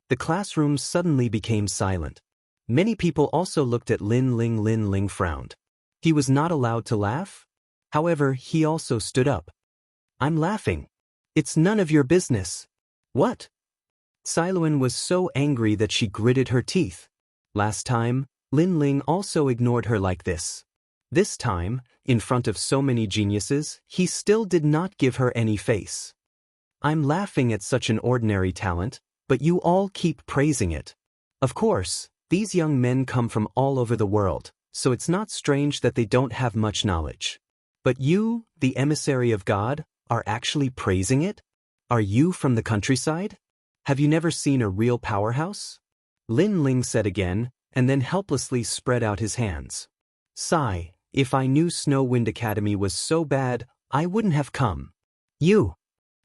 The classroom suddenly became silent. Many people also looked at Lin Ling. Lin Ling frowned. He was not allowed to laugh? However, he also stood up. "I'm laughing. It's none of your business." "What?" Tsai Luan was so angry that she gritted her teeth. Last time, Lin Ling also ignored her like this. This time, in front of so many geniuses, he still did not give her any face. "I'm laughing at such an ordinary talent, but you all keep praising it. Of course, these young men come from all over the world, so it's not strange that they don't have much knowledge. But you, the emissary of God, are actually praising it? Are you from the countryside? Have you never seen a real powerhouse?" Lin Ling said again, and then helplessly spread out his hands. "Sigh, if I knew Snow Wind Academy was so bad, I wouldn't have come." "You!"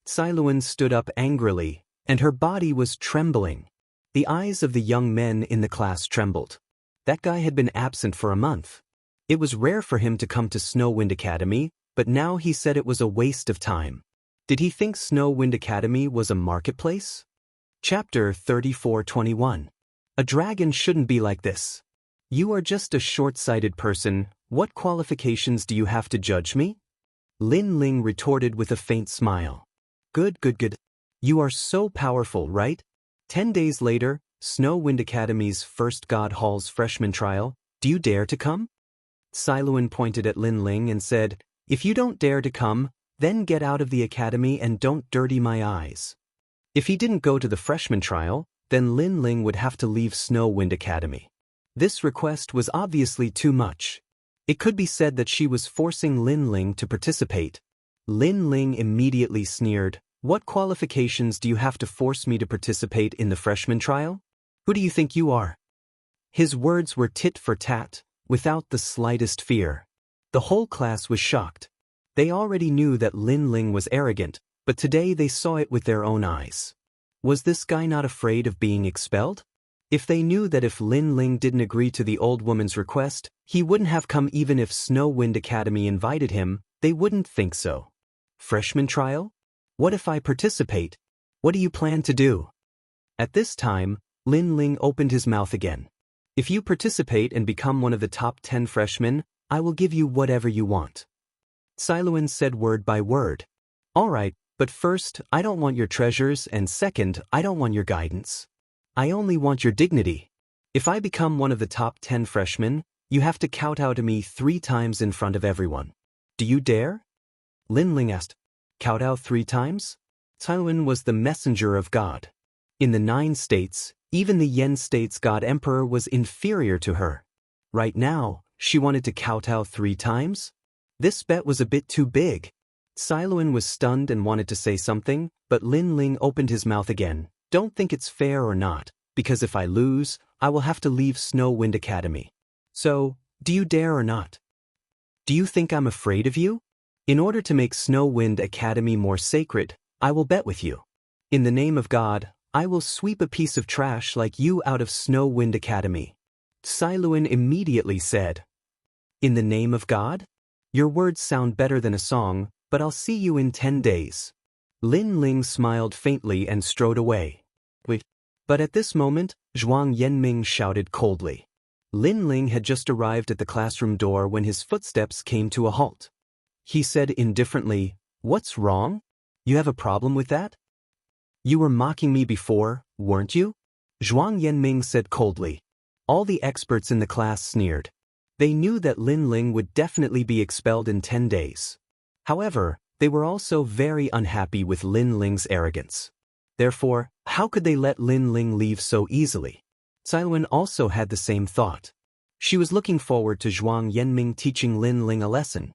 Tsai Luan stood up angrily, and her body was trembling. The eyes of the young men in the class trembled. That guy had been absent for a month. It was rare for him to come to Snow Wind Academy, but now he said it was a waste of time. Did he think Snow Wind Academy was a marketplace? Chapter 34:21. A dragon shouldn't be like this. "You are just a short-sighted person. What qualifications do you have to judge me?" Lin Ling retorted with a faint smile. Good. You are so powerful, right? 10 days later, Snow Wind Academy's first God Hall's freshman trial. Do you dare to come?" Tsai Luan pointed at Lin Ling and said, "If you don't dare to come, then get out of the academy and don't dirty my eyes." If he didn't go to the freshman trial, then Lin Ling would have to leave Snow Wind Academy. This request was obviously too much. It could be said that she was forcing Lin Ling to participate. Lin Ling immediately sneered, "What qualifications do you have to force me to participate in the freshman trial? Who do you think you are?" His words were tit for tat, without the slightest fear. The whole class was shocked. They already knew that Lin Ling was arrogant, but today they saw it with their own eyes. Was this guy not afraid of being expelled? If they knew that if Lin Ling didn't agree to the old woman's request, he wouldn't have come even if Snow Wind Academy invited him, they wouldn't think so. Freshman trial? What if I participate? What do you plan to do? At this time, Lin Ling opened his mouth again. "If you participate and become one of the top 10 freshmen, I will give you whatever you want." Tsai Luan said word by word. "All right, but first, I don't want your treasures, and second, I don't want your guidance. I only want your dignity. If I become one of the top 10 freshmen, you have to kowtow to me 3 times in front of everyone. Do you dare?" Lin Ling asked. "Kowtow 3 times?" Tsai Luan was the messenger of God. In the 9 states, even the Yen state's God Emperor was inferior to her. Right now, she wanted to kowtow 3 times? This bet was a bit too big. Tsai Luan was stunned and wanted to say something, but Lin Ling opened his mouth again. "Don't think it's fair or not, because if I lose, I will have to leave Snow Wind Academy. So, do you dare or not? Do you think I'm afraid of you? In order to make Snow Wind Academy more sacred, I will bet with you. In the name of God, I will sweep a piece of trash like you out of Snow Wind Academy." Tsai Luan immediately said, "In the name of God? Your words sound better than a song, but I'll see you in 10 days. Lin Ling smiled faintly and strode away. Wait. But at this moment, Zhuang Yanming shouted coldly. Lin Ling had just arrived at the classroom door when his footsteps came to a halt. He said indifferently, "What's wrong? You have a problem with that? You were mocking me before, weren't you?" Zhuang Yanming said coldly. All the experts in the class sneered. They knew that Lin Ling would definitely be expelled in 10 days. However, they were also very unhappy with Lin Ling's arrogance. Therefore, how could they let Lin Ling leave so easily? Cailuan also had the same thought. She was looking forward to Zhuang Yanming teaching Lin Ling a lesson.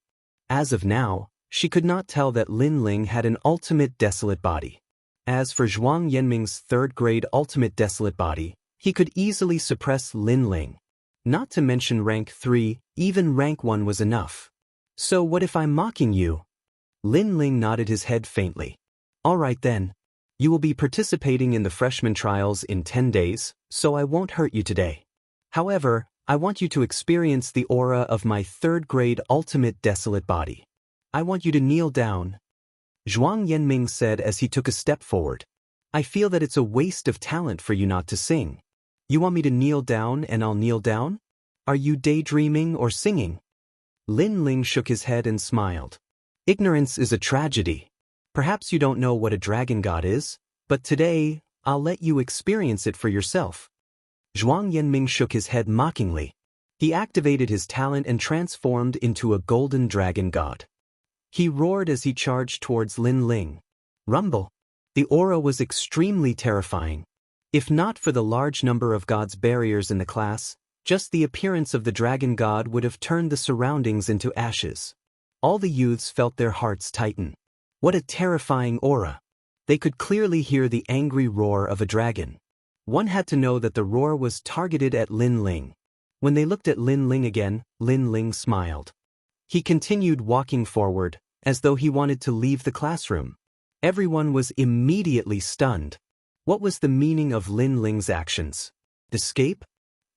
As of now, she could not tell that Lin Ling had an ultimate desolate body. As for Zhuang Yanming's third-grade ultimate desolate body, he could easily suppress Lin Ling. Not to mention rank 3, even rank 1 was enough. So what if I'm mocking you? Lin Ling nodded his head faintly. All right then. You will be participating in the freshman trials in 10 days, so I won't hurt you today. However, I want you to experience the aura of my third-grade ultimate desolate body. I want you to kneel down. Zhuang Yanming said as he took a step forward. I feel that it's a waste of talent for you not to sing. You want me to kneel down and I'll kneel down? Are you daydreaming or singing? Lin Ling shook his head and smiled. Ignorance is a tragedy. Perhaps you don't know what a dragon god is, but today, I'll let you experience it for yourself. Zhuang Yanming shook his head mockingly. He activated his talent and transformed into a golden dragon god. He roared as he charged towards Lin Ling. Rumble. The aura was extremely terrifying. If not for the large number of gods' barriers in the class, just the appearance of the dragon god would have turned the surroundings into ashes. All the youths felt their hearts tighten. What a terrifying aura. They could clearly hear the angry roar of a dragon. One had to know that the roar was targeted at Lin Ling. When they looked at Lin Ling again, Lin Ling smiled. He continued walking forward, as though he wanted to leave the classroom. Everyone was immediately stunned. What was the meaning of Lin Ling's actions? Escape?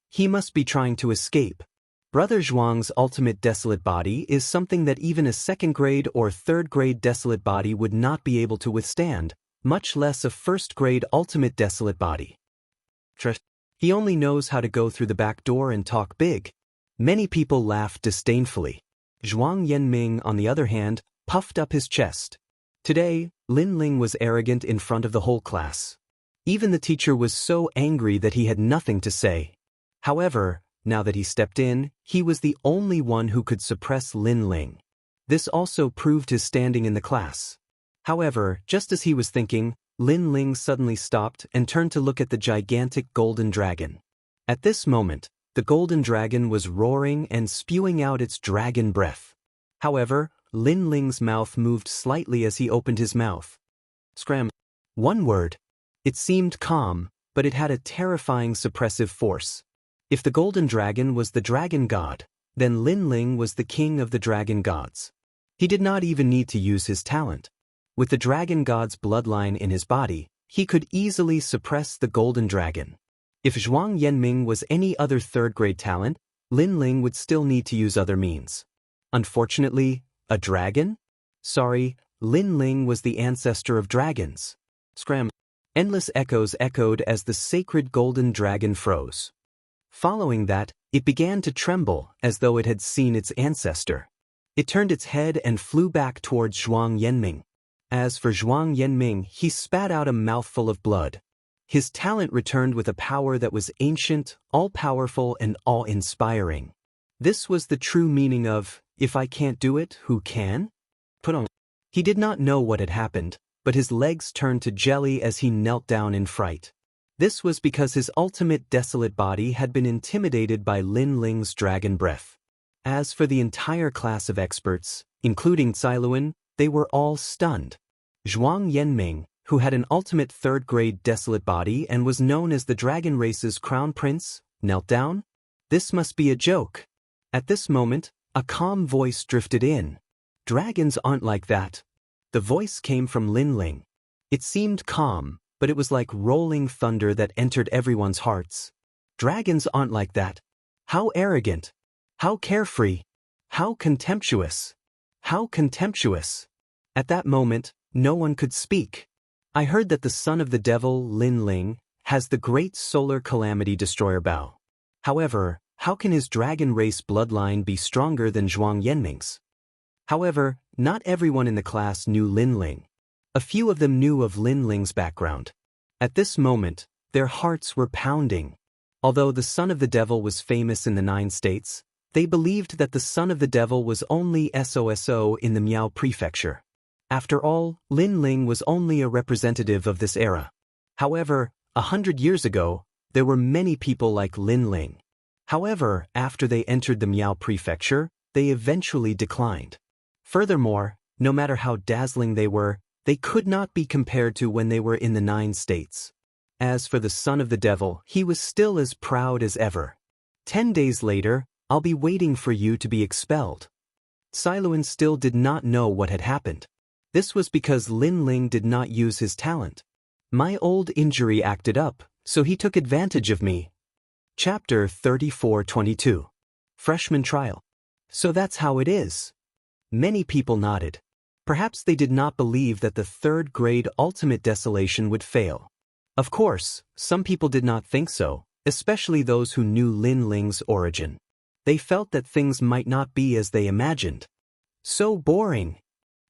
He must be trying to escape. Brother Zhuang's ultimate desolate body is something that even a second-grade or third-grade desolate body would not be able to withstand, much less a first-grade ultimate desolate body. He only knows how to go through the back door and talk big. Many people laughed disdainfully. Zhuang Yanming, on the other hand, puffed up his chest. Today, Lin Ling was arrogant in front of the whole class. Even the teacher was so angry that he had nothing to say. However, now that he stepped in, he was the only one who could suppress Lin Ling. This also proved his standing in the class. However, just as he was thinking, Lin Ling suddenly stopped and turned to look at the gigantic golden dragon. At this moment, the golden dragon was roaring and spewing out its dragon breath. However, Lin Ling's mouth moved slightly as he opened his mouth. Scram. One word. It seemed calm, but it had a terrifying suppressive force. If the golden dragon was the dragon god, then Lin Ling was the king of the dragon gods. He did not even need to use his talent. With the dragon god's bloodline in his body, he could easily suppress the golden dragon. If Zhuang Yanming was any other third-grade talent, Lin Ling would still need to use other means. Unfortunately, a dragon? Sorry, Lin Ling was the ancestor of dragons. Scram. Endless echoes echoed as the sacred golden dragon froze. Following that, it began to tremble as though it had seen its ancestor. It turned its head and flew back towards Zhuang Yanming. As for Zhuang Yanming, he spat out a mouthful of blood. His talent returned with a power that was ancient, all-powerful, and awe-inspiring. This was the true meaning of, if I can't do it, who can? Put on. He did not know what had happened, but his legs turned to jelly as he knelt down in fright. This was because his ultimate desolate body had been intimidated by Lin Ling's dragon breath. As for the entire class of experts, including Cailuan, they were all stunned. Zhuang Yanming, who had an ultimate third-grade desolate body and was known as the dragon race's crown prince, knelt down? This must be a joke. At this moment, a calm voice drifted in. Dragons aren't like that. The voice came from Lin Ling. It seemed calm, but it was like rolling thunder that entered everyone's hearts. Dragons aren't like that. How arrogant. How carefree. How contemptuous. How contemptuous. At that moment, no one could speak. I heard that the son of the devil, Lin Ling, has the great solar calamity destroyer bow. However, how can his dragon race bloodline be stronger than Zhuang Yanming's? However, not everyone in the class knew Lin Ling. A few of them knew of Lin Ling's background. At this moment, their hearts were pounding. Although the son of the devil was famous in the 9 states, they believed that the son of the devil was only SOSO in the Miao prefecture. After all, Lin Ling was only a representative of this era. However, 100 years ago, there were many people like Lin Ling. However, after they entered the Miao prefecture, they eventually declined. Furthermore, no matter how dazzling they could not be compared to when they were in the 9 states. As for the son of the devil, he was still as proud as ever. 10 days later, I'll be waiting for you to be expelled. Siluan still did not know what had happened. This was because Lin Ling did not use his talent. My old injury acted up, so he took advantage of me. Chapter 34:22. Freshman Trial. So that's how it is. Many people nodded. Perhaps they did not believe that the 3rd grade ultimate desolation would fail. Of course, some people did not think so, especially those who knew Lin Ling's origin. They felt that things might not be as they imagined. So boring.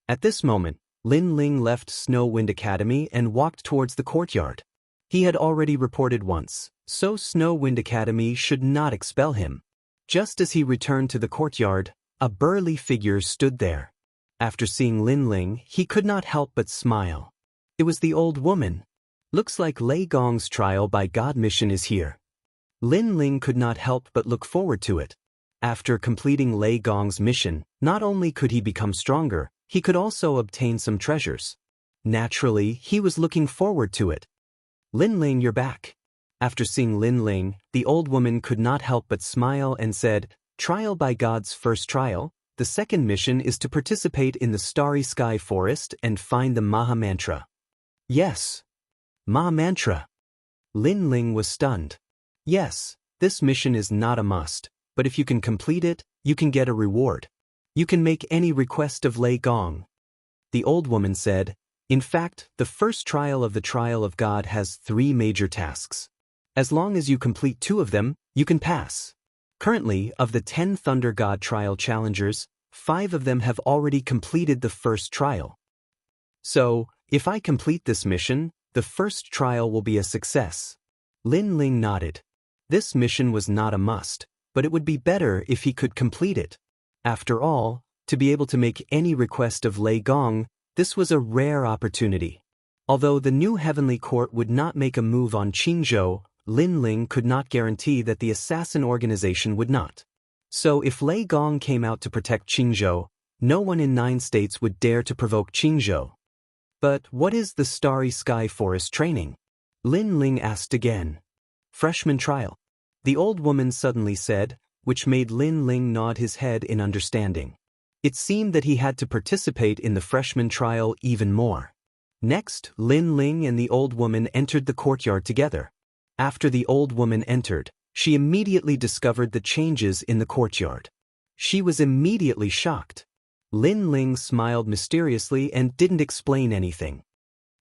At this moment, Lin Ling left Snow Wind Academy and walked towards the courtyard. He had already reported once, so Snow Wind Academy should not expel him. Just as he returned to the courtyard, a burly figure stood there. After seeing Lin Ling, he could not help but smile. It was the old woman. Looks like Lei Gong's trial by God mission is here. Lin Ling could not help but look forward to it. After completing Lei Gong's mission, not only could he become stronger, he could also obtain some treasures. Naturally, he was looking forward to it. Lin Ling, you're back. After seeing Lin Ling, the old woman could not help but smile and said, Trial by God's first trial. The second mission is to participate in the Starry Sky Forest and find the Maha Mantra. Yes. Maha Mantra. Lin Ling was stunned. Yes, this mission is not a must, but if you can complete it, you can get a reward. You can make any request of Lei Gong. The old woman said, in fact, the first trial of the trial of God has 3 major tasks. As long as you complete 2 of them, you can pass. Currently, of the 10 Thunder God trial challengers, 5 of them have already completed the first trial. So, if I complete this mission, the first trial will be a success. Lin Ling nodded. This mission was not a must, but it would be better if he could complete it. After all, to be able to make any request of Lei Gong, this was a rare opportunity. Although the new heavenly court would not make a move on Qingzhou, Lin Ling could not guarantee that the assassin organization would not. So if Lei Gong came out to protect Qingzhou, no one in 9 states would dare to provoke Qingzhou. But what is the Starry Sky Forest training? Lin Ling asked again. Freshman trial. The old woman suddenly said, which made Lin Ling nod his head in understanding. It seemed that he had to participate in the freshman trial even more. Next, Lin Ling and the old woman entered the courtyard together. After the old woman entered, she immediately discovered the changes in the courtyard. She was immediately shocked. Lin Ling smiled mysteriously and didn't explain anything.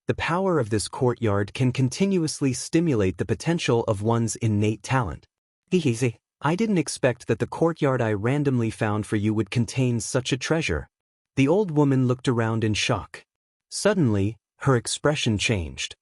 The power of this courtyard can continuously stimulate the potential of one's innate talent. Easy. I didn't expect that the courtyard I randomly found for you would contain such a treasure. The old woman looked around in shock. Suddenly, her expression changed.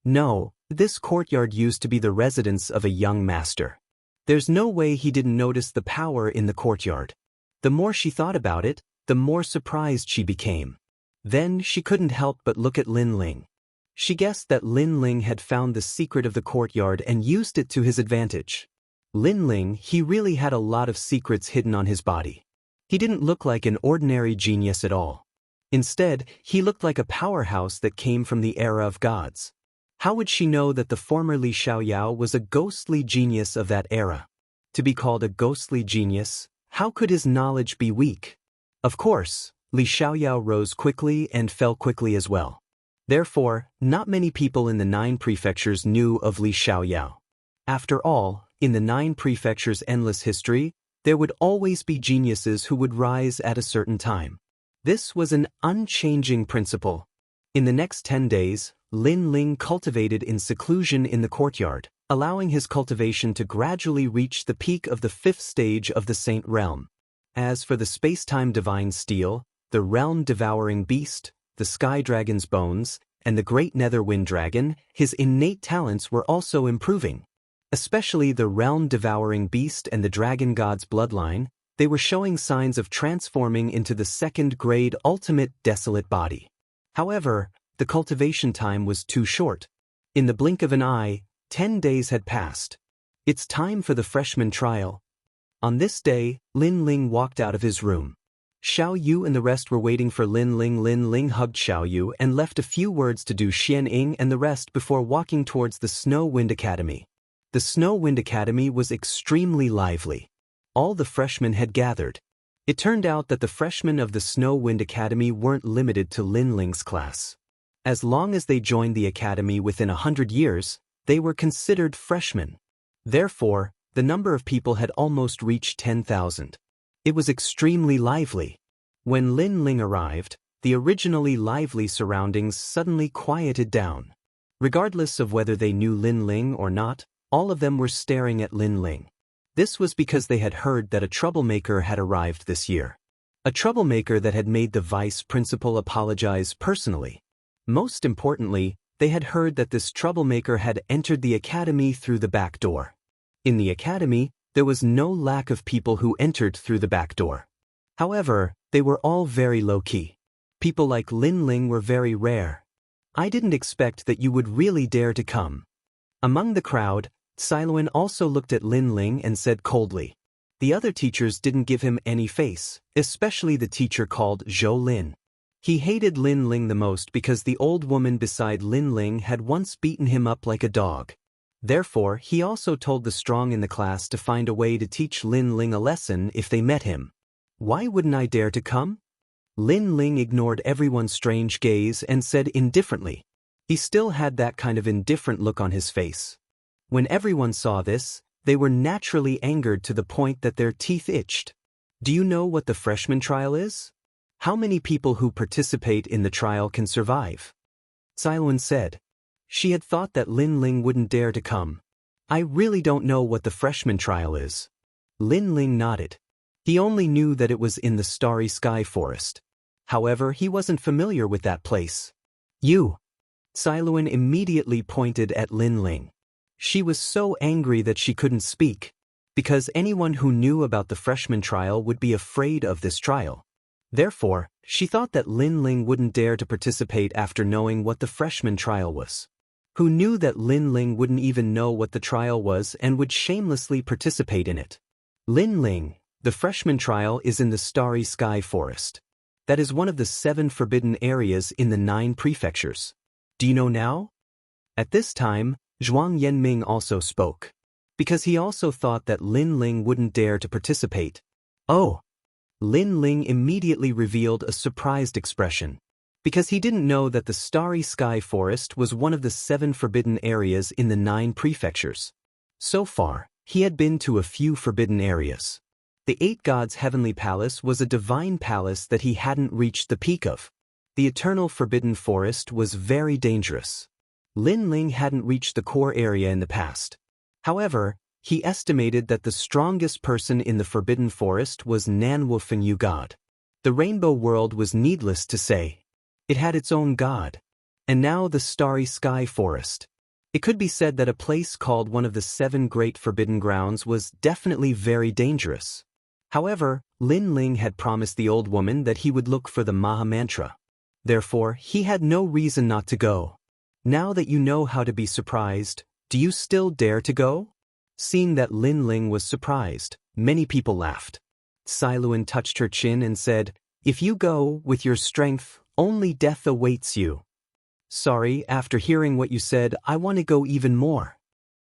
No, this courtyard used to be the residence of a young master. There's no way he didn't notice the power in the courtyard. The more she thought about it, the more surprised she became. Then she couldn't help but look at Lin Ling. She guessed that Lin Ling had found the secret of the courtyard and used it to his advantage. Lin Ling, he really had a lot of secrets hidden on his body. He didn't look like an ordinary genius at all. Instead, he looked like a powerhouse that came from the era of gods. How would she know that the former Li Xiaoyao was a ghostly genius of that era? To be called a ghostly genius, how could his knowledge be weak? Of course, Li Xiaoyao rose quickly and fell quickly as well. Therefore, not many people in the 9 prefectures knew of Li Xiaoyao. After all, in the 9 prefectures' endless history, there would always be geniuses who would rise at a certain time. This was an unchanging principle. In the next 10 days, Lin Ling cultivated in seclusion in the courtyard, allowing his cultivation to gradually reach the peak of the 5th stage of the Saint Realm. As for the space-time divine steel, the realm-devouring beast, the sky dragon's bones, and the great nether wind dragon, his innate talents were also improving. Especially the realm-devouring beast and the dragon god's bloodline, they were showing signs of transforming into the 2nd grade ultimate desolate body. However, the cultivation time was too short. In the blink of an eye, 10 days had passed. It's time for the freshman trial. On this day, Lin Ling walked out of his room. Xiao Yu and the rest were waiting for Lin Ling. Lin Ling hugged Xiao Yu and left a few words to do Xian Ying and the rest before walking towards the Snow Wind Academy. The Snow Wind Academy was extremely lively. All the freshmen had gathered. It turned out that the freshmen of the Snow Wind Academy weren't limited to Lin Ling's class. As long as they joined the academy within 100 years, they were considered freshmen. Therefore, the number of people had almost reached 10,000. It was extremely lively. When Lin Ling arrived, the originally lively surroundings suddenly quieted down. Regardless of whether they knew Lin Ling or not, all of them were staring at Lin Ling. This was because they had heard that a troublemaker had arrived this year. A troublemaker that had made the vice principal apologize personally. Most importantly, they had heard that this troublemaker had entered the academy through the back door. In the academy, there was no lack of people who entered through the back door. However, they were all very low-key. People like Lin Ling were very rare. I didn't expect that you would really dare to come. Among the crowd, Siluan also looked at Lin Ling and said coldly. The other teachers didn't give him any face, especially the teacher called Zhou Lin. He hated Lin Ling the most because the old woman beside Lin Ling had once beaten him up like a dog. Therefore, he also told the strong in the class to find a way to teach Lin Ling a lesson if they met him. Why wouldn't I dare to come? Lin Ling ignored everyone's strange gaze and said indifferently. He still had that kind of indifferent look on his face. When everyone saw this, they were naturally angered to the point that their teeth itched. Do you know what the freshman trial is? How many people who participate in the trial can survive? Siluan said. She had thought that Lin Ling wouldn't dare to come. I really don't know what the freshman trial is. Lin Ling nodded. He only knew that it was in the Starry Sky Forest. However, he wasn't familiar with that place. You. Siluan immediately pointed at Lin Ling. She was so angry that she couldn't speak, because anyone who knew about the freshman trial would be afraid of this trial. Therefore, she thought that Lin Ling wouldn't dare to participate after knowing what the freshman trial was. Who knew that Lin Ling wouldn't even know what the trial was and would shamelessly participate in it? Lin Ling, the freshman trial is in the Starry Sky Forest. That is one of the 7 forbidden areas in the 9 prefectures. Do you know now? At this time, Zhuang Yanming also spoke. Because he also thought that Lin Ling wouldn't dare to participate. Oh! Lin Ling immediately revealed a surprised expression. Because he didn't know that the Starry Sky Forest was one of the 7 forbidden areas in the 9 prefectures. So far, he had been to a few forbidden areas. The 8 gods' heavenly palace was a divine palace that he hadn't reached the peak of. The eternal forbidden forest was very dangerous. Lin Ling hadn't reached the core area in the past. However, he estimated that the strongest person in the forbidden forest was Nanwu Fengyu God. The rainbow world was needless to say. It had its own god. And now the Starry Sky Forest. It could be said that a place called one of the 7 great forbidden grounds was definitely very dangerous. However, Lin Ling had promised the old woman that he would look for the Maha Mantra. Therefore, he had no reason not to go. Now that you know how to be surprised, do you still dare to go? Seeing that Lin Ling was surprised, many people laughed. Siluan touched her chin and said, If you go with your strength, only death awaits you. Sorry, after hearing what you said, I want to go even more.